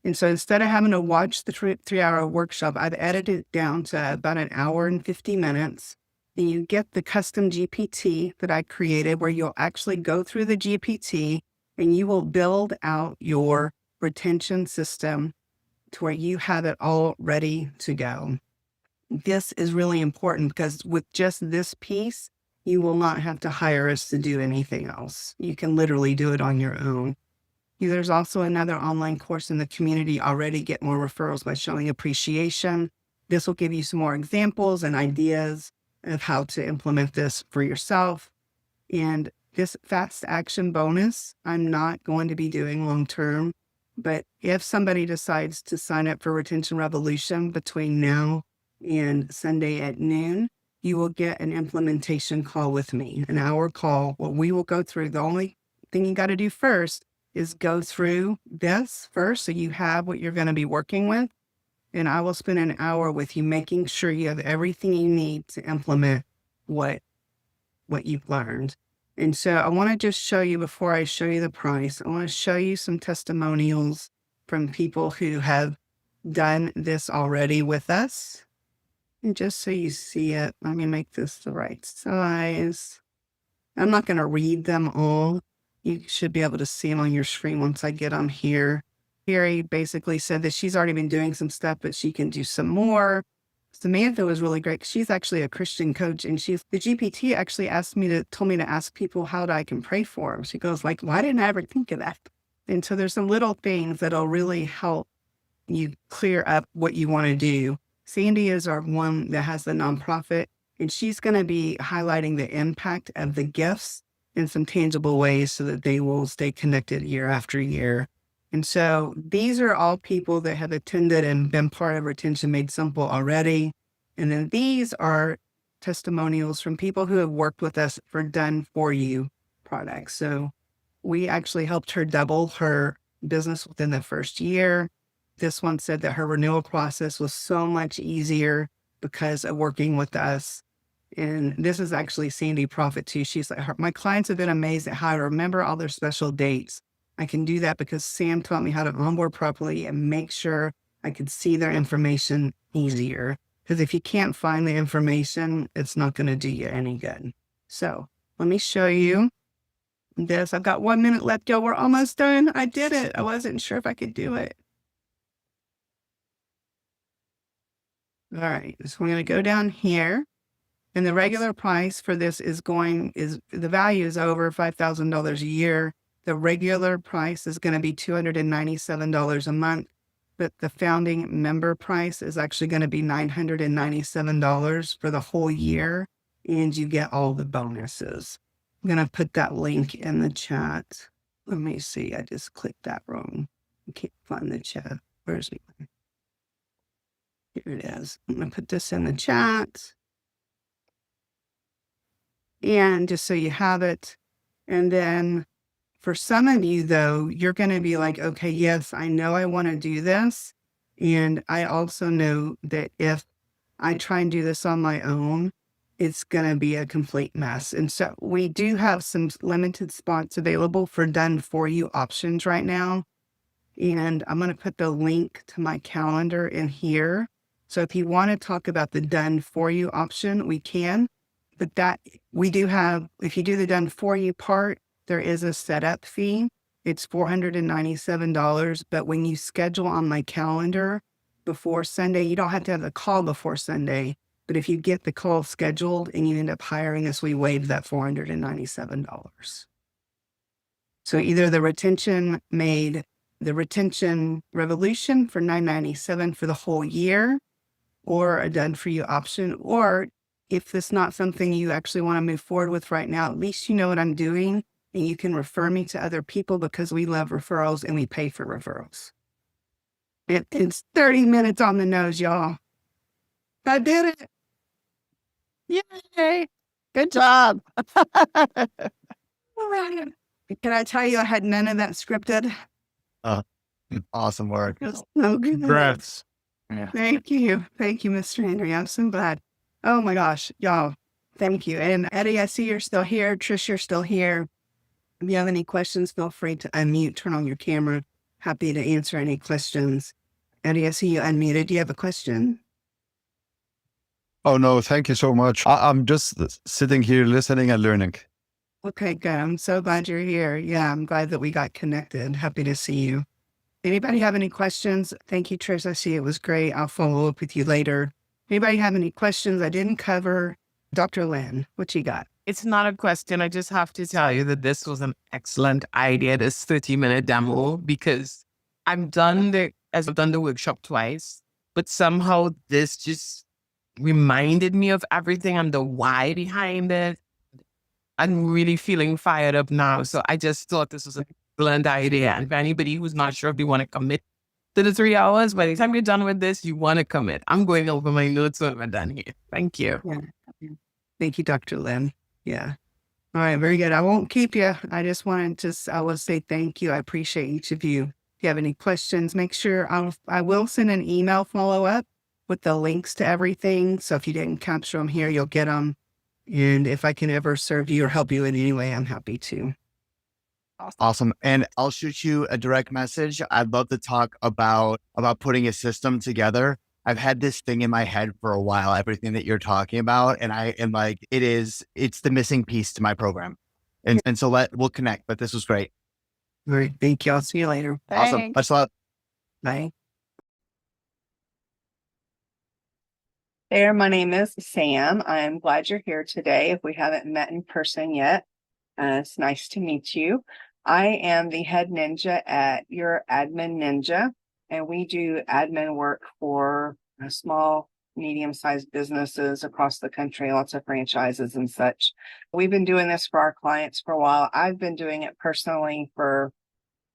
And so instead of having to watch the 3-hour workshop, I've edited it down to about an hour and 50 minutes. And you get the custom GPT that I created where you'll actually go through the GPT and you will build out your retention system to where you have it all ready to go. This is really important because with just this piece, you will not have to hire us to do anything else. You can literally do it on your own. There's also another online course in the community, Already Get More Referrals by Showing Appreciation. This will give you some more examples and ideas of how to implement this for yourself. And this fast action bonus, I'm not going to be doing long term. But if somebody decides to sign up for Retention Revolution between now and Sunday at noon, you will get an implementation call with me, an hour call where we will go through. The only thing you got to do first is go through this first so you have what you're going to be working with. And I will spend an hour with you making sure you have everything you need to implement what you've learned. And so I want to just show you, before I show you the price, I want to show you some testimonials from people who have done this already with us. And just so you see it, let me make this the right size. I'm not going to read them all. You should be able to see them on your screen once I get them here. Carrie basically said that she's already been doing some stuff, but she can do some more. Samantha was really great. She's actually a Christian coach, and the GPT actually told me to ask people how I can pray for them. She goes like, why didn't I ever think of that? And so there's some little things that'll really help you clear up what you want to do. Sandy is our one that has the nonprofit, and she's going to be highlighting the impact of the gifts in some tangible ways so that they will stay connected year after year. And so these are all people that have attended and been part of Retention Made Simple already. And then these are testimonials from people who have worked with us for done for you products. So we actually helped her double her business within the first year. This one said that her renewal process was so much easier because of working with us. And this is actually Sandy Profit too. She's like, my clients have been amazed at how I remember all their special dates. I can do that because Sam taught me how to onboard properly and make sure I could see their information easier. Because if you can't find the information, it's not going to do you any good. So let me show you this. I've got 1 minute left, y'all. We're almost done. I did it. I wasn't sure if I could do it. All right, so we're going to go down here. And the regular price for this is the value is over $5,000 a year. The regular price is going to be $297 a month, but the founding member price is actually going to be $997 for the whole year, and you get all the bonuses. I'm going to put that link in the chat. Let me see. I just clicked that wrong. I can't find the chat. Where's it? Here it is. I'm going to put this in the chat. And just so you have it. And then for some of you, though, you're going to be like, okay, yes, I know I want to do this. And I also know that if I try and do this on my own, it's going to be a complete mess. And so we do have some limited spots available for done for you options right now. And I'm going to put the link to my calendar in here. So if you want to talk about the done for you option, we can. But that we do have, if you do the done for you part, there is a setup fee. It's $497. But when you schedule on my calendar before Sunday, you don't have to have the call before Sunday. But if you get the call scheduled and you end up hiring us, we waive that $497. So either the Retention Revolution for $997 for the whole year, or a done for you option, or if it's not something you actually want to move forward with right now, at least you know what I'm doing and you can refer me to other people because we love referrals and we pay for referrals. It's 30 minutes on the nose, y'all. I did it. Yay. Good job. Can I tell you I had none of that scripted? Awesome work. Feels so good. Congrats. Yeah. Thank you. Thank you, Mr. Henry. I'm so glad. Oh my gosh, y'all. Thank you. And Eddie, I see you're still here. Trish, you're still here. If you have any questions, feel free to unmute, turn on your camera. Happy to answer any questions. Eddie, I see you unmuted. Do you have a question? Oh, no, thank you so much. I'm just sitting here listening and learning. Okay, good. I'm so glad you're here. Yeah, I'm glad that we got connected. Happy to see you. Anybody have any questions? Thank you, Trish. I see it was great. I'll follow up with you later. Anybody have any questions I didn't cover? Dr. Lynn, what you got? It's not a question. I just have to tell you that this was an excellent idea, this 30-minute demo, because I've done the workshop twice, but somehow this just reminded me of everything and the why behind it. I'm really feeling fired up now. So I just thought this was an excellent idea. And for anybody who's not sure if they want to commit to the 3 hours, by the time you're done with this, you want to commit. I'm going over my notes when we're done here. Thank you. Yeah. Thank you, Dr. Lynn. Yeah. All right. Very good. I won't keep you. I just wanted to, I will say thank you. I appreciate each of you. If you have any questions, make sure I will send an email follow-up with the links to everything. So if you didn't capture them here, you'll get them. And if I can ever serve you or help you in any way, I'm happy to. Awesome. And I'll shoot you a direct message. I'd love to talk about putting a system together. I've had this thing in my head for a while, everything that you're talking about. And I am like, it's the missing piece to my program. And so we'll connect, but this was great. Great. Thank you. I'll see you later. Awesome. Thanks. Much love. Bye. There, my name is Sam. I'm glad you're here today. If we haven't met in person yet, it's nice to meet you. I am the head ninja at your Admin Ninja, and we do admin work for small, medium-sized businesses across the country, lots of franchises and such. We've been doing this for our clients for a while. I've been doing it personally for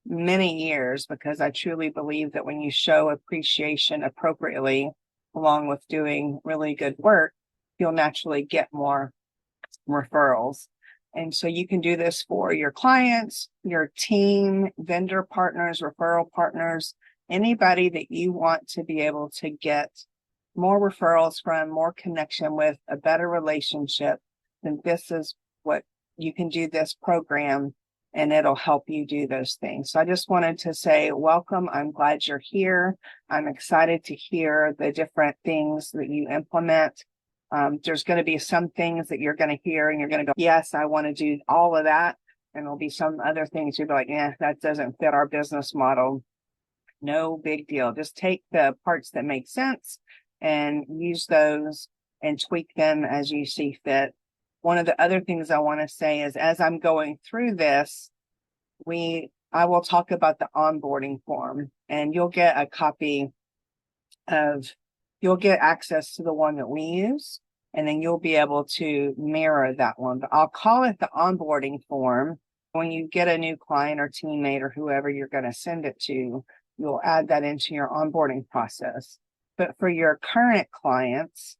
many years because I truly believe that when you show appreciation appropriately, along with doing really good work, you'll naturally get more referrals. And so you can do this for your clients, your team, vendor partners, referral partners, anybody that you want to be able to get more referrals from, more connection with, a better relationship. Then this is what you can do, this program, and it'll help you do those things. So I just wanted to say, welcome. I'm glad you're here. I'm excited to hear the different things that you implement. There's going to be some things that you're going to hear and you're going to go, yes, I want to do all of that. And there'll be some other things you'll be like, that doesn't fit our business model. No big deal. Just take the parts that make sense and use those and tweak them as you see fit. One of the other things I want to say is, as I'm going through this, I will talk about the onboarding form, and you'll get access to the one that we use, and then you'll be able to mirror that one. But I'll call it the onboarding form. When you get a new client or teammate or whoever you're going to send it to, you'll add that into your onboarding process. But for your current clients,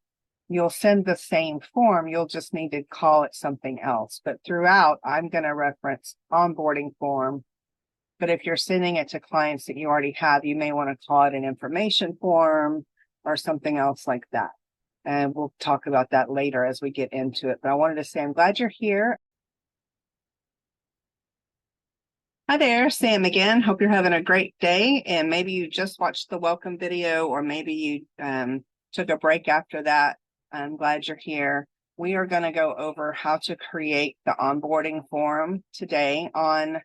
you'll send the same form. You'll just need to call it something else. But throughout, I'm going to reference onboarding form. But if you're sending it to clients that you already have, you may want to call it an information form or something else like that. And we'll talk about that later as we get into it. But I wanted to say, I'm glad you're here. Hi there, Sam again. Hope you're having a great day. And maybe you just watched the welcome video, or maybe you took a break after that. I'm glad you're here. We are going to go over how to create the onboarding form today. On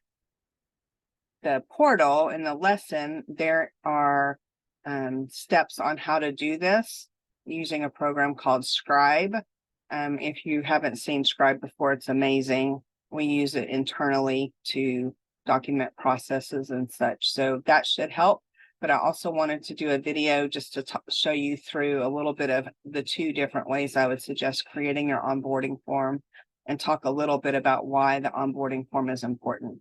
the portal in the lesson, there are steps on how to do this using a program called Scribe. If you haven't seen Scribe before, it's amazing. We use it internally to document processes and such. So that should help. But I also wanted to do a video just to show you through a little bit of the two different ways I would suggest creating your onboarding form, and talk a little bit about why the onboarding form is important.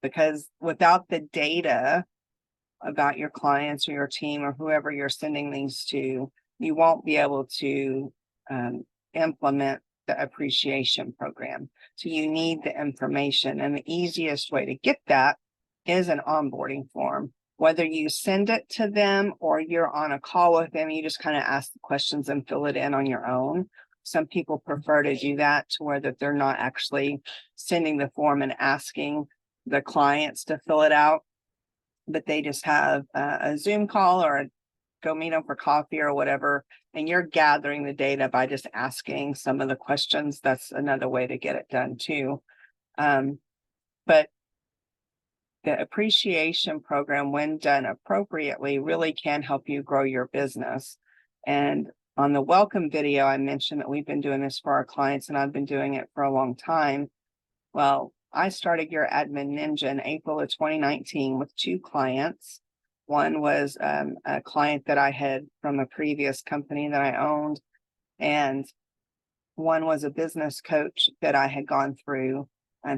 Because without the data about your clients or your team or whoever you're sending these to, you won't be able to implement the appreciation program. So you need the information, and the easiest way to get that is an onboarding form. Whether you send it to them or you're on a call with them, you just kind of ask the questions and fill it in on your own. Some people prefer to do that to where that they're not actually sending the form and asking the clients to fill it out, but they just have a Zoom call or go meet them for coffee or whatever, and you're gathering the data by just asking some of the questions. That's another way to get it done too. But the appreciation program, when done appropriately, really can help you grow your business. And on the welcome video, I mentioned that we've been doing this for our clients, and I've been doing it for a long time. Well, I started Your Admin Ninja in April of 2019 with 2 clients. One was a client that I had from a previous company that I owned, and one was a business coach that I had gone through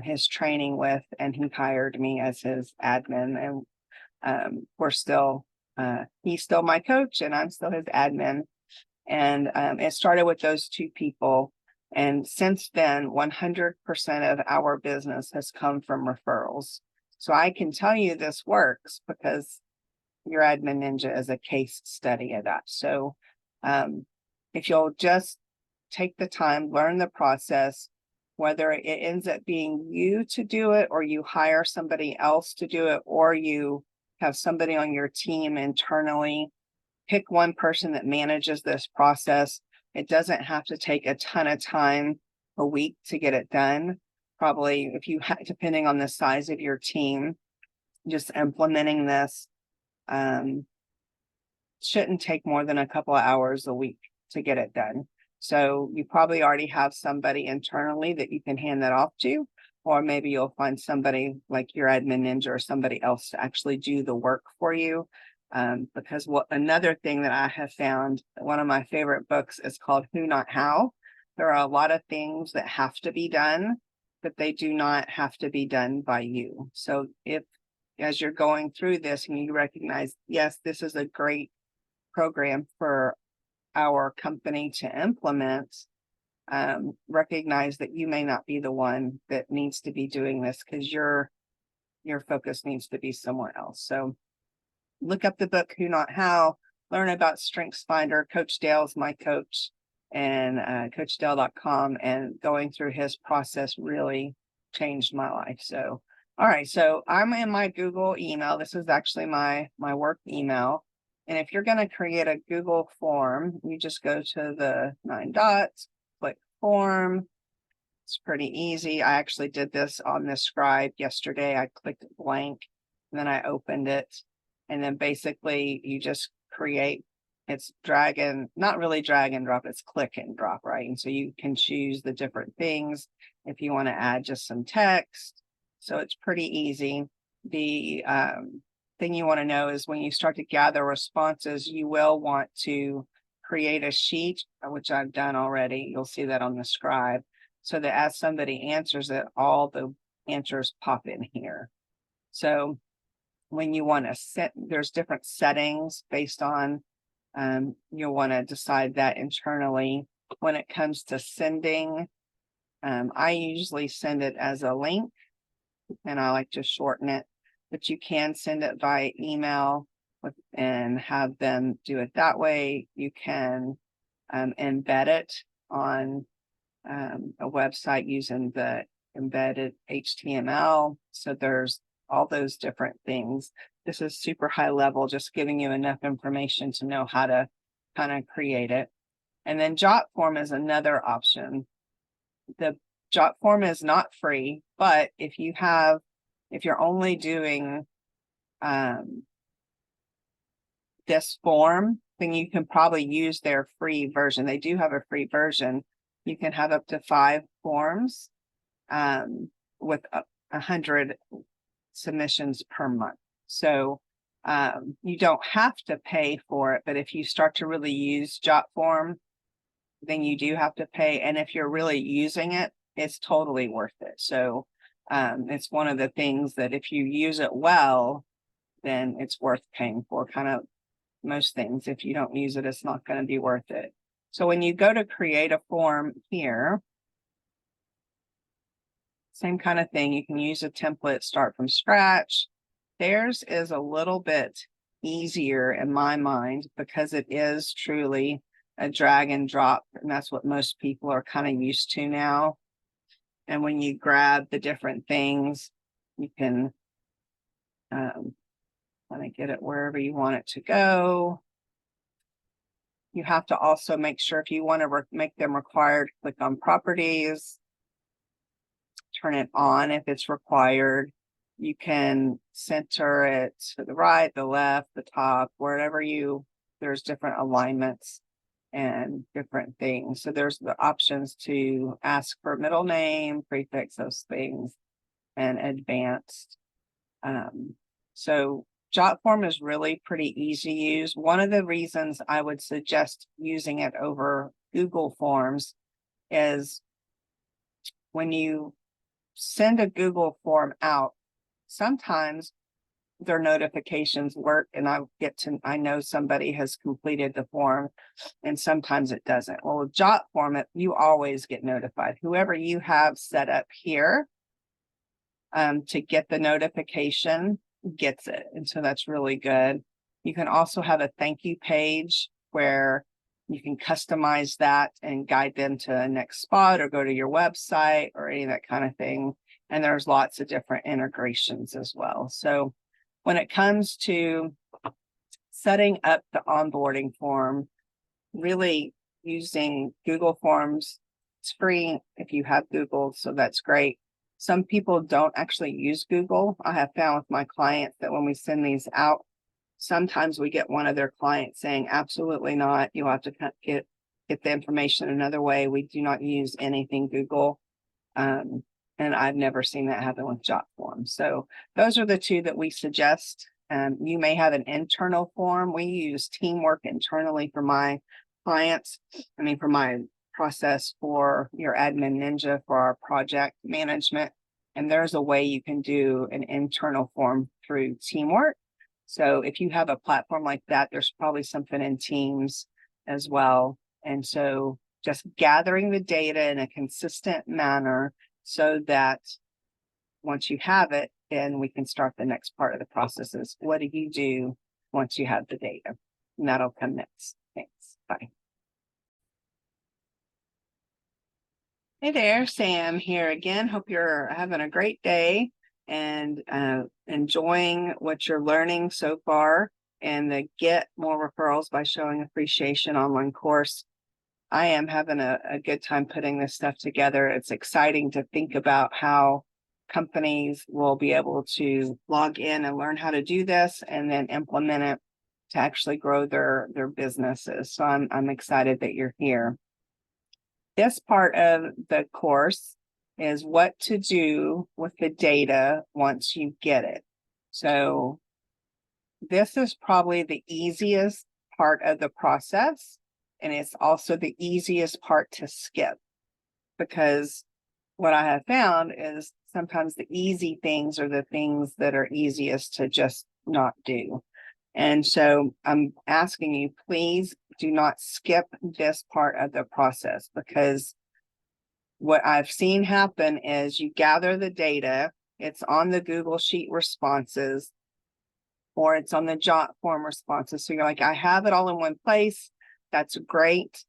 his training with, and he hired me as his admin. And we're still, he's still my coach and I'm still his admin. And it started with those 2 people. And since then, 100% of our business has come from referrals. So I can tell you this works because Your Admin Ninja is a case study of that. So if you'll just take the time, learn the process, whether it ends up being you to do it or you hire somebody else to do it, or you have somebody on your team internally, pick one person that manages this process. It doesn't have to take a ton of time a week to get it done. Probably if you depending on the size of your team, just implementing this shouldn't take more than a couple of hours a week to get it done. So you probably already have somebody internally that you can hand that off to, or maybe you'll find somebody like Your Admin Ninja or somebody else to actually do the work for you. Because another thing that I have found, one of my favorite books is called Who Not How. There are a lot of things that have to be done, but they do not have to be done by you. So if, as you're going through this and you recognize, yes, this is a great program for our company to implement, recognize that you may not be the one that needs to be doing this because your focus needs to be somewhere else. So look up the book Who Not How, learn about StrengthsFinder. Coach Dale's my coach, and coachdale.com, and going through his process really changed my life. So all right, so I'm in my Google email. This is actually my work email. And if you're going to create a Google form, you just go to the 9 dots, click form. It's pretty easy. I actually did this on the Scribe yesterday. I clicked blank and then I opened it. And then basically you just create, it's not really drag and drop, it's click and drop, right? And so you can choose the different things if you want to add just some text. So it's pretty easy. The thing you want to know is when you start to gather responses, you will want to create a sheet, which I've done already. You'll see that on the Scribe, so that as somebody answers it, all the answers pop in here. So when you want to set, there's different settings based on, you'll want to decide that internally. When it comes to sending, I usually send it as a link, and I like to shorten it, but you can send it via email and have them do it that way. You can embed it on a website using the embedded HTML. So there's all those different things. This is super high level, just giving you enough information to know how to kind of create it. And then Jotform is another option. The Jotform is not free, but if you're only doing this form, then you can probably use their free version. They do have a free version. You can have up to 5 forms with 100 submissions per month. So you don't have to pay for it, but if you start to really use Jotform, then you do have to pay. And if you're really using it, it's totally worth it. So it's one of the things that if you use it well, then it's worth paying for. Kind of most things, if you don't use it, it's not going to be worth it. So when you go to create a form here, same kind of thing. You can use a template, start from scratch. Theirs is a little bit easier in my mind because it is truly a drag and drop, and that's what most people are kind of used to now. And when you grab the different things, you can kind of get it wherever you want it to go. You have to also make sure if you want to make them required, click on properties, turn it on if it's required. You can center it to the right, the left, the top, wherever there's different alignments and different things. So there's the options to ask for middle name, prefix those things, and advanced. So Jotform is really pretty easy to use. One of the reasons I would suggest using it over Google Forms is when you send a Google form out, sometimes their notifications work and I know somebody has completed the form, and sometimes it doesn't. Well, with Jotform, you always get notified. Whoever you have set up here to get the notification gets it. And so that's really good. You can also have a thank you page where you can customize that and guide them to the next spot or go to your website or any of that kind of thing. And there's lots of different integrations as well. So when it comes to setting up the onboarding form, really using Google Forms, it's free if you have Google, so that's great. Some people don't actually use Google. I have found with my clients that when we send these out, sometimes we get one of their clients saying, absolutely not. You'll have to get the information another way. We do not use anything Google. And I've never seen that happen with Jotform. So those are the two that we suggest. You may have an internal form. We use Teamwork internally for my clients. For my process for your Admin Ninja for our project management. And there's a way you can do an internal form through Teamwork. So if you have a platform like that, there's probably something in Teams as well. And so just gathering the data in a consistent manner so that once you have it, then we can start the next part of the processes. What do you do once you have the data? And that'll come next. Thanks. Bye. Hey there, Sam here again. Hope you're having a great day and enjoying what you're learning so far and the Get More Referrals by Showing Appreciation online course. I am having a good time putting this stuff together. It's exciting to think about how companies will be able to log in and learn how to do this and then implement it to actually grow their businesses. So I'm excited that you're here. This part of the course is what to do with the data once you get it. So this is probably the easiest part of the process, and it's also the easiest part to skip, because what I have found is sometimes the easy things are the things that are easiest to just not do. And so I'm asking you, please do not skip this part of the process, because what I've seen happen is you gather the data, it's on the Google Sheet responses, or it's on the Jotform responses. So you're like, I have it all in one place. That's great.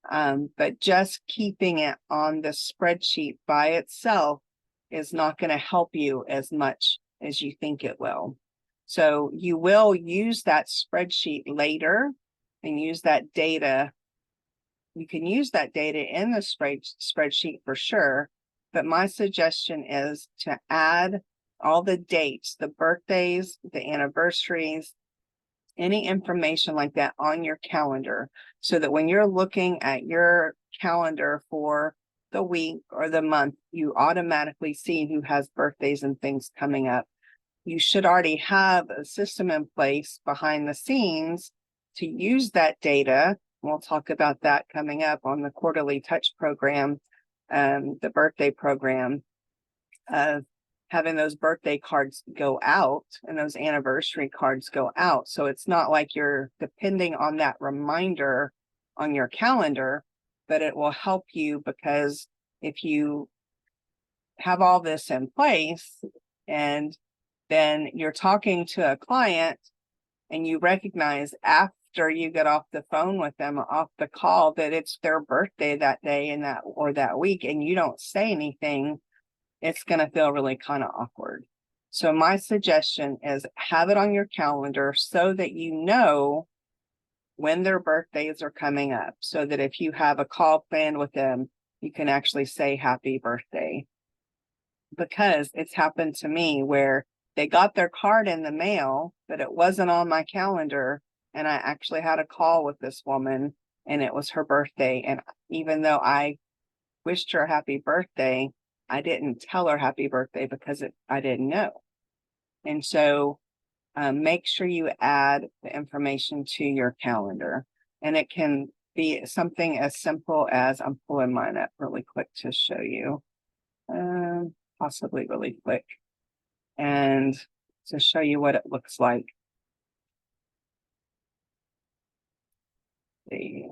But just keeping it on the spreadsheet by itself is not going to help you as much as you think it will. So you will use that spreadsheet later and use that data. You can use that data in the spreadsheet for sure, but my suggestion is to add all the dates, the birthdays, the anniversaries, any information like that on your calendar, so that when you're looking at your calendar for the week or the month, you automatically see who has birthdays and things coming up. You should already have a system in place behind the scenes to use that data. We'll talk about that coming up on the quarterly touch program, the birthday program, of having those birthday cards go out and those anniversary cards go out. So it's not like you're depending on that reminder on your calendar, but it will help you, because if you have all this in place and then you're talking to a client and you recognize after you get off the phone with them, off the call, that it's their birthday that day and that week, and you don't say anything, it's going to feel really kind of awkward. So my suggestion is have it on your calendar so that you know when their birthdays are coming up, so that if you have a call planned with them, you can actually say happy birthday. Because it's happened to me where they got their card in the mail, but it wasn't on my calendar. And I actually had a call with this woman and it was her birthday. And even though I wished her a happy birthday, I didn't tell her happy birthday because I didn't know. And so make sure you add the information to your calendar. And it can be something as simple as, I'm pulling mine up really quick to show you, possibly really quick, and to show you what it looks like. See.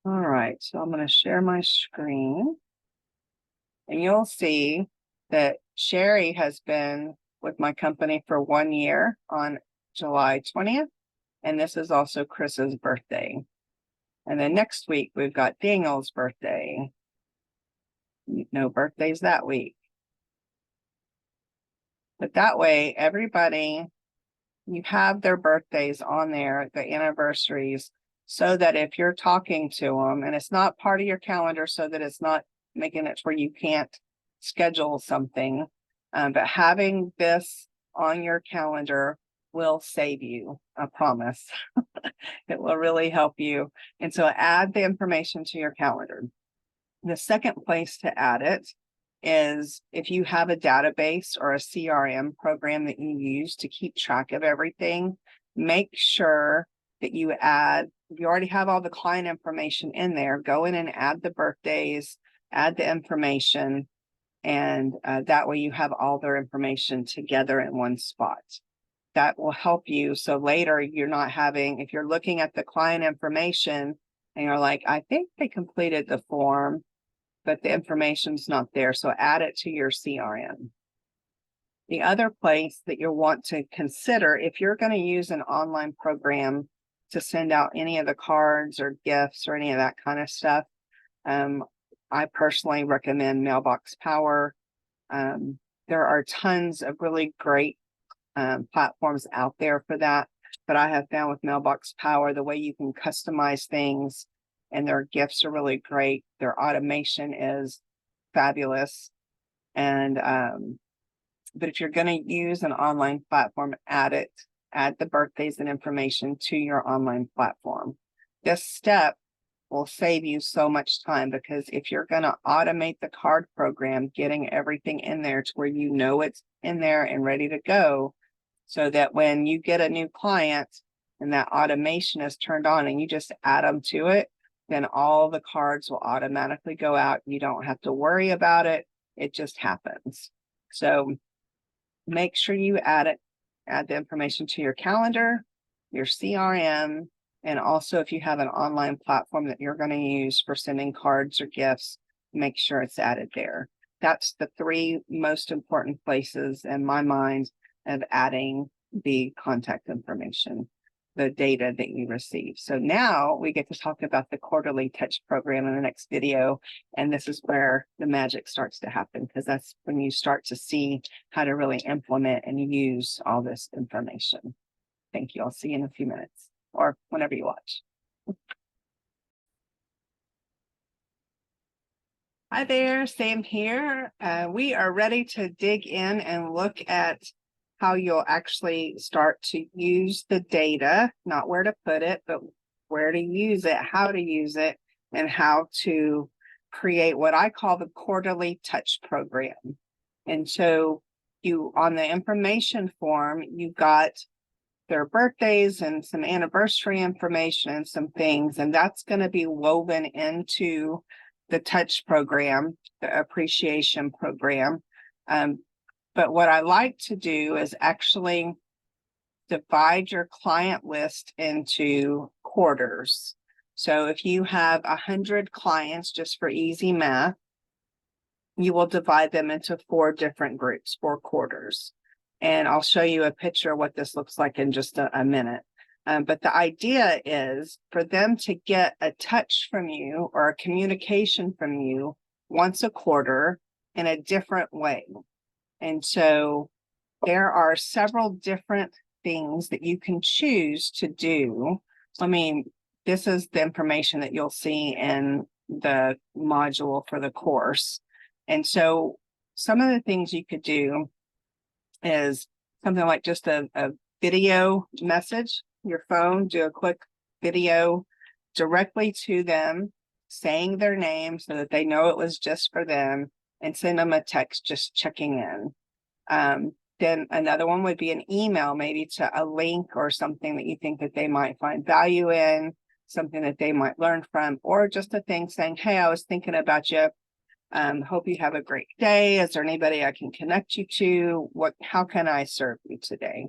All right, so I'm going to share my screen. And you'll see that Sherry has been with my company for 1 year on July 20th. And this is also Chris's birthday. And then next week, we've got Daniel's birthday. No birthdays that week. But that way, everybody, you have their birthdays on there, the anniversaries, so that if you're talking to them, and it's not part of your calendar, so that it's not making it where you can't schedule something, but having this on your calendar will save you, I promise. It will really help you. And so add the information to your calendar. The second place to add it is if you have a database or a CRM program that you use to keep track of everything, make sure that you already have all the client information in there, go in and add the birthdays, add the information, and that way you have all their information together in one spot. That will help you. So later you're not having, if you're looking at the client information and you're like, I think they completed the form, but the information's not there. So add it to your CRM. The other place that you'll want to consider, if you're going to use an online program to send out any of the cards or gifts or any of that kind of stuff, I personally recommend Mailbox Power. There are tons of really great platforms out there for that, but I have found with Mailbox Power, the way you can customize things, and their gifts are really great. Their automation is fabulous. And but if you're going to use an online platform, add the birthdays and information to your online platform. This step will save you so much time, because if you're going to automate the card program, getting everything in there to where you know it's in there and ready to go, so that when you get a new client and that automation is turned on and you just add them to it, then all the cards will automatically go out. You don't have to worry about it. It just happens. So make sure you add the information to your calendar, your CRM, and also if you have an online platform that you're going to use for sending cards or gifts, make sure it's added there. That's the three most important places in my mind of adding the contact information, the data that you receive. So now we get to talk about the quarterly touch program in the next video. And this is where the magic starts to happen, because that's when you start to see how to really implement and use all this information. Thank you. I'll see you in a few minutes or whenever you watch. Hi there, Sam here. We are ready to dig in and look at how you'll actually start to use the data, not where to put it, but where to use it, how to use it, and how to create what I call the quarterly touch program. And so on the information form, you've got their birthdays and some anniversary information and some things, and that's going to be woven into the touch program, the appreciation program. But what I like to do is actually divide your client list into quarters. So if you have 100 clients, just for easy math, you will divide them into 4 different groups, 4 quarters. And I'll show you a picture of what this looks like in just a minute. But the idea is for them to get a touch from you or a communication from you once a quarter in a different way. And so there are several different things that you can choose to do. I mean, this is the information that you'll see in the module for the course. And so some of the things you could do is something like just a video message, your phone, do a quick video directly to them, saying their name so that they know it was just for them, and send them a text just checking in. Then another one would be an email, maybe to a link or something that you think that they might find value in, something that they might learn from, or just a thing saying, hey, I was thinking about you. Hope you have a great day. Is there anybody I can connect you to? How can I serve you today?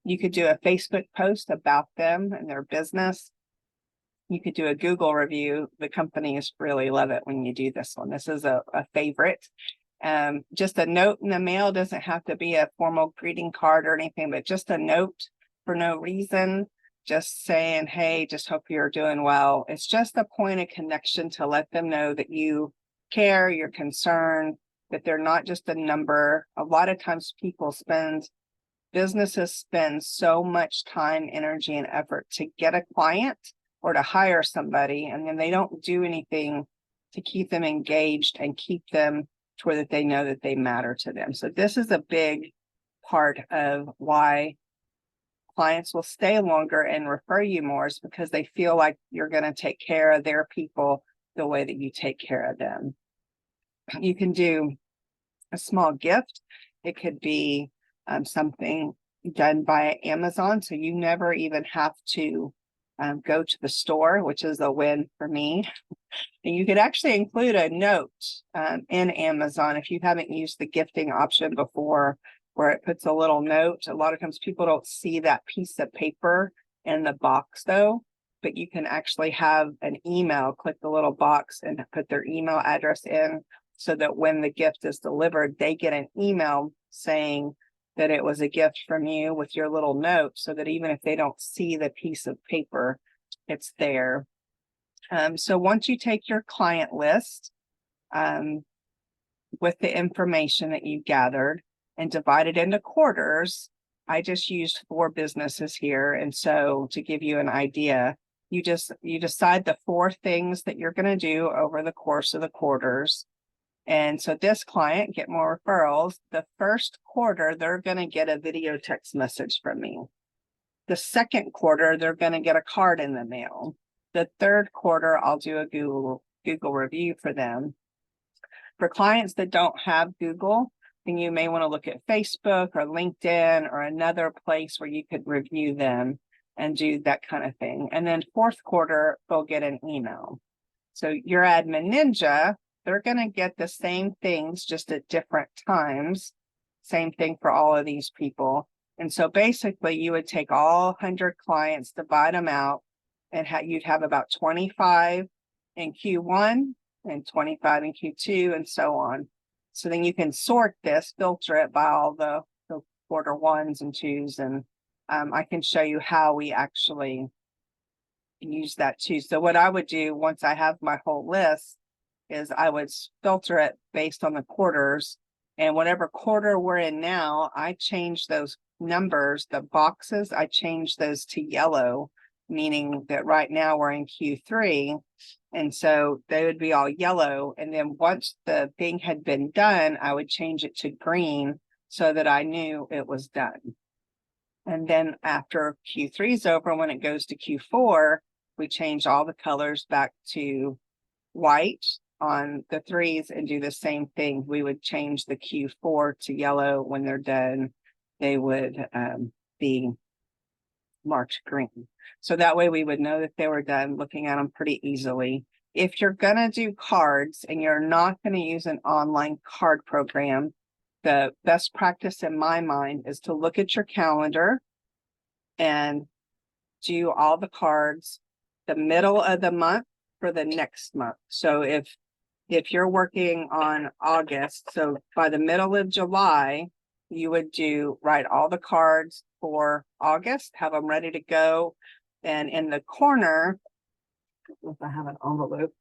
You could do a Facebook post about them and their business. You could do a Google review. The companies really love it when you do this one. This is a favorite. Just a note in the mail, doesn't have to be a formal greeting card or anything, but just a note for no reason, just saying, hey, just hope you're doing well. It's just a point of connection to let them know that you care, you're concerned, that they're not just a number. A lot of times businesses spend so much time, energy, and effort to get a client or to hire somebody, and then they don't do anything to keep them engaged and keep them to where that they know that they matter to them. So this is a big part of why clients will stay longer and refer you more, is because they feel like you're going to take care of their people the way that you take care of them. You can do a small gift. It could be something done by Amazon, so you never even have to go to the store, which is a win for me. And you could actually include a note in Amazon if you haven't used the gifting option before, where it puts a little note. A lot of times people don't see that piece of paper in the box though, but you can actually have an email, click the little box and put their email address in, so that when the gift is delivered, they get an email saying that it was a gift from you with your little note, so that even if they don't see the piece of paper, it's there. So once you take your client list with the information that you gathered and divide it into quarters, I just used 4 businesses here. And so to give you an idea, you decide the 4 things that you're going to do over the course of the quarters. And so this client, Get More Referrals, the first quarter, they're going to get a video text message from me. The second quarter, they're going to get a card in the mail. The third quarter, I'll do a Google review for them. For clients that don't have Google, then you may want to look at Facebook or LinkedIn or another place where you could review them and do that kind of thing. And then fourth quarter, they'll get an email. So your admin ninja, they're going to get the same things just at different times. Same thing for all of these people. And so basically you would take all 100 clients, divide them out, and you'd have about 25 in Q1 and 25 in Q2 and so on. So then you can sort this, filter it by all the quarter 1s and 2s. And I can show you how we actually use that too. So what I would do once I have my whole list is I would filter it based on the quarters, and whatever quarter we're in now, I change those numbers, the boxes, I change those to yellow, meaning that right now we're in Q3. And so they would be all yellow. And then once the thing had been done, I would change it to green so that I knew it was done. And then after Q3 is over, when it goes to Q4, we change all the colors back to white on the 3s and do the same thing. We would change the Q4 to yellow. When they're done, they would be marked green. So that way we would know that they were done, looking at them pretty easily. If you're going to do cards and you're not going to use an online card program, the best practice in my mind is to look at your calendar and do all the cards the middle of the month for the next month. So if you're working on August, so by the middle of July, you would write all the cards for August, have them ready to go. And in the corner, if I have an envelope,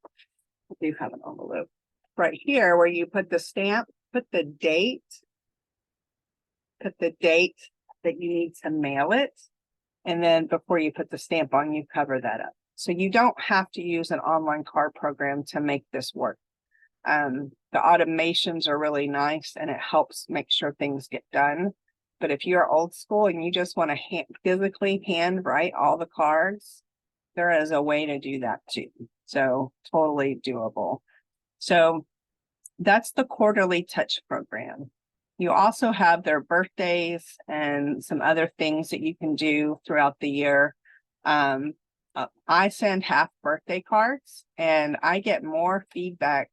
I do have an envelope right here where you put the stamp, put the date that you need to mail it. And then before you put the stamp on, you cover that up. So you don't have to use an online card program to make this work. The automations are really nice and it helps make sure things get done. But if you're old school and you just want to physically hand write all the cards, there is a way to do that too. So totally doable. So that's the quarterly touch program. You also have their birthdays and some other things that you can do throughout the year. I send half birthday cards and I get more feedback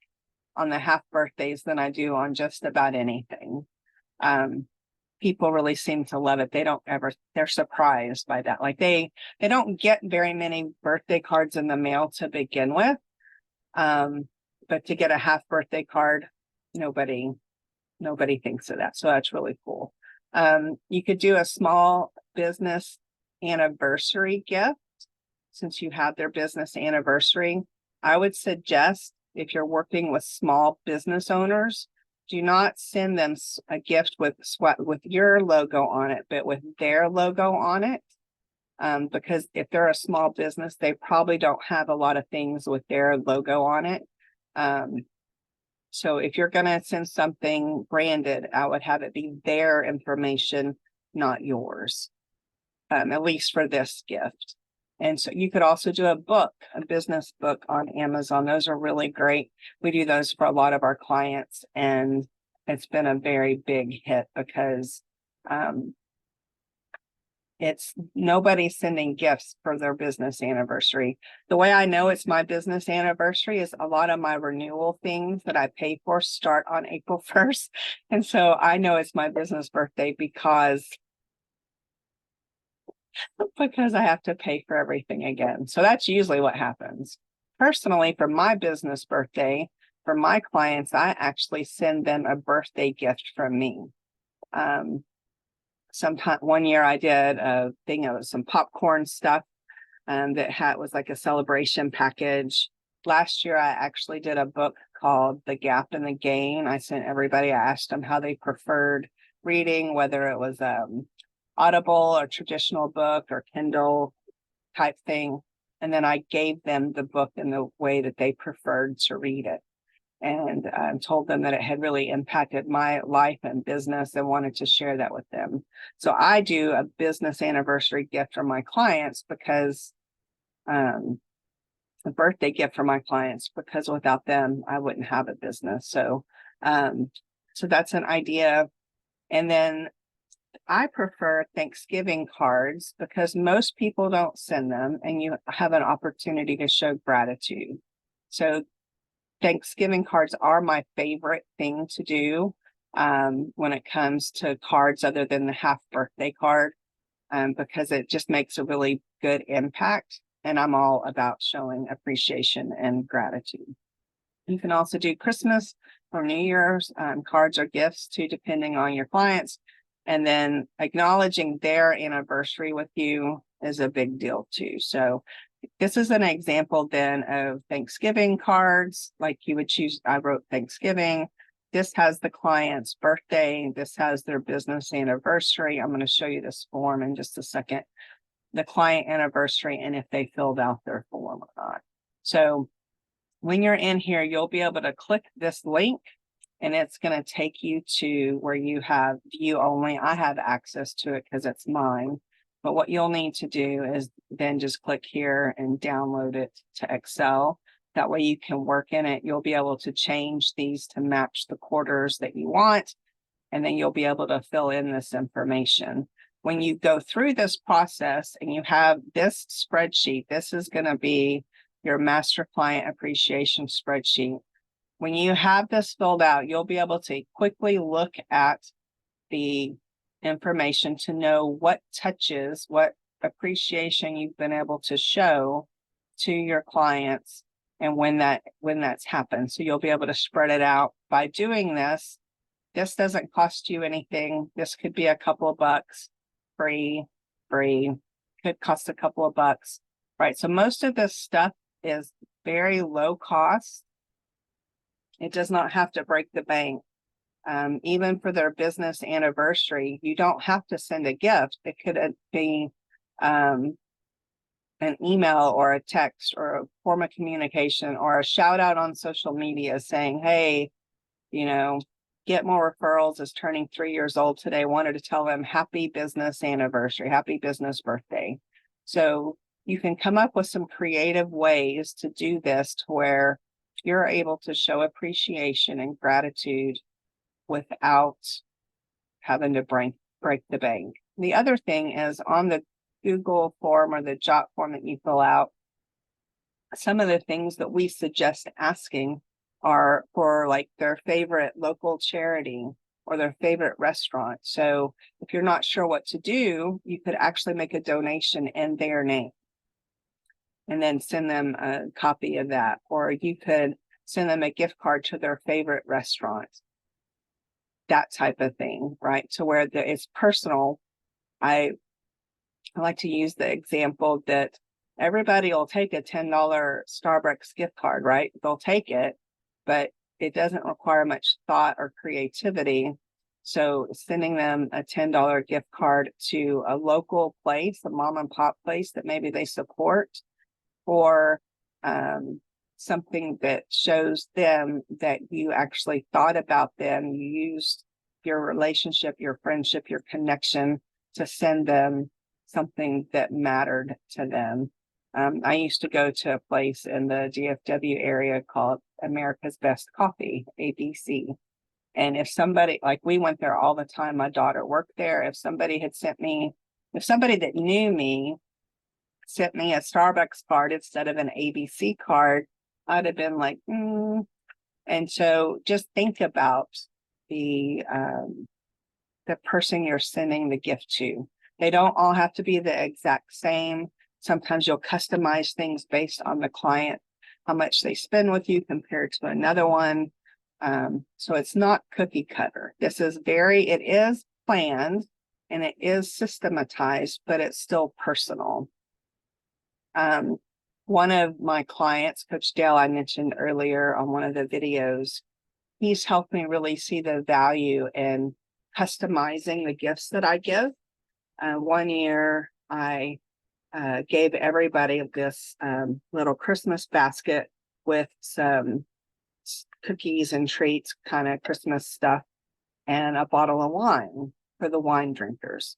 on the half birthdays than I do on just about anything. People really seem to love it. They're surprised by that. Like they don't get very many birthday cards in the mail to begin with. But to get a half birthday card, nobody thinks of that. So that's really cool. You could do a small business anniversary gift. Since you have their business anniversary, I would suggest if you're working with small business owners, do not send them a gift with your logo on it, but with their logo on it. Because if they're a small business, they probably don't have a lot of things with their logo on it. So if you're going to send something branded, I would have it be their information, not yours, at least for this gift. And so you could also do a business book on Amazon. Those are really great. We do those for a lot of our clients, and it's been a very big hit because it's nobody sending gifts for their business anniversary. The way I know it's my business anniversary is a lot of my renewal things that I pay for start on April 1st. And so I know it's my business birthday because I have to pay for everything again. So that's usually what happens. Personally, for my business birthday, for my clients, I actually send them a birthday gift from me. One year I did a thing of some popcorn stuff that was like a celebration package. Last year, I actually did a book called The Gap and the Gain. I sent everybody, I asked them how they preferred reading, whether it was Audible or traditional book or Kindle type thing. And then I gave them the book in the way that they preferred to read it. And told them that it had really impacted my life and business and wanted to share that with them. So I do a business anniversary gift for my clients because a birthday gift for my clients, because without them, I wouldn't have a business. So that's an idea. And then I prefer Thanksgiving cards because most people don't send them and you have an opportunity to show gratitude. So Thanksgiving cards are my favorite thing to do when it comes to cards other than the half birthday card because it just makes a really good impact. And I'm all about showing appreciation and gratitude. You can also do Christmas or New Year's cards or gifts too, depending on your clients. And then acknowledging their anniversary with you is a big deal too. So this is an example then of Thanksgiving cards, like you would choose. I wrote Thanksgiving. This has the client's birthday. This has their business anniversary. I'm going to show you this form in just a second. The client anniversary and if they filled out their form or not. So when you're in here, you'll be able to click this link and it's going to take you to where you have view only. I have access to it because it's mine. But what you'll need to do is then just click here and download it to Excel. That way you can work in it. You'll be able to change these to match the quarters that you want. And then you'll be able to fill in this information. When you go through this process and you have this spreadsheet, this is going to be your master client appreciation spreadsheet. When you have this filled out, you'll be able to quickly look at the information to know what touches, what appreciation you've been able to show to your clients and when that's happened. So you'll be able to spread it out. By doing this, This doesn't cost you anything. This could be a couple of bucks, free, could cost a couple of bucks, right? So most of this stuff is very low cost. It does not have to break the bank. Even for their business anniversary, you don't have to send a gift. It could be an email or a text or a form of communication or a shout out on social media saying, hey, you know, Get More Referrals is turning 3 years old today. Wanted to tell them happy business anniversary, happy business birthday. So you can come up with some creative ways to do this to where you're able to show appreciation and gratitude without having to break the bank. The other thing is on the Google form or the Jot form that you fill out, some of the things that we suggest asking are for like their favorite local charity or their favorite restaurant. So if you're not sure what to do, you could actually make a donation in their name and then send them a copy of that. Or you could send them a gift card to their favorite restaurant. That type of thing, right? To where it's personal. I like to use the example that everybody will take a $10 Starbucks gift card, right? They'll take it, but it doesn't require much thought or creativity. So sending them a $10 gift card to a local place, a mom and pop place that maybe they support, or something that shows them that you actually thought about them, you used your relationship, your friendship, your connection to send them something that mattered to them. I used to go to a place in the DFW area called America's Best Coffee, ABC. And if somebody, like we went there all the time, my daughter worked there. If somebody that knew me sent me a Starbucks card instead of an ABC card, I'd have been like, And so just think about the person you're sending the gift to. They don't all have to be the exact same. Sometimes you'll customize things based on the client, how much they spend with you compared to another one. So it's not cookie cutter. It is planned and it is systematized, but it's still personal. One of my clients, Coach Dale, I mentioned earlier on one of the videos, he's helped me really see the value in customizing the gifts that I give. One year I gave everybody this little Christmas basket with some cookies and treats, kind of Christmas stuff, and a bottle of wine for the wine drinkers.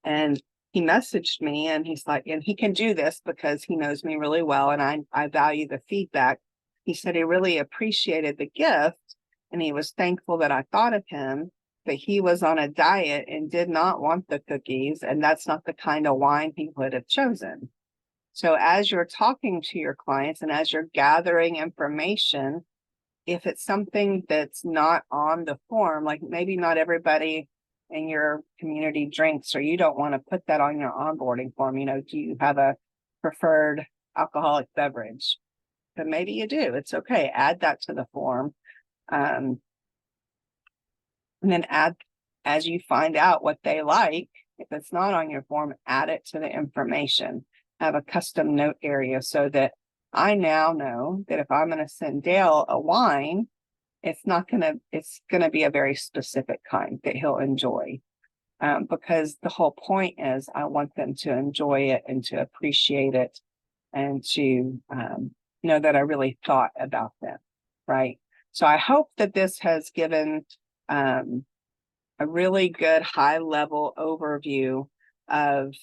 And he messaged me and he's like, and he can do this because he knows me really well and I value the feedback. He said he really appreciated the gift and he was thankful that I thought of him, but he was on a diet and did not want the cookies, and that's not the kind of wine he would have chosen. So as you're talking to your clients and as you're gathering information, if it's something that's not on the form, like maybe not everybody in your community drinks, or you don't want to put that on your onboarding form, do you have a preferred alcoholic beverage? But maybe you do. It's okay. Add that to the form. And then add, as you find out what they like, if it's not on your form, add it to the information. Have a custom note area so that I now know that if I'm going to send Dale a wine, it's going to be a very specific kind that he'll enjoy. Because the whole point is I want them to enjoy it and to appreciate it and to know that I really thought about them, right? So I hope that this has given a really good high-level overview of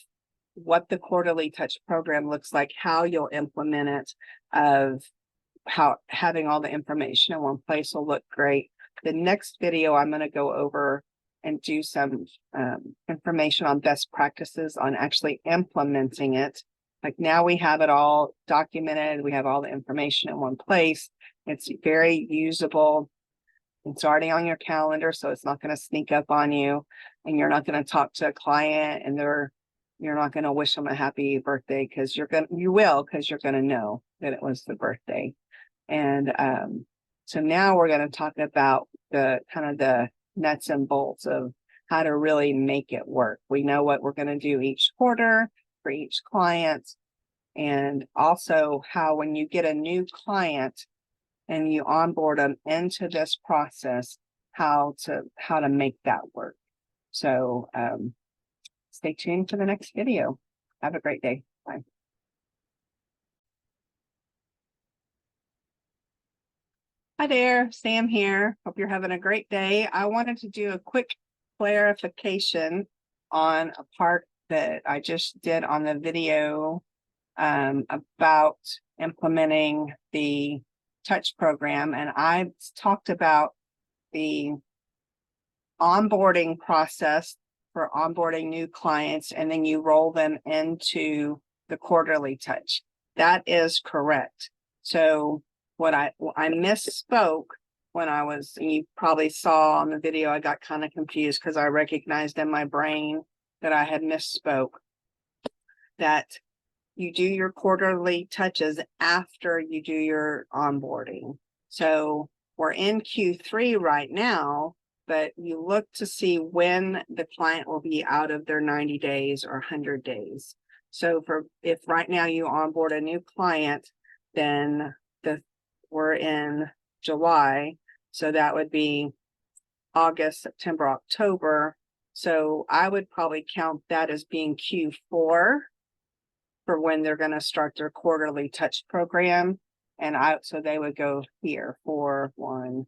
what the quarterly touch program looks like, how you'll implement it, of how having all the information in one place will look great. The next video, I'm going to go over and do some information on best practices on actually implementing it. Like now we have it all documented. We have all the information in one place. It's very usable. It's already on your calendar, so it's not going to sneak up on you, and you're not going to talk to a client and you're not going to wish them a happy birthday because you will because you're going to know that it was the birthday. And so now we're going to talk about the nuts and bolts of how to really make it work. We know what we're going to do each quarter for each client, and also how when you get a new client and you onboard them into this process, how to make that work. So stay tuned for the next video. Have a great day. Bye. Hi there, Sam here. Hope you're having a great day. I wanted to do a quick clarification on a part that I just did on the video about implementing the touch program. And I talked about the onboarding process for onboarding new clients, and then you roll them into the quarterly touch. That is correct. So what I misspoke when I was, you probably saw on the video, I got kind of confused because I recognized in my brain that I had misspoke, that you do your quarterly touches after you do your onboarding. So we're in Q3 right now, but you look to see when the client will be out of their 90 days or 100 days. So if right now you onboard a new client, then we're in July. So that would be August, September, October. So I would probably count that as being Q4 for when they're going to start their quarterly touch program. And so they would go here for 1,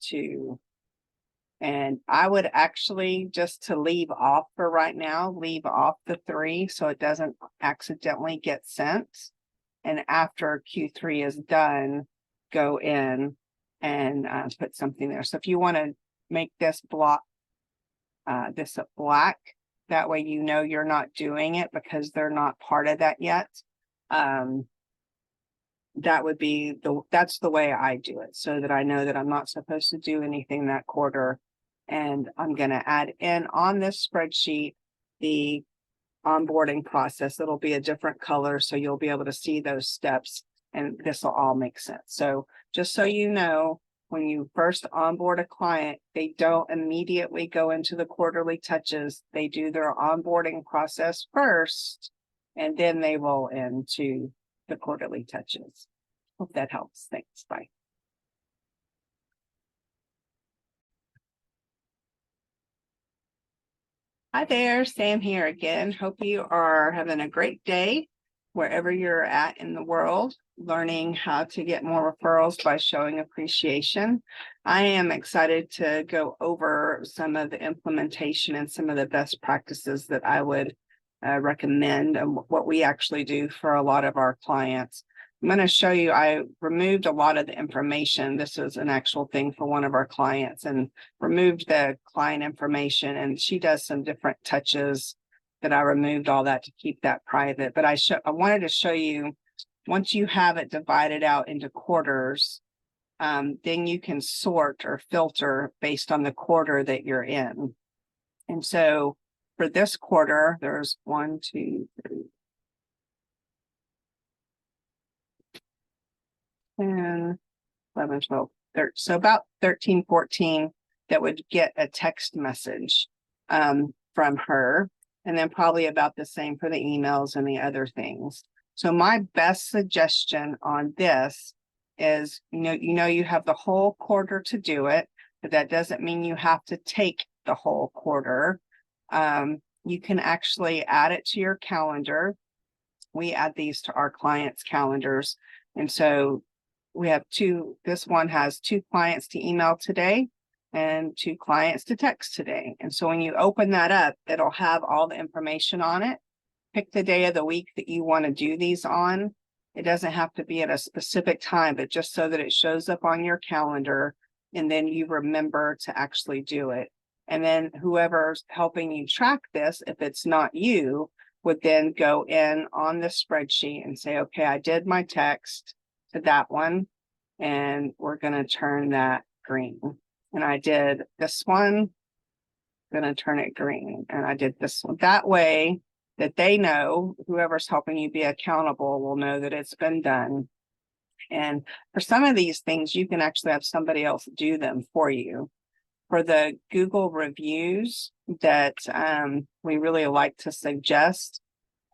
2, and I would actually, just to leave off for right now, leave off the 3 so it doesn't accidentally get sent. And after Q3 is done, go in and put something there. So if you want to make this block, this a black, that way you know you're not doing it because they're not part of that yet. That would be that's the way I do it, so that I know that I'm not supposed to do anything that quarter. And I'm going to add in on this spreadsheet the onboarding process. It'll be a different color, so you'll be able to see those steps, and this will all make sense. So just so you know, when you first onboard a client, they don't immediately go into the quarterly touches. They do their onboarding process first, and then they roll into the quarterly touches. Hope that helps. Thanks. Bye. Hi there, Sam here again. Hope you are having a great day wherever you're at in the world, learning how to get more referrals by showing appreciation. I am excited to go over some of the implementation and some of the best practices that I would recommend, and what we actually do for a lot of our clients. I'm going to show you, I removed a lot of the information. This is an actual thing for one of our clients, and removed the client information, and she does some different touches that I removed all that to keep that private. But I wanted to show you, once you have it divided out into quarters, then you can sort or filter based on the quarter that you're in. And so for this quarter, there's 1, 2, 3, 10, 11, 12, 13. So about 13, 14 that would get a text message from her, and then probably about the same for the emails and the other things. So my best suggestion on this is, you have the whole quarter to do it, but that doesn't mean you have to take the whole quarter. You can actually add it to your calendar. We add these to our clients' calendars. And so we have this one has 2 clients to email today and 2 clients to text today. And so when you open that up, it'll have all the information on it. Pick the day of the week that you want to do these on. It doesn't have to be at a specific time, but just so that it shows up on your calendar, and then you remember to actually do it. And then whoever's helping you track this, if it's not you, would then go in on the spreadsheet and say, okay, I did my text to that one, and we're going to turn that green. And I did this one, going to turn it green. And I did this one. That way that they know, whoever's helping you be accountable will know that it's been done. And for some of these things, you can actually have somebody else do them for you. For the Google reviews that we really like to suggest,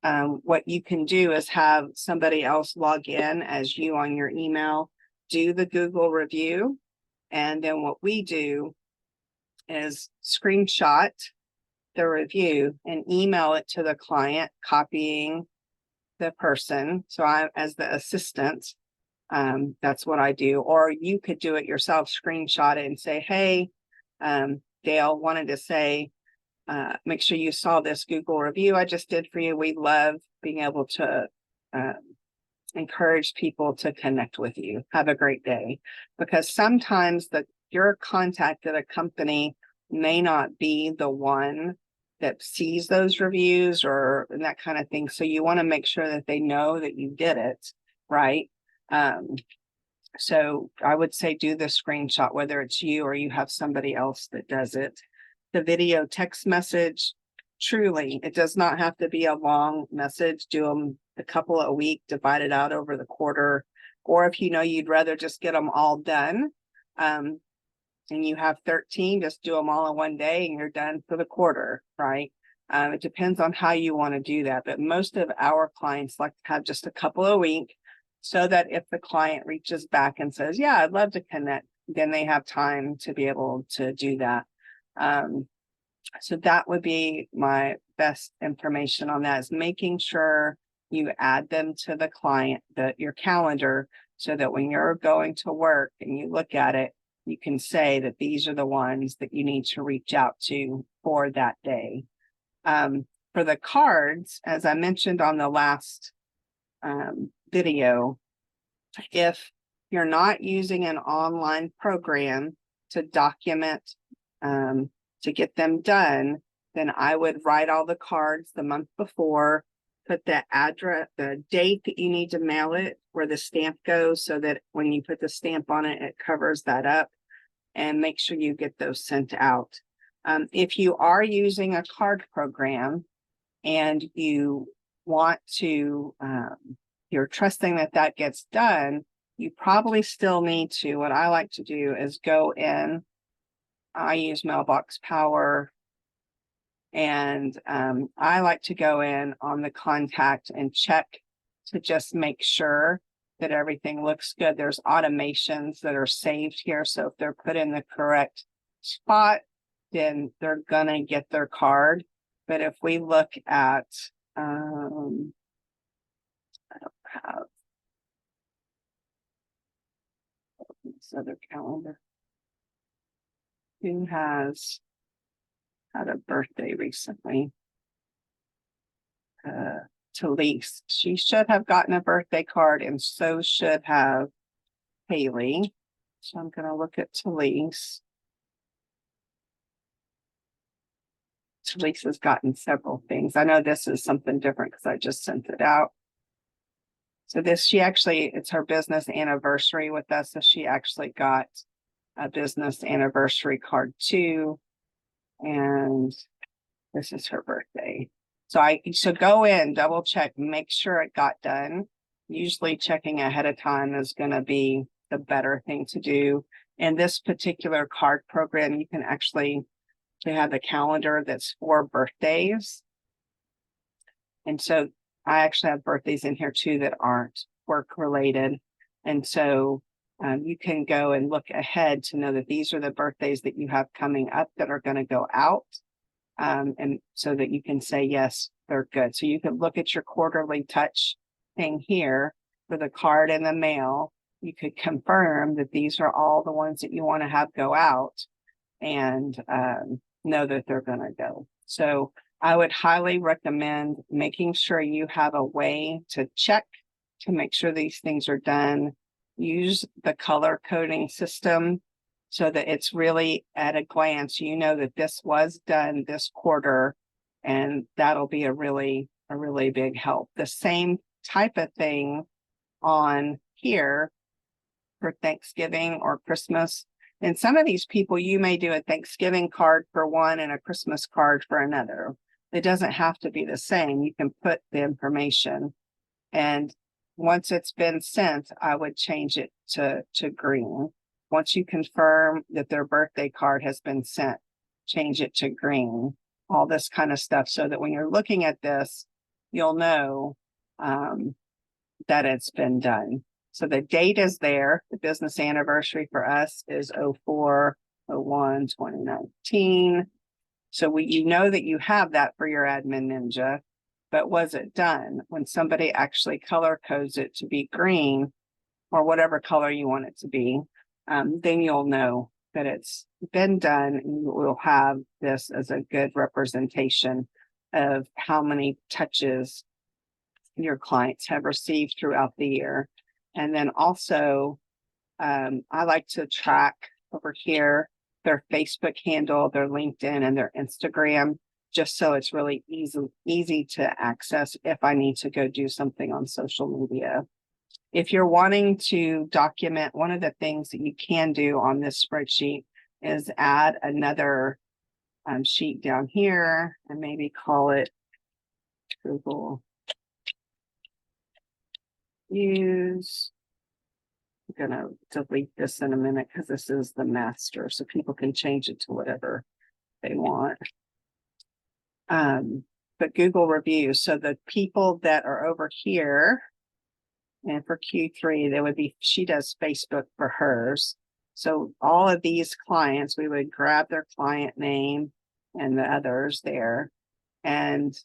what you can do is have somebody else log in as you on your email, do the Google review. And then what we do is screenshot the review and email it to the client, copying the person. So I, as the assistant, that's what I do. Or you could do it yourself, screenshot it and say, hey, Dale wanted to say, make sure you saw this Google review I just did for you. We love being able to encourage people to connect with you. Have a great day. Because sometimes your contact at a company may not be the one that sees those reviews or that kind of thing. So you want to make sure that they know that you did it, right? So I would say do the screenshot, whether it's you or you have somebody else that does it. The video text message, truly, it does not have to be a long message. Do them a couple a week, divide it out over the quarter. Or if you know you'd rather just get them all done, and you have 13, just do them all in one day and you're done for the quarter, right? It depends on how you want to do that. But most of our clients like to have just a couple a week, so that if the client reaches back and says, yeah, I'd love to connect, then they have time to be able to do that. So that would be my best information on that, is making sure you add them to the client, your calendar, so that when you're going to work and you look at it, you can say that these are the ones that you need to reach out to for that day. For the cards, as I mentioned on the last video, if you're not using an online program to document, to get them done, then I would write all the cards the month before, put the address, the date that you need to mail it, where the stamp goes, so that when you put the stamp on it, it covers that up, and make sure you get those sent out. If you are using a card program and you want to, you're trusting that that gets done, you probably still need to, what I like to do is go in, I use Mailbox Power, and I like to go in on the contact and check to just make sure that everything looks good. There's automations that are saved here. So if they're put in the correct spot, then they're gonna get their card. But if we look at, I don't have this other calendar. Who has had a birthday recently? Talise. She should have gotten a birthday card, and so should have Haley. So I'm going to look at Talise. Talise has gotten several things. I know this is something different because I just sent it out. So this, she actually, it's her business anniversary with us. So she actually got a business anniversary card too. And this is her birthday. So I should go in, double check, make sure it got done. Usually checking ahead of time is going to be the better thing to do. In this particular card program, you can actually have a calendar that's for birthdays. And so I actually have birthdays in here too that aren't work related. And so you can go and look ahead to know that these are the birthdays that you have coming up that are going to go out. And so that you can say, yes, they're good. So you can look at your quarterly touch thing here for the card and the mail. You could confirm that these are all the ones that you want to have go out, and know that they're going to go. So I would highly recommend making sure you have a way to check to make sure these things are done. Use the color coding system so that it's really at a glance, you know that this was done this quarter, and that'll be a really big help. The same type of thing on here for Thanksgiving or Christmas. And some of these people, you may do a Thanksgiving card for one and a Christmas card for another. It doesn't have to be the same. You can put the information, and once it's been sent, I would change it to green. Once you confirm that their birthday card has been sent, change it to green, all this kind of stuff, so that when you're looking at this, you'll know that it's been done. So the date is there. The business anniversary for us is 04/01/2019. So you know that you have that for your Admin Ninja, but was it done? When somebody actually color codes it to be green or whatever color you want it to be, then you'll know that it's been done, and you will have this as a good representation of how many touches your clients have received throughout the year. And then also, I like to track over here their Facebook handle, their LinkedIn, and their Instagram, just so it's really easy to access if I need to go do something on social media. If you're wanting to document, one of the things that you can do on this spreadsheet is add another sheet down here and maybe call it Google Use. I'm going to delete this in a minute because this is the master, so people can change it to whatever they want. But Google reviews, so the people that are over here, and for Q3, there would be, she does Facebook for hers. So all of these clients, we would grab their client name and the others there. And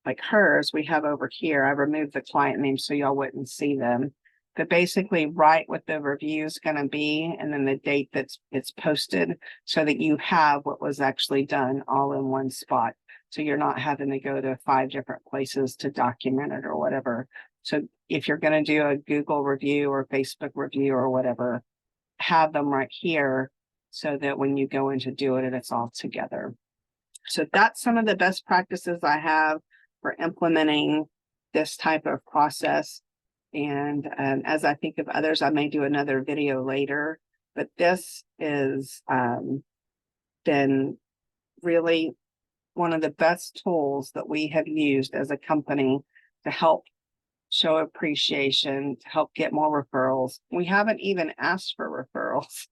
like hers, we have over here, I removed the client name so y'all wouldn't see them. But basically write what the review is going to be and then the date that it's posted, so that you have what was actually done all in one spot. So you're not having to go to 5 different places to document it or whatever. So if you're going to do a Google review or Facebook review or whatever, have them right here so that when you go in to do it, it's all together. So that's some of the best practices I have for implementing this type of process. And as I think of others, I may do another video later, but this is been really one of the best tools that we have used as a company to help show appreciation, to help get more referrals. We haven't even asked for referrals.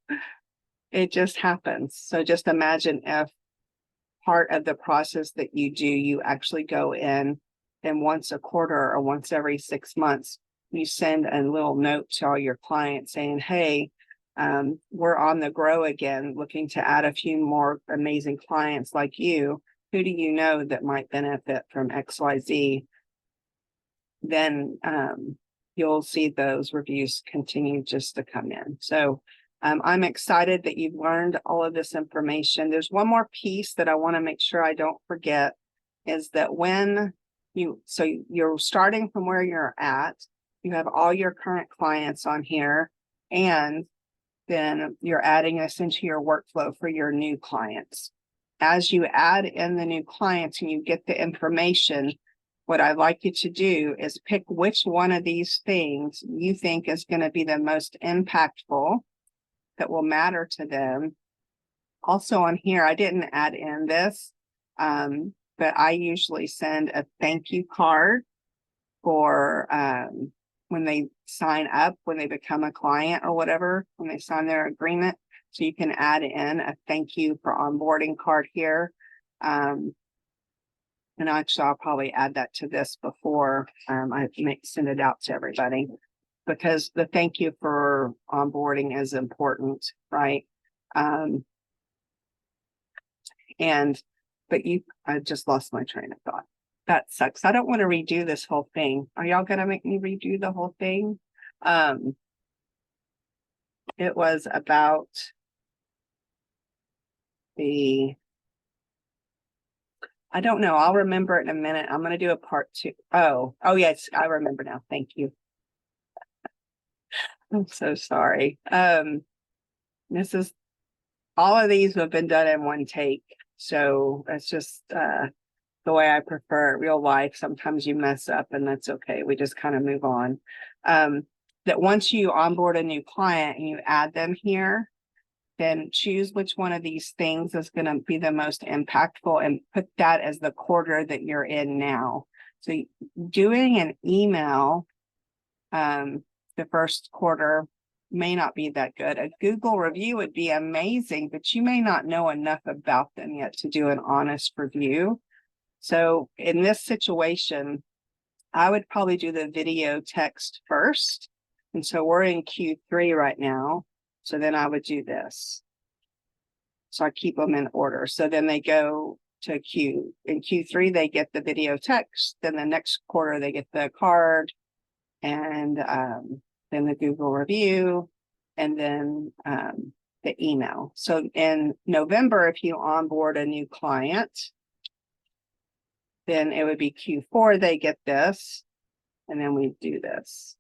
It just happens. So just imagine if part of the process that you do, you actually go in and once a quarter or once every 6 months, you send a little note to all your clients saying, hey, we're on the grow again, looking to add a few more amazing clients like you. Who do you know that might benefit from XYZ? Then you'll see those reviews continue just to come in. So I'm excited that you've learned all of this information. There's one more piece that I want to make sure I don't forget, is that when you're starting from where you're at, you have all your current clients on here, and then you're adding this into your workflow for your new clients. As you add in the new clients and you get the information, what I'd like you to do is pick which one of these things you think is going to be the most impactful, that will matter to them. Also on here, I didn't add in this, but I usually send a thank you card for when they sign up, when they become a client or whatever, when they sign their agreement. So you can add in a thank you for onboarding card here. And actually, I'll probably add that to this before I send it out to everybody, because the thank you for onboarding is important, right? But I just lost my train of thought. That sucks. I don't want to redo this whole thing. Are y'all going to make me redo the whole thing? It was about I don't know. I'll remember it in a minute. I'm going to do a part 2. Oh, yes. I remember now. Thank you. I'm so sorry. This is, all of these have been done in one take. So that's just the way I prefer it. Real life, sometimes you mess up and that's okay. We just kind of move on. That once you onboard a new client and you add them here, then choose which one of these things is going to be the most impactful and put that as the quarter that you're in now. So doing an email the first quarter may not be that good. A Google review would be amazing, but you may not know enough about them yet to do an honest review. So in this situation, I would probably do the video text first. And so we're in Q3 right now. So then I would do this. So I keep them in order. So then they go to in Q3, they get the video text. Then the next quarter, they get the card and then the Google review and then the email. So in November, if you onboard a new client, then it would be Q4, they get this, and then we do this.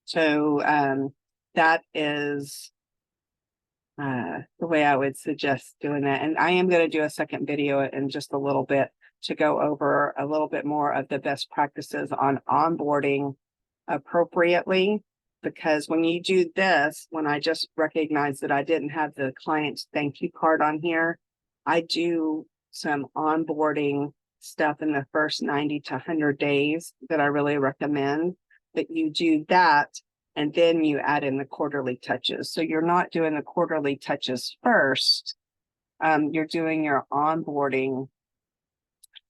So that is the way I would suggest doing that. And I am going to do a second video in just a little bit to go over a little bit more of the best practices on onboarding appropriately. Because when you do this, when I just recognized that I didn't have the client's thank you card on here, I do some onboarding stuff in the first 90 to 100 days that I really recommend that you do that. And then you add in the quarterly touches. So you're not doing the quarterly touches first. You're doing your onboarding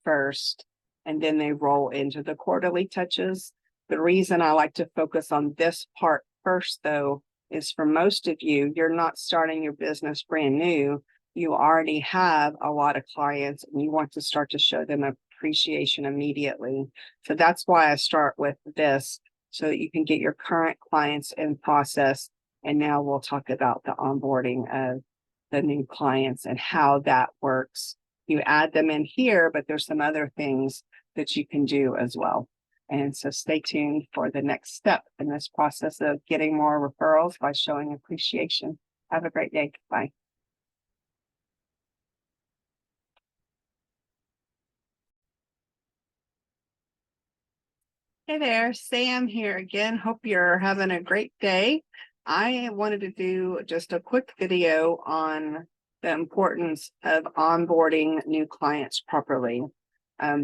first, and then they roll into the quarterly touches. The reason I like to focus on this part first, though, is for most of you, you're not starting your business brand new. You already have a lot of clients and you want to start to show them appreciation immediately. So that's why I start with this, so that you can get your current clients in process. And now we'll talk about the onboarding of the new clients and how that works. You add them in here, but there's some other things that you can do as well. And so stay tuned for the next step in this process of getting more referrals by showing appreciation. Have a great day. Bye. Hey there, Sam here again. Hope you're having a great day. I wanted to do just a quick video on the importance of onboarding new clients properly.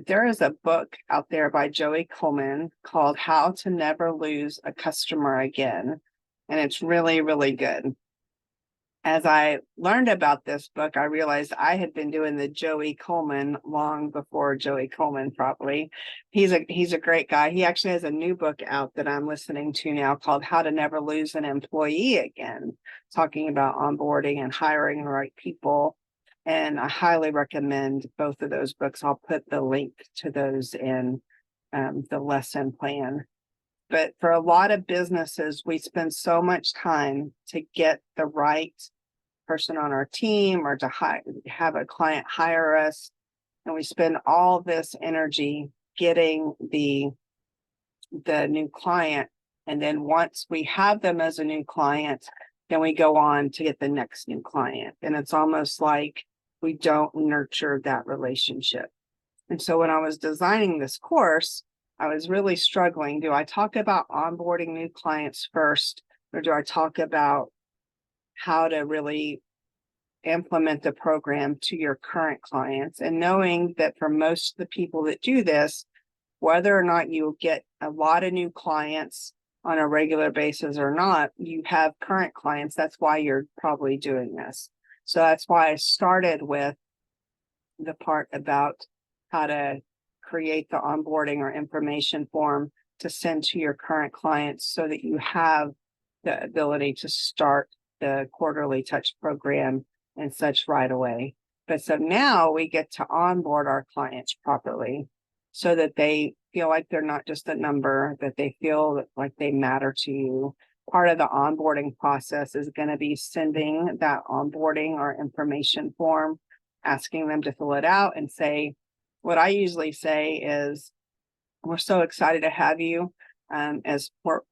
There is a book out there by Joey Coleman called How to Never Lose a Customer Again, and it's really, really good. As I learned about this book, I realized I had been doing the Joey Coleman long before Joey Coleman, probably. He's a great guy. He actually has a new book out that I'm listening to now called How to Never Lose an Employee Again, talking about onboarding and hiring the right people. And I highly recommend both of those books. I'll put the link to those in the lesson plan. But for a lot of businesses, we spend so much time to get the right person on our team or to have a client hire us. And we spend all this energy getting the new client. And then once we have them as a new client, then we go on to get the next new client. And it's almost like we don't nurture that relationship. And so when I was designing this course, I was really struggling. Do I talk about onboarding new clients first, or do I talk about how to really implement the program to your current clients? And knowing that for most of the people that do this, whether or not you get a lot of new clients on a regular basis or not, you have current clients. That's why you're probably doing this. So that's why I started with the part about how to create the onboarding or information form to send to your current clients so that you have the ability to start the quarterly touch program and such right away. But so now we get to onboard our clients properly so that they feel like they're not just a number, that they feel like they matter to you. Part of the onboarding process is going to be sending that onboarding or information form, asking them to fill it out and say, what I usually say is, we're so excited to have you as for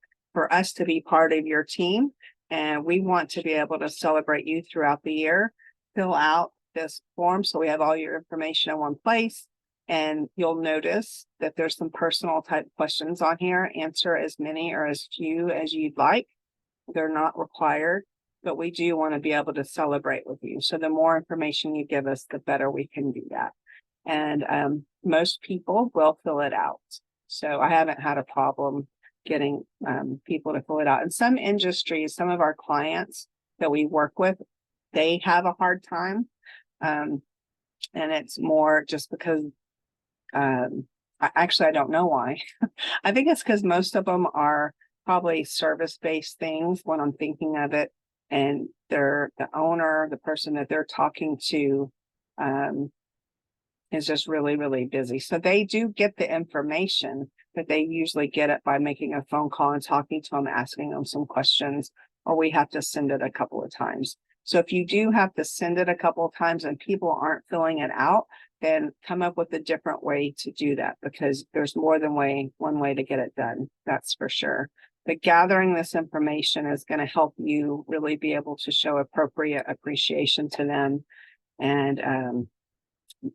us to be part of your team. And we want to be able to celebrate you throughout the year. Fill out this form so we have all your information in one place. And you'll notice that there's some personal type questions on here. Answer as many or as few as you'd like. They're not required, but we do want to be able to celebrate with you. So the more information you give us, the better we can do that. And most people will fill it out. So I haven't had a problem getting people to fill it out. In some industries, some of our clients that we work with, they have a hard time. And it's more just because I don't know why. I think it's because most of them are probably service-based things when I'm thinking of it. And the owner, the person that they're talking to, is just really, really busy. So they do get the information, but they usually get it by making a phone call and talking to them, asking them some questions, or we have to send it a couple of times. So if you do have to send it a couple of times and people aren't filling it out, then come up with a different way to do that, because there's more than one way to get it done. That's for sure. But gathering this information is going to help you really be able to show appropriate appreciation to them. And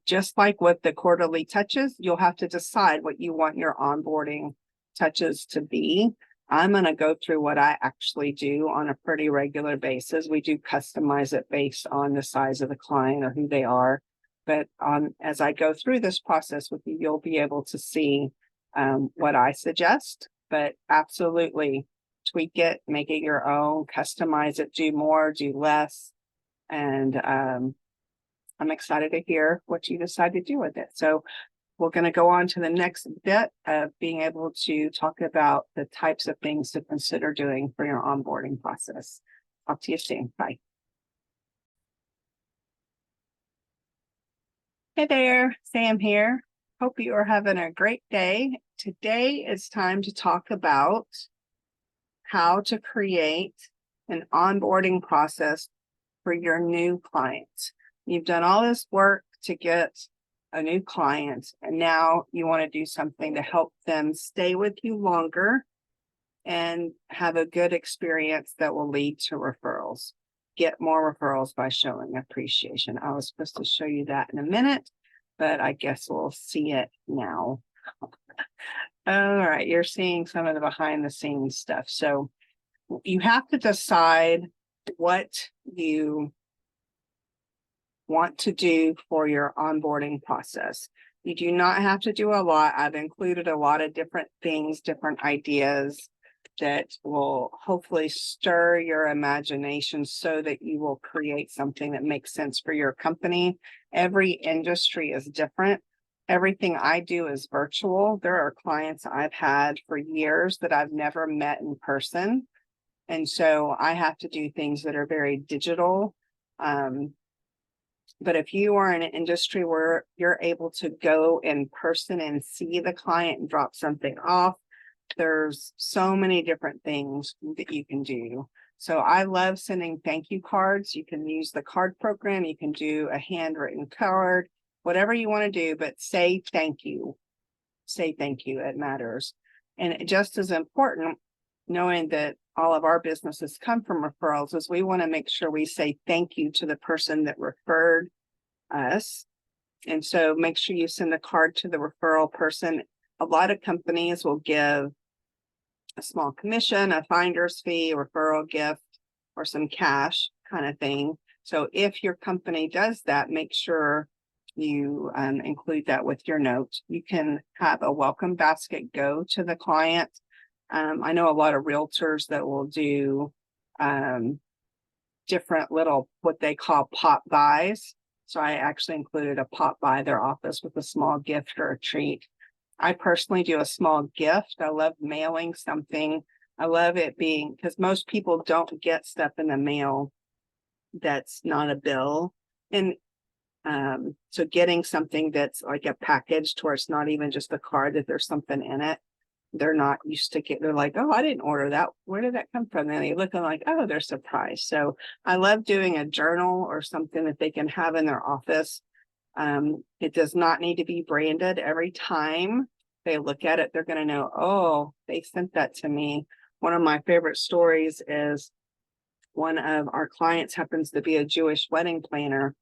just like with the quarterly touches, you'll have to decide what you want your onboarding touches to be. I'm going to go through what I actually do on a pretty regular basis. We do customize it based on the size of the client or who they are. But as I go through this process with you, you'll be able to see what I suggest. But absolutely tweak it, make it your own, customize it, do more, do less. And I'm excited to hear what you decide to do with it. So we're going to go on to the next bit of being able to talk about the types of things to consider doing for your onboarding process. Talk to you soon. Bye. Hey there, Sam here. Hope you are having a great day. Today it's time to talk about how to create an onboarding process for your new clients. You've done all this work to get a new client, and now you want to do something to help them stay with you longer and have a good experience that will lead to referrals. Get more referrals by showing appreciation. I was supposed to show you that in a minute, but I guess we'll see it now. All right, you're seeing some of the behind the scenes stuff. So you have to decide what you want to do for your onboarding process. You do not have to do a lot. I've included a lot of different things, different ideas that will hopefully stir your imagination so that you will create something that makes sense for your company. Every industry is different. Everything I do is virtual. There are clients I've had for years that I've never met in person. And so I have to do things that are very digital. But if you are in an industry where you're able to go in person and see the client and drop something off, there's so many different things that you can do. So I love sending thank you cards. You can use the card program. You can do a handwritten card, whatever you want to do, but say thank you. Say thank you. It matters. And just as important, knowing that all of our businesses come from referrals, is we want to make sure we say thank you to the person that referred us. And so make sure you send a card to the referral person. A lot of companies will give a small commission, a finder's fee, a referral gift, or some cash kind of thing. So if your company does that, make sure you include that with your note. You can have a welcome basket go to the client. I know a lot of realtors that will do different little, what they call pop buys. So I actually included a pop by their office with a small gift or a treat. I personally do a small gift. I love mailing something. I love it being, because most people don't get stuff in the mail that's not a bill. And so getting something that's like a package to where it's not even just a card, that there's something in it. They're not used to get, they're like, oh, I didn't order that. Where did that come from? And they look and like, oh, they're surprised. So I love doing a journal or something that they can have in their office. It does not need to be branded. Every time they look at it, they're going to know, oh, they sent that to me. One of my favorite stories is one of our clients happens to be a Jewish wedding planner,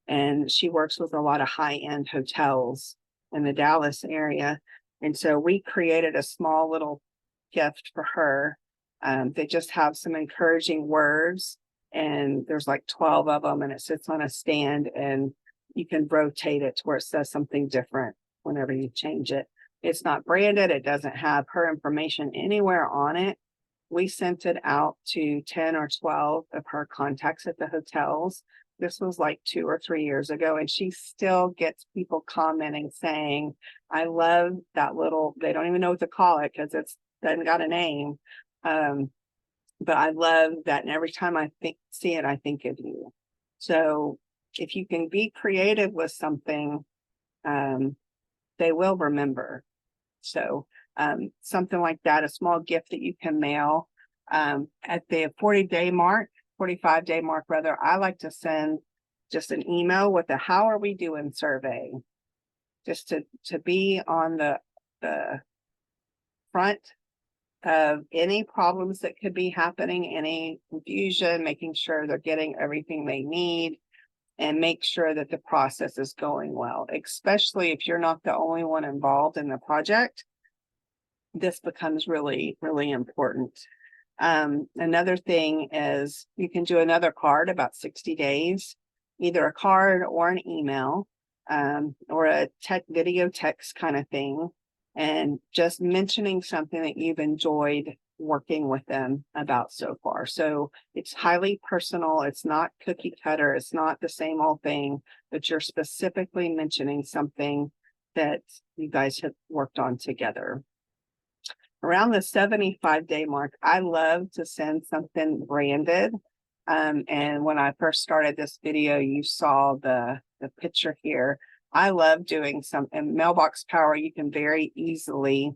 and she works with a lot of high-end hotels in the Dallas area. And so we created a small little gift for her. They just have some encouraging words, and there's like 12 of them, and it sits on a stand, and you can rotate it to where it says something different whenever you change it. It's not branded. It doesn't have her information anywhere on it. We sent it out to 10 or 12 of her contacts at the hotels. This was like 2 or 3 years ago, and she still gets people commenting saying, I love that little, they don't even know what to call it because it's doesn't got a name. But I love that. And every time I see it, I think of you. So if you can be creative with something, they will remember. So something like that, a small gift that you can mail at the 45-day mark, rather, I like to send just an email with a how are we doing survey, just to be on the front of any problems that could be happening, any confusion, making sure they're getting everything they need, and make sure that the process is going well, especially if you're not the only one involved in the project. This becomes really, really important. Another thing is you can do another card about 60 days, either a card or an email, or a video text kind of thing, and just mentioning something that you've enjoyed working with them about so far. So it's highly personal. It's not cookie cutter. It's not the same old thing, but you're specifically mentioning something that you guys have worked on together. Around the 75-day mark, I love to send something branded. And when I first started this video, you saw the picture here. I love doing some in Mailbox Power. You can very easily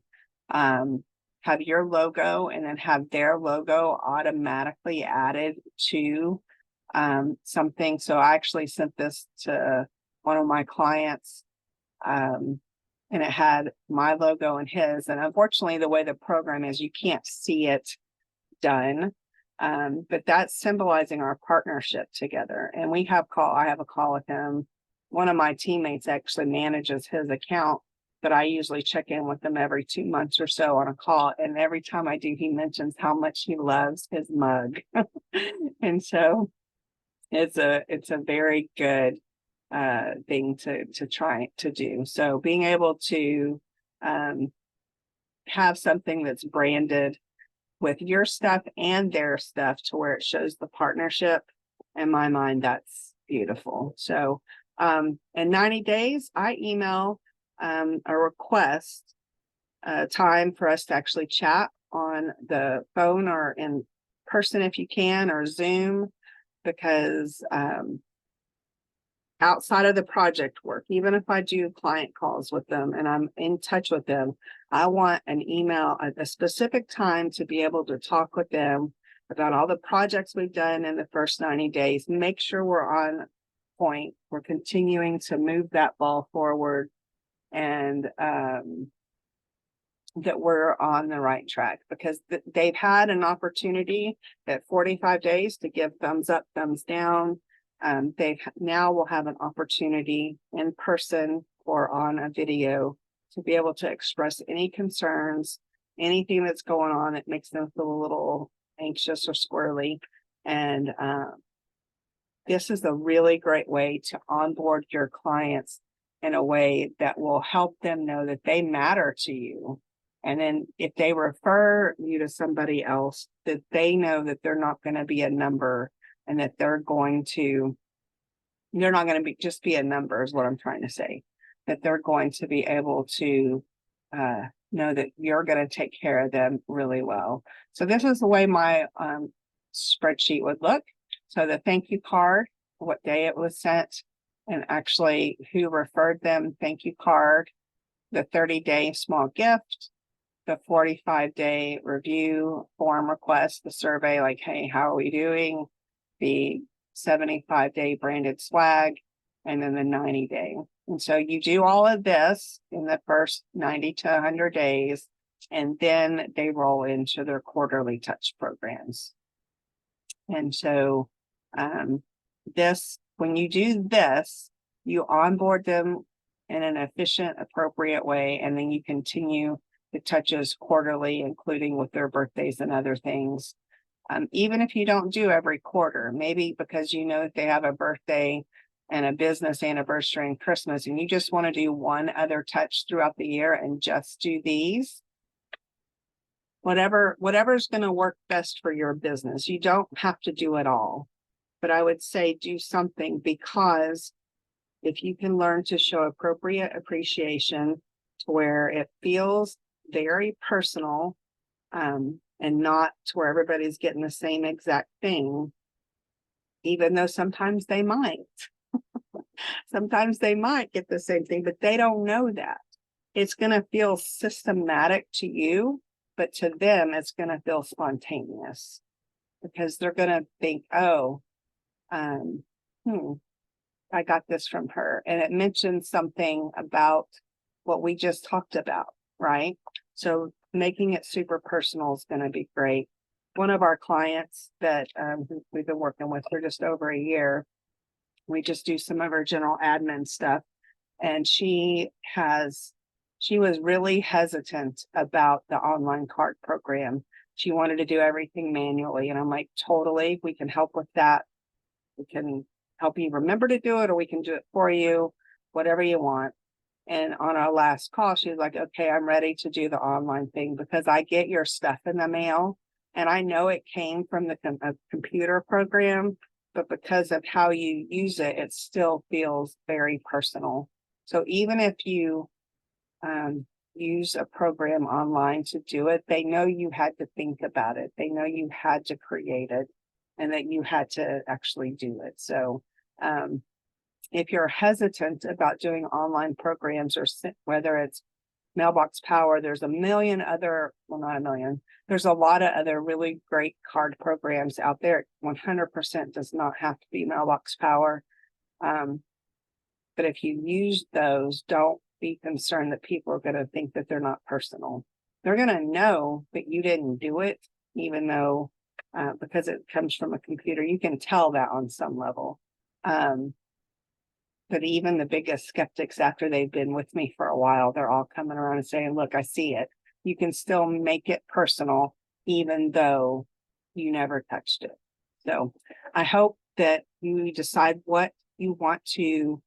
have your logo and then have their logo automatically added to something. So I actually sent this to one of my clients, and it had my logo and his. And unfortunately, the way the program is, you can't see it done. But that's symbolizing our partnership together. And I have a call with him. One of my teammates actually manages his account, but I usually check in with him every 2 months or so on a call. And every time I do, he mentions how much he loves his mug. And so it's a very good thing to try to do. So being able to have something that's branded with your stuff and their stuff to where it shows the partnership, in my mind, that's beautiful. So in 90 days, I email a request time for us to actually chat on the phone or in person if you can, or Zoom, because outside of the project work, even if I do client calls with them and I'm in touch with them, I want an email at a specific time to be able to talk with them about all the projects we've done in the first 90 days, make sure we're on point, we're continuing to move that ball forward, and that we're on the right track, because they've had an opportunity at 45 days to give thumbs up, thumbs down. They now will have an opportunity in person or on a video to be able to express any concerns, anything that's going on that makes them feel a little anxious or squirrely. And this is a really great way to onboard your clients in a way that will help them know that they matter to you. And then if they refer you to somebody else, that they know that they're not going to be a number, and that they're not going to just be a number, is what I'm trying to say. That they're going to be able to know that you're going to take care of them really well. So this is the way my spreadsheet would look. So the thank you card, what day it was sent, and actually who referred them, thank you card, the 30-day small gift, the 45-day review form request, the survey like, hey, how are we doing? The 75-day branded swag, and then the 90-day. And so you do all of this in the first 90 to 100 days, and then they roll into their quarterly touch programs. And so when you do this, you onboard them in an efficient, appropriate way, and then you continue the touches quarterly, including with their birthdays and other things. Even if you don't do every quarter, maybe because you know that they have a birthday and a business anniversary and Christmas, and you just want to do one other touch throughout the year and just do these, whatever's going to work best for your business. You don't have to do it all, but I would say do something, because if you can learn to show appropriate appreciation to where it feels very personal, and not to where everybody's getting the same exact thing, even though sometimes they might. Sometimes they might get the same thing, but they don't know that. It's going to feel systematic to you, but to them, it's going to feel spontaneous, because they're going to think, oh, I got this from her. And it mentions something about what we just talked about, right? So making it super personal is going to be great. One of our clients that we've been working with for just over a year, we just do some of her general admin stuff. And she was really hesitant about the online card program. She wanted to do everything manually. And I'm like, totally, we can help with that. We can help you remember to do it, or we can do it for you, whatever you want. And on our last call, she was like, okay, I'm ready to do the online thing, because I get your stuff in the mail and I know it came from the computer program, but because of how you use it, it still feels very personal. So even if you use a program online to do it, they know you had to think about it. They know you had to create it and that you had to actually do it. So if you're hesitant about doing online programs, or whether it's Mailbox Power, there's a million other, well, not a million, there's a lot of other really great card programs out there. 100% does not have to be Mailbox Power. But if you use those, don't be concerned that people are going to think that they're not personal. They're going to know that you didn't do it, even though, because it comes from a computer, you can tell that on some level. But even the biggest skeptics, after they've been with me for a while, they're all coming around and saying, look, I see it. You can still make it personal, even though you never touched it. So I hope that you decide what you want to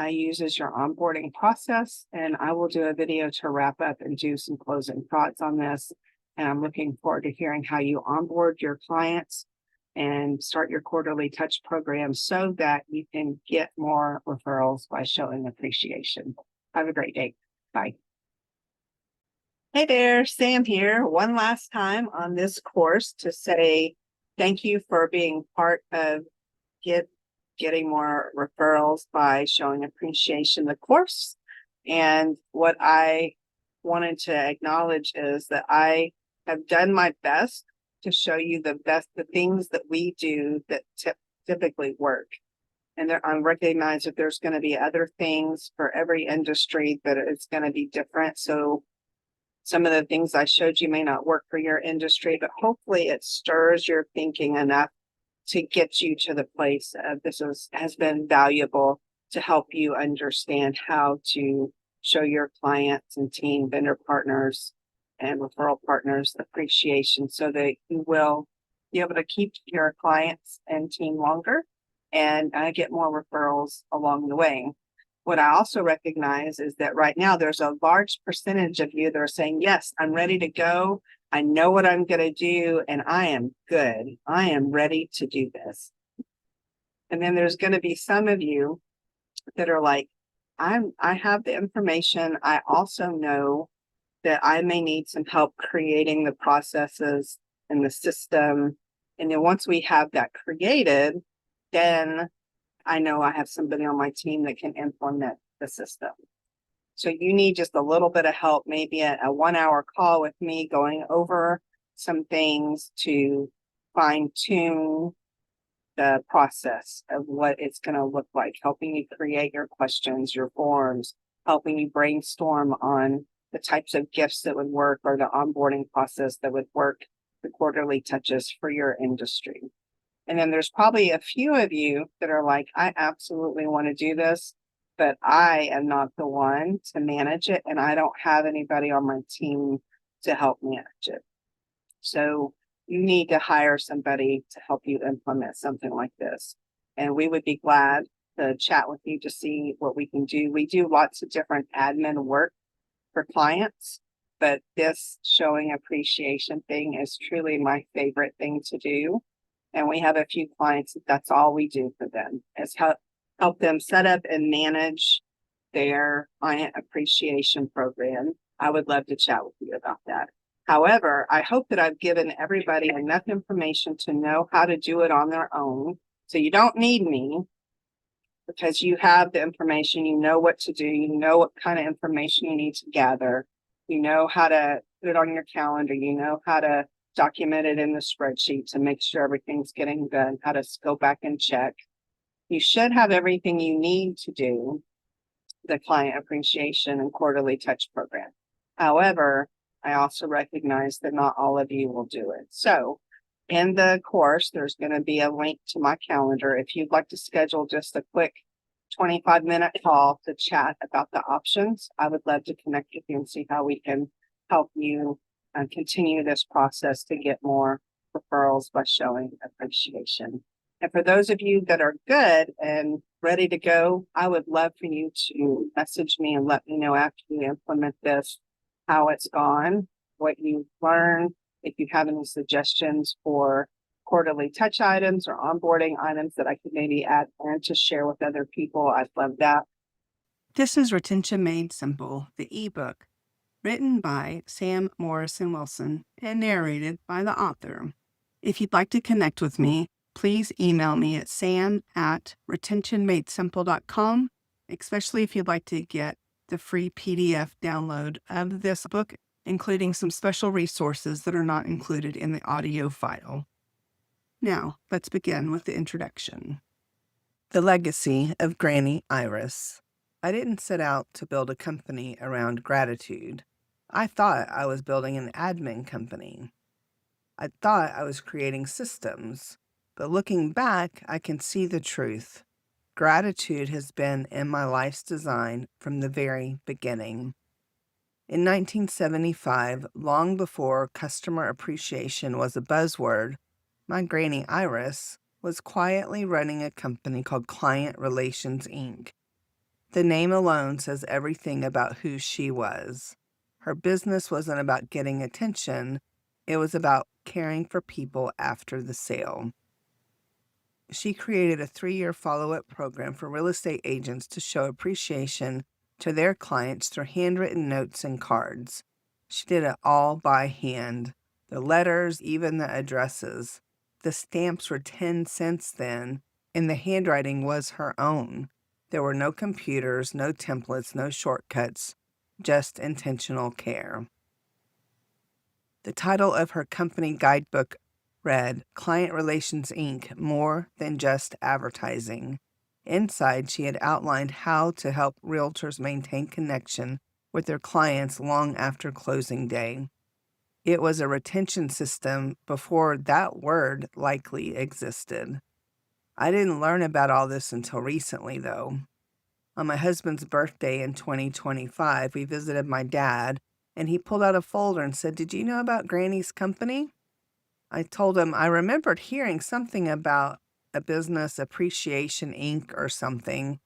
use as your onboarding process. And I will do a video to wrap up and do some closing thoughts on this. And I'm looking forward to hearing how you onboard your clients and start your quarterly touch program so that you can get more referrals by showing appreciation. Have a great day. Bye. Hey there, Sam here. One last time on this course to say thank you for being part of getting more referrals by showing appreciation the course. And what I wanted to acknowledge is that I have done my best to show you the things that we do that typically work. And I recognize that there's going to be other things for every industry, that it's going to be different. So some of the things I showed you may not work for your industry, but hopefully it stirs your thinking enough to get you to the place of has been valuable to help you understand how to show your clients and team, vendor partners, and referral partners appreciation, so that you will be able to keep your clients and team longer and get more referrals along the way. What I also recognize is that right now there's a large percentage of you that are saying, yes, I'm ready to go. I know what I'm going to do, and I am good. I am ready to do this. And then there's going to be some of you that are like, I have the information. I also know that I may need some help creating the processes and the system. And then once we have that created, then I know I have somebody on my team that can implement the system. So you need just a little bit of help, maybe a 1-hour call with me going over some things to fine tune the process of what it's going to look like, helping you create your questions, your forms, helping you brainstorm on the types of gifts that would work, or the onboarding process that would work, the quarterly touches for your industry. And then there's probably a few of you that are like, I absolutely want to do this, but I am not the one to manage it, and I don't have anybody on my team to help manage it. So you need to hire somebody to help you implement something like this. And we would be glad to chat with you to see what we can do. We do lots of different admin work for clients, but this showing appreciation thing is truly my favorite thing to do. And we have a few clients that's all we do for them, is help them set up and manage their client appreciation program. I would love to chat with you about that. However, I hope that I've given everybody enough information to know how to do it on their own. So you don't need me, because you have the information, you know what to do, you know what kind of information you need to gather, you know how to put it on your calendar, you know how to document it in the spreadsheet to make sure everything's getting done, how to go back and check. You should have everything you need to do the client appreciation and quarterly touch program. However, I also recognize that not all of you will do it. So in the course, there's going to be a link to my calendar. If you'd like to schedule just a quick 25-minute call to chat about the options, I would love to connect with you and see how we can help you continue this process to get more referrals by showing appreciation. And for those of you that are good and ready to go, I would love for you to message me and let me know after you implement this, how it's gone, what you've learned, if you have any suggestions for quarterly touch items or onboarding items that I could maybe add and to share with other people. I'd love that. This is Retention Made Simple, the ebook, written by Sam Morrison Wilson and narrated by the author. If you'd like to connect with me, please email me at sam@retentionmadesimple.com, especially if you'd like to get the free PDF download of this book, including some special resources that are not included in the audio file. Now, let's begin with the introduction. The legacy of Granny Iris. I didn't set out to build a company around gratitude. I thought I was building an admin company. I thought I was creating systems. But looking back, I can see the truth. Gratitude has been in my life's design from the very beginning. In 1975, long before customer appreciation was a buzzword, my Granny Iris was quietly running a company called Client Relations, Inc. The name alone says everything about who she was. Her business wasn't about getting attention. It was about caring for people after the sale. She created a 3-year follow-up program for real estate agents to show appreciation to their clients through handwritten notes and cards. She did it all by hand. The letters, even the addresses. The stamps were 10 cents then, and the handwriting was her own. There were no computers, no templates, no shortcuts, just intentional care. The title of her company guidebook read, Client Relations, Inc., More Than Just Advertising. Inside, she had outlined how to help realtors maintain connection with their clients long after closing day. It was a retention system before that word likely existed. I didn't learn about all this until recently, though. On my husband's birthday in 2025, we visited my dad, and he pulled out a folder and said, "Did you know about Granny's company?" I told him I remembered hearing something about a business appreciation Inc. or something.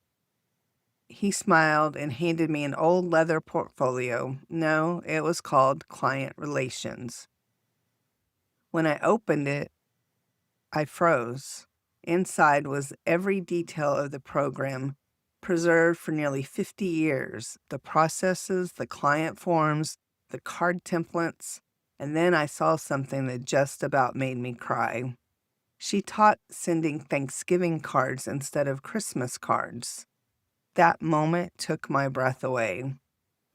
He smiled and handed me an old leather portfolio. No, it was called Client Relations. When I opened it, I froze. Inside was every detail of the program, preserved for nearly 50 years, the processes, the client forms, the card templates, and then I saw something that just about made me cry. She taught sending Thanksgiving cards instead of Christmas cards. That moment took my breath away.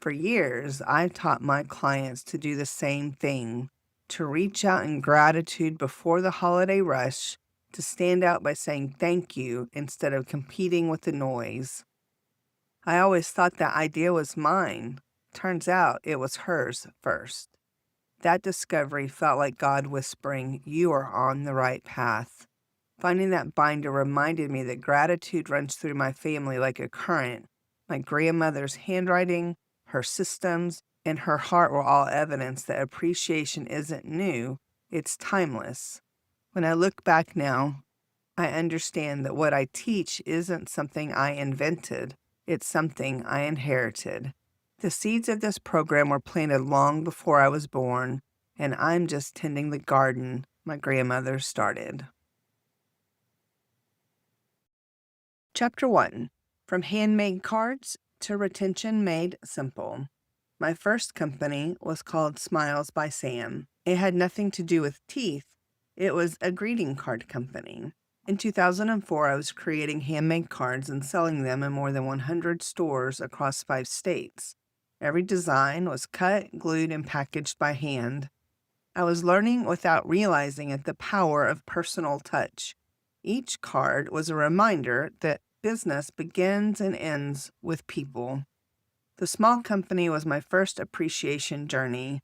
For years, I taught my clients to do the same thing, to reach out in gratitude before the holiday rush, to stand out by saying thank you instead of competing with the noise. I always thought that idea was mine. Turns out it was hers first. That discovery felt like God whispering, "You are on the right path." Finding that binder reminded me that gratitude runs through my family like a current. My grandmother's handwriting, her systems, and her heart were all evidence that appreciation isn't new, it's timeless. When I look back now, I understand that what I teach isn't something I invented, it's something I inherited. The seeds of this program were planted long before I was born, and I'm just tending the garden my grandmother started. Chapter 1. From Handmade Cards to Retention Made Simple. My first company was called Smiles by Sam. It had nothing to do with teeth. It was a greeting card company. In 2004, I was creating handmade cards and selling them in more than 100 stores across 5 states. Every design was cut, glued, and packaged by hand. I was learning without realizing it the power of personal touch. Each card was a reminder that business begins and ends with people. The small company was my first appreciation journey.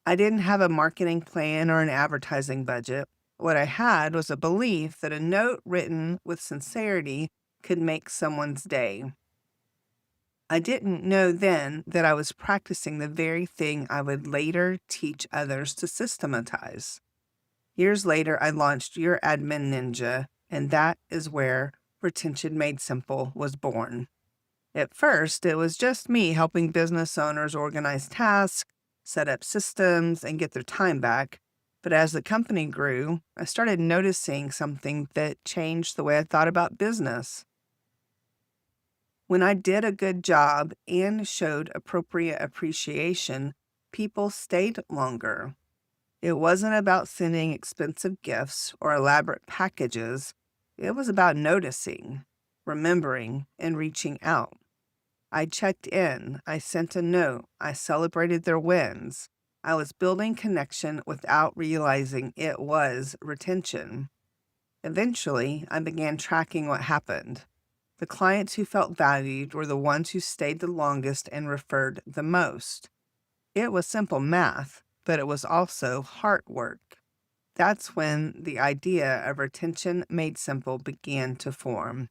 I didn't have a marketing plan or an advertising budget. What I had was a belief that a note written with sincerity could make someone's day. I didn't know then that I was practicing the very thing I would later teach others to systematize. Years later, I launched Your Admin Ninja, and that is where Retention Made Simple was born. At first, it was just me helping business owners organize tasks, set up systems, and get their time back. But as the company grew, I started noticing something that changed the way I thought about business. When I did a good job and showed appropriate appreciation, people stayed longer. It wasn't about sending expensive gifts or elaborate packages. It was about noticing, remembering, and reaching out. I checked in, I sent a note, I celebrated their wins. I was building connection without realizing it was retention. Eventually, I began tracking what happened. The clients who felt valued were the ones who stayed the longest and referred the most. It was simple math, but it was also heart work. That's when the idea of Retention Made Simple began to form.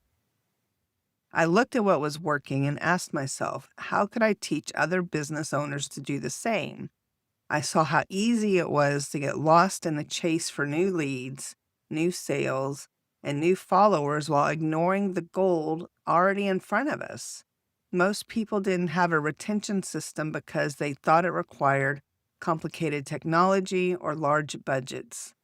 I looked at what was working and asked myself, how could I teach other business owners to do the same? I saw how easy it was to get lost in the chase for new leads, new sales, and new followers while ignoring the gold already in front of us. Most people didn't have a retention system because they thought it required complicated technology or large budgets.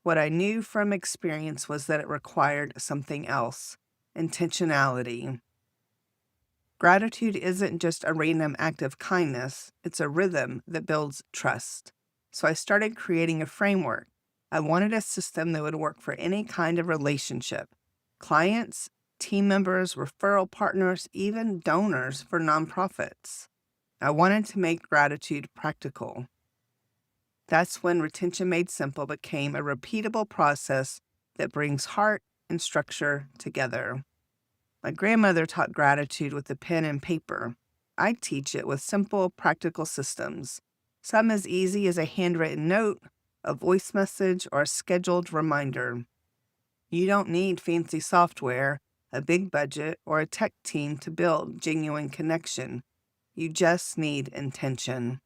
What I knew from experience was that it required something else: intentionality. Gratitude isn't just a random act of kindness, it's a rhythm that builds trust. So I started creating a framework. I wanted a system that would work for any kind of relationship: clients, team members, referral partners, even donors for nonprofits. I wanted to make gratitude practical. That's when Retention Made Simple became a repeatable process that brings heart and structure together. My grandmother taught gratitude with a pen and paper. I teach it with simple, practical systems. Some as easy as a handwritten note, a voice message, or a scheduled reminder. You don't need fancy software, a big budget, or a tech team to build genuine connection. You just need intention.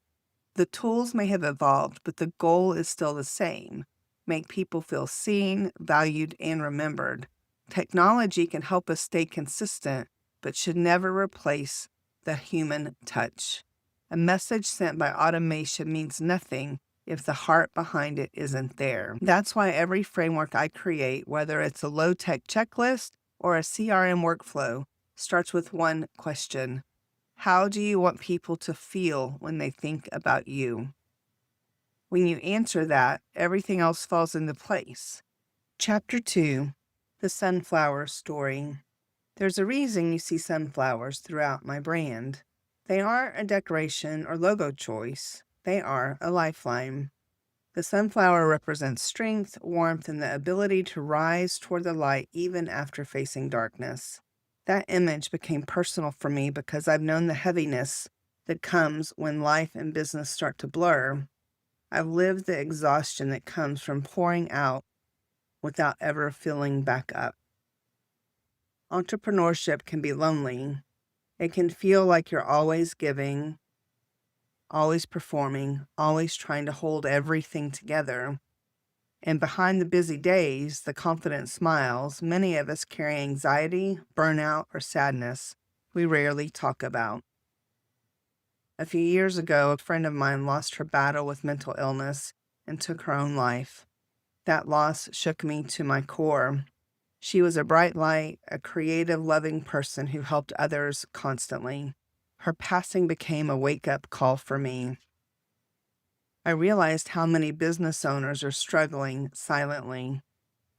The tools may have evolved, but the goal is still the same: make people feel seen, valued, and remembered. Technology can help us stay consistent, but should never replace the human touch. A message sent by automation means nothing if the heart behind it isn't there. That's why every framework I create, whether it's a low-tech checklist or a CRM workflow, starts with one question: how do you want people to feel when they think about you? When you answer that, everything else falls into place. Chapter 2. The Sunflower Story. There's a reason you see sunflowers throughout my brand. They aren't a decoration or logo choice. They are a lifeline. The sunflower represents strength, warmth, and the ability to rise toward the light even after facing darkness. That image became personal for me because I've known the heaviness that comes when life and business start to blur. I've lived the exhaustion that comes from pouring out without ever filling back up. Entrepreneurship can be lonely. It can feel like you're always giving, always performing, always trying to hold everything together. And behind the busy days, the confident smiles, many of us carry anxiety, burnout, or sadness we rarely talk about. A few years ago, a friend of mine lost her battle with mental illness and took her own life. That loss shook me to my core. She was a bright light, a creative, loving person who helped others constantly. Her passing became a wake-up call for me. I realized how many business owners are struggling silently.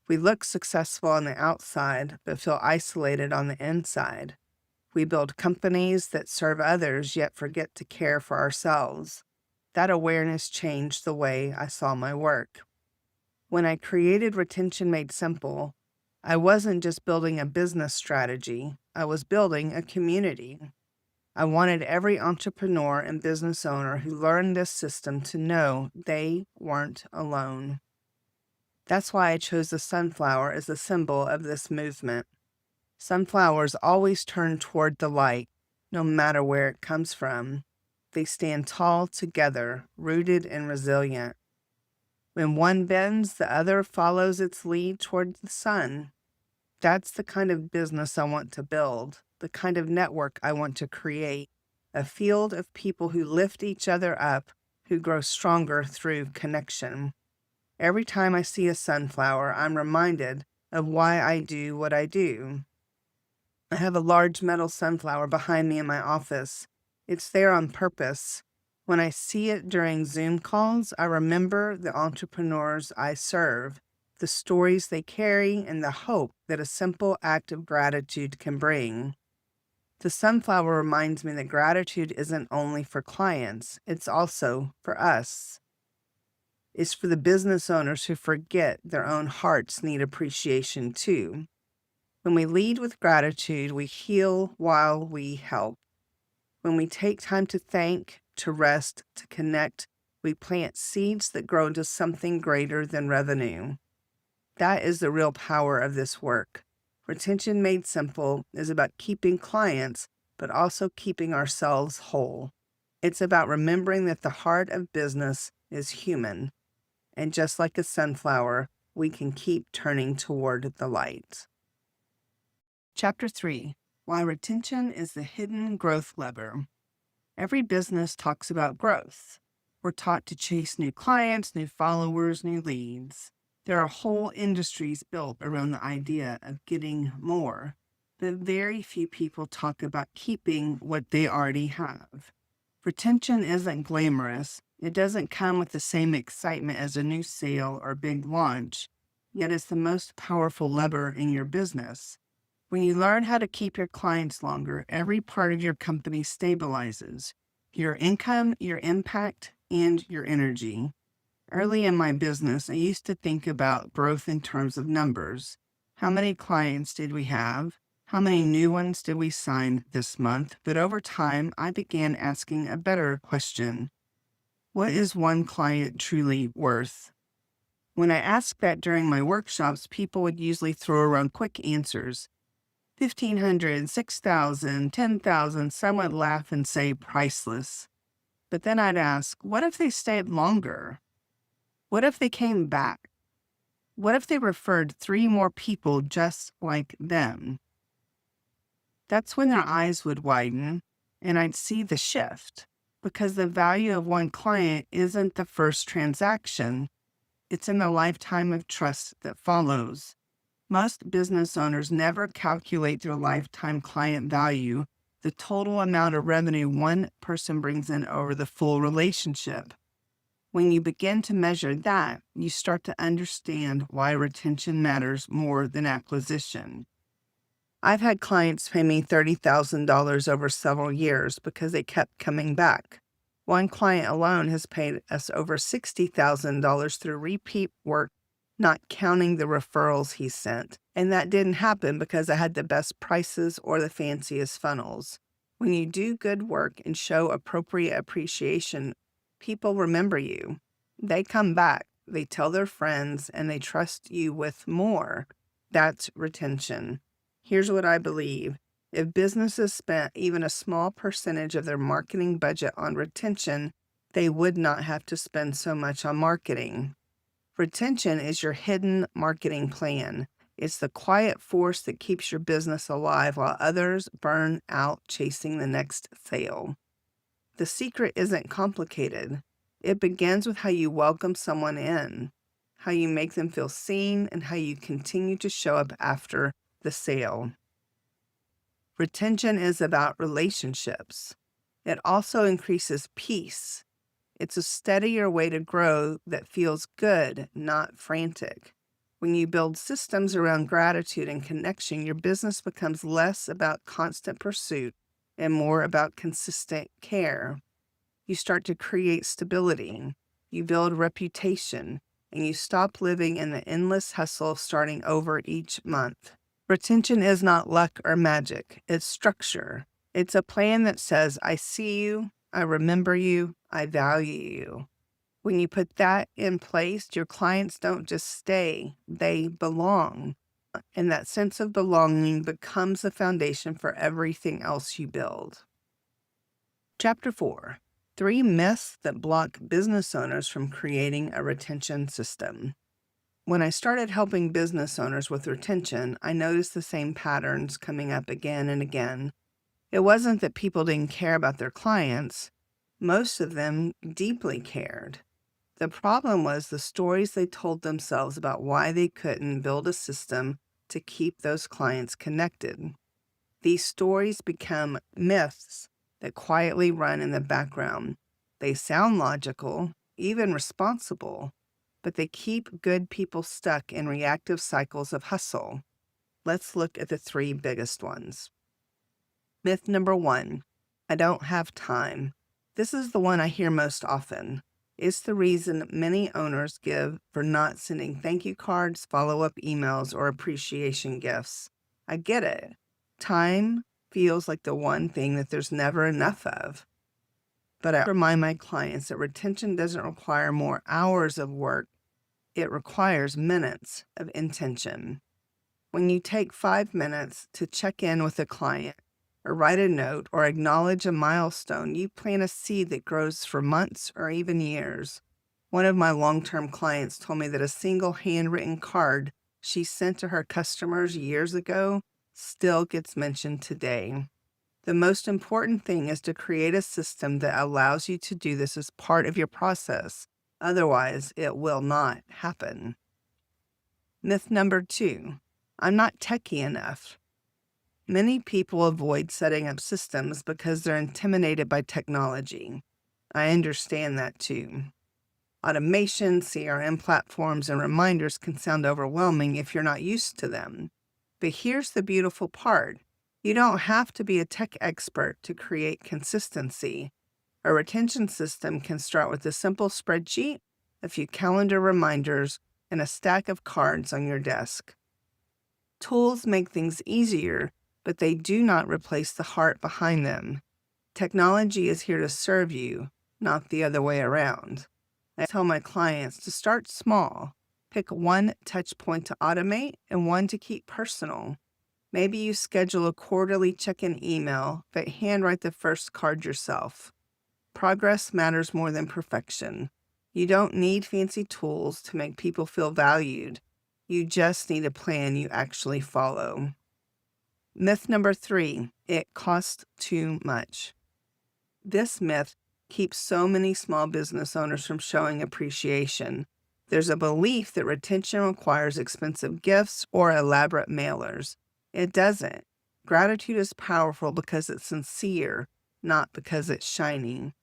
We look successful on the outside, but feel isolated on the inside. We build companies that serve others, yet forget to care for ourselves. That awareness changed the way I saw my work. When I created Retention Made Simple, I wasn't just building a business strategy, I was building a community. I wanted every entrepreneur and business owner who learned this system to know they weren't alone. That's why I chose the sunflower as the symbol of this movement. Sunflowers always turn toward the light, no matter where it comes from. They stand tall together, rooted and resilient. When one bends, the other follows its lead toward the sun. That's the kind of business I want to build, the kind of network I want to create, a field of people who lift each other up, who grow stronger through connection. Every time I see a sunflower, I'm reminded of why I do what I do. I have a large metal sunflower behind me in my office. It's there on purpose. When I see it during Zoom calls, I remember the entrepreneurs I serve, the stories they carry, and the hope that a simple act of gratitude can bring. The sunflower reminds me that gratitude isn't only for clients, it's also for us. It's for the business owners who forget their own hearts need appreciation too. When we lead with gratitude, we heal while we help. When we take time to thank, to rest, to connect, we plant seeds that grow into something greater than revenue. That is the real power of this work. Retention Made Simple is about keeping clients, but also keeping ourselves whole. It's about remembering that the heart of business is human. And just like a sunflower, we can keep turning toward the light. Chapter 3, Why Retention is the Hidden Growth Lever. Every business talks about growth. We're taught to chase new clients, new followers, new leads. There are whole industries built around the idea of getting more, but very few people talk about keeping what they already have. Retention isn't glamorous. It doesn't come with the same excitement as a new sale or big launch, yet it's the most powerful lever in your business. When you learn how to keep your clients longer, every part of your company stabilizes. Your income, your impact, and your energy. Early in my business, I used to think about growth in terms of numbers. How many clients did we have? How many new ones did we sign this month? But over time, I began asking a better question. What is one client truly worth? When I asked that during my workshops, people would usually throw around quick answers. 1,500, 6,000, 10,000, some would laugh and say priceless. But then I'd ask, what if they stayed longer? What if they came back? What if they referred 3 more people just like them? That's when their eyes would widen and I'd see the shift, because the value of one client isn't the first transaction. It's in the lifetime of trust that follows. Most business owners never calculate their lifetime client value, the total amount of revenue one person brings in over the full relationship. When you begin to measure that, you start to understand why retention matters more than acquisition. I've had clients pay me $30,000 over several years because they kept coming back. One client alone has paid us over $60,000 through repeat work, not counting the referrals he sent. And that didn't happen because I had the best prices or the fanciest funnels. When you do good work and show appropriate appreciation, people remember you. They come back, they tell their friends, and they trust you with more. That's retention. Here's what I believe. If businesses spent even a small percentage of their marketing budget on retention, they would not have to spend so much on marketing. Retention is your hidden marketing plan. It's the quiet force that keeps your business alive while others burn out chasing the next sale. The secret isn't complicated. It begins with how you welcome someone in, how you make them feel seen, and how you continue to show up after the sale. Retention is about relationships. It also increases peace. It's a steadier way to grow that feels good, not frantic. When you build systems around gratitude and connection, your business becomes less about constant pursuit and more about consistent care. You start to create stability, you build reputation, and you stop living in the endless hustle of starting over each month. Retention is not luck or magic, it's structure. It's a plan that says, I see you, I remember you, I value you. When you put that in place, your clients don't just stay, they belong. And that sense of belonging becomes the foundation for everything else you build. Chapter 4. 3 myths that block business owners from creating a retention system. When I started helping business owners with retention, I noticed the same patterns coming up again and again. It wasn't that people didn't care about their clients. Most of them deeply cared. The problem was the stories they told themselves about why they couldn't build a system to keep those clients connected. These stories become myths that quietly run in the background. They sound logical, even responsible, but they keep good people stuck in reactive cycles of hustle. Let's look at the 3 biggest ones. Myth number 1, I don't have time. This is the one I hear most often. It's the reason many owners give for not sending thank you cards, follow-up emails, or appreciation gifts. I get it. Time feels like the one thing that there's never enough of. But I remind my clients that retention doesn't require more hours of work. It requires minutes of intention. When you take 5 minutes to check in with a client, or write a note, or acknowledge a milestone, you plant a seed that grows for months or even years. One of my long-term clients told me that a single handwritten card she sent to her customers years ago still gets mentioned today. The most important thing is to create a system that allows you to do this as part of your process. Otherwise, it will not happen. Myth number 2, I'm not techie enough. Many people avoid setting up systems because they're intimidated by technology. I understand that too. Automation, CRM platforms, and reminders can sound overwhelming if you're not used to them. But here's the beautiful part. You don't have to be a tech expert to create consistency. A retention system can start with a simple spreadsheet, a few calendar reminders, and a stack of cards on your desk. Tools make things easier, but they do not replace the heart behind them. Technology is here to serve you, not the other way around. I tell my clients to start small. Pick one touch point to automate and one to keep personal. Maybe you schedule a quarterly check-in email, but handwrite the first card yourself. Progress matters more than perfection. You don't need fancy tools to make people feel valued. You just need a plan you actually follow. Myth number 3, it costs too much. This myth keeps so many small business owners from showing appreciation. There's a belief that retention requires expensive gifts or elaborate mailers. It doesn't. Gratitude is powerful because it's sincere, not because it's shiny.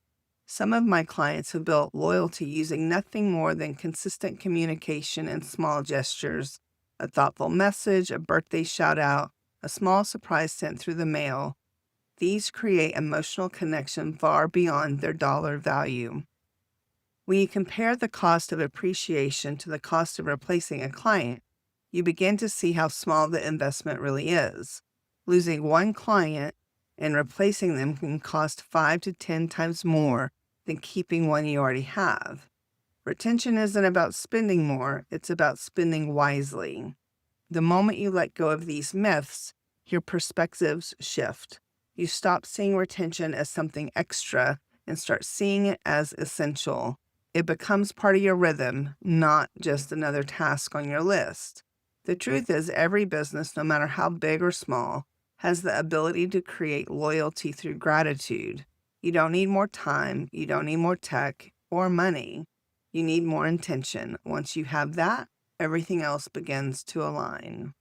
Some of my clients have built loyalty using nothing more than consistent communication and small gestures. A thoughtful message, a birthday shout out, a small surprise sent through the mail. These create emotional connection far beyond their dollar value. When you compare the cost of appreciation to the cost of replacing a client, you begin to see how small the investment really is. Losing one client and replacing them can cost 5 to 10 times more than keeping one you already have. Retention isn't about spending more, it's about spending wisely. The moment you let go of these myths, your perspectives shift. You stop seeing retention as something extra and start seeing it as essential. It becomes part of your rhythm, not just another task on your list. The truth is, every business, no matter how big or small, has the ability to create loyalty through gratitude. You don't need more time, you don't need more tech or money. You need more intention. Once you have that, everything else begins to align.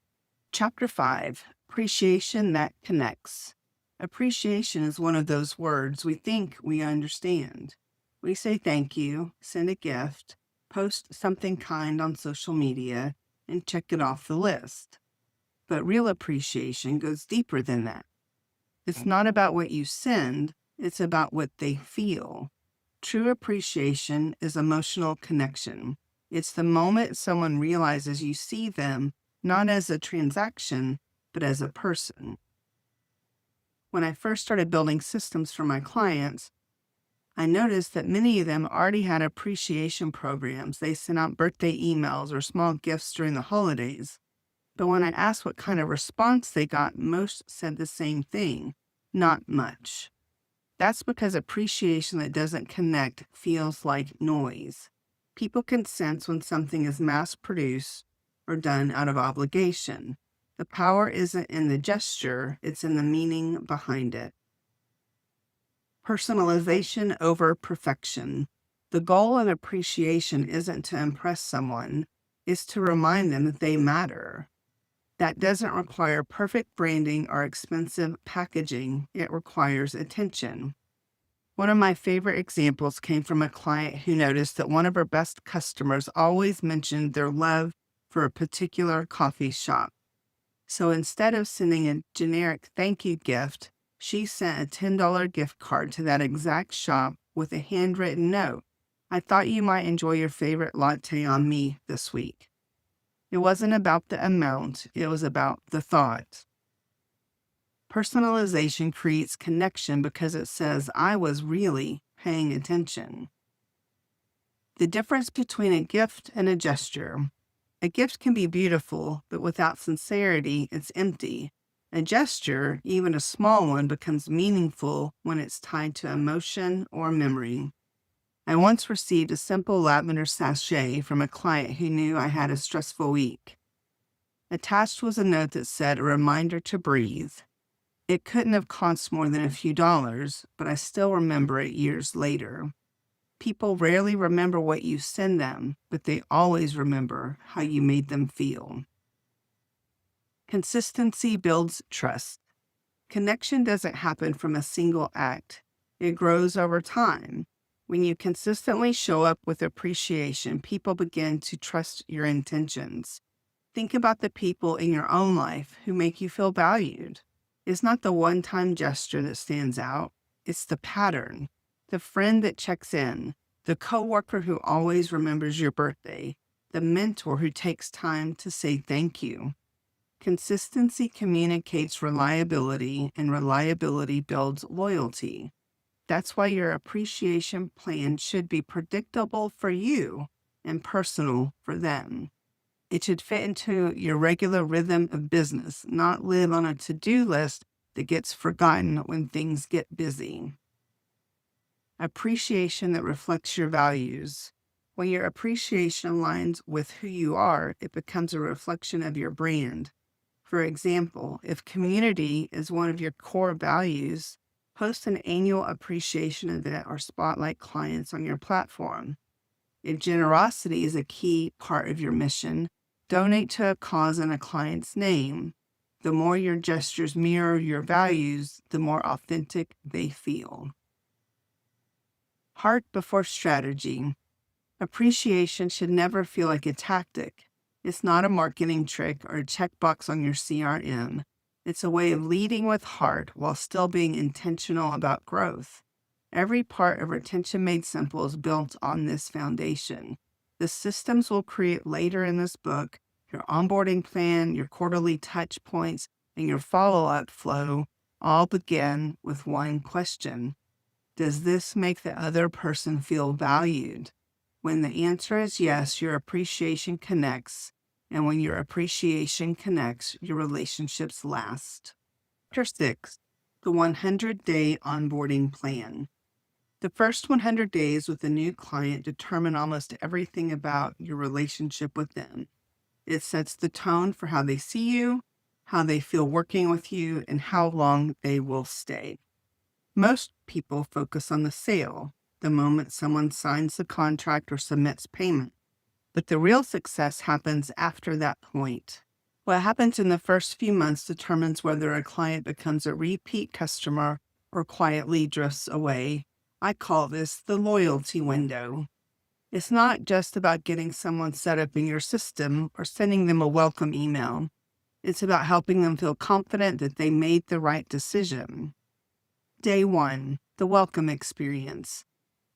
Chapter 5, Appreciation That Connects. Appreciation is one of those words we think we understand. We say thank you, send a gift, post something kind on social media, and check it off the list. But real appreciation goes deeper than that. It's not about what you send, it's about what they feel. True appreciation is emotional connection. It's the moment someone realizes you see them not as a transaction, but as a person. When I first started building systems for my clients, I noticed that many of them already had appreciation programs. They sent out birthday emails or small gifts during the holidays. But when I asked what kind of response they got, most said the same thing: not much. That's because appreciation that doesn't connect feels like noise. People can sense when something is mass-produced or done out of obligation. The power isn't in the gesture, it's in the meaning behind it. Personalization over perfection. The goal of appreciation isn't to impress someone, it's to remind them that they matter. That doesn't require perfect branding or expensive packaging. It requires attention. One of my favorite examples came from a client who noticed that one of her best customers always mentioned their love for a particular coffee shop. So instead of sending a generic thank you gift, she sent a $10 gift card to that exact shop with a handwritten note. I thought you might enjoy your favorite latte on me this week. It wasn't about the amount, it was about the thought. Personalization creates connection because it says, I was really paying attention. The difference between a gift and a gesture. A gift can be beautiful, but without sincerity, it's empty. A gesture, even a small one, becomes meaningful when it's tied to emotion or memory. I once received a simple lavender sachet from a client who knew I had a stressful week. Attached was a note that said, a reminder to breathe. It couldn't have cost more than a few dollars, but I still remember it years later. People rarely remember what you send them, but they always remember how you made them feel. Consistency builds trust. Connection doesn't happen from a single act. It grows over time. When you consistently show up with appreciation, people begin to trust your intentions. Think about the people in your own life who make you feel valued. It's not the one-time gesture that stands out. It's the pattern. The friend that checks in, the coworker who always remembers your birthday, the mentor who takes time to say thank you. Consistency communicates reliability, and reliability builds loyalty. That's why your appreciation plan should be predictable for you and personal for them. It should fit into your regular rhythm of business, not live on a to-do list that gets forgotten when things get busy. Appreciation that reflects your values. When your appreciation aligns with who you are, it becomes a reflection of your brand. For example, if community is one of your core values, post an annual appreciation event or spotlight clients on your platform. If generosity is a key part of your mission, donate to a cause in a client's name. The more your gestures mirror your values, the more authentic they feel. Heart before strategy. Appreciation should never feel like a tactic. It's not a marketing trick or a checkbox on your CRM. It's a way of leading with heart while still being intentional about growth. Every part of Retention Made Simple is built on this foundation. The systems we'll create later in this book, your onboarding plan, your quarterly touch points, and your follow-up flow all begin with one question. Does this make the other person feel valued? When the answer is yes, your appreciation connects. And when your appreciation connects, your relationships last. Chapter 6, the 100-day onboarding plan. The first 100 days with a new client determine almost everything about your relationship with them. It sets the tone for how they see you, how they feel working with you, and how long they will stay. Most people focus on the sale, the moment someone signs the contract or submits payment. But the real success happens after that point. What happens in the first few months determines whether a client becomes a repeat customer or quietly drifts away. I call this the loyalty window. It's not just about getting someone set up in your system or sending them a welcome email. It's about helping them feel confident that they made the right decision. Day 1, the welcome experience.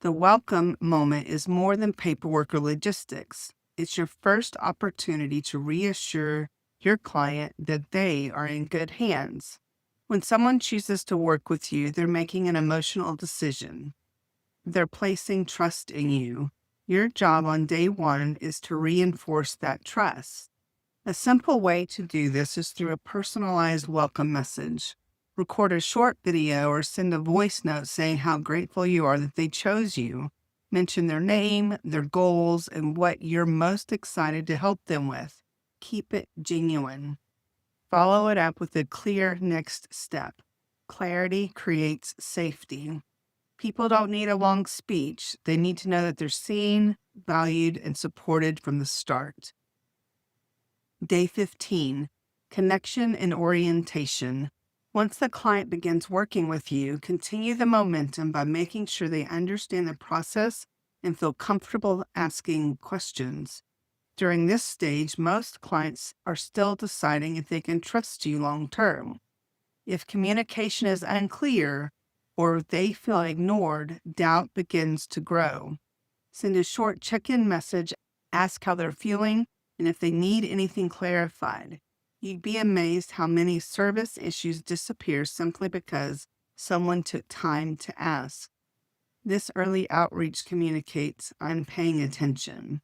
The welcome moment is more than paperwork or logistics. It's your first opportunity to reassure your client that they are in good hands. When someone chooses to work with you, they're making an emotional decision. They're placing trust in you. Your job on day 1 is to reinforce that trust. A simple way to do this is through a personalized welcome message. Record a short video or send a voice note saying how grateful you are that they chose you. Mention their name, their goals, and what you're most excited to help them with. Keep it genuine. Follow it up with a clear next step. Clarity creates safety. People don't need a long speech. They need to know that they're seen, valued, and supported from the start. Day 15, connection and orientation. Once the client begins working with you, continue the momentum by making sure they understand the process and feel comfortable asking questions. During this stage, most clients are still deciding if they can trust you long term. If communication is unclear or they feel ignored, doubt begins to grow. Send a short check-in message, ask how they're feeling, and if they need anything clarified. You'd be amazed how many service issues disappear simply because someone took time to ask. This early outreach communicates, I'm paying attention.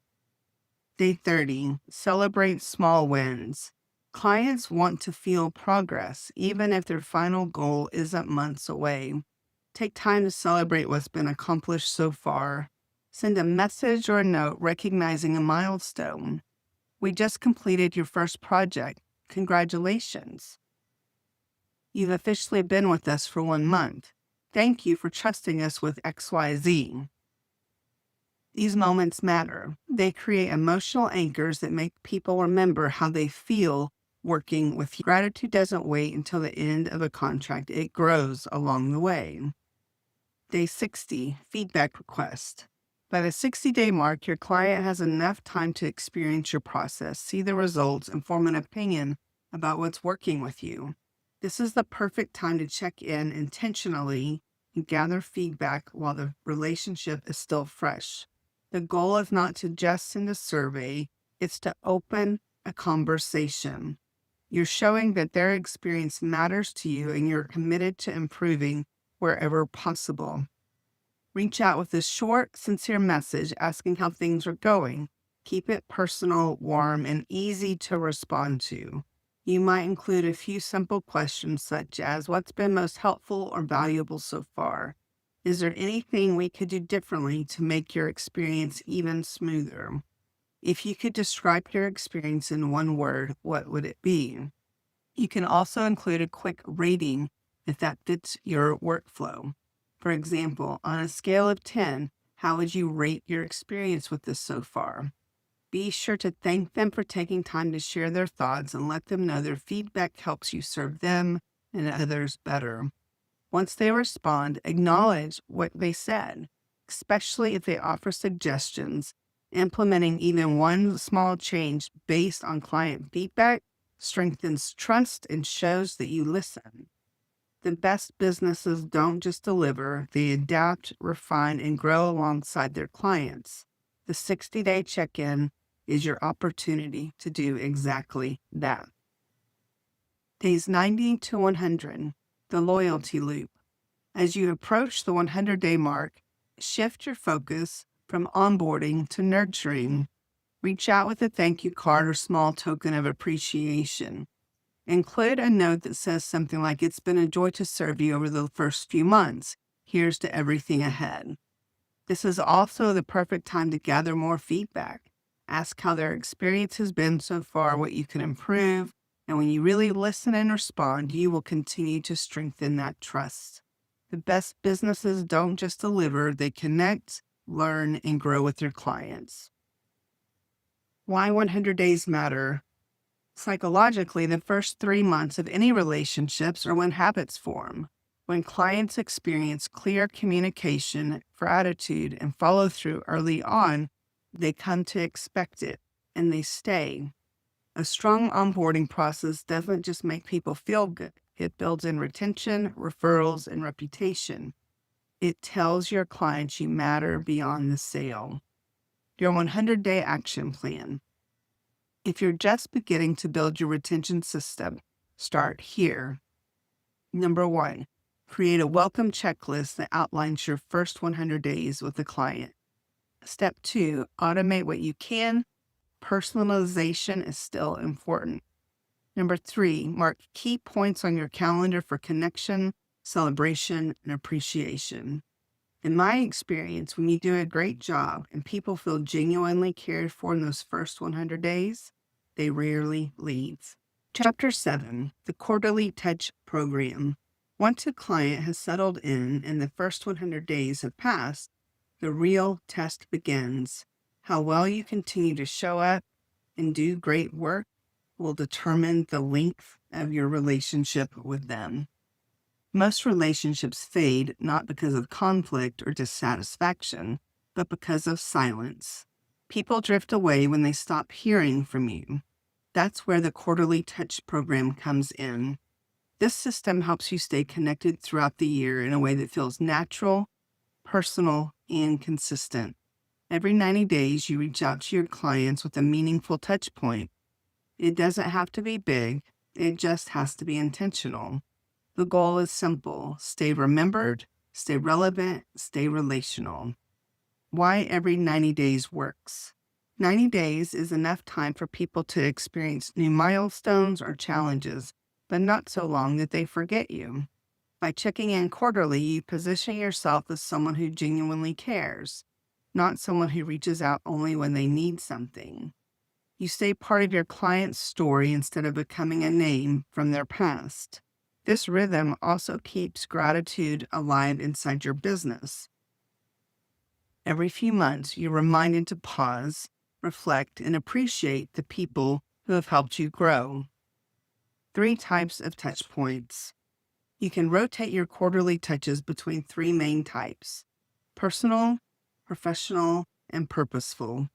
Day 30, celebrate small wins. Clients want to feel progress, even if their final goal isn't months away. Take time to celebrate what's been accomplished so far. Send a message or a note recognizing a milestone. We just completed your first project. Congratulations. You've officially been with us for 1 month. Thank you for trusting us with XYZ. These moments matter. They create emotional anchors that make people remember how they feel working with you. Gratitude doesn't wait until the end of a contract. It grows along the way. Day 60, feedback request. By the 60-day mark, your client has enough time to experience your process, see the results, and form an opinion about what's working with you. This is the perfect time to check in intentionally and gather feedback while the relationship is still fresh. The goal is not to just send a survey, it's to open a conversation. You're showing that their experience matters to you and you're committed to improving wherever possible. Reach out with a short, sincere message asking how things are going. Keep it personal, warm, and easy to respond to. You might include a few simple questions such as, what's been most helpful or valuable so far? Is there anything we could do differently to make your experience even smoother? If you could describe your experience in 1 word, what would it be? You can also include a quick rating if that fits your workflow. For example, on a scale of 10, how would you rate your experience with this so far? Be sure to thank them for taking time to share their thoughts and let them know their feedback helps you serve them and others better. Once they respond, acknowledge what they said, especially if they offer suggestions. Implementing even 1 small change based on client feedback strengthens trust and shows that you listen. The best businesses don't just deliver, they adapt, refine, and grow alongside their clients. The 60-day check-in is your opportunity to do exactly that. Days 90 to 100, the loyalty loop. As you approach the 100-day mark, shift your focus from onboarding to nurturing. Reach out with a thank you card or small token of appreciation. Include a note that says something like, it's been a joy to serve you over the first few months. here's to everything ahead. This is also the perfect time to gather more feedback. Ask how their experience has been so far, what you can improve, and when you really listen and respond, you will continue to strengthen that trust. The best businesses don't just deliver, they connect, learn, and grow with their clients. Why 100 days matter? Psychologically, the first 3 months of any relationships are when habits form. When clients experience clear communication, gratitude, and follow through early on, they come to expect it and they stay. A strong onboarding process doesn't just make people feel good. It builds in retention, referrals, and reputation. It tells your clients you matter beyond the sale. Your 100-day action plan. If you're just beginning to build your retention system, start here. Number 1, create a welcome checklist that outlines your first 100 days with the client. Step 2, automate what you can. Personalization is still important. Number 3, mark key points on your calendar for connection, celebration, and appreciation. In my experience, when you do a great job and people feel genuinely cared for in those first 100 days, they rarely leave. Chapter 7, the Quarterly Touch Program. Once a client has settled in and the first 100 days have passed, the real test begins. How well you continue to show up and do great work will determine the length of your relationship with them. Most relationships fade not because of conflict or dissatisfaction, but because of silence. People drift away when they stop hearing from you. That's where the Quarterly Touch Program comes in. This system helps you stay connected throughout the year in a way that feels natural, personal, and consistent. Every 90 days, you reach out to your clients with a meaningful touch point. It doesn't have to be big, it just has to be intentional. The goal is simple: stay remembered, stay relevant, stay relational. Why every 90 days works. 90 days is enough time for people to experience new milestones or challenges, but not so long that they forget you. By checking in quarterly, you position yourself as someone who genuinely cares, not someone who reaches out only when they need something. You stay part of your client's story instead of becoming a name from their past. This rhythm also keeps gratitude alive inside your business. Every few months, you're reminded to pause, reflect, and appreciate the people who have helped you grow. 3 types of touch points. You can rotate your quarterly touches between 3 main types: personal, professional, and purposeful.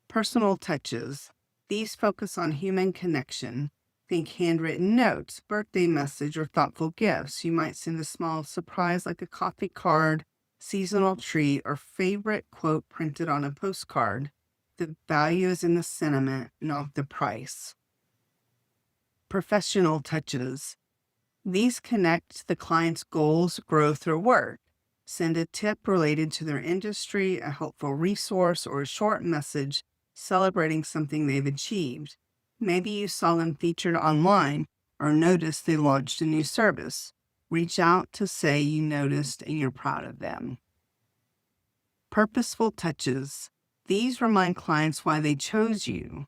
Personal touches. These focus on human connection. Think handwritten notes, birthday message, or thoughtful gifts. You might send a small surprise like a coffee card, seasonal treat, or favorite quote printed on a postcard. The value is in the sentiment, not the price. Professional touches. These connect the client's goals, growth, or work. Send a tip related to their industry, a helpful resource, or a short message celebrating something they've achieved. Maybe you saw them featured online or noticed they launched a new service. Reach out to say you noticed and you're proud of them. Purposeful touches. These remind clients why they chose you.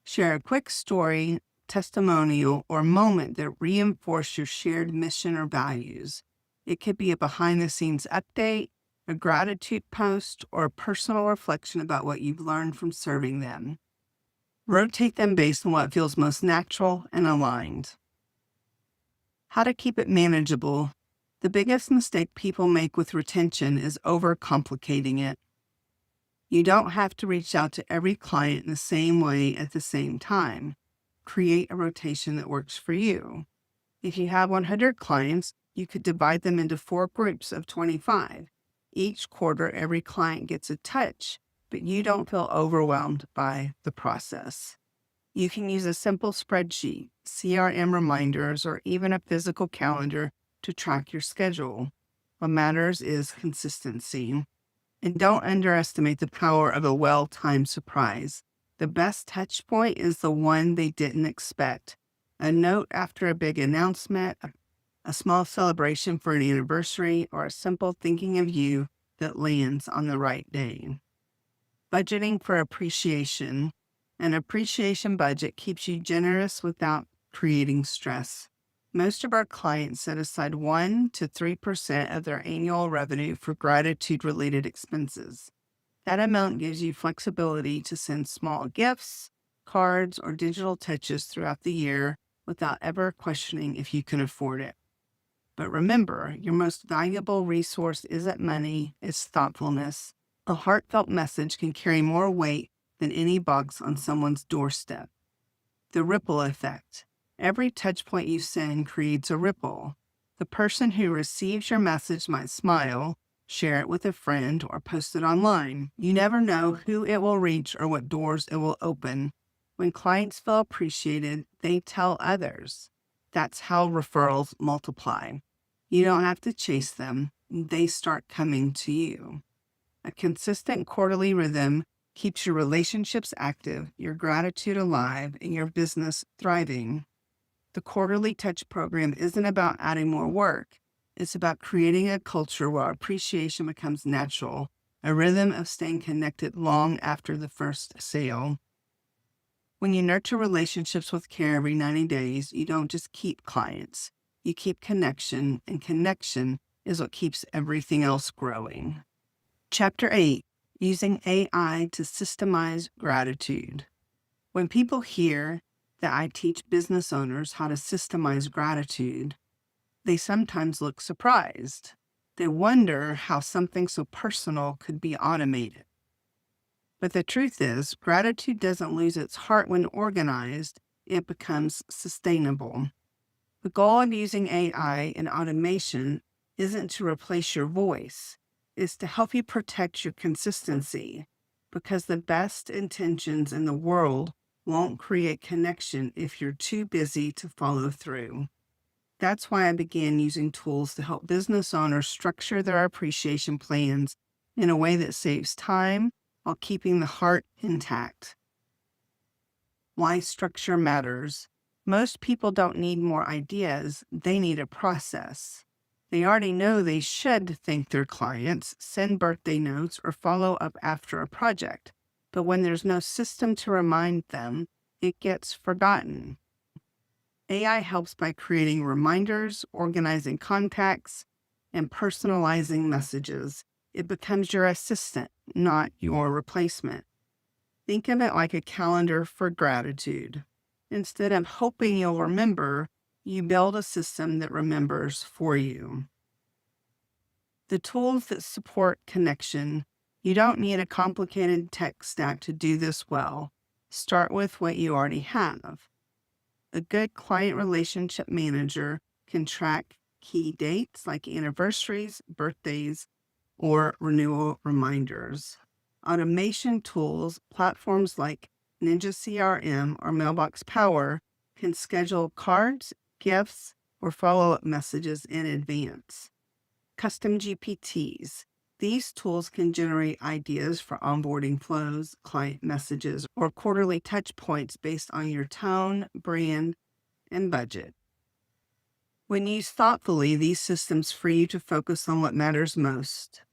Share a quick story, testimonial, or moment that reinforce your shared mission or values. It could be a behind-the-scenes update, a gratitude post, or a personal reflection about what you've learned from serving them. Rotate them based on what feels most natural and aligned. How to keep it manageable. The biggest mistake people make with retention is overcomplicating it. You don't have to reach out to every client in the same way at the same time. Create a rotation that works for you. If you have 100 clients, you could divide them into 4 groups of 25. Each quarter, every client gets a touch, but you don't feel overwhelmed by the process. You can use a simple spreadsheet, CRM reminders, or even a physical calendar to track your schedule. What matters is consistency. And don't underestimate the power of a well-timed surprise. The best touch point is the one they didn't expect. A note after a big announcement, a small celebration for an anniversary, or a simple thinking of you that lands on the right day. Budgeting for appreciation. An appreciation budget keeps you generous without creating stress. Most of our clients set aside 1 to 3% of their annual revenue for gratitude-related expenses. That amount gives you flexibility to send small gifts, cards, or digital touches throughout the year without ever questioning if you can afford it. But remember, your most valuable resource isn't money, it's thoughtfulness. A heartfelt message can carry more weight than any box on someone's doorstep. The ripple effect. Every touch point you send creates a ripple. The person who receives your message might smile, share it with a friend, or post it online. You never know who it will reach or what doors it will open. When clients feel appreciated, they tell others. That's how referrals multiply. You don't have to chase them. They start coming to you. A consistent quarterly rhythm keeps your relationships active, your gratitude alive, and your business thriving. The Quarterly Touch program isn't about adding more work. It's about creating a culture where appreciation becomes natural, a rhythm of staying connected long after the first sale. When you nurture relationships with care every 90 days, you don't just keep clients. You keep connection, and connection is what keeps everything else growing. Chapter 8. Using AI to Systemize Gratitude. When people hear that I teach business owners how to systemize gratitude, they sometimes look surprised. They wonder how something so personal could be automated. But the truth is, gratitude doesn't lose its heart when organized, it becomes sustainable. The goal of using AI and automation isn't to replace your voice, it's to help you protect your consistency, because the best intentions in the world won't create connection if you're too busy to follow through. That's why I began using tools to help business owners structure their appreciation plans in a way that saves time while keeping the heart intact. Why structure matters. Most people don't need more ideas, they need a process. They already know they should thank their clients, send birthday notes, or follow up after a project. But when there's no system to remind them, it gets forgotten. AI helps by creating reminders, organizing contacts, and personalizing messages. It becomes your assistant, not your replacement. Think of it like a calendar for gratitude. Instead of hoping you'll remember, you build a system that remembers for you. The tools that support connection. You don't need a complicated tech stack to do this well. Start with what you already have. A good client relationship manager can track key dates like anniversaries, birthdays, or renewal reminders. Automation tools, platforms like Ninja CRM or Mailbox Power, can schedule cards, gifts, or follow-up messages in advance. Custom GPTs. These tools can generate ideas for onboarding flows, client messages, or quarterly touch points based on your tone, brand, and budget. When used thoughtfully, these systems free you to focus on what matters most,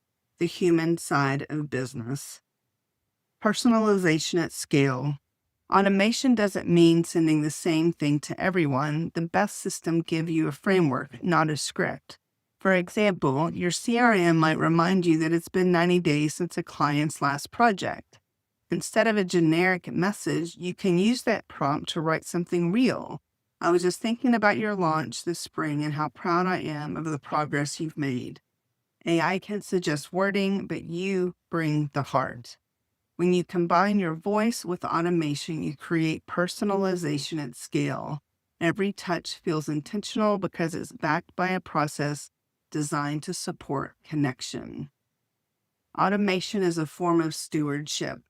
the human side of business. Personalization at scale. Automation doesn't mean sending the same thing to everyone. The best system gives you a framework, not a script. For example, your CRM might remind you that it's been 90 days since a client's last project. Instead of a generic message, you can use that prompt to write something real. I was just thinking about your launch this spring and how proud I am of the progress you've made. AI can suggest wording, but you bring the heart. When you combine your voice with automation, you create personalization at scale. Every touch feels intentional because it's backed by a process designed to support connection. Automation is a form of stewardship.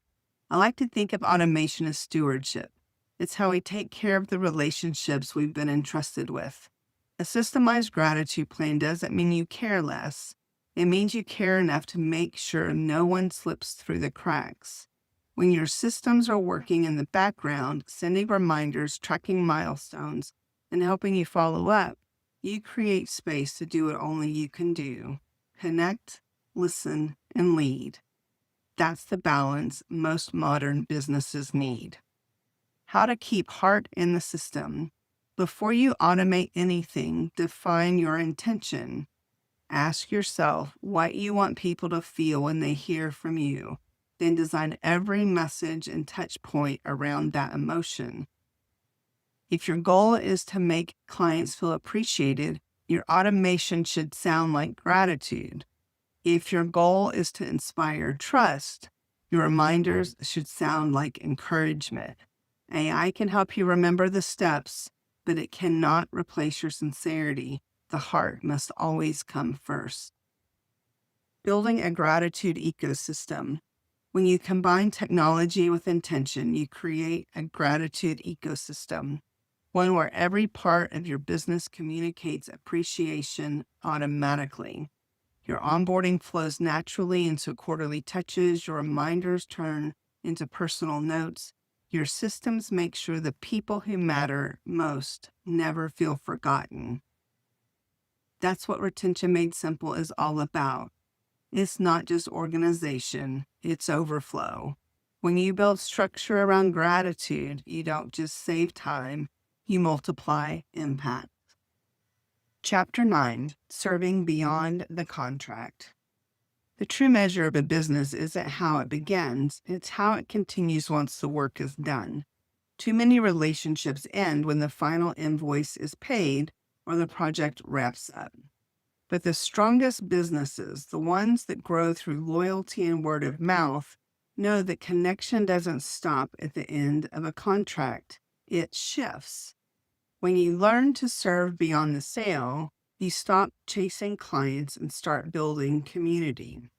I like to think of automation as stewardship. It's how we take care of the relationships we've been entrusted with. A systemized gratitude plan doesn't mean you care less. It means you care enough to make sure no one slips through the cracks. When your systems are working in the background, sending reminders, tracking milestones, and helping you follow up, You create space to do what only you can do. Connect, listen, and lead. That's the balance most modern businesses need. How to keep heart in the system. Before you automate anything, define your intention. Ask yourself what you want people to feel when they hear from you. Then design every message and touch point around that emotion. If your goal is to make clients feel appreciated, your automation should sound like gratitude. If your goal is to inspire trust, your reminders should sound like encouragement. AI can help you remember the steps, but it cannot replace your sincerity. The heart must always come first. Building a gratitude ecosystem. When you combine technology with intention, you create a gratitude ecosystem, one where every part of your business communicates appreciation automatically. Your onboarding flows naturally into quarterly touches, your reminders turn into personal notes. Your systems make sure the people who matter most never feel forgotten. That's what Retention Made Simple is all about. It's not just organization, it's overflow. When you build structure around gratitude, you don't just save time, you multiply impact. Chapter 9, Serving Beyond the Contract. The true measure of a business isn't how it begins, it's how it continues once the work is done. Too many relationships end when the final invoice is paid or the project wraps up. But the strongest businesses, the ones that grow through loyalty and word of mouth, know that connection doesn't stop at the end of a contract. It shifts. When you learn to serve beyond the sale, you stop chasing clients and start building community.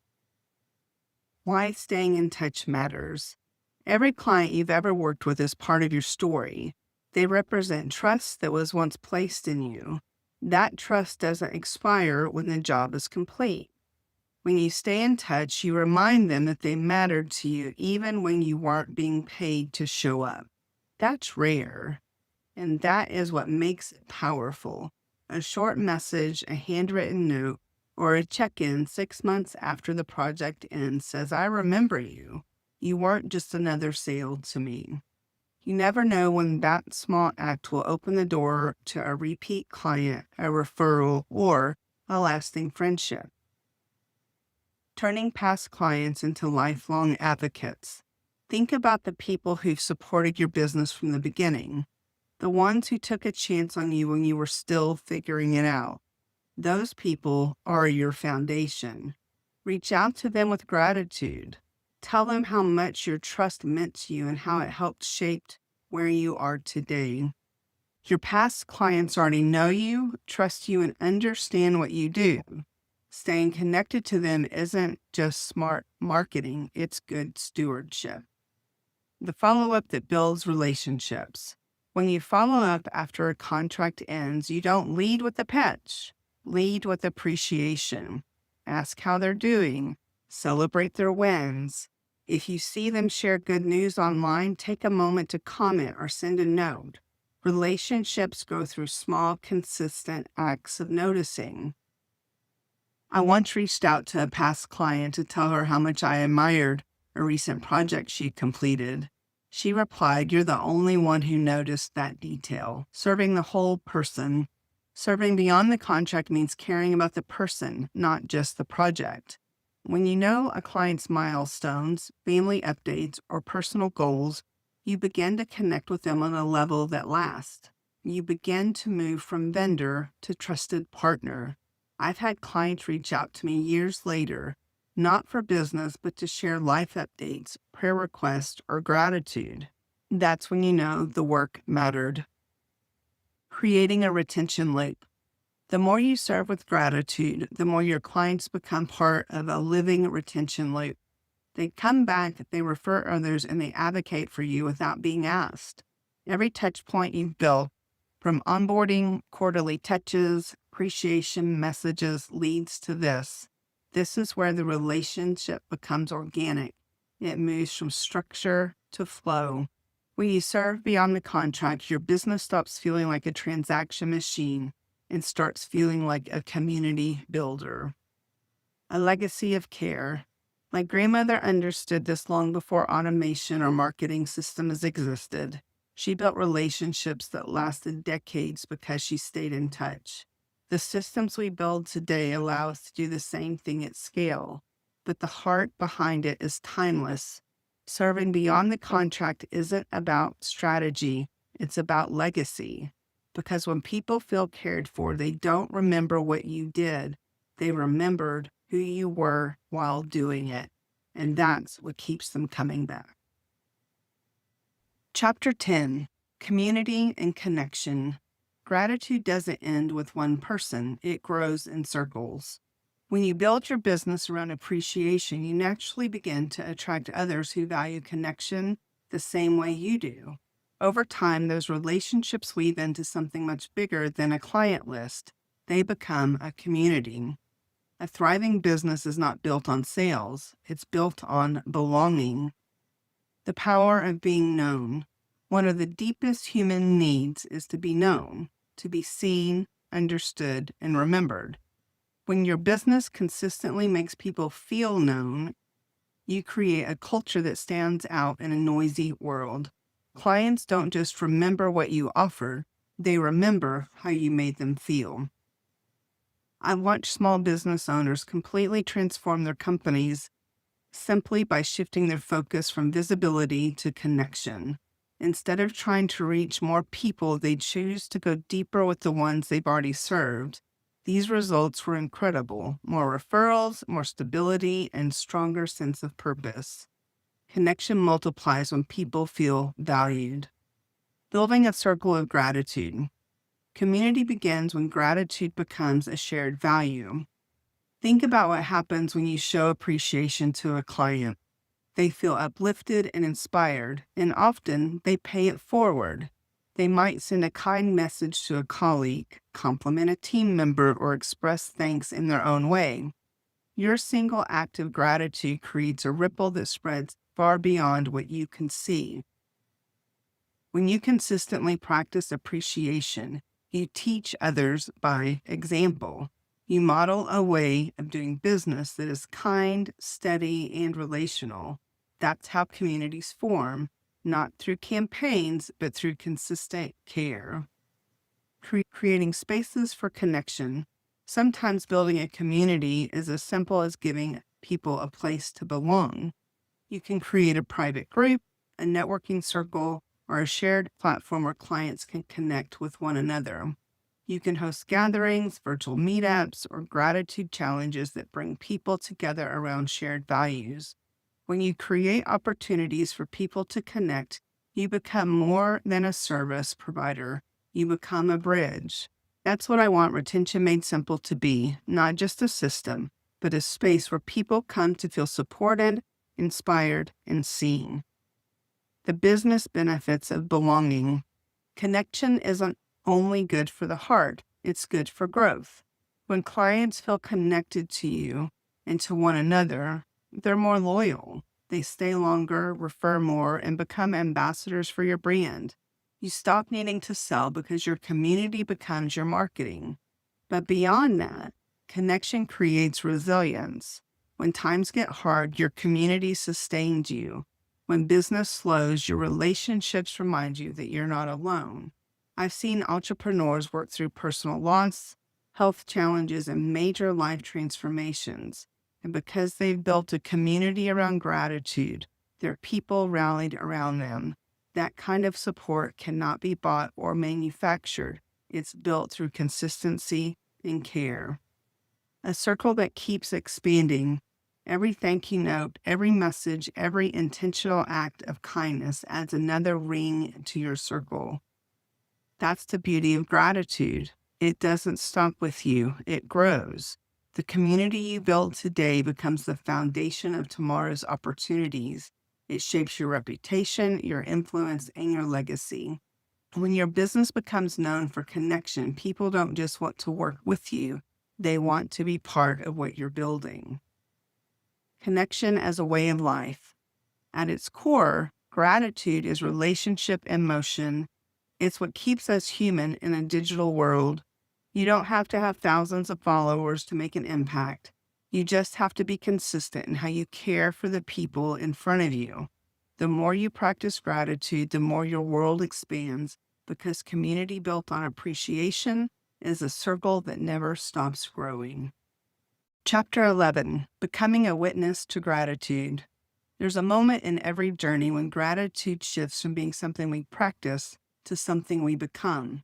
Why staying in touch matters. Every client you've ever worked with is part of your story. They represent trust that was once placed in you. That trust doesn't expire when the job is complete. When you stay in touch, you remind them that they mattered to you even when you weren't being paid to show up. That's rare, and that is what makes it powerful. A short message, a handwritten note, or a check-in 6 months after the project ends says, "I remember you. You weren't just another sale to me." You never know when that small act will open the door to a repeat client, a referral, or a lasting friendship. Turning past clients into lifelong advocates. Think about the people who've supported your business from the beginning, the ones who took a chance on you when you were still figuring it out. Those people are your foundation. Reach out to them with gratitude. Tell them how much your trust meant to you and how it helped shape where you are today. Your past clients already know you, trust you, and understand what you do. Staying connected to them isn't just smart marketing, it's good stewardship. The follow-up that builds relationships. When you follow up after a contract ends, you don't lead with a pitch. Lead with appreciation. Ask how they're doing. Celebrate their wins. If you see them share good news online, take a moment to comment or send a note. Relationships go through small, consistent acts of noticing. I once reached out to a past client to tell her how much I admired a recent project she completed. She replied, "You're the only one who noticed that detail." Serving the whole person. Serving beyond the contract means caring about the person, not just the project. When you know a client's milestones, family updates, or personal goals, you begin to connect with them on a level that lasts. You begin to move from vendor to trusted partner. I've had clients reach out to me years later, not for business, but to share life updates, prayer requests, or gratitude. That's when you know the work mattered. Creating a retention loop. The more you serve with gratitude, the more your clients become part of a living retention loop. They come back, they refer others, and they advocate for you without being asked. Every touch point you've built, from onboarding, quarterly touches, appreciation messages, leads to this. This is where the relationship becomes organic. It moves from structure to flow. When you serve beyond the contract, your business stops feeling like a transaction machine. and starts feeling like a community builder. A legacy of care. My grandmother understood this long before automation or marketing systems existed. She built relationships that lasted decades because she stayed in touch. The systems we build today allow us to do the same thing at scale, but the heart behind it is timeless. Serving beyond the contract isn't about strategy, it's about legacy. Because when people feel cared for, they don't remember what you did, they remembered who you were while doing it. And that's what keeps them coming back. Chapter 10, Community and Connection. Gratitude doesn't end with one person, it grows in circles. When you build your business around appreciation, you naturally begin to attract others who value connection the same way you do. Over time, those relationships weave into something much bigger than a client list. They become a community. A thriving business is not built on sales, it's built on belonging. The power of being known. One of the deepest human needs is to be known, to be seen, understood, and remembered. When your business consistently makes people feel known, you create a culture that stands out in a noisy world. Clients don't just remember what you offer, they remember how you made them feel. I've watched small business owners completely transform their companies simply by shifting their focus from visibility to connection. Instead of trying to reach more people, they choose to go deeper with the ones they've already served. These results were incredible. More referrals, more stability, and stronger sense of purpose. Connection multiplies when people feel valued. Building a circle of gratitude. Community begins when gratitude becomes a shared value. Think about what happens when you show appreciation to a client. They feel uplifted and inspired, and often they pay it forward. They might send a kind message to a colleague, compliment a team member, or express thanks in their own way. Your single act of gratitude creates a ripple that spreads far beyond what you can see. When you consistently practice appreciation, you teach others by example. You model a way of doing business that is kind, steady, and relational. That's how communities form, not through campaigns, but through consistent care. Creating spaces for connection. Sometimes building a community is as simple as giving people a place to belong. You can create a private group, a networking circle, or a shared platform where clients can connect with one another. You can host gatherings, virtual meetups, or gratitude challenges that bring people together around shared values. When you create opportunities for people to connect, you become more than a service provider. You become a bridge. That's what I want Retention Made Simple to be, not just a system, but a space where people come to feel supported, inspired, and seen. The business benefits of belonging. Connection isn't only good for the heart, it's good for growth. When clients feel connected to you and to one another, they're more loyal. They stay longer, refer more, and become ambassadors for your brand. You stop needing to sell because your community becomes your marketing. But beyond that, connection creates resilience. When times get hard, your community sustains you. When business slows, your relationships remind you that you're not alone. I've seen entrepreneurs work through personal loss, health challenges, and major life transformations. And because they've built a community around gratitude, their people rallied around them. That kind of support cannot be bought or manufactured. It's built through consistency and care. A circle that keeps expanding. Every thank you note, every message, every intentional act of kindness adds another ring to your circle. That's the beauty of gratitude. It doesn't stop with you, it grows. The community you build today becomes the foundation of tomorrow's opportunities. It shapes your reputation, your influence, and your legacy. When your business becomes known for connection, people don't just want to work with you, they want to be part of what you're building. Connection as a way of life. At its core, gratitude is relationship in motion. It's what keeps us human in a digital world. You don't have to have thousands of followers to make an impact. You just have to be consistent in how you care for the people in front of you. The more you practice gratitude, the more your world expands, because community built on appreciation is a circle that never stops growing. Chapter 11, Becoming a Witness to Gratitude. There's a moment in every journey when gratitude shifts from being something we practice to something we become.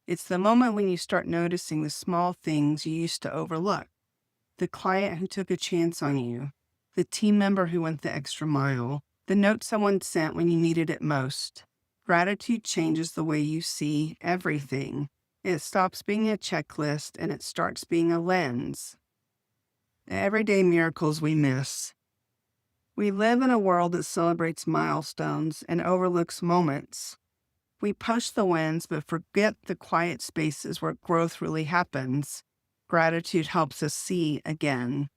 It's the moment when you start noticing the small things you used to overlook. The client who took a chance on you, the team member who went the extra mile, the note someone sent when you needed it most. Gratitude changes the way you see everything. It stops being a checklist and it starts being a lens. Everyday miracles we miss. We live in a world that celebrates milestones and overlooks moments. We push the wins but forget the quiet spaces where growth really happens. Gratitude helps us see again.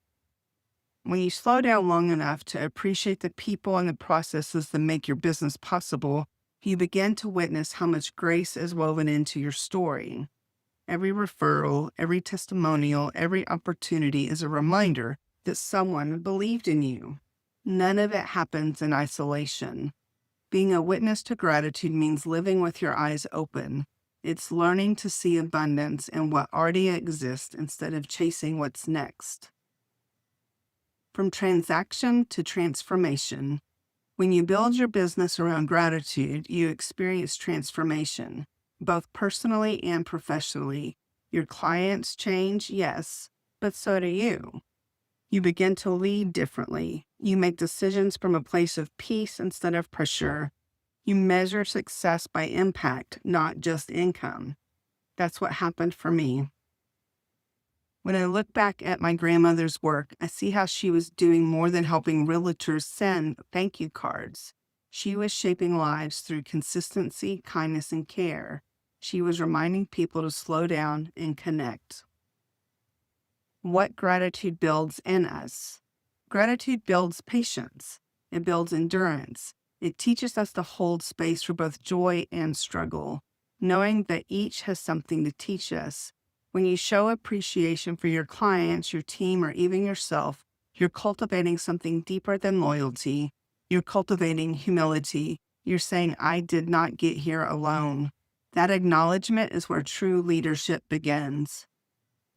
When you slow down long enough to appreciate the people and the processes that make your business possible, you begin to witness how much grace is woven into your story. Every referral, every testimonial, every opportunity is a reminder that someone believed in you. None of it happens in isolation. Being a witness to gratitude means living with your eyes open. It's learning to see abundance in what already exists instead of chasing what's next. From transaction to transformation. When you build your business around gratitude, you experience transformation, both personally and professionally. Your clients change, yes, but so do you. You begin to lead differently. You make decisions from a place of peace instead of pressure. You measure success by impact, not just income. That's what happened for me. When I look back at my grandmother's work, I see how she was doing more than helping realtors send thank you cards. She was shaping lives through consistency, kindness, and care. She was reminding people to slow down and connect. What gratitude builds in us. Gratitude builds patience. It builds endurance. It teaches us to hold space for both joy and struggle, knowing that each has something to teach us. When you show appreciation for your clients, your team, or even yourself, you're cultivating something deeper than loyalty. You're cultivating humility. You're saying, I did not get here alone. That acknowledgement is where true leadership begins.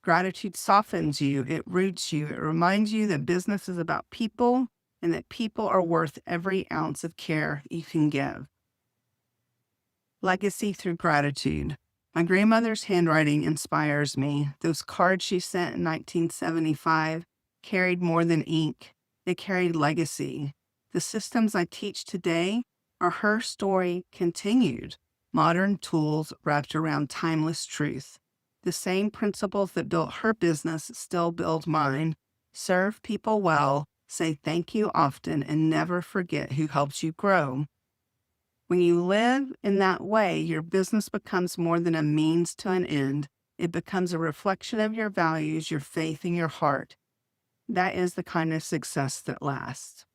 Gratitude softens you, it roots you, it reminds you that business is about people and that people are worth every ounce of care you can give. Legacy through gratitude. My grandmother's handwriting inspires me. Those cards she sent in 1975 carried more than ink. They carried legacy. The systems I teach today are her story continued. Modern tools wrapped around timeless truth. The same principles that built her business still build mine. Serve people well, say thank you often, and never forget who helps you grow. When you live in that way, your business becomes more than a means to an end. It becomes a reflection of your values, your faith, and your heart. That is the kind of success that lasts.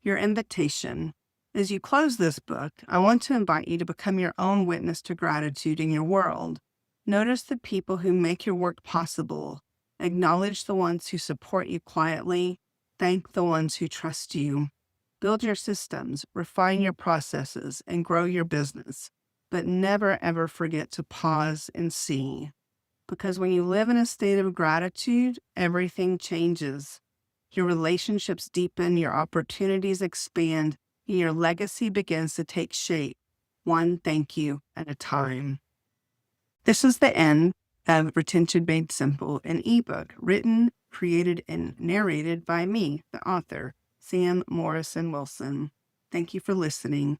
Your invitation. As you close this book, I want to invite you to become your own witness to gratitude in your world. Notice the people who make your work possible. Acknowledge the ones who support you quietly. Thank the ones who trust you. Build your systems, refine your processes, and grow your business. But never, ever forget to pause and see. Because when you live in a state of gratitude, everything changes. Your relationships deepen, your opportunities expand, and your legacy begins to take shape, one thank you at a time. This is the end of Retention Made Simple, an ebook written, created, and narrated by me, the author, Sam Morrison Wilson. Thank you for listening.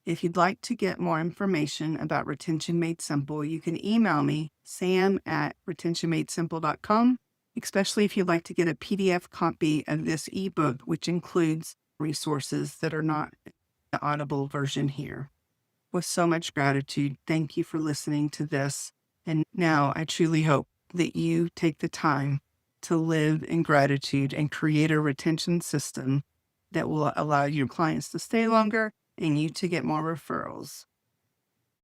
If you'd like to get more information about Retention Made Simple, you can email me, sam@retentionmadesimple.com, especially if you'd like to get a PDF copy of this ebook, which includes resources that are not the Audible version here. With so much gratitude, thank you for listening to this. And now I truly hope that you take the time to live in gratitude and create a retention system that will allow your clients to stay longer and you to get more referrals.